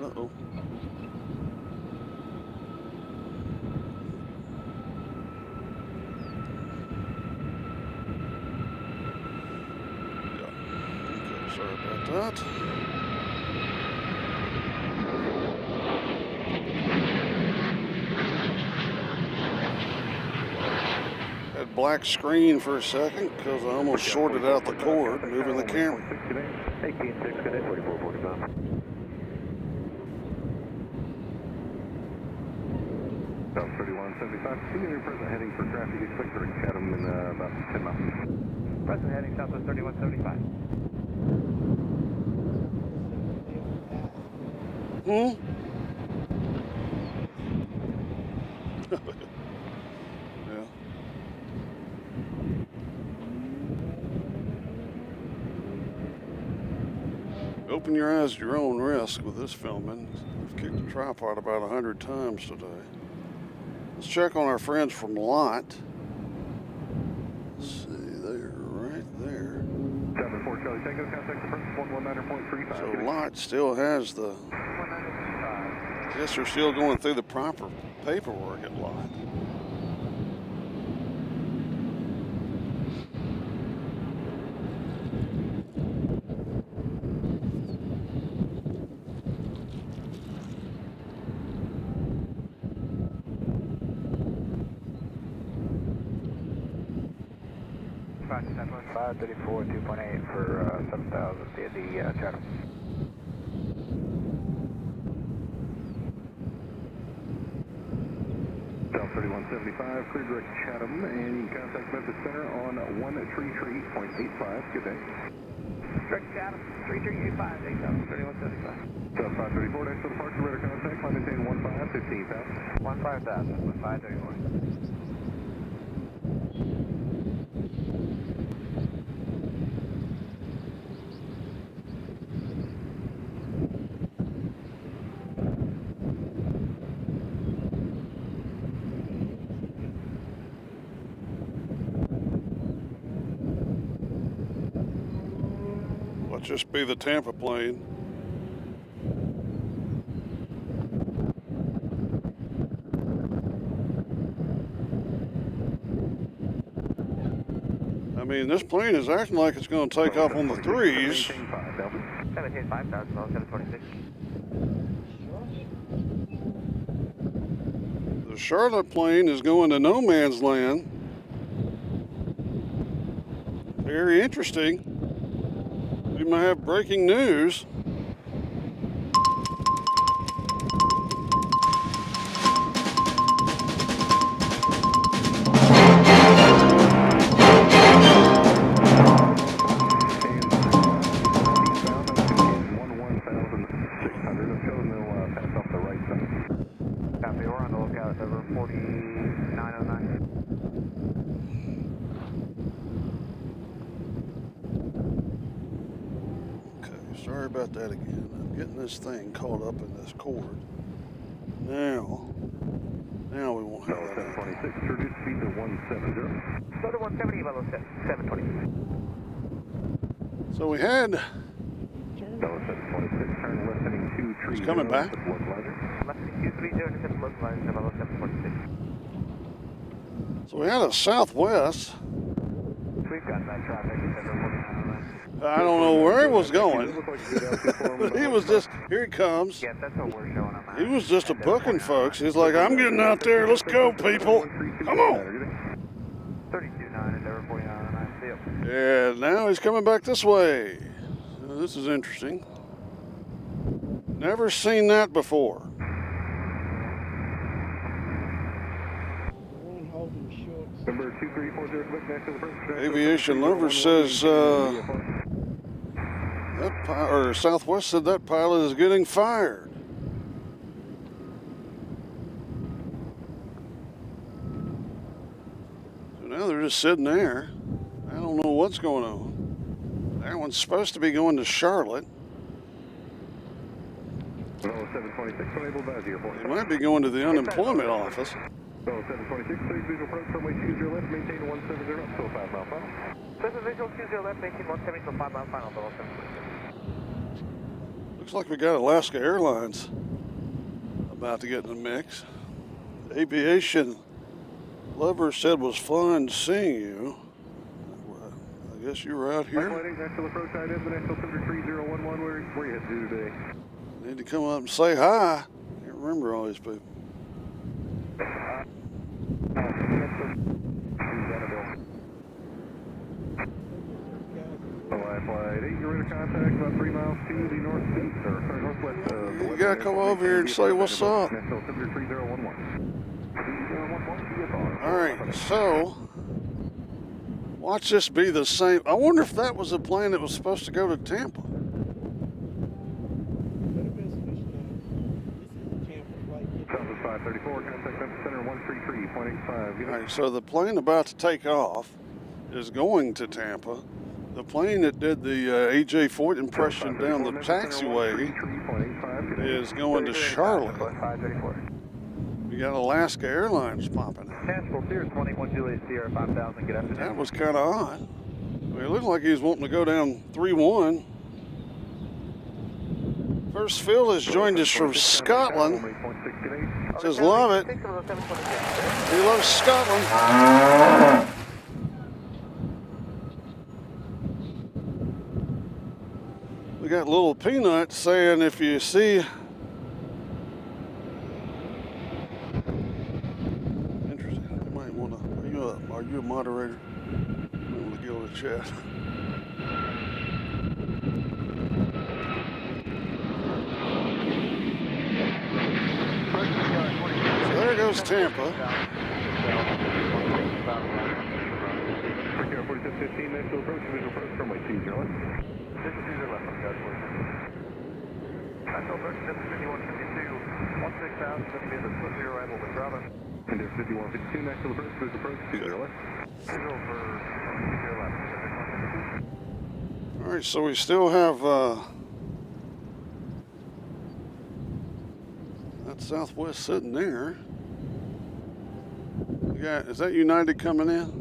Uh-oh. Yeah. Okay, sorry about that. Black screen for a second because I almost shorted out the cord moving the camera. 18.6, good day, 4445. South 3175, continue your present heading for traffic, expect to reach Chatham in about 10 miles. Present heading Southwest 3175. Yeah. Open your eyes at your own risk with this filming. I've kicked the tripod about 100 times today. Let's check on our friends from Lot. Let's see, they're right there. 74 Charlie Tango, contact the first 119.35. So Lot still has the, I guess they're still going through the proper paperwork at Lot. Roger, Southwest 534, 2.8 for 7,000 via the Chatham. South 3175, clear direct Chatham, and you can contact Memphis Center on 133.85. Good day. Direct Chatham, 3385, 8,000, 3175. South 534, next to departure, radar contact, climb maintain 15,000. 15,000, 534. Let's just be the Tampa plane. I mean, this plane is acting like it's going to take off on the threes. 17, 5,000, 726. The Charlotte plane is going to no man's land. Very interesting. We might have breaking news. Copy, we're on the lookout over 4909. Okay, sorry about that again. I'm getting this thing caught up in this cord. Now we won't have that. 726, reduce speed to 170. Go to 170, level 720. So we had. Delta 726, turn left heading 230. He's coming back. Left 230, intercept localizer, level 746. So we had a southwest. We've got that traffic at over 4909. I don't know where he was going. He was just, here he comes. Yeah, that's what we're showing on He was just a booking, folks. He's like, I'm getting out there. Let's go, people. Come on. 32.9 and over 4909. See ya. Yeah, now he's coming back this way. This is interesting. Never seen that before. Number 2340, Quebec, Nashville, approach. Aviation Lover says that Southwest said that pilot is getting fired. So now they're just sitting there. I don't know what's going on. That one's supposed to be going to Charlotte. 726, enable badge airport. They might be going to the unemployment office. 726, clear visual approach, runway 20 left, maintain 170, up to a 5 mile final. Clear visual 20 left, maintain 170 to 5 mile final, level 746. Looks like we got Alaska Airlines about to get in the mix. Aviation Lover said was fun seeing you. I guess you were out here. National approach, IDF, the National 3011, where you head to today? Need to come up and say hi. Can't remember all these people. Flight 8, you're in contact about 3 miles to the northeast, or northwest. You gotta come over here and say what's up. National 3011. All right, so watch this be the same. I wonder if that was a plane that was supposed to go to Tampa. Southwest 534, contact center 133.85. All right, so the plane about to take off is going to Tampa. The plane that did the AJ-4 impression down the taxiway is going to Charlotte. We got Alaska Airlines popping out. Nashville, Sierra 21 Juliet Sierra 5000, good afternoon. That was kind of odd. It looked like he was wanting to go down 3-1. First Phil has joined us from Scotland. Says love it. He loves Scotland. We got Little Peanut saying if you see. Interesting. You might want to. Are you a moderator? I'm going to go to chat. So there goes Tampa. 15 minutes to approach, visual approach, runway 20 left. Visual 20 left, I'm good. National approach, 5152, 16,000, going to be the split zero arrival with Bravo. And there's 5152, national approach, visual approach, 20 left. Visual for 20 left. All right, so we still have that Southwest sitting there. Is that United coming in?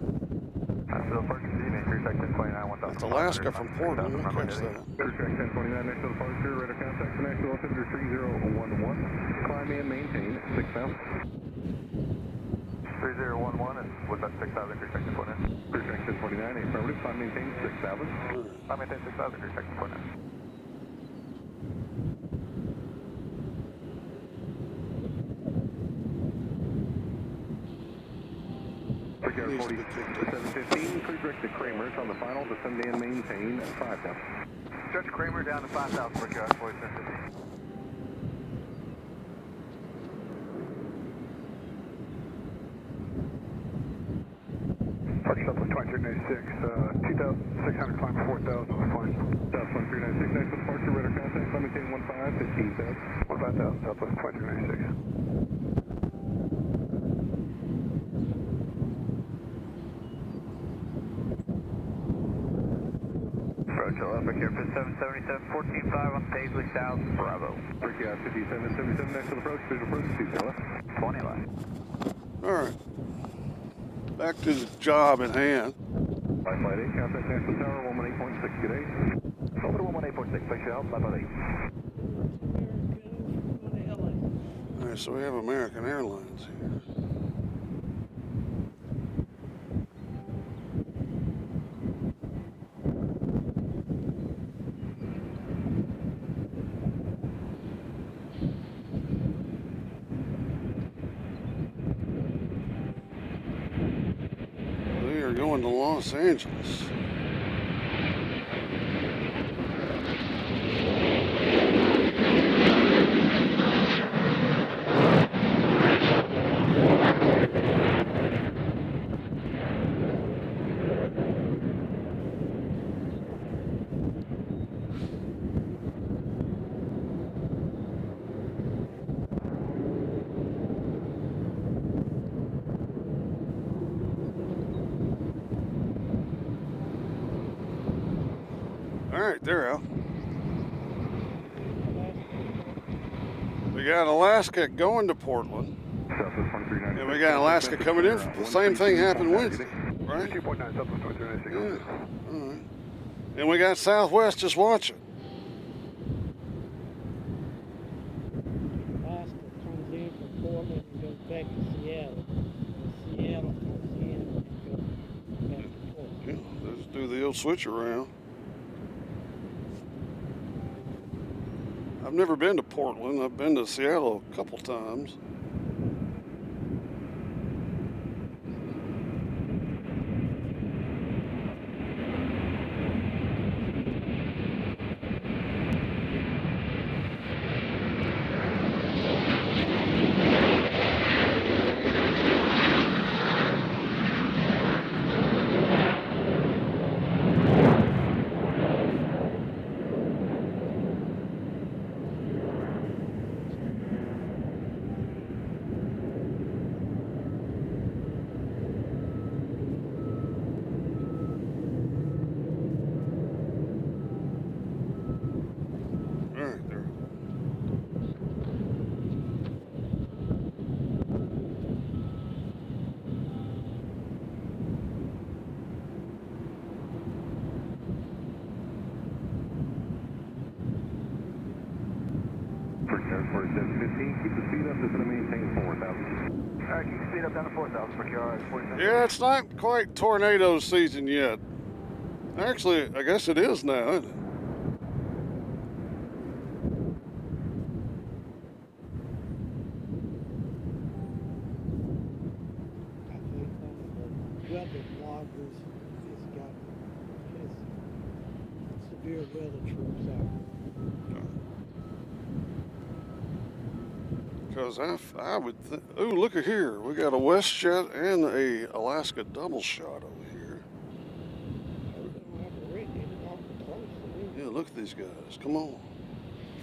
That's Alaska from Portland. We'll catch that. Track 1029, national departure, radar contact for national altimeter 3011. Climb and maintain 6,000. 3011 and with that 6,000, clear section point in. Clear track 1029, affirmative, climb maintain 6,000. Climb maintain 6,000, clear section point in. needs to be kicked up. 715, cruise direct to Kramer's on the final, descend and maintain 5,000. Stretch Kramer down to 5,000 per car, 4750. Touch up with 2396, 2,600 climb 4,000 on the plane. Southwest 396, next departure, radar contact, climb maintain 15,000. 15,000, Southwest 2396. Approach Olympic Airport 777, 14.5 on Paisley South, Bravo. Brickyard 5777, next approach, visual approach, 2 left. 20 left. All right. Back to the job at hand. Flight 8, contact Nashville Tower, 118.6, good day. Over to 118.6, thanks for your help, bye bye. All right, so we have American Airlines here. We are going to Los Angeles. All right, they're out. We got Alaska going to Portland. Southwest 2396. And we got Alaska coming in. The same thing happened Wednesday, right? 2.9, Southwest 2396. Yeah. All right. And we got Southwest just watching. Alaska comes in from Portland and goes back to Seattle. Seattle comes in and goes back to Portland. Yeah, let's do the old switch around. I've never been to Portland. I've been to Seattle a couple times. For 715, keep the speed up, just going to maintain 4,000. All right, keep speed up down to 4,000 per car, 47. Yeah, it's not quite tornado season yet. Actually, I guess it is now, isn't it? I think one of the weather bloggers has got his severe weather troops out. Because I would think, ooh, look at here. We got a WestJet and a Alaska double shot over here. Yeah, look at these guys. Come on.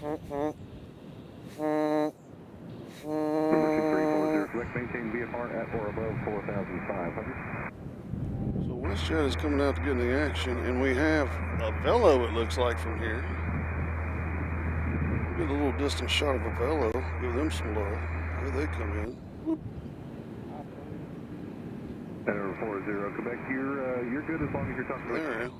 Number 2340, select maintain VFR at or above 4,500. So WestJet is coming out to get in the action, and we have a Velo, it looks like, from here. Get a little distant shot of a Velo, give them some love. Here they come in. Whoop. Center 40, Quebec, you're good as long as you're talking about. There.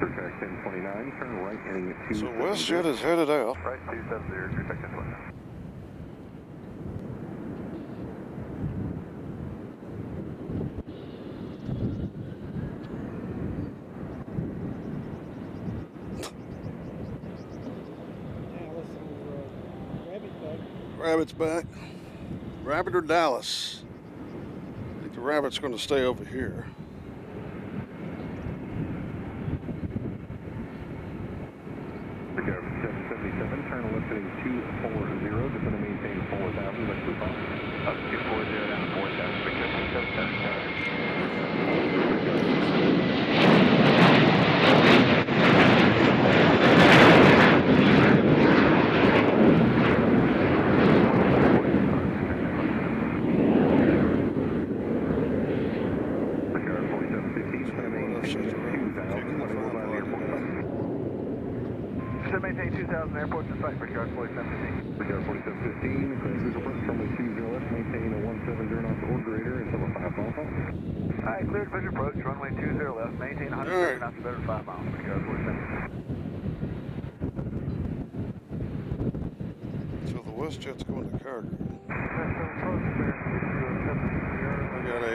Track 1029, turn right heading to... So WestJet is headed out. Right, 270, true tech 1029. Rabbit's back. Rabbit or Dallas? I think the Rabbit's going to stay over here. Air 777, turn left heading 240, just going to maintain 4,000, let's move on. Up 240 down to 4,000, Victor 777. Maintain 2,000 airport to site for Air 4715. For Air 4715, clearance is approach runway 20 left, maintain a 17 knots order until a 5 mile call. Alright, cleared visual approach, runway 20 left, maintain 100 knots better 5 miles for Air 4715. So the WestJet's going to Calgary. We got a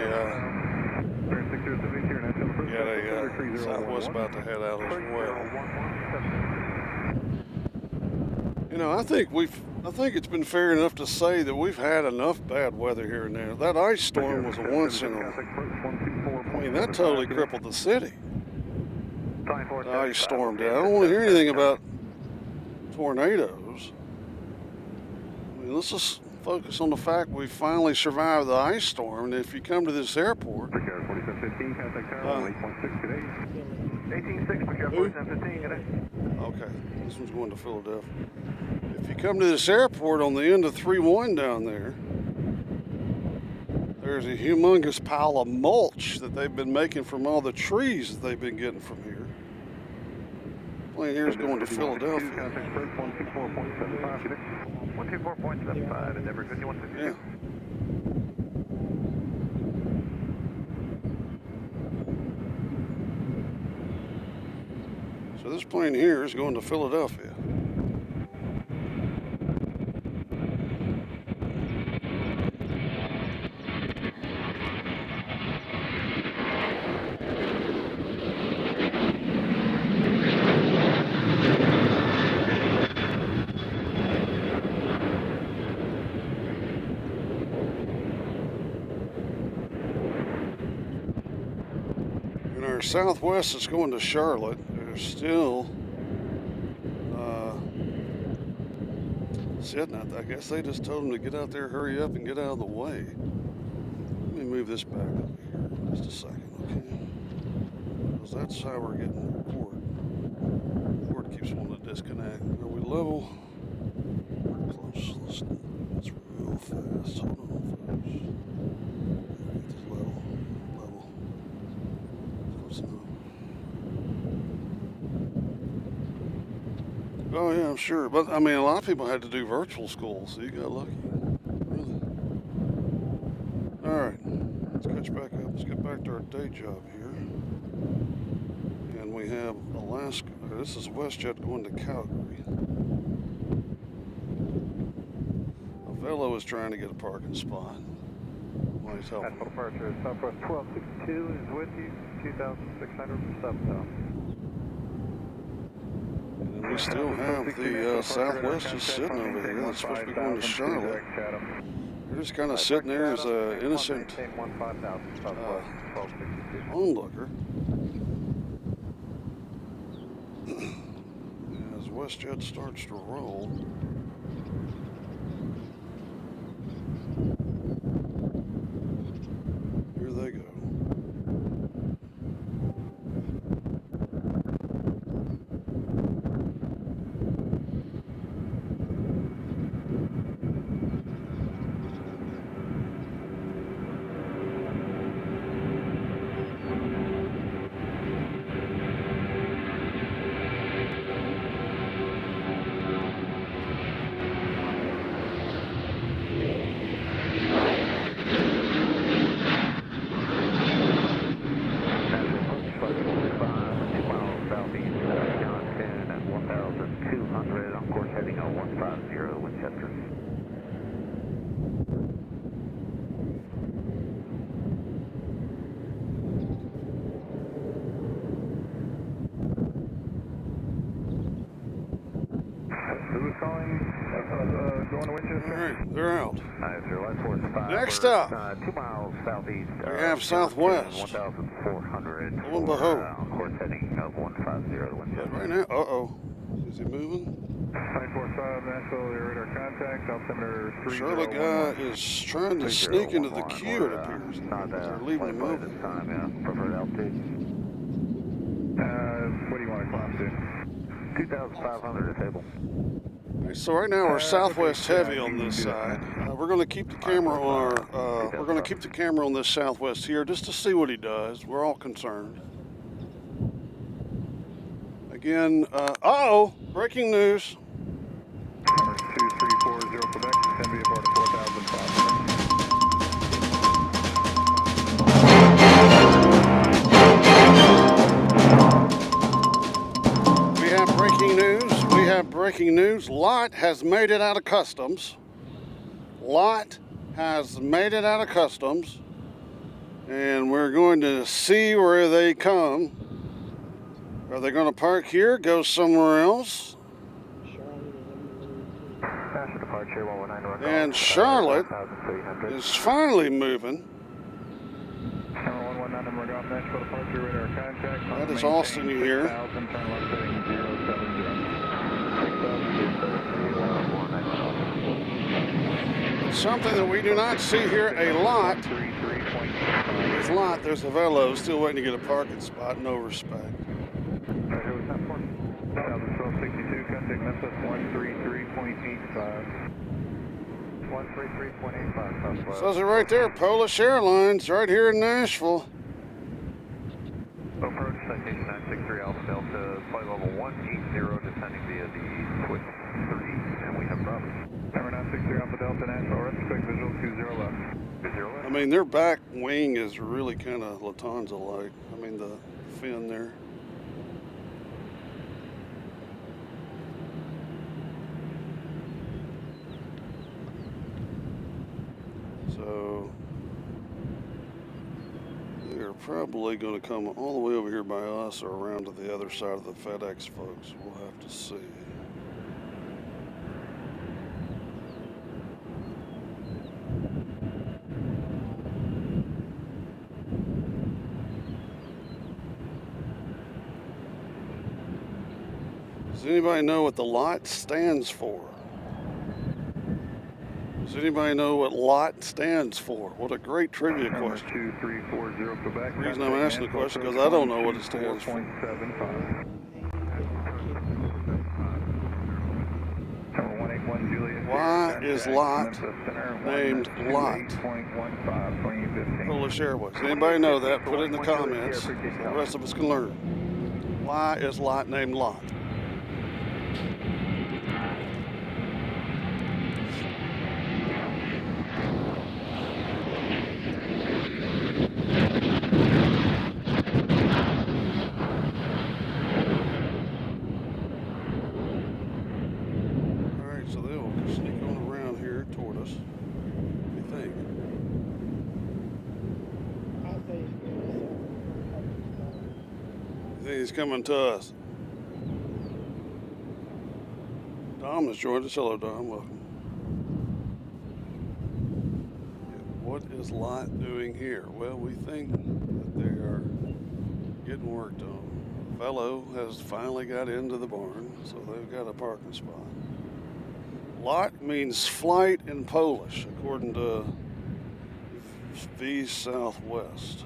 Southwest about to head out as well. You know, I think it's been fair enough to say that we've had enough bad weather here and there. That ice storm was a once in a... I mean, that totally crippled the city. The ice storm did. I don't want to hear anything about tornadoes. I mean, let's just focus on the fact we finally survived the ice storm. And if you come to this airport... 18-6 for Air 4715 today. Okay, this one's going to Philadelphia. If you come to this airport on the end of 3-1 down there, there's a humongous pile of mulch that they've been making from all the trees that they've been getting from here. Plane here is going to Philadelphia. 124.75, Endeavor 5152. Yeah. So this plane here is going to Philadelphia. And our Southwest is going to Charlotte. Still sitting out there. I guess they just told them to get out there, hurry up, and get out of the way. Let me move this back up here just a second, okay? Because that's how we're getting the cord. The cord keeps wanting to disconnect. Are we level? We're close. That's real fast. Hold on, folks. Get this level. Close enough. Oh yeah, I'm sure. But I mean, a lot of people had to do virtual school, so you got lucky. Really. All right, let's catch back up. Let's get back to our day job here. And we have Alaska. This is WestJet going to Calgary. Avello is trying to get a parking spot. Well, he's helping. Departure, Southwest 1262 is with you, 2,600 from 7,000. We still have the Southwest just sitting over here. That's supposed to be going to Charlotte. They're just kind of sitting there as an innocent onlooker. As WestJet starts to roll. Here they go. going to Winchester. All right, they're out. Light force 5. Next We're, up, 2 miles southeast. we have Southwest. 1,400. Lo and behold. Course heading of 150 to Winchester. Right now, uh-oh. Is he moving? Light force 5, Nashville, your radar contact, altimeter 3011. Charlotte guy is trying to sneak into the queue, it appears. Not They're leaving him over. this time, yeah. Preferred altitude. What do you want to climb to? 2,500 at table. So right now we're Southwest heavy on this side. We're going to keep the camera on our. We're going to keep the camera on this Southwest here just to see what he does. We're all concerned. Again, uh-oh! Breaking news. Number 2340 Quebec, 10 via bar to 4,500. We have breaking news. We have breaking news. Lot has made it out of customs. Lot has made it out of customs. And we're going to see where they come. Are they going to park here, go somewhere else? Faster departure 119. And Charlotte is finally moving. Number 119, number golf, Nashville departure, radar contact. That is Austin you hear. 6,000, turn left heading 070. Something that we do not see here a lot. There's a lot. There's a Velo still waiting to get a parking spot. No respect. 1262, contact Memphis 133.85. 133.85. Says it right there, Polish Airlines, right here in Nashville. Approach citation 963 Alpha Delta, flight level 180, descending via the Twitch 3, and we have Bravo. Number 963 Alpha Delta, Nashville, retrospect visual 20 left. 20 left. I mean, their back wing is really kind of Lufthansa-like. I mean, the fin there. So they're probably going to come all the way over here by us or around to the other side of the FedEx folks. We'll have to see. Does anybody know what the lot stands for? Does anybody know what LOT stands for? What a great trivia question. 2340 Quebec. The reason I'm asking the question because I don't know what it stands for. 4.75. Number 181 Juliet. Why is LOT named LOT? 8.15, 2015. Polish Airways. Anybody know that? Put it in the comments. So the rest of us can learn. Why is LOT named LOT? So they'll sneak on around here toward us. What do you think? You think he's coming to us? Dom has joined us. Hello, Dom. Welcome. What is LOT doing here? Well, we think that they are getting worked on. Fellow has finally got into the barn, so they've got a parking spot. LOT means flight in Polish, according to V Southwest.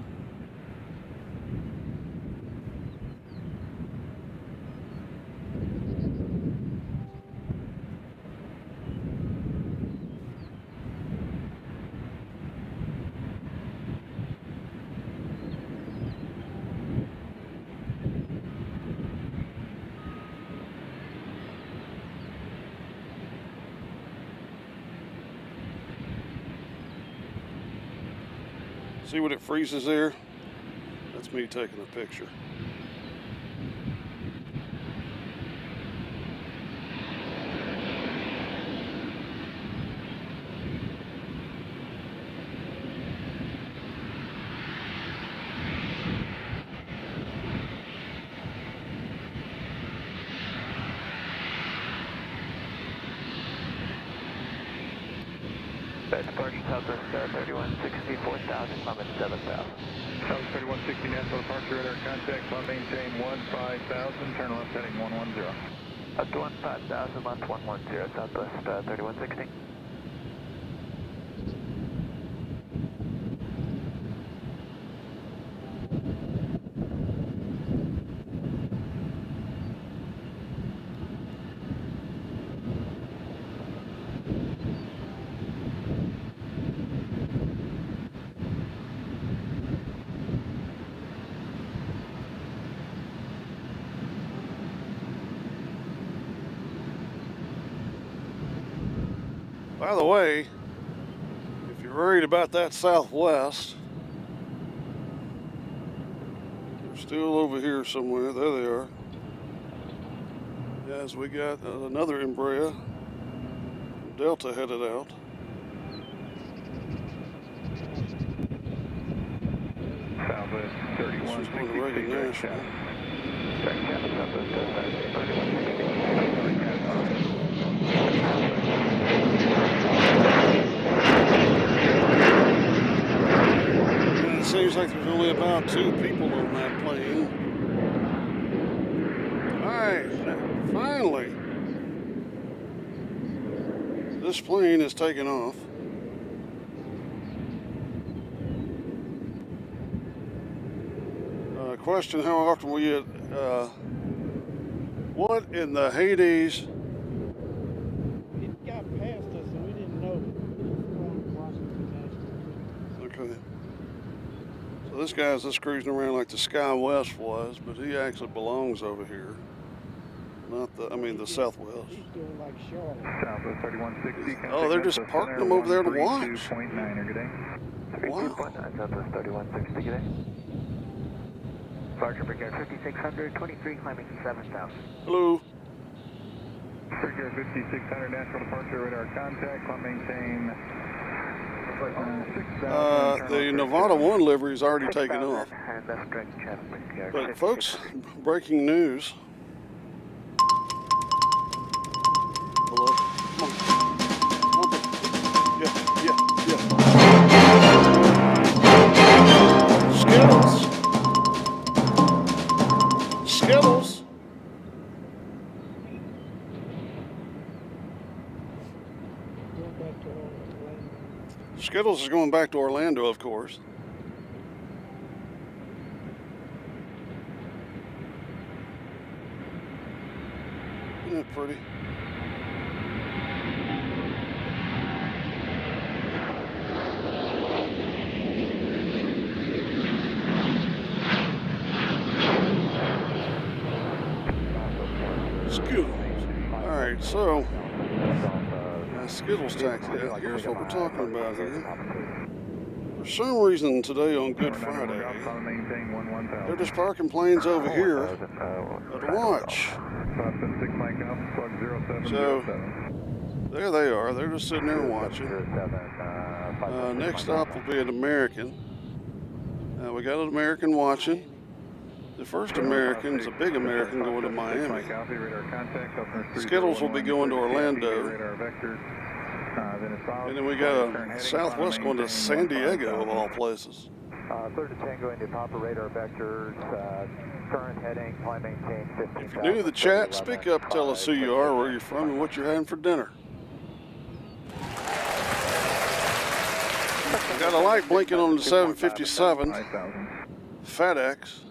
See what it freezes there? That's me taking a picture. Departure Southwest 3160, 4,000, climb at 7,000. Southwest 3160, Nashville departure, radar contact, climb maintain 15,000, turn left heading 110. Up to 15,000, left 110, Southwest 3160. By the way, if you're worried about that southwest, they're still over here somewhere. There they are. Yes, we got another Embraer Delta headed out. Southwest 3160, Reagan Nashville. And it seems like there's only about 2 people on that plane. Alright, finally, this plane is taking off. Question, how often will you, what in the Hades? It got past us and we didn't know. Okay. So this guy's just cruising around like the Sky West was, but he actually belongs over here. Not the, I mean the Southwest. He's doing like Charlotte. Southwest 3160. Oh, they're just parking them over there to watch. 32.9er, good day. Wow. 32.9, Southwest 3160, good day. Departure Brigade 5600, 23, climbing 7,000. Hello. Brigade 5600, Nashville departure, radar contact, climb maintain 6,000. The Nevada 1 livery is already taken off. And left direct traffic, Brigade But folks, breaking news. Hello. Come on. Yeah. Skittles. Skittles is going back to Orlando, of course. Isn't that pretty? Skittles. All right, so Skittles taxi. Here's what we're talking about here. For some reason today on Good Friday, they're just parking planes over here to watch. So there they are. They're just sitting there watching. Next stop will be an American. We got an American watching. The first American's a big American going to Miami. Skittles will be going to Orlando. And then we got a Southwest going to San Diego, of all places. Third to Tango into Papa radar vectors, current heading, climb maintain 15,000. If you're new to the chat, speak up, tell us who you are, where you're from, and what you're having for dinner. We got a light blinking on the 757 FedEx.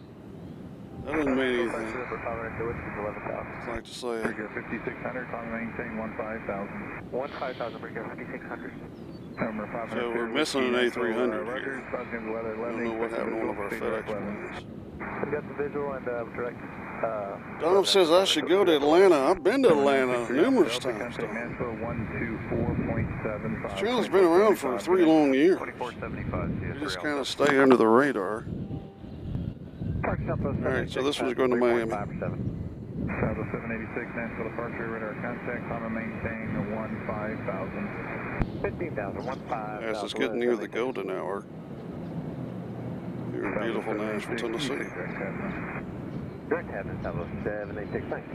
That doesn't mean anything. I'd like to say it. 5600, climb maintain 15,000. 15,000, Brigade 5600. So we're missing an A300 here. I don't know what happened to one of our FedEx planes. We got the visual and direct. Dom says I should go to Atlanta. I've been to Atlanta numerous times. This channel's been around for 3 long years. You just kind of stay under the radar. Alright, so this one's going to Miami. Southwest 786, Nashville departure, radar contact, climb and maintain 15,000. 15,000, 15,000. As it's getting near the golden hour here in beautiful Nashville, Tennessee. Direct heaven, Southwest 786, thanks.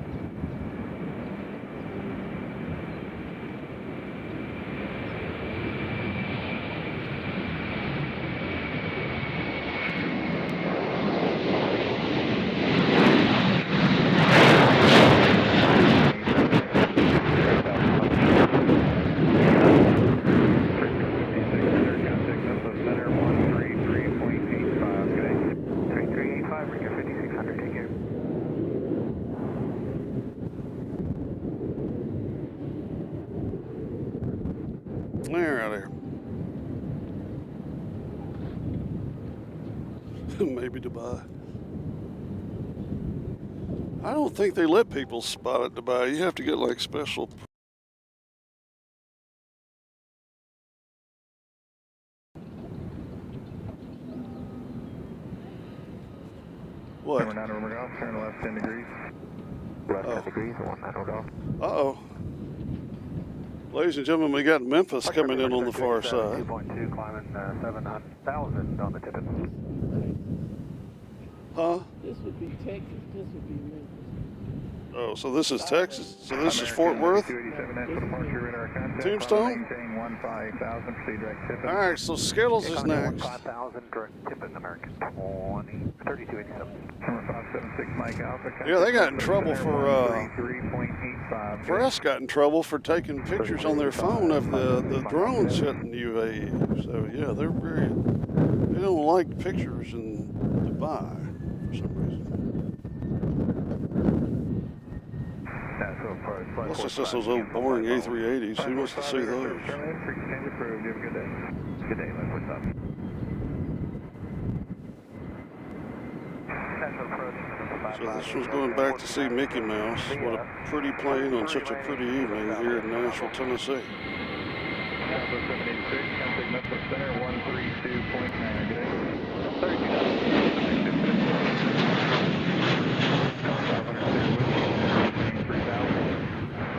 They're out of here. Maybe Dubai. I don't think they let people spot at Dubai. You have to get like special. What? Number 9 over golf, turn left 10 degrees. Left 10 degrees, 19 golf. Uh-oh. Ladies and gentlemen, we got Memphis coming in on the far side. 2.2, climbing 7,000 on the tippet. Huh? This would be Texas, this would be Memphis. Oh, so this is Texas? So this is Fort Worth? 287, that's for departure, radar contact. Tombstone? Maintain 15,000, proceed direct tippet. All right, so Skittles is next. 5,000, direct tippet, American 3287. Number 576, Mike Alpha. Yeah, they got in trouble for, 3.85. press got in trouble for taking pictures on their phone of the drones hitting UAE. So yeah, they don't like pictures in Dubai for some reason. Unless it's just those old boring A380s. Who wants to see those? Good day, what's up? So this was going back to see Mickey Mouse. What a pretty plane on such a pretty evening here in Nashville, Tennessee. Alpha 786, contact Memphis Center 132.9. Good day.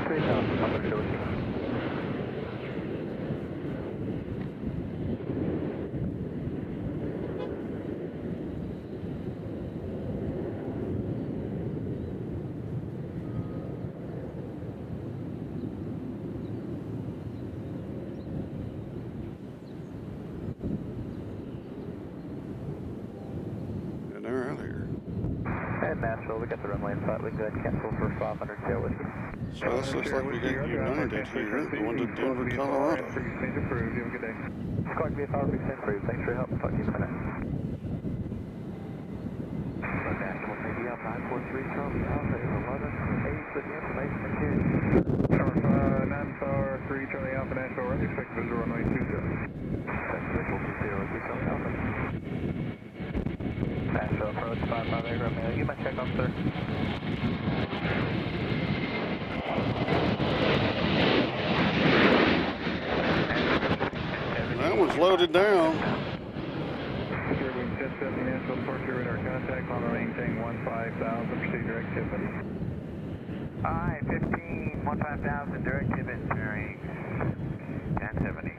3,000. And they're out here. And Nashville, we got the runway in sight. We can go ahead and cancel for 500 tail whiskey. So this looks like we got United here going to Denver, Colorado. Clark VFR, we sent for you. Thanks for your help. Talk to you in a minute. National CDL 943 Charlie Alpha is 11 8 with the information material. Number 943 Charlie Alpha Nashville, ready, expect visual runway 20. That's visual 20 Charlie Alpha. Nashville approach 558 Romeo. You might check off, sir. That one's loaded down. Airways A350 Nashville, departure radar contact, climb maintain 15,000, proceed direct tippet. I-15, 15,000, direct tippet, bearing 1070.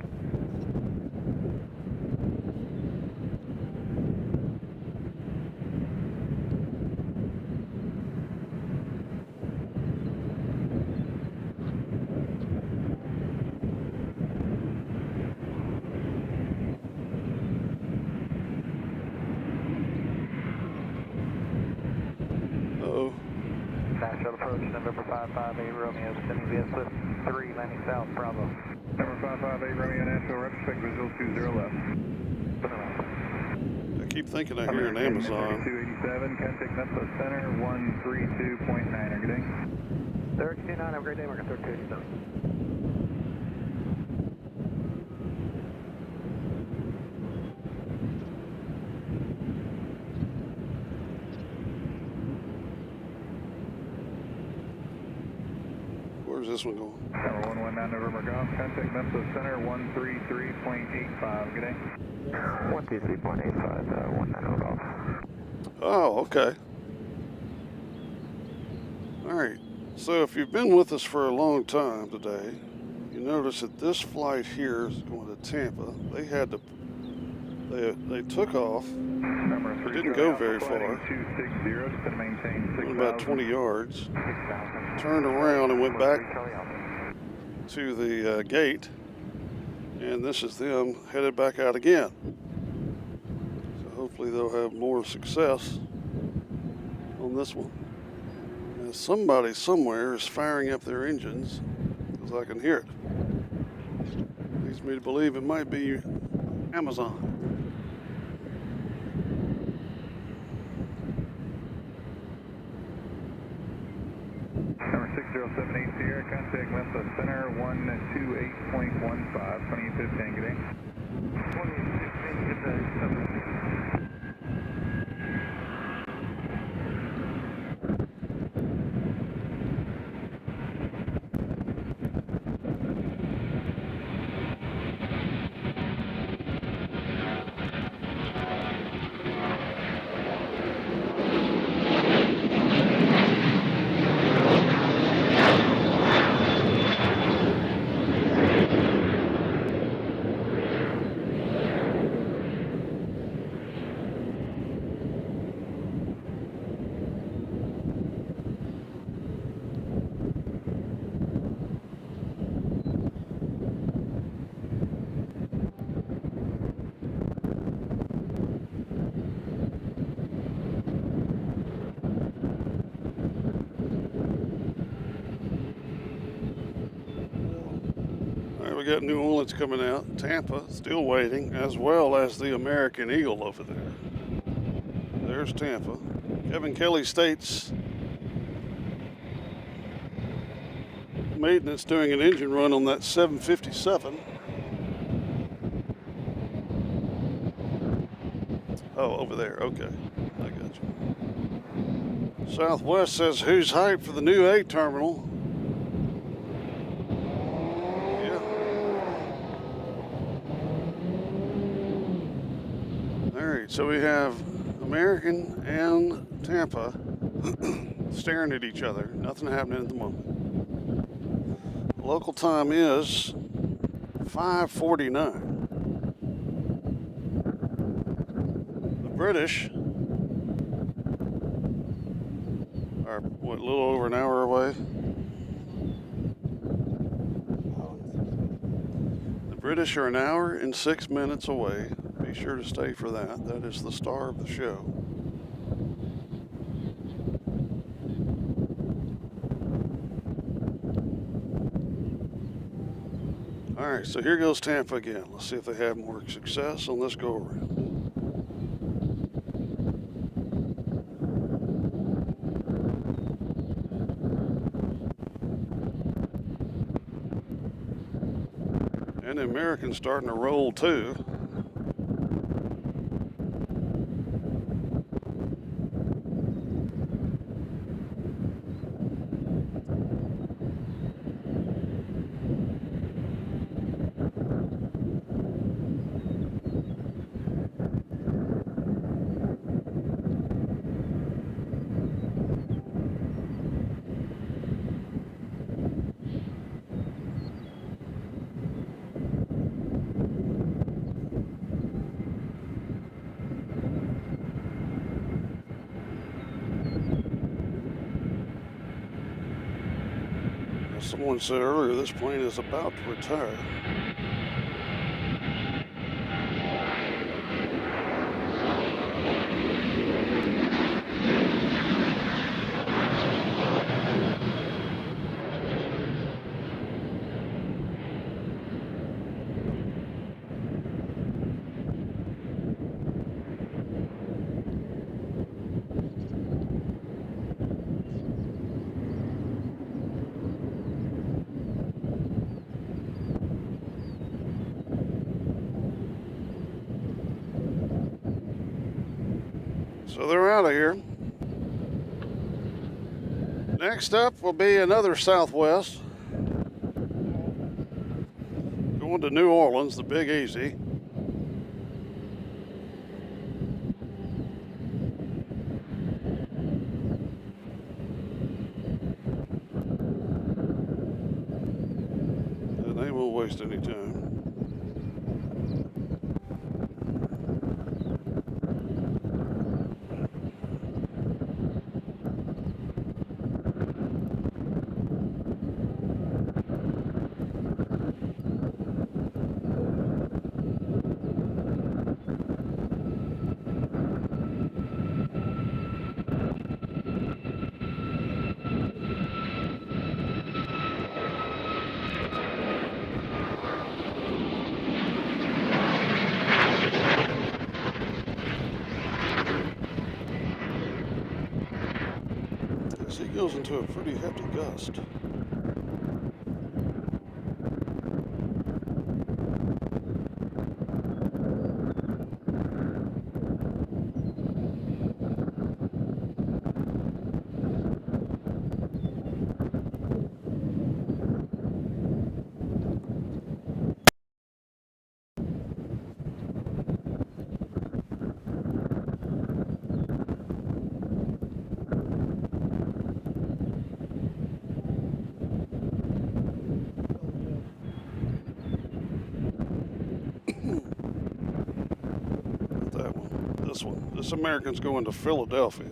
Nashville approach, November 558 Romeo, descending via Swift 3, landing south, Bravo. Number 558 Romeo Nashville, ready, expect visual 20 left. I keep thinking I hear an Amazon. 287, contact Memphis Center 132.9. Good day. 329, have a great day, American 3287. Where's this one going? Tower 119 November Golf, contact Memphis Center 133.85. Good day. 123.85, 190 Golf. Oh, okay. All right. So if you've been with us for a long time today, you notice that this flight here is going to Tampa. They had to, they took off. It didn't go very far. Went about 20 yards. Turned around and went back to the gate. And this is them headed back out again. So hopefully they'll have more success on this one. And somebody somewhere is firing up their engines, because I can hear it. Leads me to believe it might be Amazon. Number 6078 Sierra, contact length of center 128.15, 2815, good day. 2815, get that 7. We got New Orleans coming out, Tampa still waiting, as well as the American Eagle over there. There's Tampa. Kevin Kelly states maintenance doing an engine run on that 757. Oh, over there, okay, I got you. Southwest says, who's hyped for the new A terminal? So we have American and Tampa staring at each other. Nothing happening at the moment. Local time is 5:49. The British are, what, a little over an hour away? The British are an hour and 6 minutes away. Be sure to stay for that. That is the star of the show. All right, so here goes Tampa again. Let's see if they have more success on this go around. And the Americans starting to roll too. Someone said earlier this plane is about to retire. So they're out of here. Next up will be another Southwest. Going to New Orleans, the Big Easy. And they won't waste any time. Goes into a pretty hefty gust. That one. This one. This American's going to Philadelphia.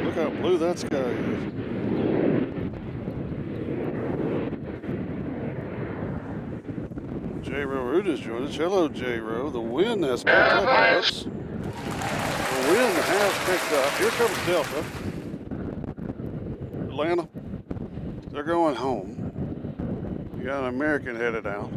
Look how blue that sky is. J-Row Root has joined us. Hello, J-Row. The wind has picked up. Us. The wind has picked up. Here comes Delta. Atlanta. They're going home. You got an American headed out.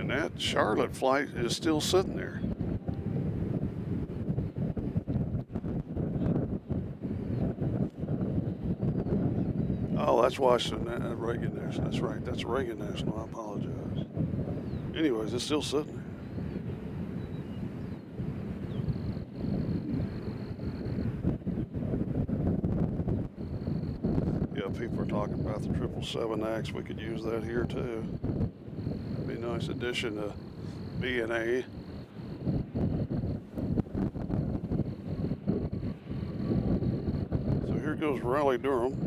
That Charlotte flight is still sitting there. Oh, that's Washington, Reagan National. That's right. That's Reagan National. I apologize. Anyways, it's still sitting there. Yeah, people are talking about the 777X. We could use that here too. Be a nice addition to BNA. So here goes Raleigh-Durham.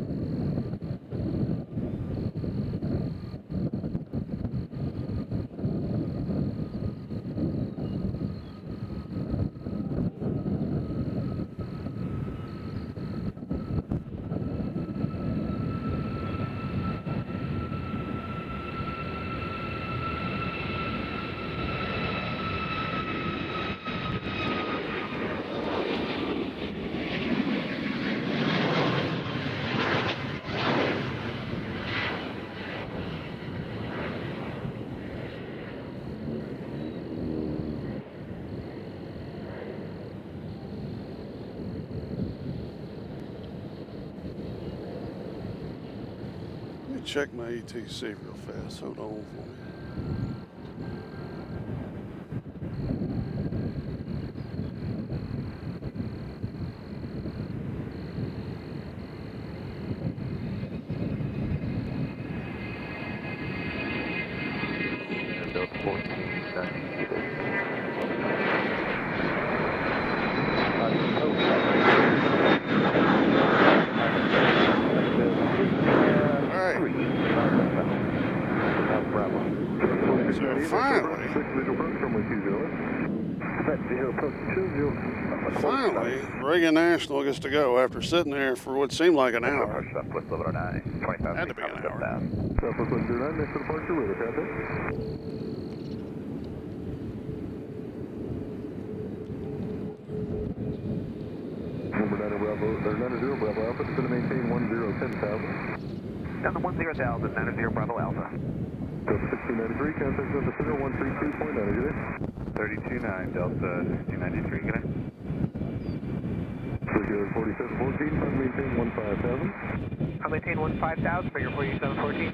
Check my ETC real fast. Hold on for me. Finally, Reagan National gets to go after sitting there for what seemed like an hour. Had to be an hour. Southwest 109, next departure, radar contact. Bravo, or 90 Bravo Alpha, it's going to maintain 10,000. Down to 10,000, 90 Bravo Alpha. Delta 1693, contact Delta Center 132.9, good day. 32.9, Delta 1693, good day. Figure 4714, I'll maintain 15,000. I'll maintain 15,000, figure 4714.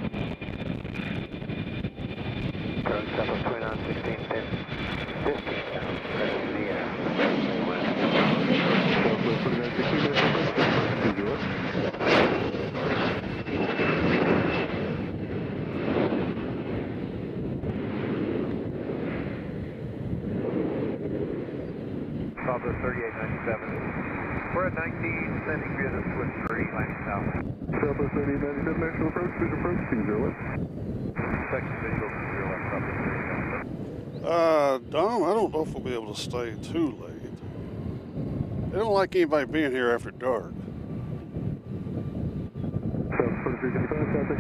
Turn south of 29, 16, 10, 15,000, right in the air. Southwest 2916, National Approach, 20. Papa 3897. We're at 19, sending via the Swiss 3, landing south. Southwest 3897, National Approach, visual approach, 201. Second visual 201, Papa 3897. Dom, I don't know if we'll be able to stay too late. They don't like anybody being here after dark.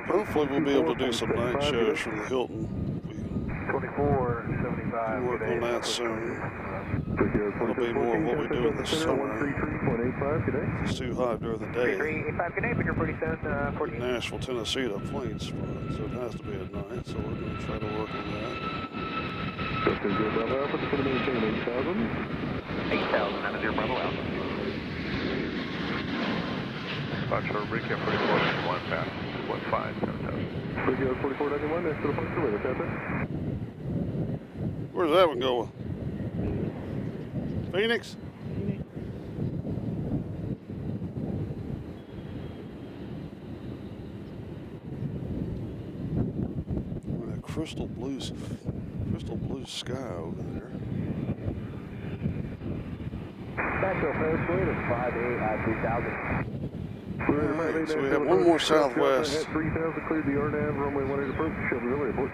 Hopefully we'll be able to do some night shows from the Hilton. 2475. We'll work on that soon. It'll be more of what we do in the summer. It's too hot during the day. 385, good day, figure 47, 14. Nashville, Tennessee, the plane spot, so it has to be at night, so we're going to try to work on that. 8,000, 90 Bravo Alpha. Foxtrot recap 4491 pass 157000. 4491, next to the punch away, that's it. Where's that one going? Phoenix? That crystal blue sky over there. Nashville, first fleet is 58, 3000. Alright, so we have one more southwest. 3000, cleared the RNAV, runway 18 approach, Shelbyville Airport.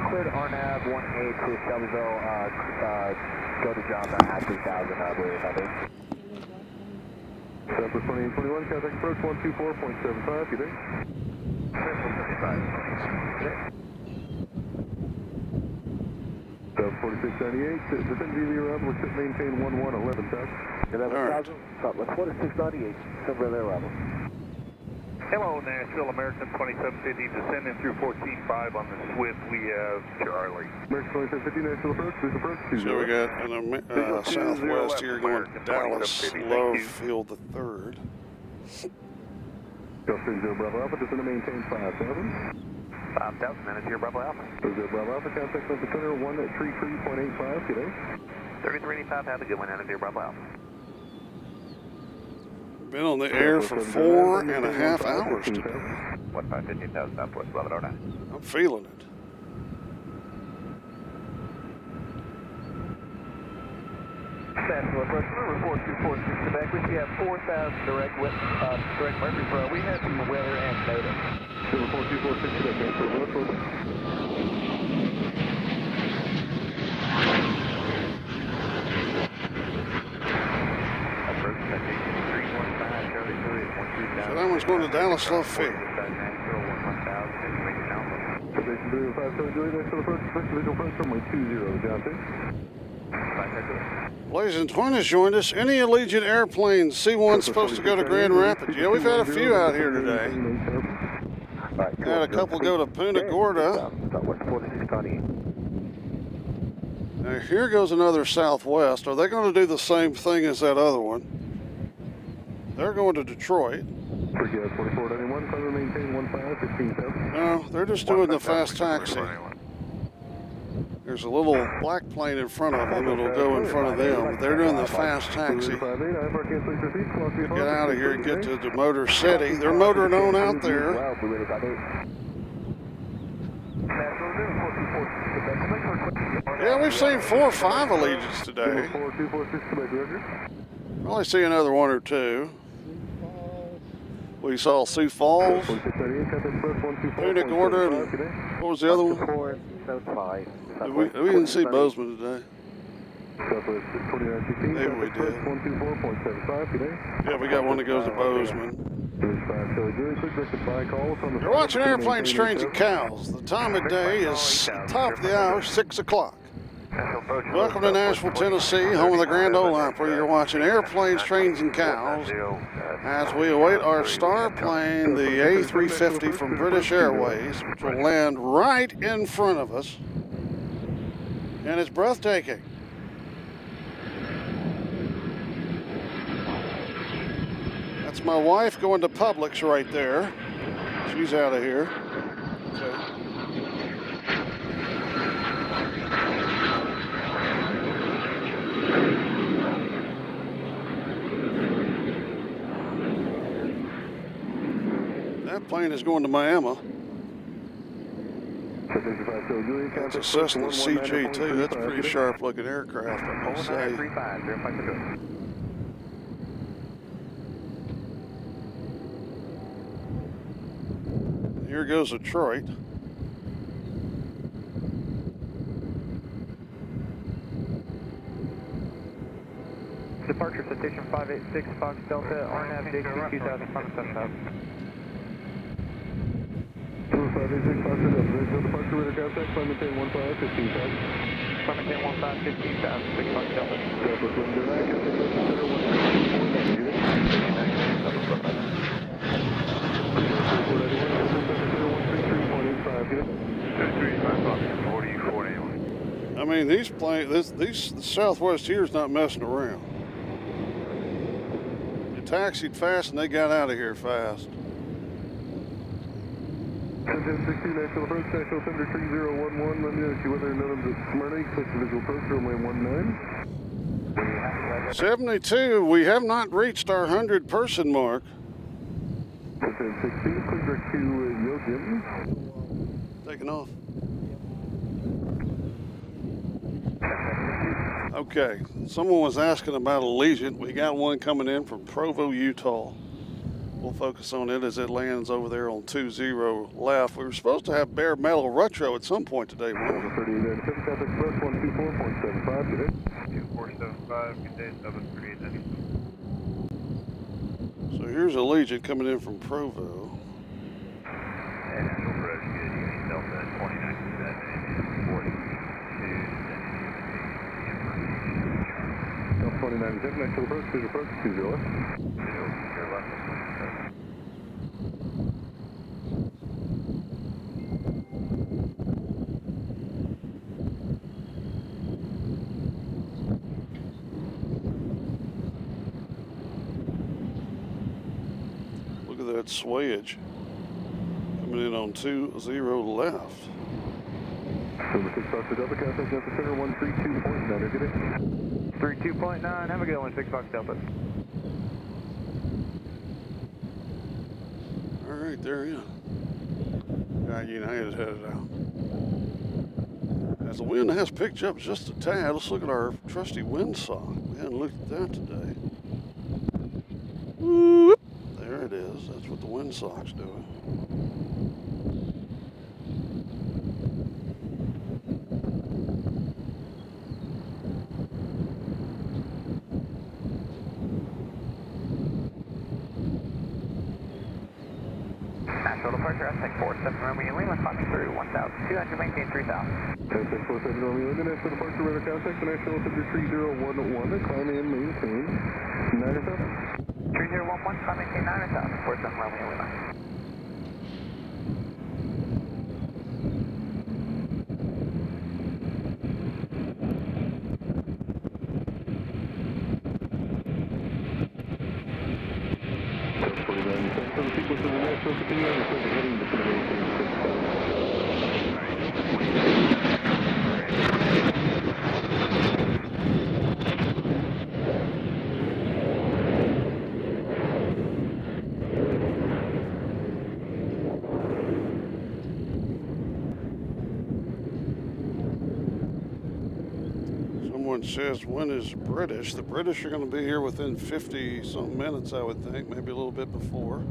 Cleared RNAV 18 to Shelbyville, go to John at 3000, I believe, Southwest 2821, contact approach 124.75, good day. Central 55. South 4698, descend via the arrival, we're set maintain 11,000. 11,000, Southwest 4698, Silver Air arrival. Hello, Nashville, American 2750, descending through 14.5 on the Swift. We have Charlie. American 2750, Nashville approach, visual approach, 20. So we got an southwest here going to Dallas, Love Field the 3rd. Delta 30 Bravo Alpha, descend to maintain 5,000. 5,000, manage your Bravo Alpha. 30 Bravo Alpha, contact Delta Center 133.85, good day. 3385, have a good one, manage your Bravo Alpha. Been on the air for 4.5 hours today. 15,000, Southwest 1109. I'm feeling it. Nashville approach, report 246 Quebec. We have 4,000 direct Murphy Pro. We have the weather and data. Report 246 Quebec, Nashville approach. So that one's going to Dallas Love Field. Station 305, Julie, Nashville approach, first visual approach, runway 20, Johnson. Blazing Twin has joined us. Any Allegiant airplanes? C1 supposed to go to Grand Rapids. Yeah, we've had a few out here today. Had a couple go to Punta Gorda. Now here goes another southwest. Are they going to do the same thing as that other one? They're going to Detroit. No, they're just doing the fast taxi. There's a little black plane in front of them that'll go in front of them. They're doing the fast taxi. Get out of here and get to the Motor City. They're motoring on out there. Yeah, we've seen 4 or 5 Allegiants today. Probably see another 1 or 2. We saw Sioux Falls, Punta Gorda, and what was the other one? We didn't see Bozeman today. Maybe we did. Yeah, we got one that goes to Bozeman. You're watching Airplanes, Trains, and Cows. The time of day is top of the hour, 6 o'clock. Welcome to Nashville, Tennessee, home of the Grand Ole Opry. You're watching Airplanes, Trains, and Cows as we await our star plane, the A350 from British Airways, which will land right in front of us. And it's breathtaking. That's my wife going to Publix right there. She's out of here. Okay. That plane is going to Miami. That's a Cessna CG too. That's a pretty sharp looking aircraft, I must say. Here goes Detroit. Departure citation 586 Fox Delta, RNAV JC 2000, final touchdown. 586 Fox Delta, visual departure, radar contact, climb maintain 15,000. Climb maintain 15,000, 6 Fox Delta. Delta, swim to 9, contact center 1. I mean, these planes, the Southwest here is not messing around. You taxied fast and they got out of here fast. 10-16 Nashville approach, Nashville Thunder 3011, let me know if you whether or not I'm Smyrna, expect the visual approach, runway 19. 72, we have not reached our 100-person mark. 10-16, please direct to Yogan. Taking off. Okay, someone was asking about Allegiant. We got one coming in from Provo, Utah. We'll focus on it as it lands over there on 20 left. We were supposed to have bare metal retro at some point today, weren't we? 124.75 today. 2475, good day, 73890. So here's Allegiant coming in from Provo. And Nashville approach, good evening, Delta 297, 42. 2097, Nashville approach, please approach 20 left. 0 left. Look at that swayage. Coming in on 20 left. Number 6 Fox Delta, contact Delta Center 132.9, good day. 32.9, have a good one, 6 Fox Delta. All right, there he is. United headed out. As the wind has picked up just a tad, let's look at our trusty windsock. We hadn't looked at that today. Whoop. There it is. That's what the windsock's doing. Nashville departure, SX47 Romeo Lima, climbing through 1,200, maintain 3,000. SX47 Romeo Lima, Nashville departure, radar contact, Nashville Thunder 3011, climb and maintain 9,000. 3011, climb maintain 9,000, 47 Romeo Lima. Someone says, when is British? The British are going to be here within 50-something minutes, I would think, maybe a little bit before.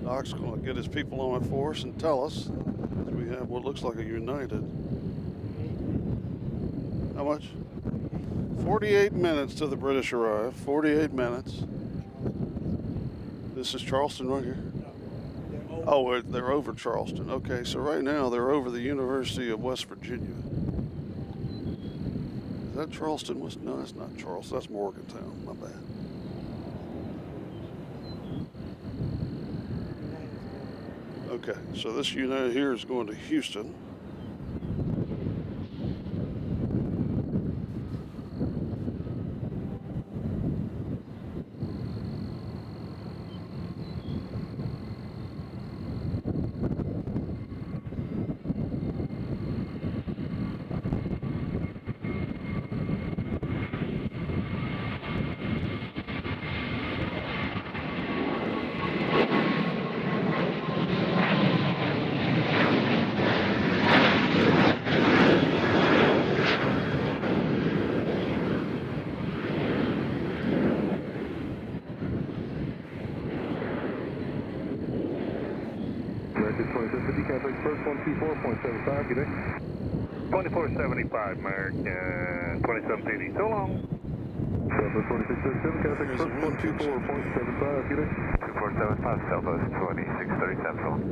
Doc's going to get his people on it for us and tell us. We have what looks like a United. How much? 48 minutes till the British arrive. 48 minutes. This is Charleston right here. They're Oh, they're over Charleston. Okay, so right now they're over the University of West Virginia. Is that Charleston? No, that's not Charleston. That's Morgantown. My bad. Okay, so this unit here is going to Houston. American 2750, contact first 124.75, good day. 2475, American 2780. So long. Delta 2637, contact first 124.75, good day. 2475, Delta 2637. So long.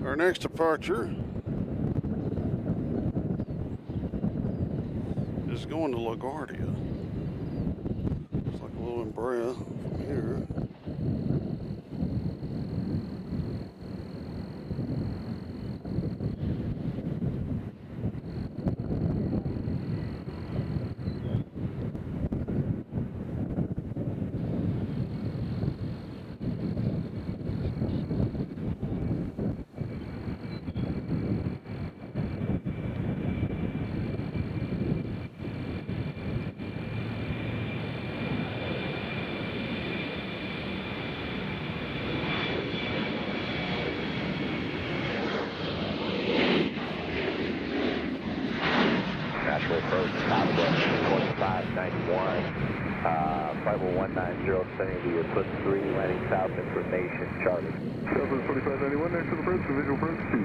So our next departure is going to LaGuardia. It's like a little Embraer from here. Nashville approach, Southwest 2591, flight 190, sending the Eclipse 3, landing south, information, Charlie. Southwest 2591, Nashville approach, visual approach 20.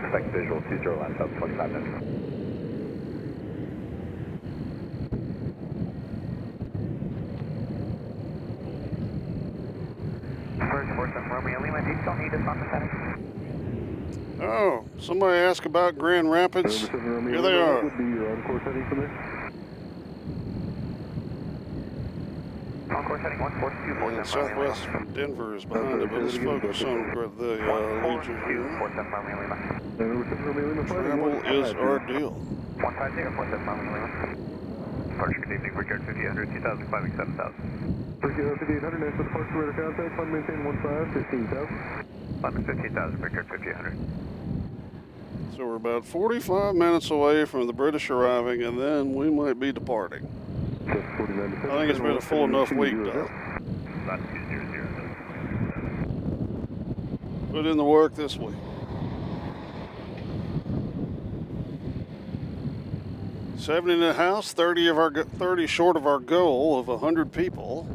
Expect visual 20, land south 2591. First, Romeo Lima, do you still need us on the setting? Oh, somebody asked about Grand Rapids. Here they are. Would be your on-course heading from there. On-course heading 142, And southwest from Denver is behind it, but let's focus on the Legion here. 47 Romeo Lima. And over 7 Romeo Lima, Travel is our deal. 150, 47 Romeo Lima. Departure, good evening, Brickyard 5800, 2000, climbing 7000. Brickyard 5800, Nashville departure, radar contact, climb maintain 15,000. Climbing 15,000, Brickyard 5800. So we're about 45 minutes away from the British arriving, and then we might be departing. I think it's been a full enough week, though. About 200. Put in the work this week. 70 in the house, 30 short of our goal of 100 people.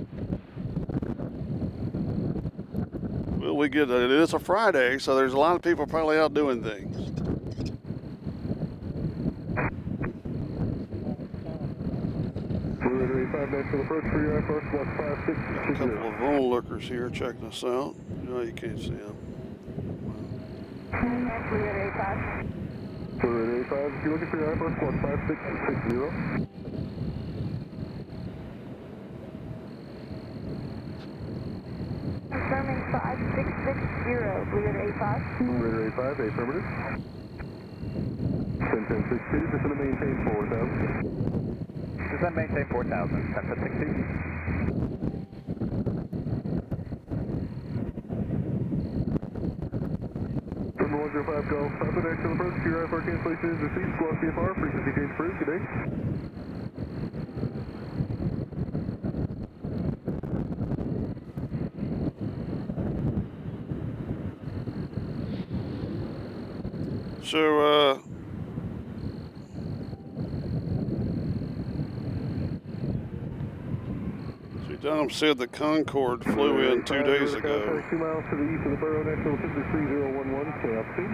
Well, we get it. It's a Friday, so there's a lot of people probably out doing things. A couple of onlookers here checking us out. No, you can't see them. Fluid 85, if you're looking for your iPhone, squad 5660. Confirming 5660, Fluid 85. Fluid 85, affirmative. 10-10-6-2, just going to maintain 4,000. Descend maintain 4,000, 10-10-6-2. Number 105 Golf, Papa, actual approach to your IFR cancellation is received, squawk CFR, frequency change approved, good day. So, Dom said the Concorde flew in 2 days ago. 2 miles to the east of the borough, national altimeter 3011, stay altitude.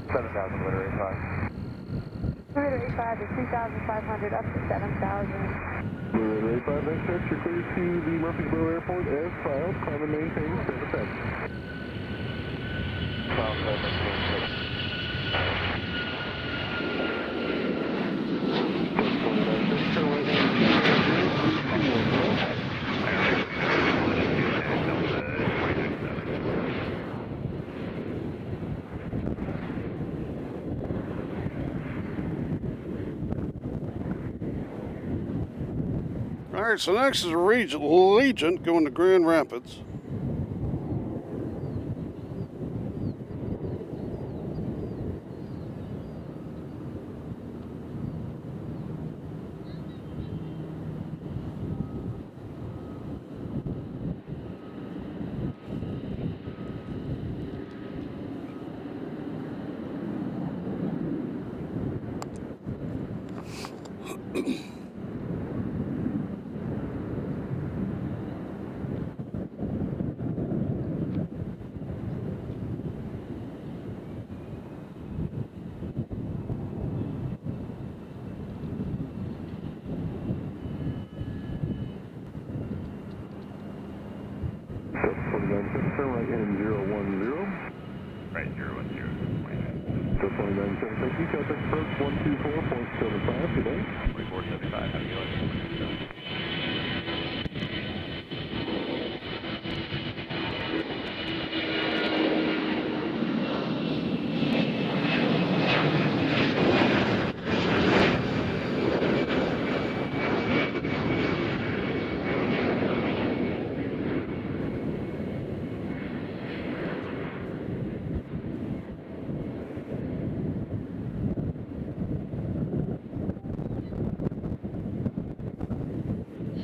7,000, literary 5. Literary 5 is 2,500 up to 7,000. Midday 8596, you're clear to the Murfreesboro Airport as filed. Climb and maintain standard taxi. All right, so next is Regent going to Grand Rapids. Turn right in 010. Right, 010. So 29.7, thank you. Contact approach 124.75 today. 2475, how do you like it?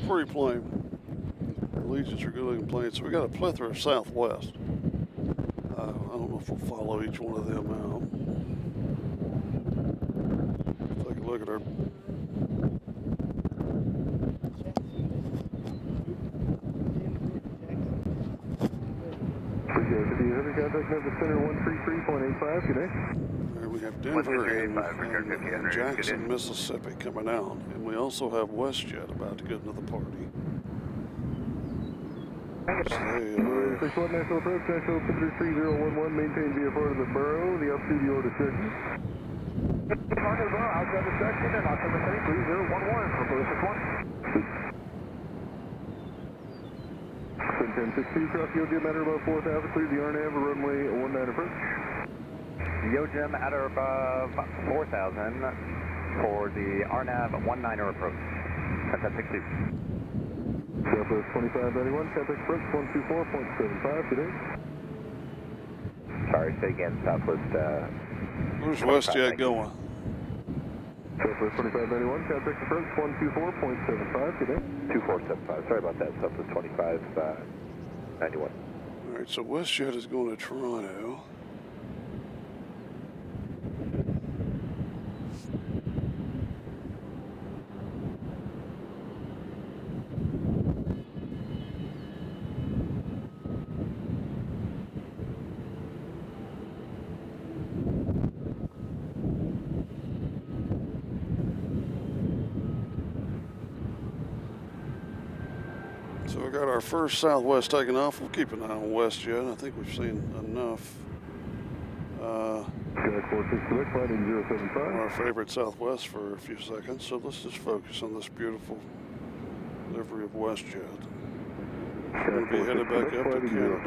Free plane. Allegiants are good looking planes. So we got a plethora of Southwest. I don't know if we'll follow each one of them out. Take a look at our. Appreciate it. Heavy contact number center 133.85 today. There we have Denver and Jackson, Mississippi coming out. And we also have WestJet about to get into the party. So they are 61 National Approach, National 3011, maintain VFR to the borough, the altitude you order section. Marco Borough, outside the section, and October 3011, for Blue 61. 1062, cross Yojim at or above 4,000, clear the RNAV, runway 19 approach. Yojim at or above 4,000 for the RNAV 19er approach. 1062. Southwest 2591, contact approach 124.75 today. Sorry, say again, Southwest. Where's WestJet going? Southwest 2591, contact approach 124.75 today. 2475, sorry about that, Southwest 2591. All right, so WestJet is going to Toronto. So we got our first Southwest taking off. We'll keep an eye on WestJet. I think we've seen enough. Our favorite Southwest for a few seconds. So let's just focus on this beautiful livery of WestJet. We're going to be headed back up to Canada.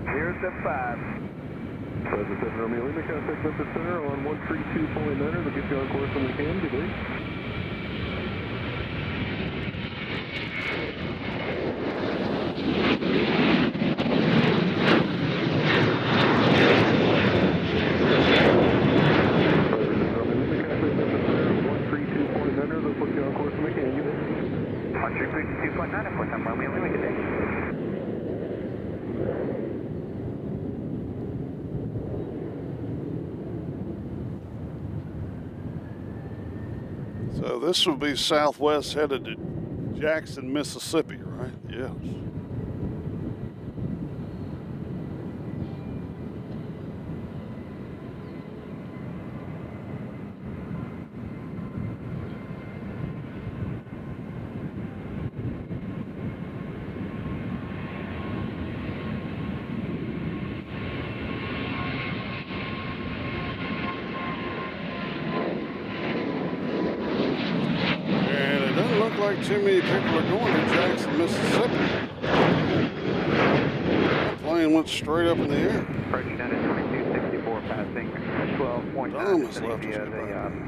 075. President 7 Romeo Lima, contact Memphis Center on 132.9. They'll get you on course when we can today. So this will be Southwest headed to Jackson, Mississippi, right? Yes. like too many people are going to Jackson, Mississippi. That plane went straight up in the air. Approaching at 2264, passing 12.9. Dom has left us via goodbye. the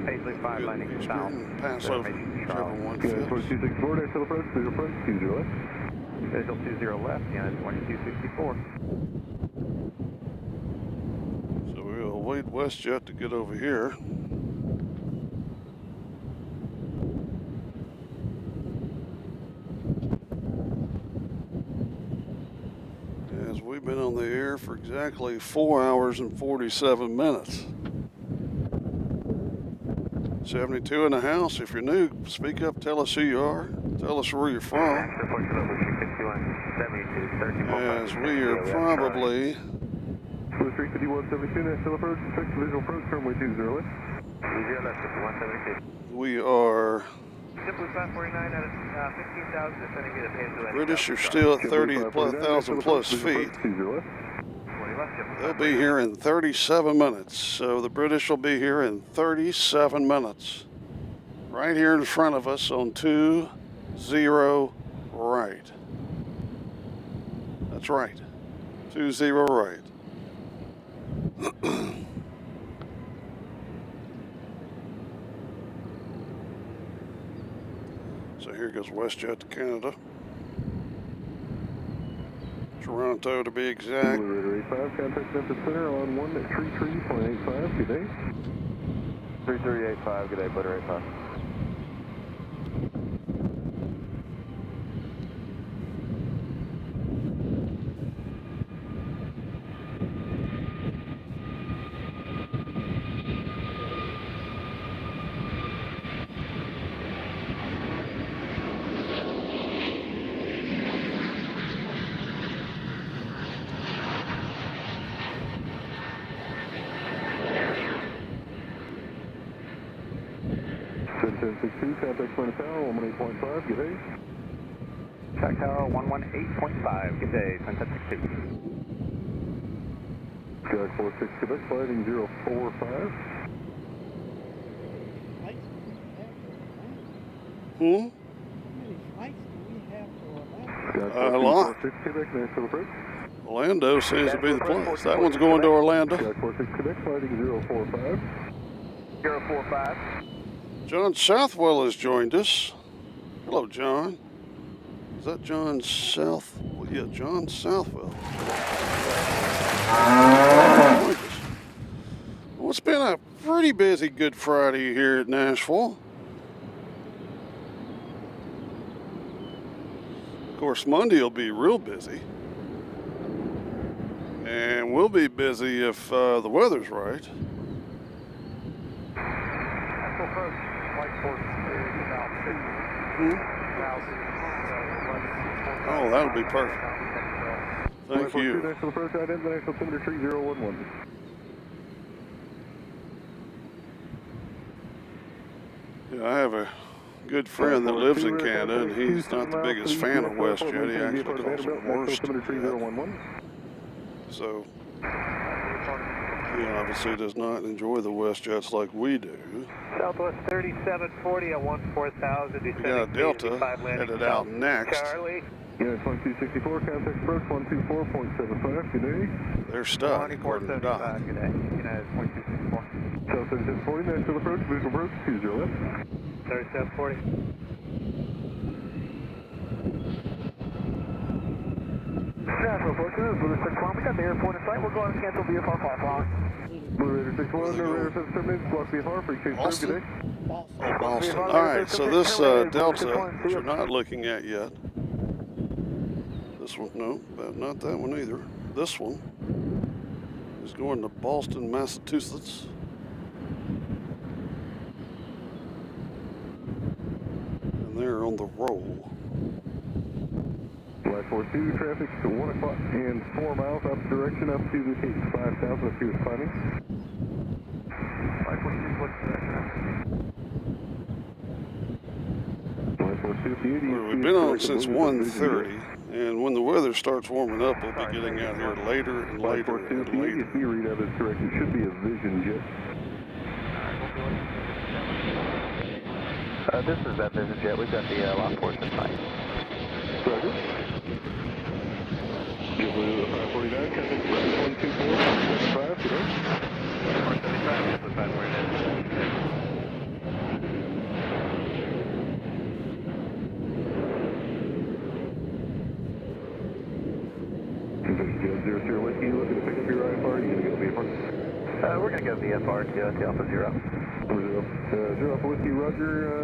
Paisley 5 landing south. Pass over whichever one Yeah, fits. 2264, Nashville approach, visual approach, 20 left. Visual 20 left, yeah, 2264. So we'll wait WestJet to get over here. As we've been on the air for exactly 4 hours and 47 minutes. 72 in the house. If you're new, speak up, tell us who you are, tell us where you're from. As we are probably 35172, Nashville approach, fixed visual approach, runway 20 left. we are Simply 549 out of 15,000, descending via the Paisley. British are still at 30,000 plus feet. They'll be here in 37 minutes. So the British will be here in 37 minutes. Right here in front of us on 20 right. That's right. 20 right. So here goes WestJet to Canada. Toronto to be exact. Blue Raider 85, contact Memphis Center on 133.85, good day. 3385, good day, Butter 85. Contact Planet Tower 118.5, good day. Track Tower 118.5, good day, Sunset 62. Jack 46 Quebec, sliding 045. Hmm? How many flights do we have to Orlando? Jack A lot. 46 Quebec, Nashville approach. Orlando seems to be the place. That one's going to Orlando. Jack 46 Quebec, sliding 045. 045. John Southwell has joined us. Hello, John. Is that John South? Well, yeah, John Southwell. Well, it's been a pretty busy Good Friday here at Nashville. Of course, Monday will be real busy. And we'll be busy if the weather's right. Oh, that'll be perfect. Thank you. National approach, National altimeter 3011. Yeah, I have a good friend that lives in Canada, and he's not the biggest fan of WestJet. He actually calls them worst. So, he obviously does not enjoy the WestJets like we do. Southwest 3740 at 14,000. We got a Delta headed out next. Charlie. Unit 2264, contact approach 124.75, good day. They're stuck, according to Doc. Good day, United 2264. South 3740, Nashville approach, visual approach, 20 left. 3740. Nashville 42, Blue 61, we got the airport in sight, we're going to cancel VFR flight long. Blue Raider 61, no Raider 57 minutes, block VFR, free change time, good day. Oh, Boston. All right, so this Delta, which you're not looking at yet. This one, no, not that one either. This one is going to Boston, Massachusetts. And they're on the roll. Flight 42, traffic to 1 o'clock and 4 miles up direction up to the Cape 5000 if he was climbing. Flight 42, what's Flight 42, Well, we've been on since 1:30, and when the weather starts warming up, we'll be getting out here later and later and later. If you read out is correct, it should be a Vision jet. This is Business Jet. We've got the lock force in sight. Roger. JetBlue 549, contact approach 124.75 today. 475, this is 549. Zero Whiskey, looking to pick up your IFR. You gonna go VFR? We're going to go VFR to Alpha 0. Zero Alpha Whiskey, Roger.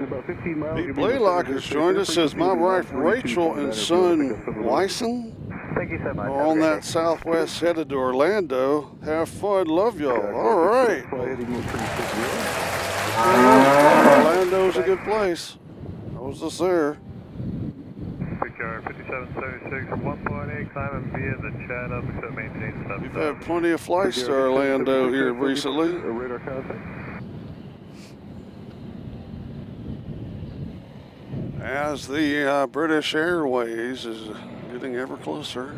About 15 miles. Pete Blaylock has joined us. Says my wife Rachel and son Wyson Thank you so much. are on that Southwest headed to Orlando. Have fun. Love y'all. All right. Orlando's a good place. I was just there. Picture 5776, 1.8, climbing via the channel, so maintain stuff. We've had plenty of flights to Orlando here recently. Radar contact. As the British Airways is getting ever closer,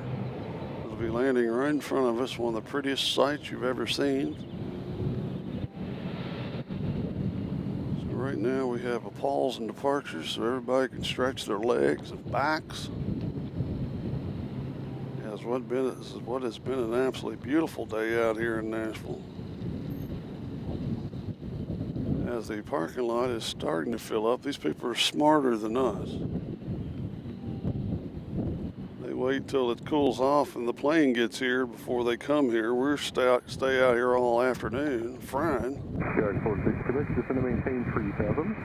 it'll be landing right in front of us, one of the prettiest sights you've ever seen. So right now we have a pause in departures so everybody can stretch their legs and backs. As what has been an absolutely beautiful day out here in Nashville. As the parking lot is starting to fill up, these people are smarter than us. They wait till it cools off and the plane gets here before they come here. We're stay out here all afternoon, frying. Guard 46 Quebec, just going to maintain 3000.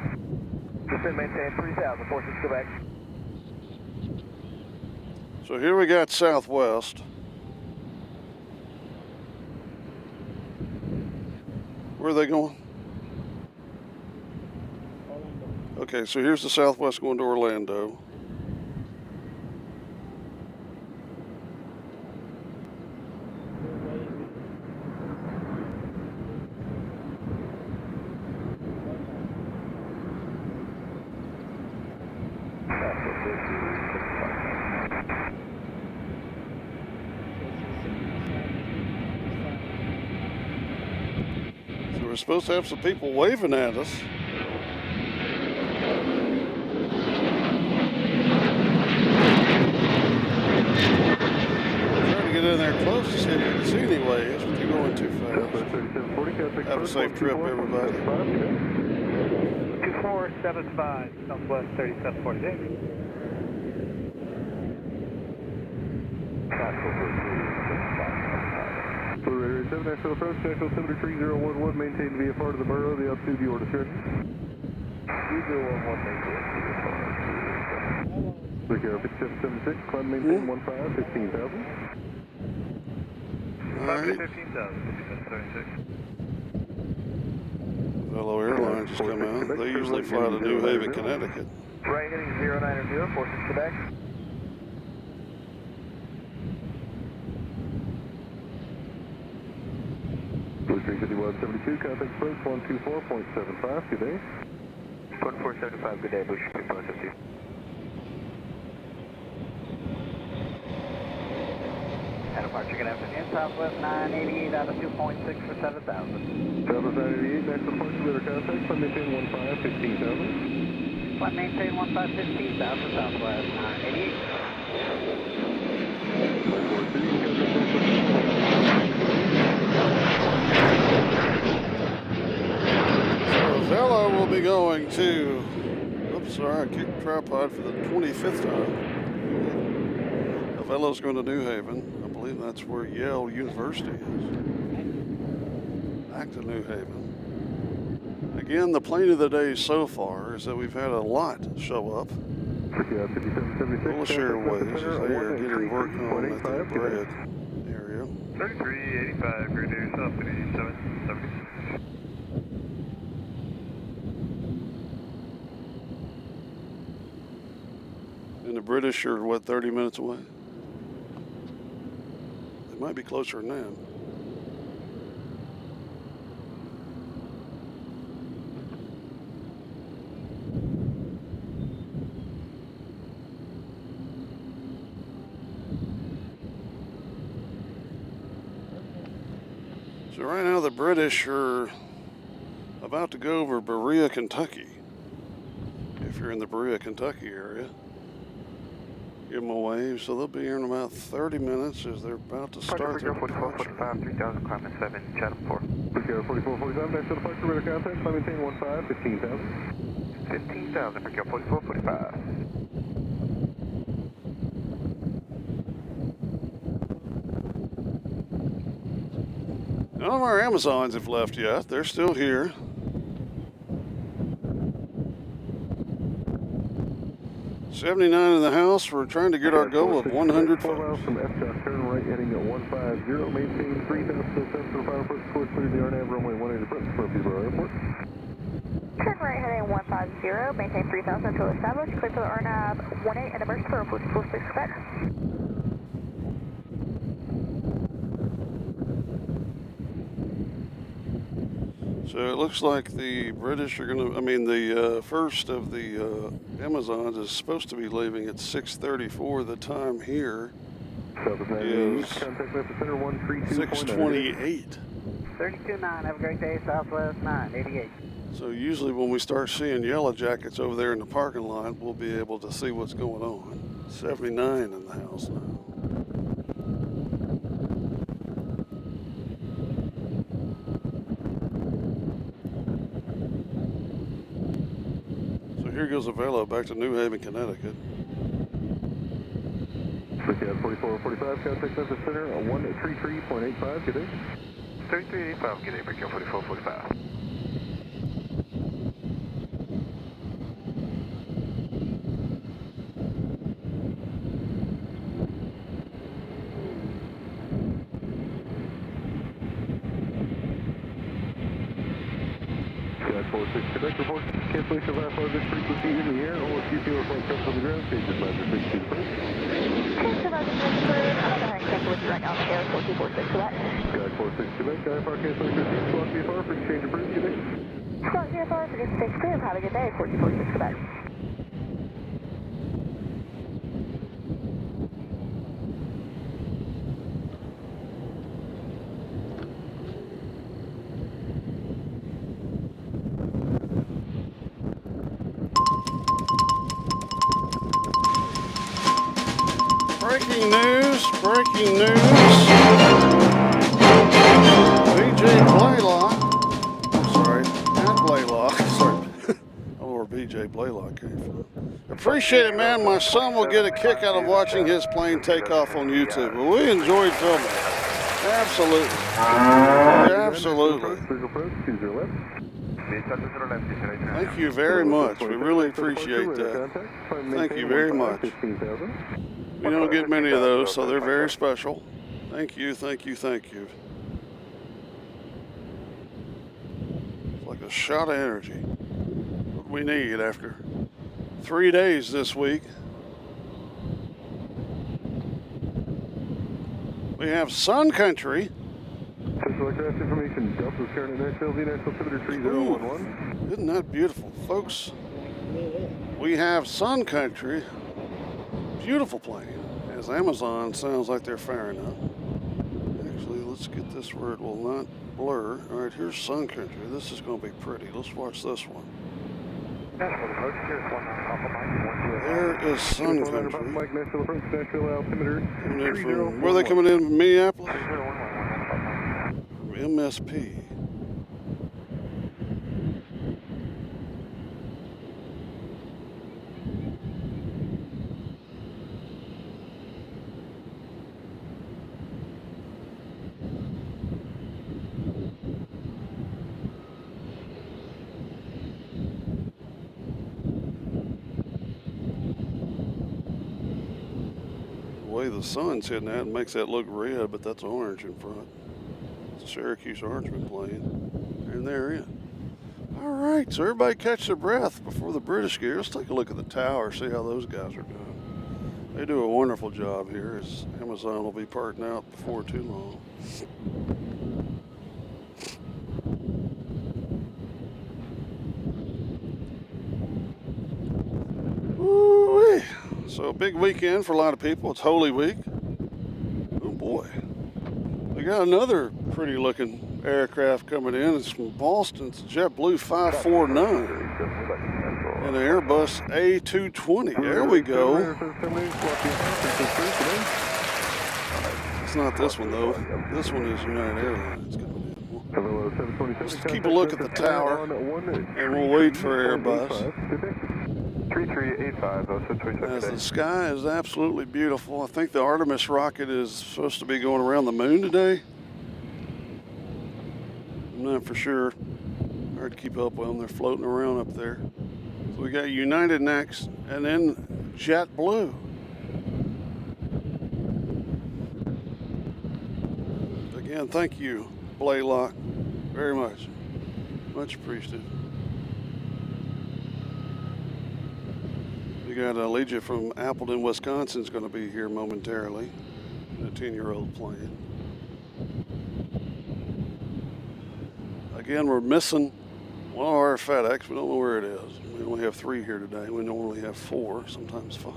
Just going to maintain 3000, 46 Quebec. So here we got Southwest. Where are they going? Okay, so here's the Southwest going to Orlando. So we're supposed to have some people waving at us. Get in there close to see if you can see any waves, but you're going too fast. Have a safe trip, everybody. 2475, Southwest 3746. Blue Radar 7, Nashville approach, Nashville 73011, maintain VFR to the borough, the altitude, your discretion. 3011, maintain VFR. Look here, 5776, climb maintain 15, 15,000. All right. 15,000, 56. Fellow Airlines just come out. They usually fly to New Haven, Connecticut. Right heading 090, 46 Quebec. Blue 35172, contact approach 124.75, good day. 1475, good day, Blue 35172. And departure going to have in Southwest 988 out of 2.6 for 7,000. Southwest 988, next departure, radar contact, climb maintain 15,000. Climb maintain 15,000, Southwest 988. So Vela will be going to, oops, sorry, I kicked the tripod for the 25th time. Vela's going to New Haven. I believe that's where Yale University is. Back to New Haven. Again, the plane of the day so far is that we've had a lot show up. Polish Airways is there getting work on at the bread area. 3385, Grenadier South 8776. And the British are, what, 30 minutes away? They might be closer than that. So right now the British are about to go over Berea, Kentucky. if you're in the Berea, Kentucky area. Give them a wave, so they'll be here in about 30 minutes as they're about to start their departure. 4445, 3000, climbing 7, Chatham 4. Brickyard 4445, Nashville departure, radar contact, climbing 1015, 15,000. 15,000, Brickyard 4445. None of our Amazons have left yet. They're still here. $79 in the house. We're trying to get our goal of 100 4 folks. miles from F-Dot, turn right heading at 150, maintain 3,000 to the final approach course through the RNAV runway 18 approach for Peterborough Airport. Turn right heading 150, maintain 3000 until established, clear to the RNAV 18 and emerge for approach 46 Quebec. So it looks like the British are going to, the first of the Amazons is supposed to be leaving at 6:34. The time here is 6:28. 32-9, have a great day, Southwest 988. So usually when we start seeing yellow jackets over there in the parking lot, we'll be able to see what's going on. 79 in the house now. Here goes a Velo back to New Haven, Connecticut. Brickyard 4445, contact Memphis Center, 133.85, good day. 3385, good day, Brickyard 4445. Sky 46 Quebec report cancellation of last largest frequency in the air. All QPO flight comes on the ground. Stages 9 to 6 to the first. Cancel that is cleared. I'm going to cancel with you right now on the air, 4246 Quebec. Sky 46 Quebec, IFR cancellation received. Squawk VFR for exchange approved. Good day. Squawk VFR for exchange cleared. Have a good day, 4246 Quebec. Breaking news, BJ Blaylock, Matt Blaylock, I don't know where BJ Blaylock came from. Appreciate it, man. My son will get a kick out of watching his plane take off on YouTube. Well, we enjoyed filming it. Absolutely. Thank you very much. We really appreciate that. Thank you very much. We don't get many of those, so they're very special. Thank you. It's like a shot of energy. What we need after 3 days this week. We have Sun Country. Central aircraft information, Delta is current at Nashville, Nashville altimeter 3011. Isn't that beautiful, folks? We have Sun Country. Beautiful plane. As Amazon sounds like they're firing up. Actually, let's get this where it will not blur. All right, here's Sun Country. This is going to be pretty. Let's watch this one. There is Sun Country. Mike Nashville approach, Nashville altimeter. Coming in from, where are they coming in from? Minneapolis? From MSP. The way the sun's hitting that makes that look red, but that's orange in front. It's a Syracuse Orangeman plane, and they're in. All right, so everybody catch their breath before the British get here. Let's take a look at the tower, see how those guys are doing. They do a wonderful job here, as Amazon will be parting out before too long. Woo-wee. So a big weekend for a lot of people. It's Holy Week. Oh boy. We got another pretty looking aircraft coming in. It's from Boston. It's JetBlue 549. An Airbus A350. There we go. It's not this one though. This one is United Airlines coming in. Let's keep a look at the tower, and we'll wait for Airbus. 3385, As the sky is absolutely beautiful. I think the Artemis rocket is supposed to be going around the moon today. I'm not for sure. Hard to keep up with them. They're floating around up there. So we got United next, and then JetBlue. Again, thank you, Blaylock, very much. Much appreciated. We got Legia from Appleton, Wisconsin is going to be here momentarily. A 10-year-old plane. Again, we're missing one of our FedEx. We don't know where it is. We only have 3 here today. We normally have 4, sometimes 5.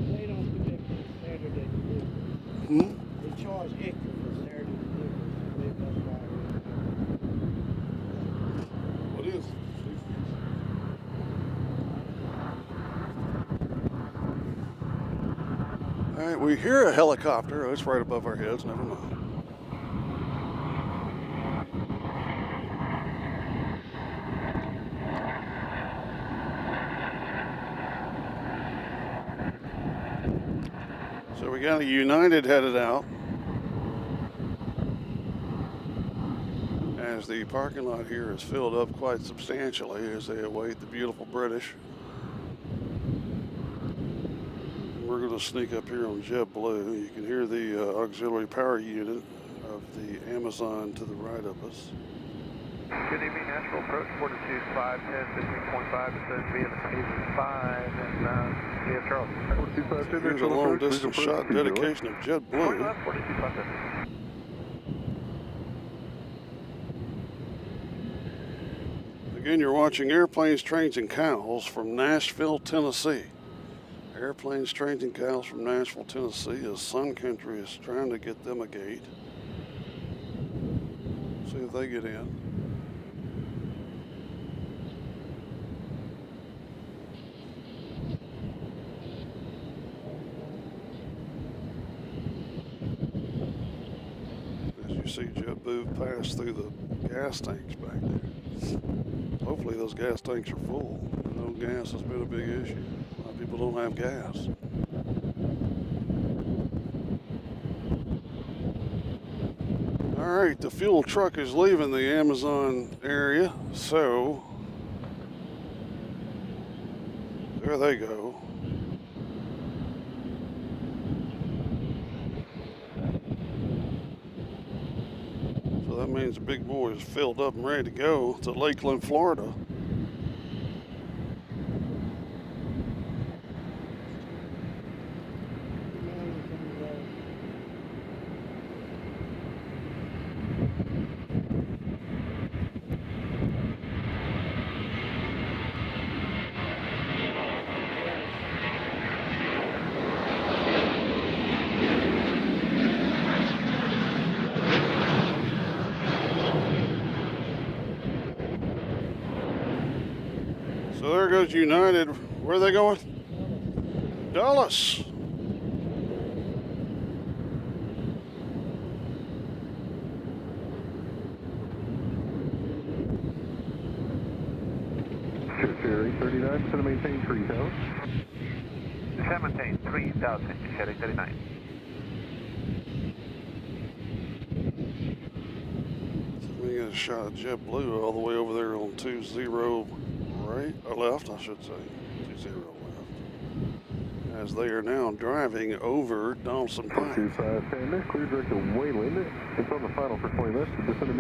They don't do that for Saturday delivery. They charge extra for Saturday delivery. What is? All right, we hear a helicopter. Oh, it's right above our heads. Never mind. So we got a United headed out. As the parking lot here is filled up quite substantially as they await the beautiful British. We're going to sneak up here on JetBlue. You can hear the auxiliary power unit of the Amazon to the right of us. Good evening, Nashville approach 42510, between 0.5 descend via the Phases 5 and via Charleston. Here's a long distance shot dedication of JetBlue. 42510. Again, you're watching Airplanes, Trains, and Cows from Nashville, Tennessee. Airplanes, Trains, and Cows from Nashville, Tennessee, as Sun Country is trying to get them a gate. See if they get in. As you see JetBlue pass through the gas tanks back there. Hopefully those gas tanks are full. No gas has been a big issue. A lot of people don't have gas. All right, the fuel truck is leaving the Amazon area, so there they go. So that means the big boy is filled up and ready to go to Lakeland, Florida. So there goes United. Where are they going? Dallas. Cherry 39, to maintain 3000. Maintain 3000, Cherry 39. So we got a shot of JetBlue all the way over there on 20 right, or left, I should say. 20 left. As they are now driving over Donaldson Pike. 2510, clear direct to Wayland. It's on the final for 20 left.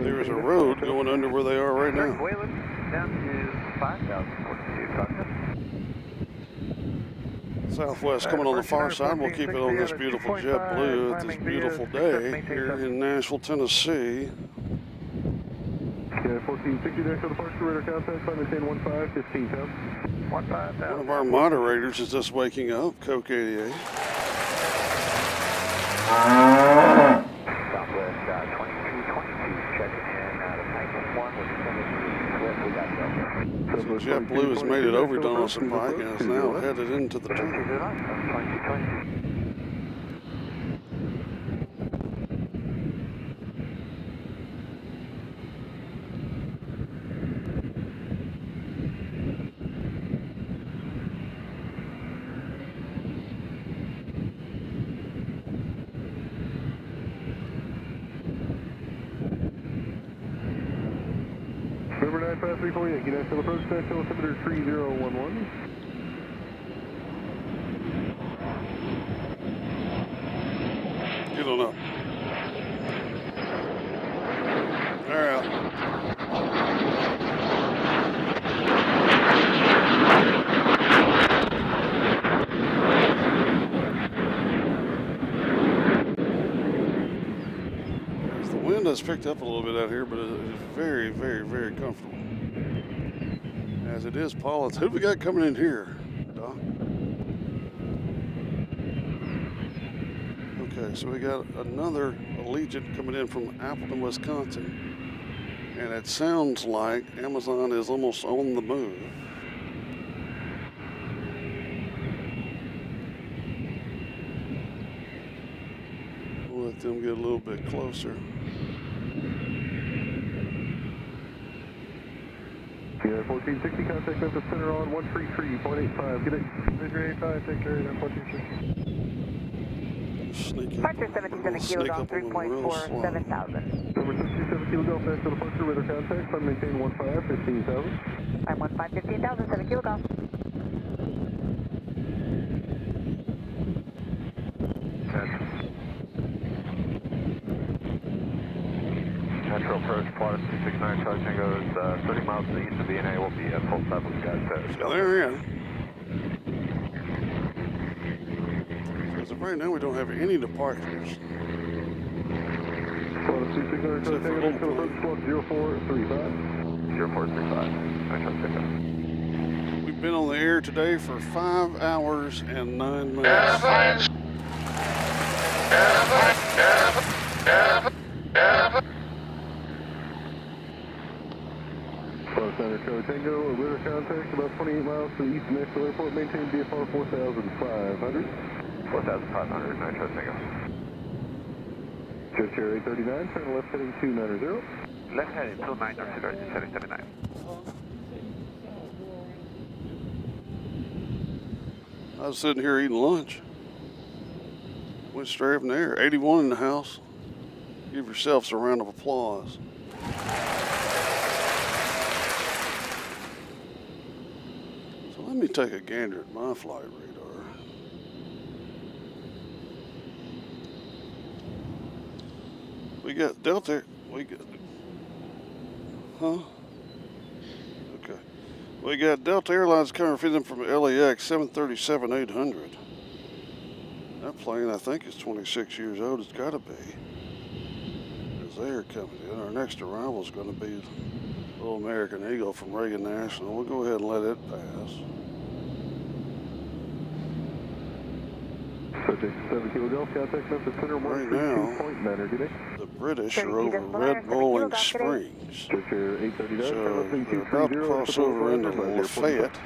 There is a road going under where they are right now. Wayland down to 5,042, Southwest coming on the far side. We'll keep it on this beautiful JetBlue at this beautiful day here in Nashville, Tennessee. 1460 dash departure, radar contact, maintain 15,000. 15,000. One of our moderators is just waking up, Coke 88. JetBlue has made it over Donaldson Pike and is now headed into the terminal. November 95348, Nashville approach, Nashville altimeter 3011. Get on up. All right. The wind has picked up a little bit out here, but it is very, very, very comfortable. As it is Paulins. Who we got coming in here, Doc? Okay, so we got another Allegiant coming in from Appleton, Wisconsin. And it sounds like Amazon is almost on the move. We'll let them get a little bit closer. Yeah, 1460, contact Memphis Center on 133.85. Get it. Measure 85, take care of that 1460. Sneak up. Departure 77 Kilo Golf 3.47 thousand. Number 67 Kilo Golf, Nashville departure, radar contact, fund maintain 15, 15,000. I'm 15, 15,000, 7 Kilo Golf. Nashville approach, Plot 269, Charlie Tango is 30 miles to the east of BNA. Will be full stop with guys. So there we go. As of right now, we don't have any departures. Plot 269, Charlie Tango, Nashville approach, Plot 0435. 0435, Charlie Tango. We've been on the air today for 5 hours and 9 minutes. Airplanes. Center Charlie Tango, radar contact about 28 miles to the east of Nashville Airport, maintain VFR 4,500. 4,500, Charlie Tango. Jet Chair 839, turn left heading 290. Left heading 290, descending 79. I was sitting here eating lunch. Went straight from there. 81 in the house. Give yourselves a round of applause. So let me take a gander at my flight radar. We got Delta. We got. Huh? Okay. We got Delta Airlines coming for them from LAX 737-800. That plane, I think, is 26 years old. It's got to be. Because they're coming in. Our next arrival is going to be Little American Eagle from Reagan National. We'll go ahead and let it pass. Subject 7 Kilo Golf, contact Memphis Center, Right now, 132.9, good day. the British are over Red Bowling Springs. Jet Chair 839, So they're about to cross over into Lafayette.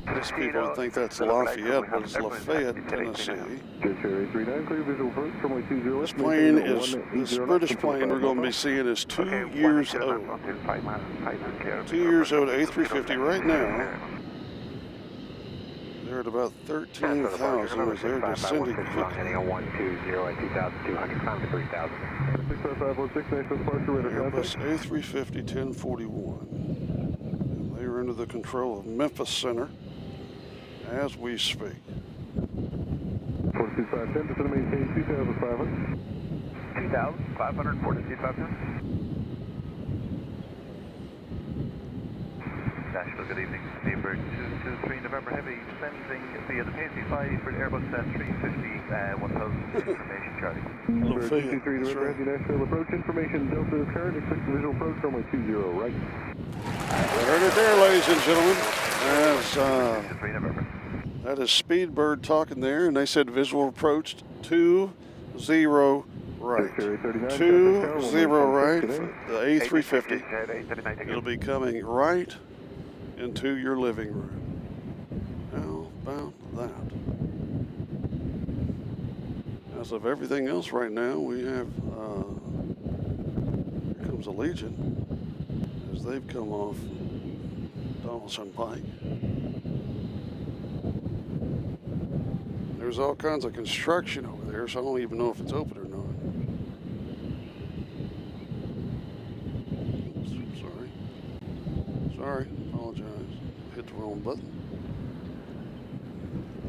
Most people would think that's Lafayette, but it's Lafayette, Tennessee. Jet Chair 839, clear visual approach, runway 20. This plane is, this British plane we're going to be seeing is 2 years old. 2 years old, A350 right now. They're at about 13,000 as they're descending quickly. Heading on 120 at 2,200, climb to 3,000. 65516, national departure, radar Airbus contact. A350 1041. And they are under the control of Memphis Center as we speak. 42510, descend to maintain 2,500. 2,500, 42510. Nashville, good evening. Neighbor 223 November Heavy, descending via the PNC-5 for Airbus A350, 1,000 information, Charlie. Number Lafayette, 223 November Heavy, Nashville approach, information, Delta is current, expect visual approach, runway 20, right. You heard it there, ladies and gentlemen. That is Speedbird talking there, and they said visual approach 20 right. 20 right for the A350. It'll be coming right into your living room. How about that? As of everything else right now, we have, here comes Allegiant as they've come off Donaldson Pike. There's all kinds of construction over there, so I don't even know if it's open or not. Oops, sorry, apologize. Hit the wrong button.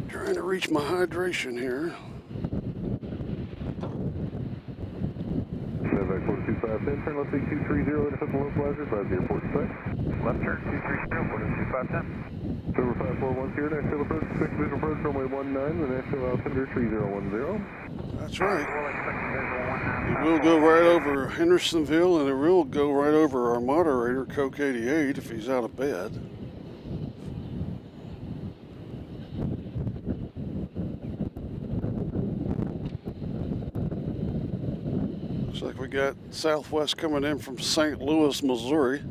Trying to reach my hydration here. Novak 42510, turn left 8230, intercept the localizer, advise the airport sight. Left turn 230, 42510. Silver 541 Nashville approach, quick visual approach, runway 19, the Nashville altimeter 3010. That's right. It will go right over Hendersonville, and it will go right over our moderator, Coke 88, if he's out of bed. Looks like we got Southwest coming in from St. Louis, Missouri.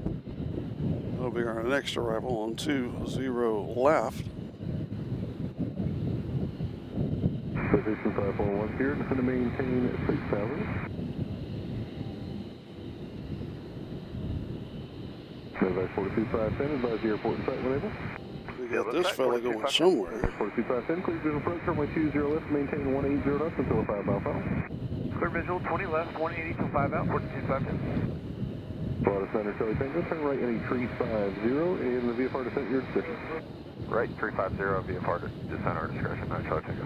That'll be our next arrival on 20 left. Citation 541 here, going to maintain 6,000. Novak 42510, advise the airport and sight when able. We got this fella going somewhere. 42510, clear visual approach, runway 20 left, maintain 180 knots until a 5 mile final. Clear visual, 20 left, 180 till 5 out, 42510. Florida Center, Charlie Tango, turn right any 350, and the VFR descent your discretion. Right, 350, VFR descent our discretion, no Charlie Tango.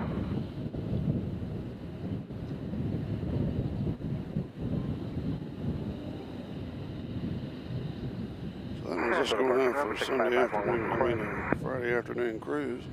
So that was just going out for a Sunday afternoon, Friday afternoon cruise.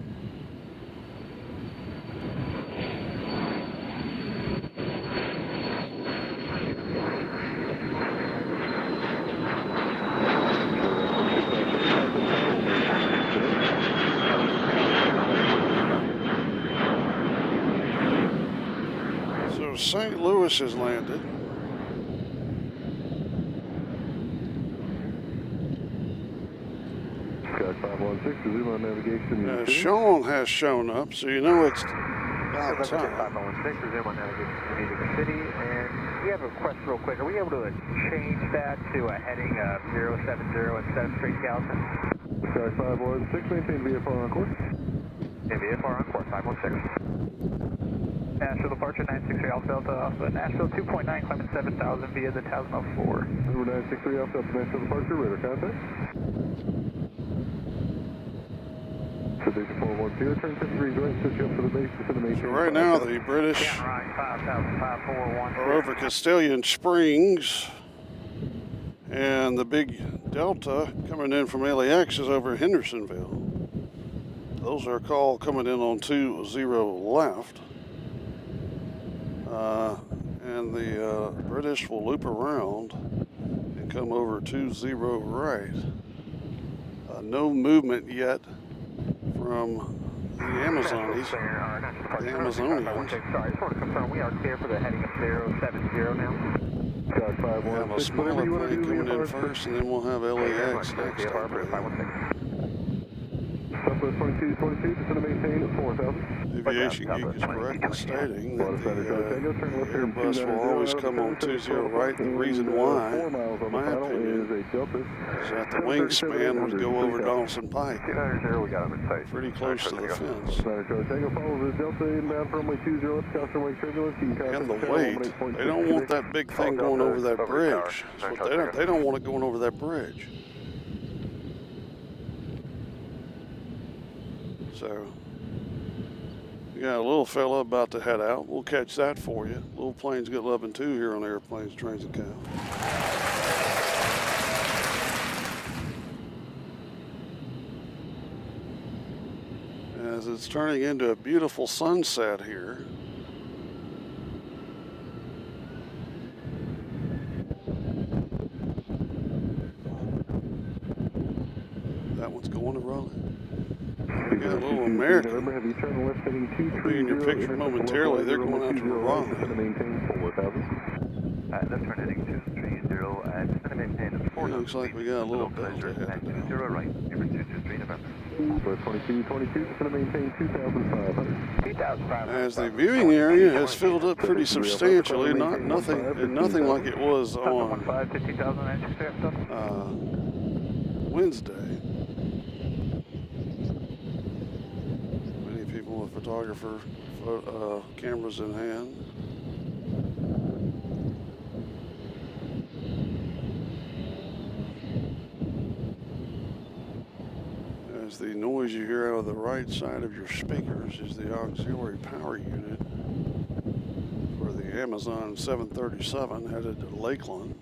So St. Louis has landed. Sky 516, zoom on navigation. Sean has shown up, so you know it's about time. 516, resume on navigation to Music City, and we have a request real quick. Are we able to change that to a heading of 070 instead of straight Gallatin? Sky 516, maintain VFR on course. And VFR on course, 516. Nashville departure 963 Alpha Delta, Alpha Nashville 2.9, climbing 7,000 via the Tasman 4. Number 963 Alpha Delta, Nashville departure, radar contact. Citation 410, turn 10 degrees right, switch up to the base, descend to maintain. So right now the British are over Castilian Springs, and the big Delta coming in from LAX is over Hendersonville. Those are a call coming in on 20 left. And the British will loop around and come over 20 right. No movement yet from the Amazonis. The Amazonians. Sorry, I just want to confirm we are clear for the heading of 070 now. We have a smaller plane coming in first, and then we'll have LAX next. Southwest 2222, descend to maintain 4,000. Aviation Geek is correct in stating that the Airbus will always come on 20 right. The reason why, in my opinion, is that the wingspan would go over Donaldson Pike, pretty close to the fence. And the weight, they don't want that big thing going over that bridge. They don't want it going over that bridge. So, we got a little fella about to head out. We'll catch that for you. Little planes get loving too here on Airplanes, Trains, and Cows. As it's turning into a beautiful sunset here. That one's going to Raleigh. We got a little American. Will be in your picture momentarily. They're going out to Raleigh. Left turn heading 230, and descend to maintain 4,000. Looks like we got a little bit ahead. 0 right, number 223 November. Flight 2222, just going to maintain 2,500. 2,500. As the viewing area has filled up pretty substantially, nothing like it was on 15,000, Wednesday. Many people with photographer cameras in hand. As the noise you hear out of the right side of your speakers is the auxiliary power unit for the Amazon 737 headed to Lakeland.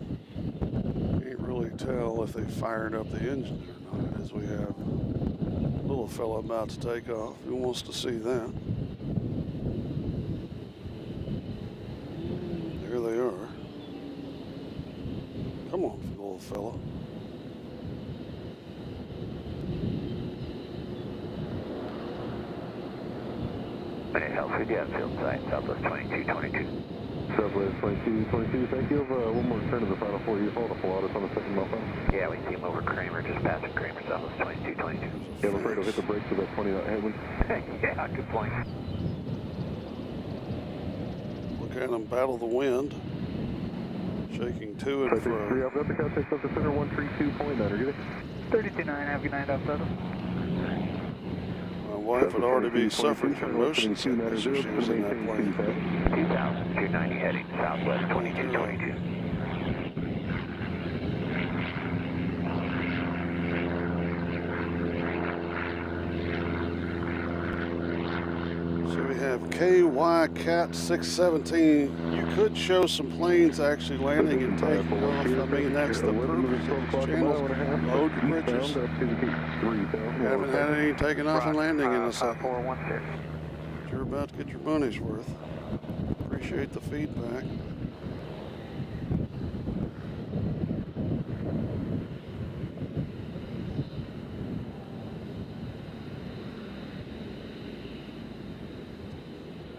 Can't really tell if they fired up the engine or not, as we have a little fella about to take off. Who wants to see that? There they are. Come on, little fella. Healthy, the outfield site, Southwest 2222. Southwest 2222, thank you. One more turn to the final 4. You hold a full on the second mile final. Yeah, we see him over Kramer, just passing Kramer, Southwest 2222. Yeah, I'm afraid he'll hit the brakes with that 20-knot headwind. Yeah, good point. Look at him battle the wind. Shaking to and fro. I've got the contact up to center 132.9. Get it? 32.9, have a good night, Southwest. My wife would already be suffering from motion sickness if she was in that plane. 2,290 heading Southwest 2222. So we have KY Cat 617. You could show some planes actually landing and taking off. I mean, that's the purpose of this channel. Load bridges. Haven't had any taking off and landing in a second. You're about to get your money's worth. Appreciate the feedback.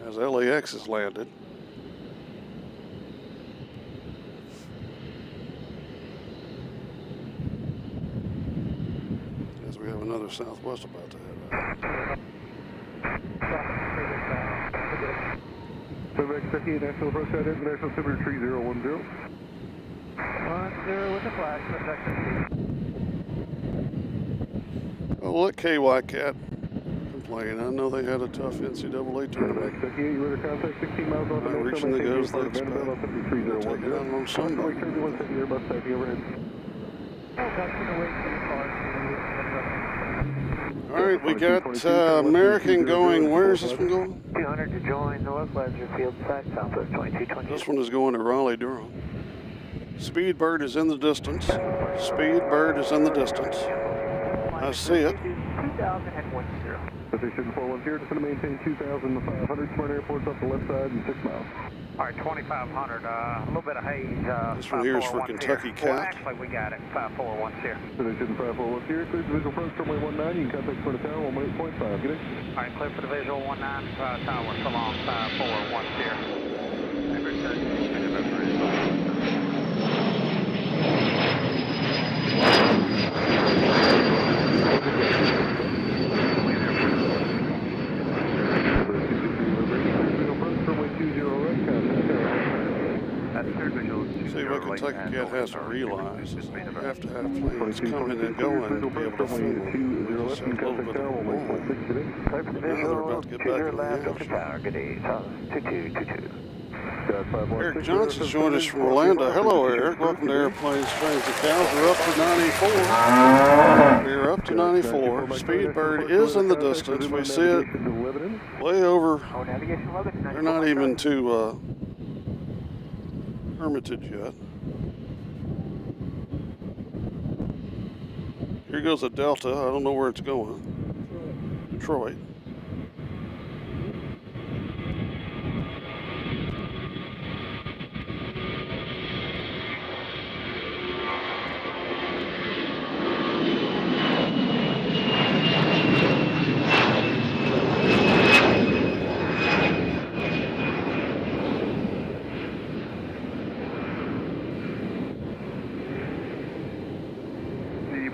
As LAX has landed. As we have another Southwest about to head out. Quebec 58, National Approach out International Timber 3010. 10 with the flag, I'll let KY Cat complain. I know they had a tough NCAA tournament. Quebec 58, you ready to contact 16 miles on the Not reaching the goals they expect. Take it out on Sunday. Sunday. Airbus taxi overhead. All right, we got American going. Where is this one going? 200 to join North Leisure Field site, Southwest 2220. This one is going to Raleigh, Durham. Speedbird is in the distance. Speedbird is in the distance. I see it. 2,010. Position 410, just going to maintain 2,500. Smart Airport's up the left side and 6 miles. All right, 2,500. A little bit of haze. This one here is for Kentucky Cat. Well, actually, we got it. 541 Position 541 here. Clear for visual approach, runway 19. You can contact for the tower, 18.5. Get it? All right, clear for the visual 19, tower, so long, 541. Number 13, November is See, what Kentucky Cat has to realize is you have to have planes coming and going to be able to film them. We just have a little bit of a lull. Now they're about to get back into the action. Eric Johnson's joined us from Orlando. Hello, Eric. Welcome to Airplanes, Trains, and Cows. We're up to 94. We're up to 94. Speedbird is in the distance. We see it way over. They're not even to Hermitage yet. Here goes a Delta. I don't know where it's going. Detroit.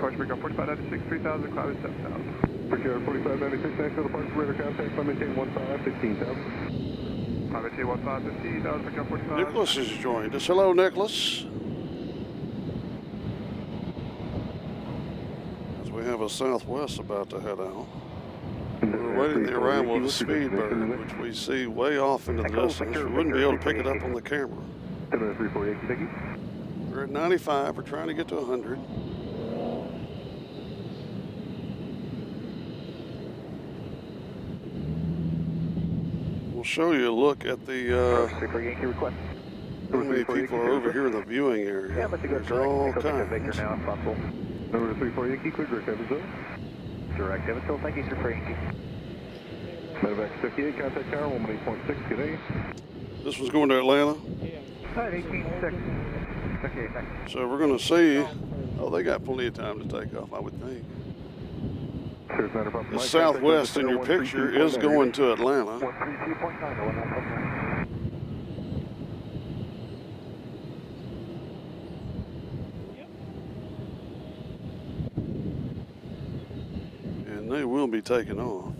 departure breakout 4596, 3000, cloud is 7000. Brickyard 4596, Nashville departure radar contact, climb maintain 15,000. Climb maintain 15,000, brickyard 45. Nicholas has joined us. Hello, Nicholas. As we have a Southwest about to head out. We're waiting the arrival of a Speedbird, which we see way off into the distance. We wouldn't be able to pick it up on the camera. 703 Yankee, thank you. We're at 95. We're trying to get to 100. We'll show you a look at the how many people are over here in the viewing area. Yeah, but to go There's direct, all Victor kinds. now if possible. Number 34 Yankee, clear direct Evansville. Direct Evansville, thank you, 34 Yankee. Medevac 58, contact tower 18.6, good day. This was going to Atlanta. Alright, 18.6. Okay, thanks. So we're going to see. Oh, they got plenty of time to take off, I would think. The Southwest in your picture is going to Atlanta. 132.9. And they will be taking off.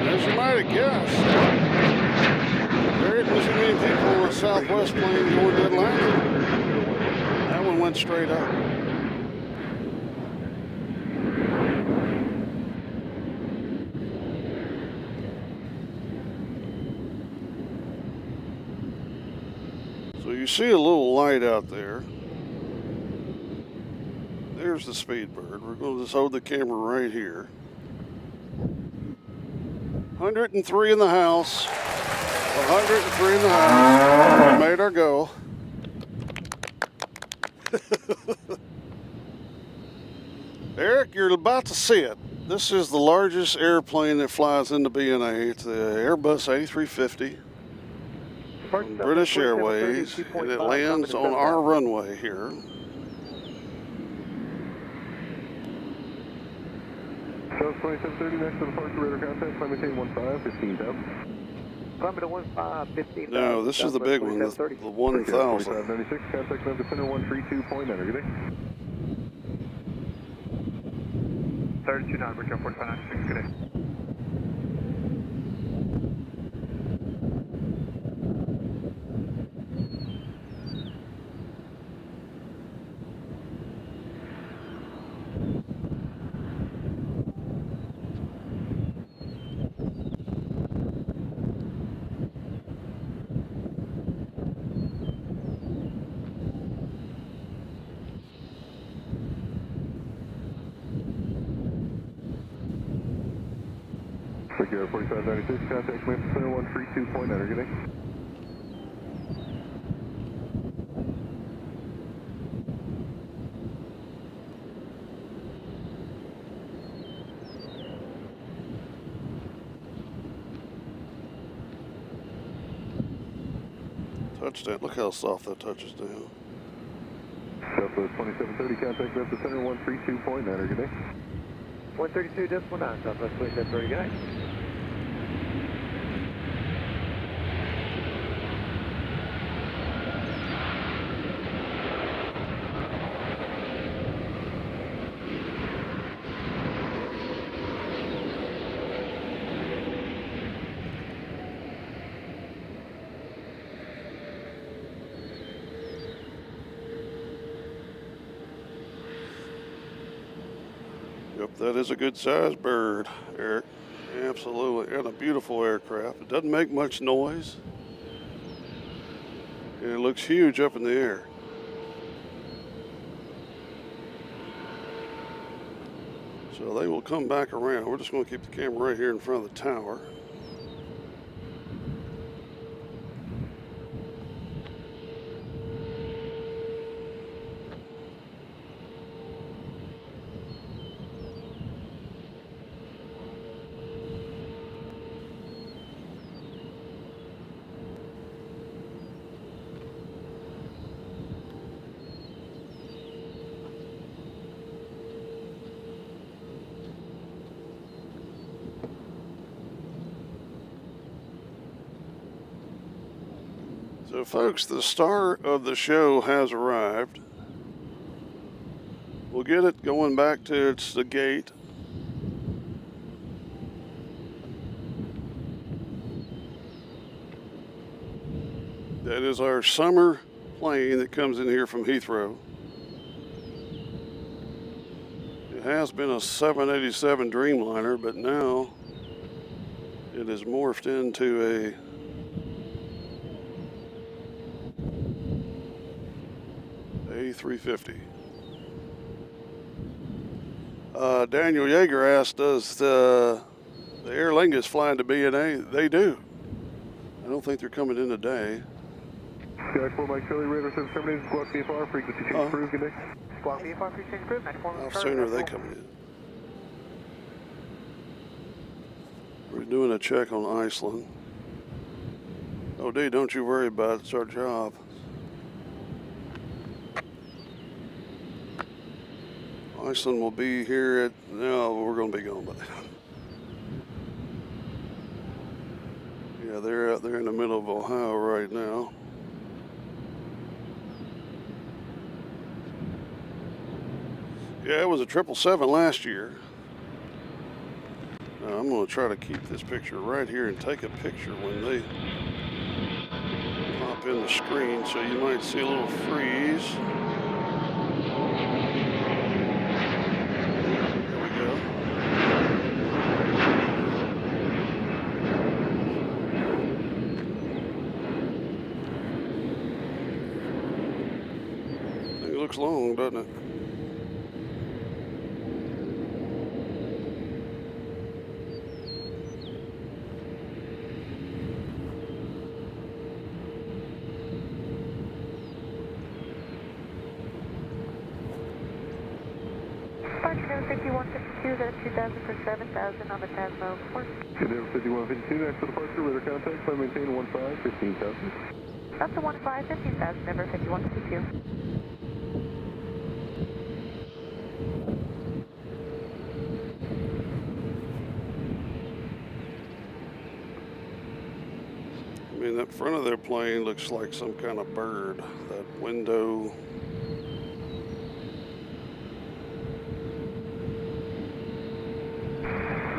As you might have guessed, there isn't as many people on the Southwest plane going to Atlanta. That one went straight up. So you see a little light out there. There's the Speedbird. We're going to just hold the camera right here. 103 in the house. 103 in the house. We made our go. Eric, you're about to see it. This is the largest airplane that flies into BNA. It's the Airbus A350 from British Airways, and it lands on our runway here. South 2730, next to the departure radar contact, climb maintain 15,000. Climb to 15,000. No, this is the big one, the 1,000. 4596, contact number center 132.9, good day. 32 brickyard 4596, good day. Brickyard 4596, contact Memphis Center 132.9, good day. Touchdown. Look how soft that touches down. Southwest 2730, contact Memphis Center 132.9, good day. 132.9, Southwest 2730, good night. Yep, that is a good sized bird, Eric. Absolutely, and a beautiful aircraft. It doesn't make much noise. And it looks huge up in the air. So they will come back around. We're just going to keep the camera right here in front of the tower. So folks, the star of the show has arrived. We'll get it going back to the gate. That is our summer plane that comes in here from Heathrow. It has been a 787 Dreamliner, but now it has morphed into a A350. Daniel Yeager asked, does the Aer Lingus fly into BNA? They do. I don't think they're coming in today. Sky 4 Mike Charlie, radar 7 terminated, squawk VFR, frequency change approved, good day. Squawk VFR, frequency change approved, 94. How soon are they coming in? We're doing a check on Iceland. OD, don't you worry about it, it's our job. Iceland will be here at, no, we're going to be gone by then. Yeah, they're out there in the middle of Ohio right now. Yeah, it was a 777 last year. Now, I'm going to try to keep this picture right here and take a picture when they pop in the screen, so you might see a little freeze. There we go. It looks long, doesn't it? Departure 5152, that's 2000 for 7000 on the Tasmo report. Good day, 5152, next to departure, radar contact, flight maintain 15, 15,000. That's the 15, 15,000, number 5152. I mean, that front of their plane looks like some kind of bird. That window.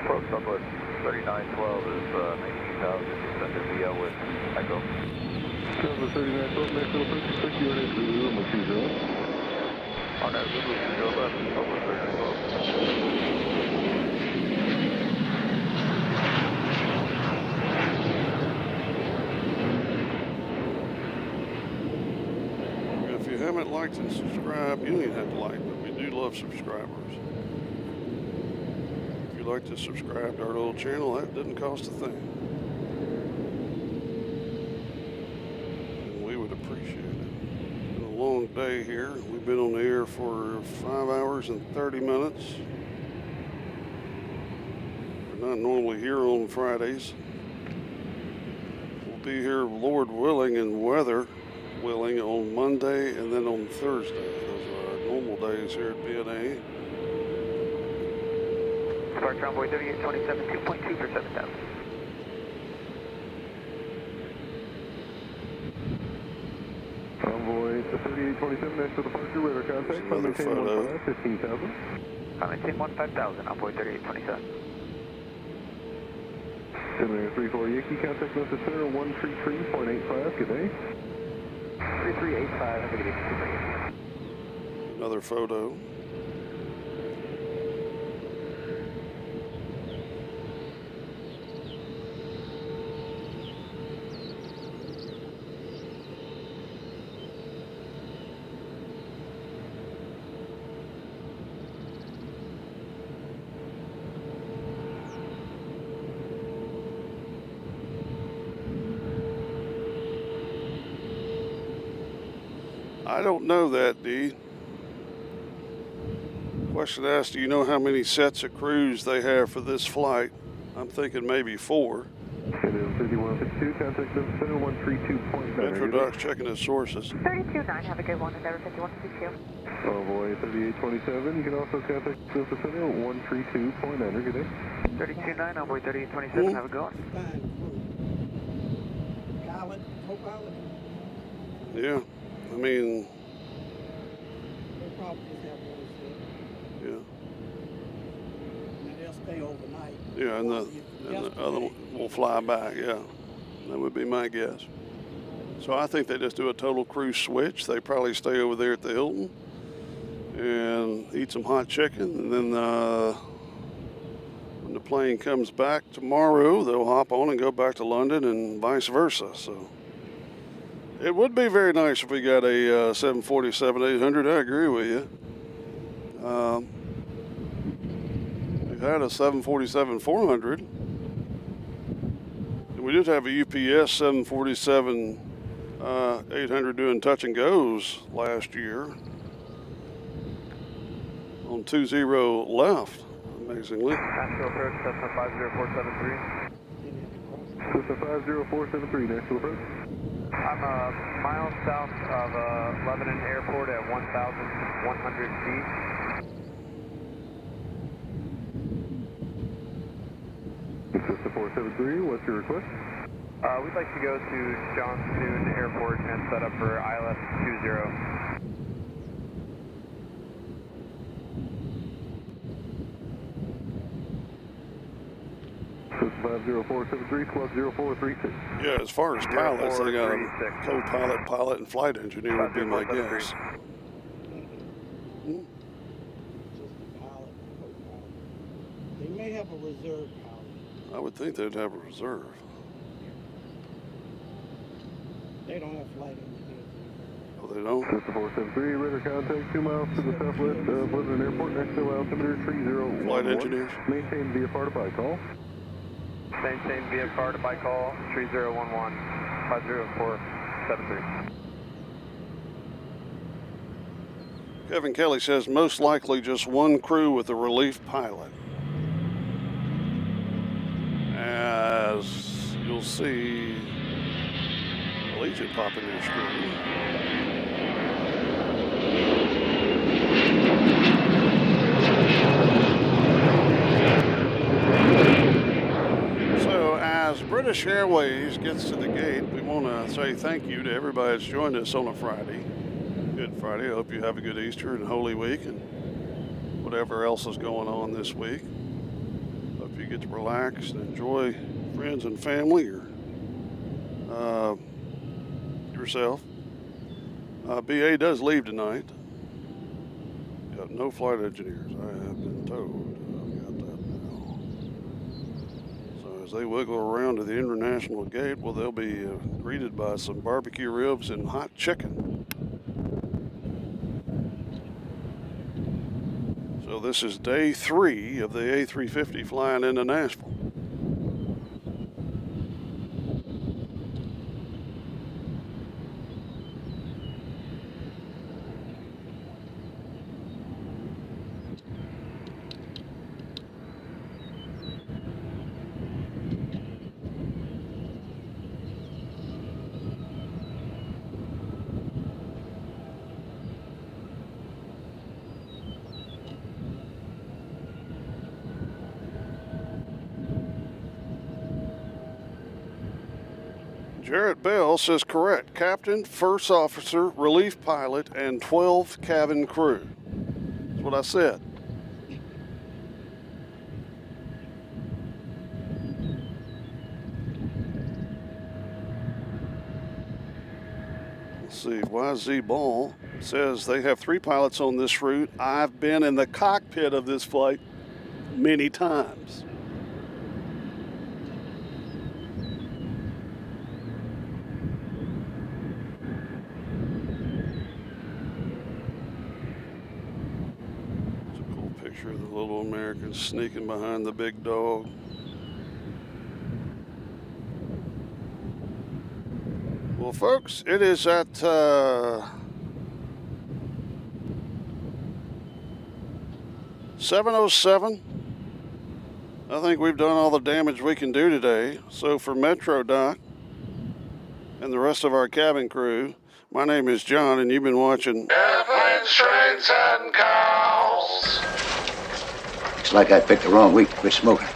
Approach Southwest 3912 is 19,000, descended via with Echo. Southwest 3912, next to approach, expect you at Zulu, I'm with 20. On that Zulu, 20 left, Southwest 3912. If you haven't liked and subscribed, you don't even have to like, but we do love subscribers. If you'd like to subscribe to our little channel, that doesn't cost a thing. And we would appreciate it. It's been a long day here. We've been on the air for 5 hours and 30 minutes. We're not normally here on Fridays. We'll be here, Lord willing, and weather willing, on Monday and then on Thursday. Those are our normal days here at BNA. Departure Envoy 3827, 2.2 for 7000. Envoy 3827, next to departure, radar contact, flight Another maintain photo. 15, 15,000. Flight maintain 15,000, Envoy 3827. Terminator 34 Yankee, contact Memphis Center 133.85, good day. 3385, I'm going to get you. Another photo. I don't know that, D. Question asked, do you know how many sets of crews they have for this flight? I'm thinking maybe 4. It is 5152, contact Memphis Center 132.9. Introduction, checking the sources. 329, have a good one, Endeavor 5122. Envoy 3827, you can also contact Memphis Center 132.9, good day. 329, Envoy 3827, have a good one. Fine. Pilot, co-pilot. Yeah, I mean, They'll probably just have one shift. yeah. And they'll stay overnight. Yeah, and the other one will fly back, yeah. That would be my guess. So I think they just do a total crew switch. They probably stay over there at the Hilton and eat some hot chicken. And then when the plane comes back tomorrow, they'll hop on and go back to London and vice versa. So it would be very nice if we got a 747-800. I agree with you. We've had a 747-400. We did have a UPS 747 800 doing touch and goes last year on 20 left, amazingly. Nashville approach, Cessna 50473. Cessna 50473, Nashville approach. I'm miles south of Lebanon Airport at 1,100 feet. Cessna 473, what's your request? We'd like to go to Johnstown Airport and set up for ILS 20. Cessna 50473, club 0436. Yeah, as far as pilots, they got a co-pilot, pilot, and flight engineer would be my guess. Just a pilot and co-pilot. They may have a reserve pilot. I would think they'd have a reserve. They don't have flight engineers. Oh, they don't? Cessna 473, radar contact 2 miles to the southwest of Lebanon Airport, Nashville altimeter 3011. Flight engineers. Maintain VFR to by call. Maintain VFR to by call 3011 50473. Kevin Kelly says most likely just one crew with a relief pilot. As you'll see Legion pop in your screen. So as British Airways gets to the gate, we want to say thank you to everybody that's joined us on a Friday. Good Friday. I hope you have a good Easter and Holy Week and whatever else is going on this week. Hope you get to relax and enjoy friends and family or yourself. BA does leave tonight. Got no flight engineers, I have been told. I've got that now. So as they wiggle around to the international gate, well, they'll be greeted by some barbecue ribs and hot chicken. So this is day 3 of the A350 flying into Nashville. Jarrett Bell says correct. Captain, first officer, relief pilot, and 12 cabin crew. That's what I said. Let's see. YZ Ball says they have 3 pilots on this route. I've been in the cockpit of this flight many times. The little American sneaking behind the big dog. Well, folks, it is at 7:07. I think we've done all the damage we can do today. So for Metro Doc and the rest of our cabin crew, my name is John, and you've been watching Airplanes, Trains, and Cows. It's like I picked the wrong week to quit smoking.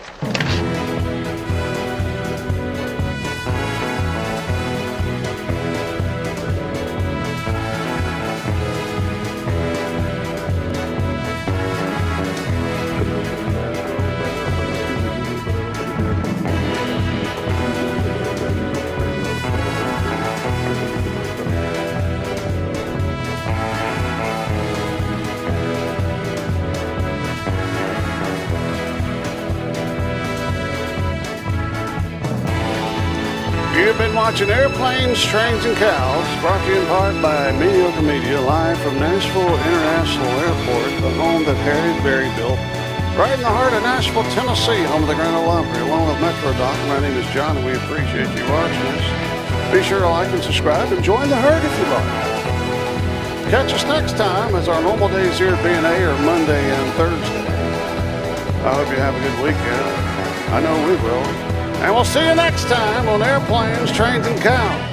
You've been watching Airplanes, Trains, and Cows, brought to you in part by Mediocre Media, live from Nashville International Airport, the home that Harry Berry built, right in the heart of Nashville, Tennessee, home of the Grand Ole Opry, along with Metro Doc. My name is John, and we appreciate you watching us. Be sure to like and subscribe, and join the herd if you like. Catch us next time, as our normal days here at BNA are Monday and Thursday. I hope you have a good weekend. I know we will. And we'll see you next time on Airplanes, Trains, and Cows.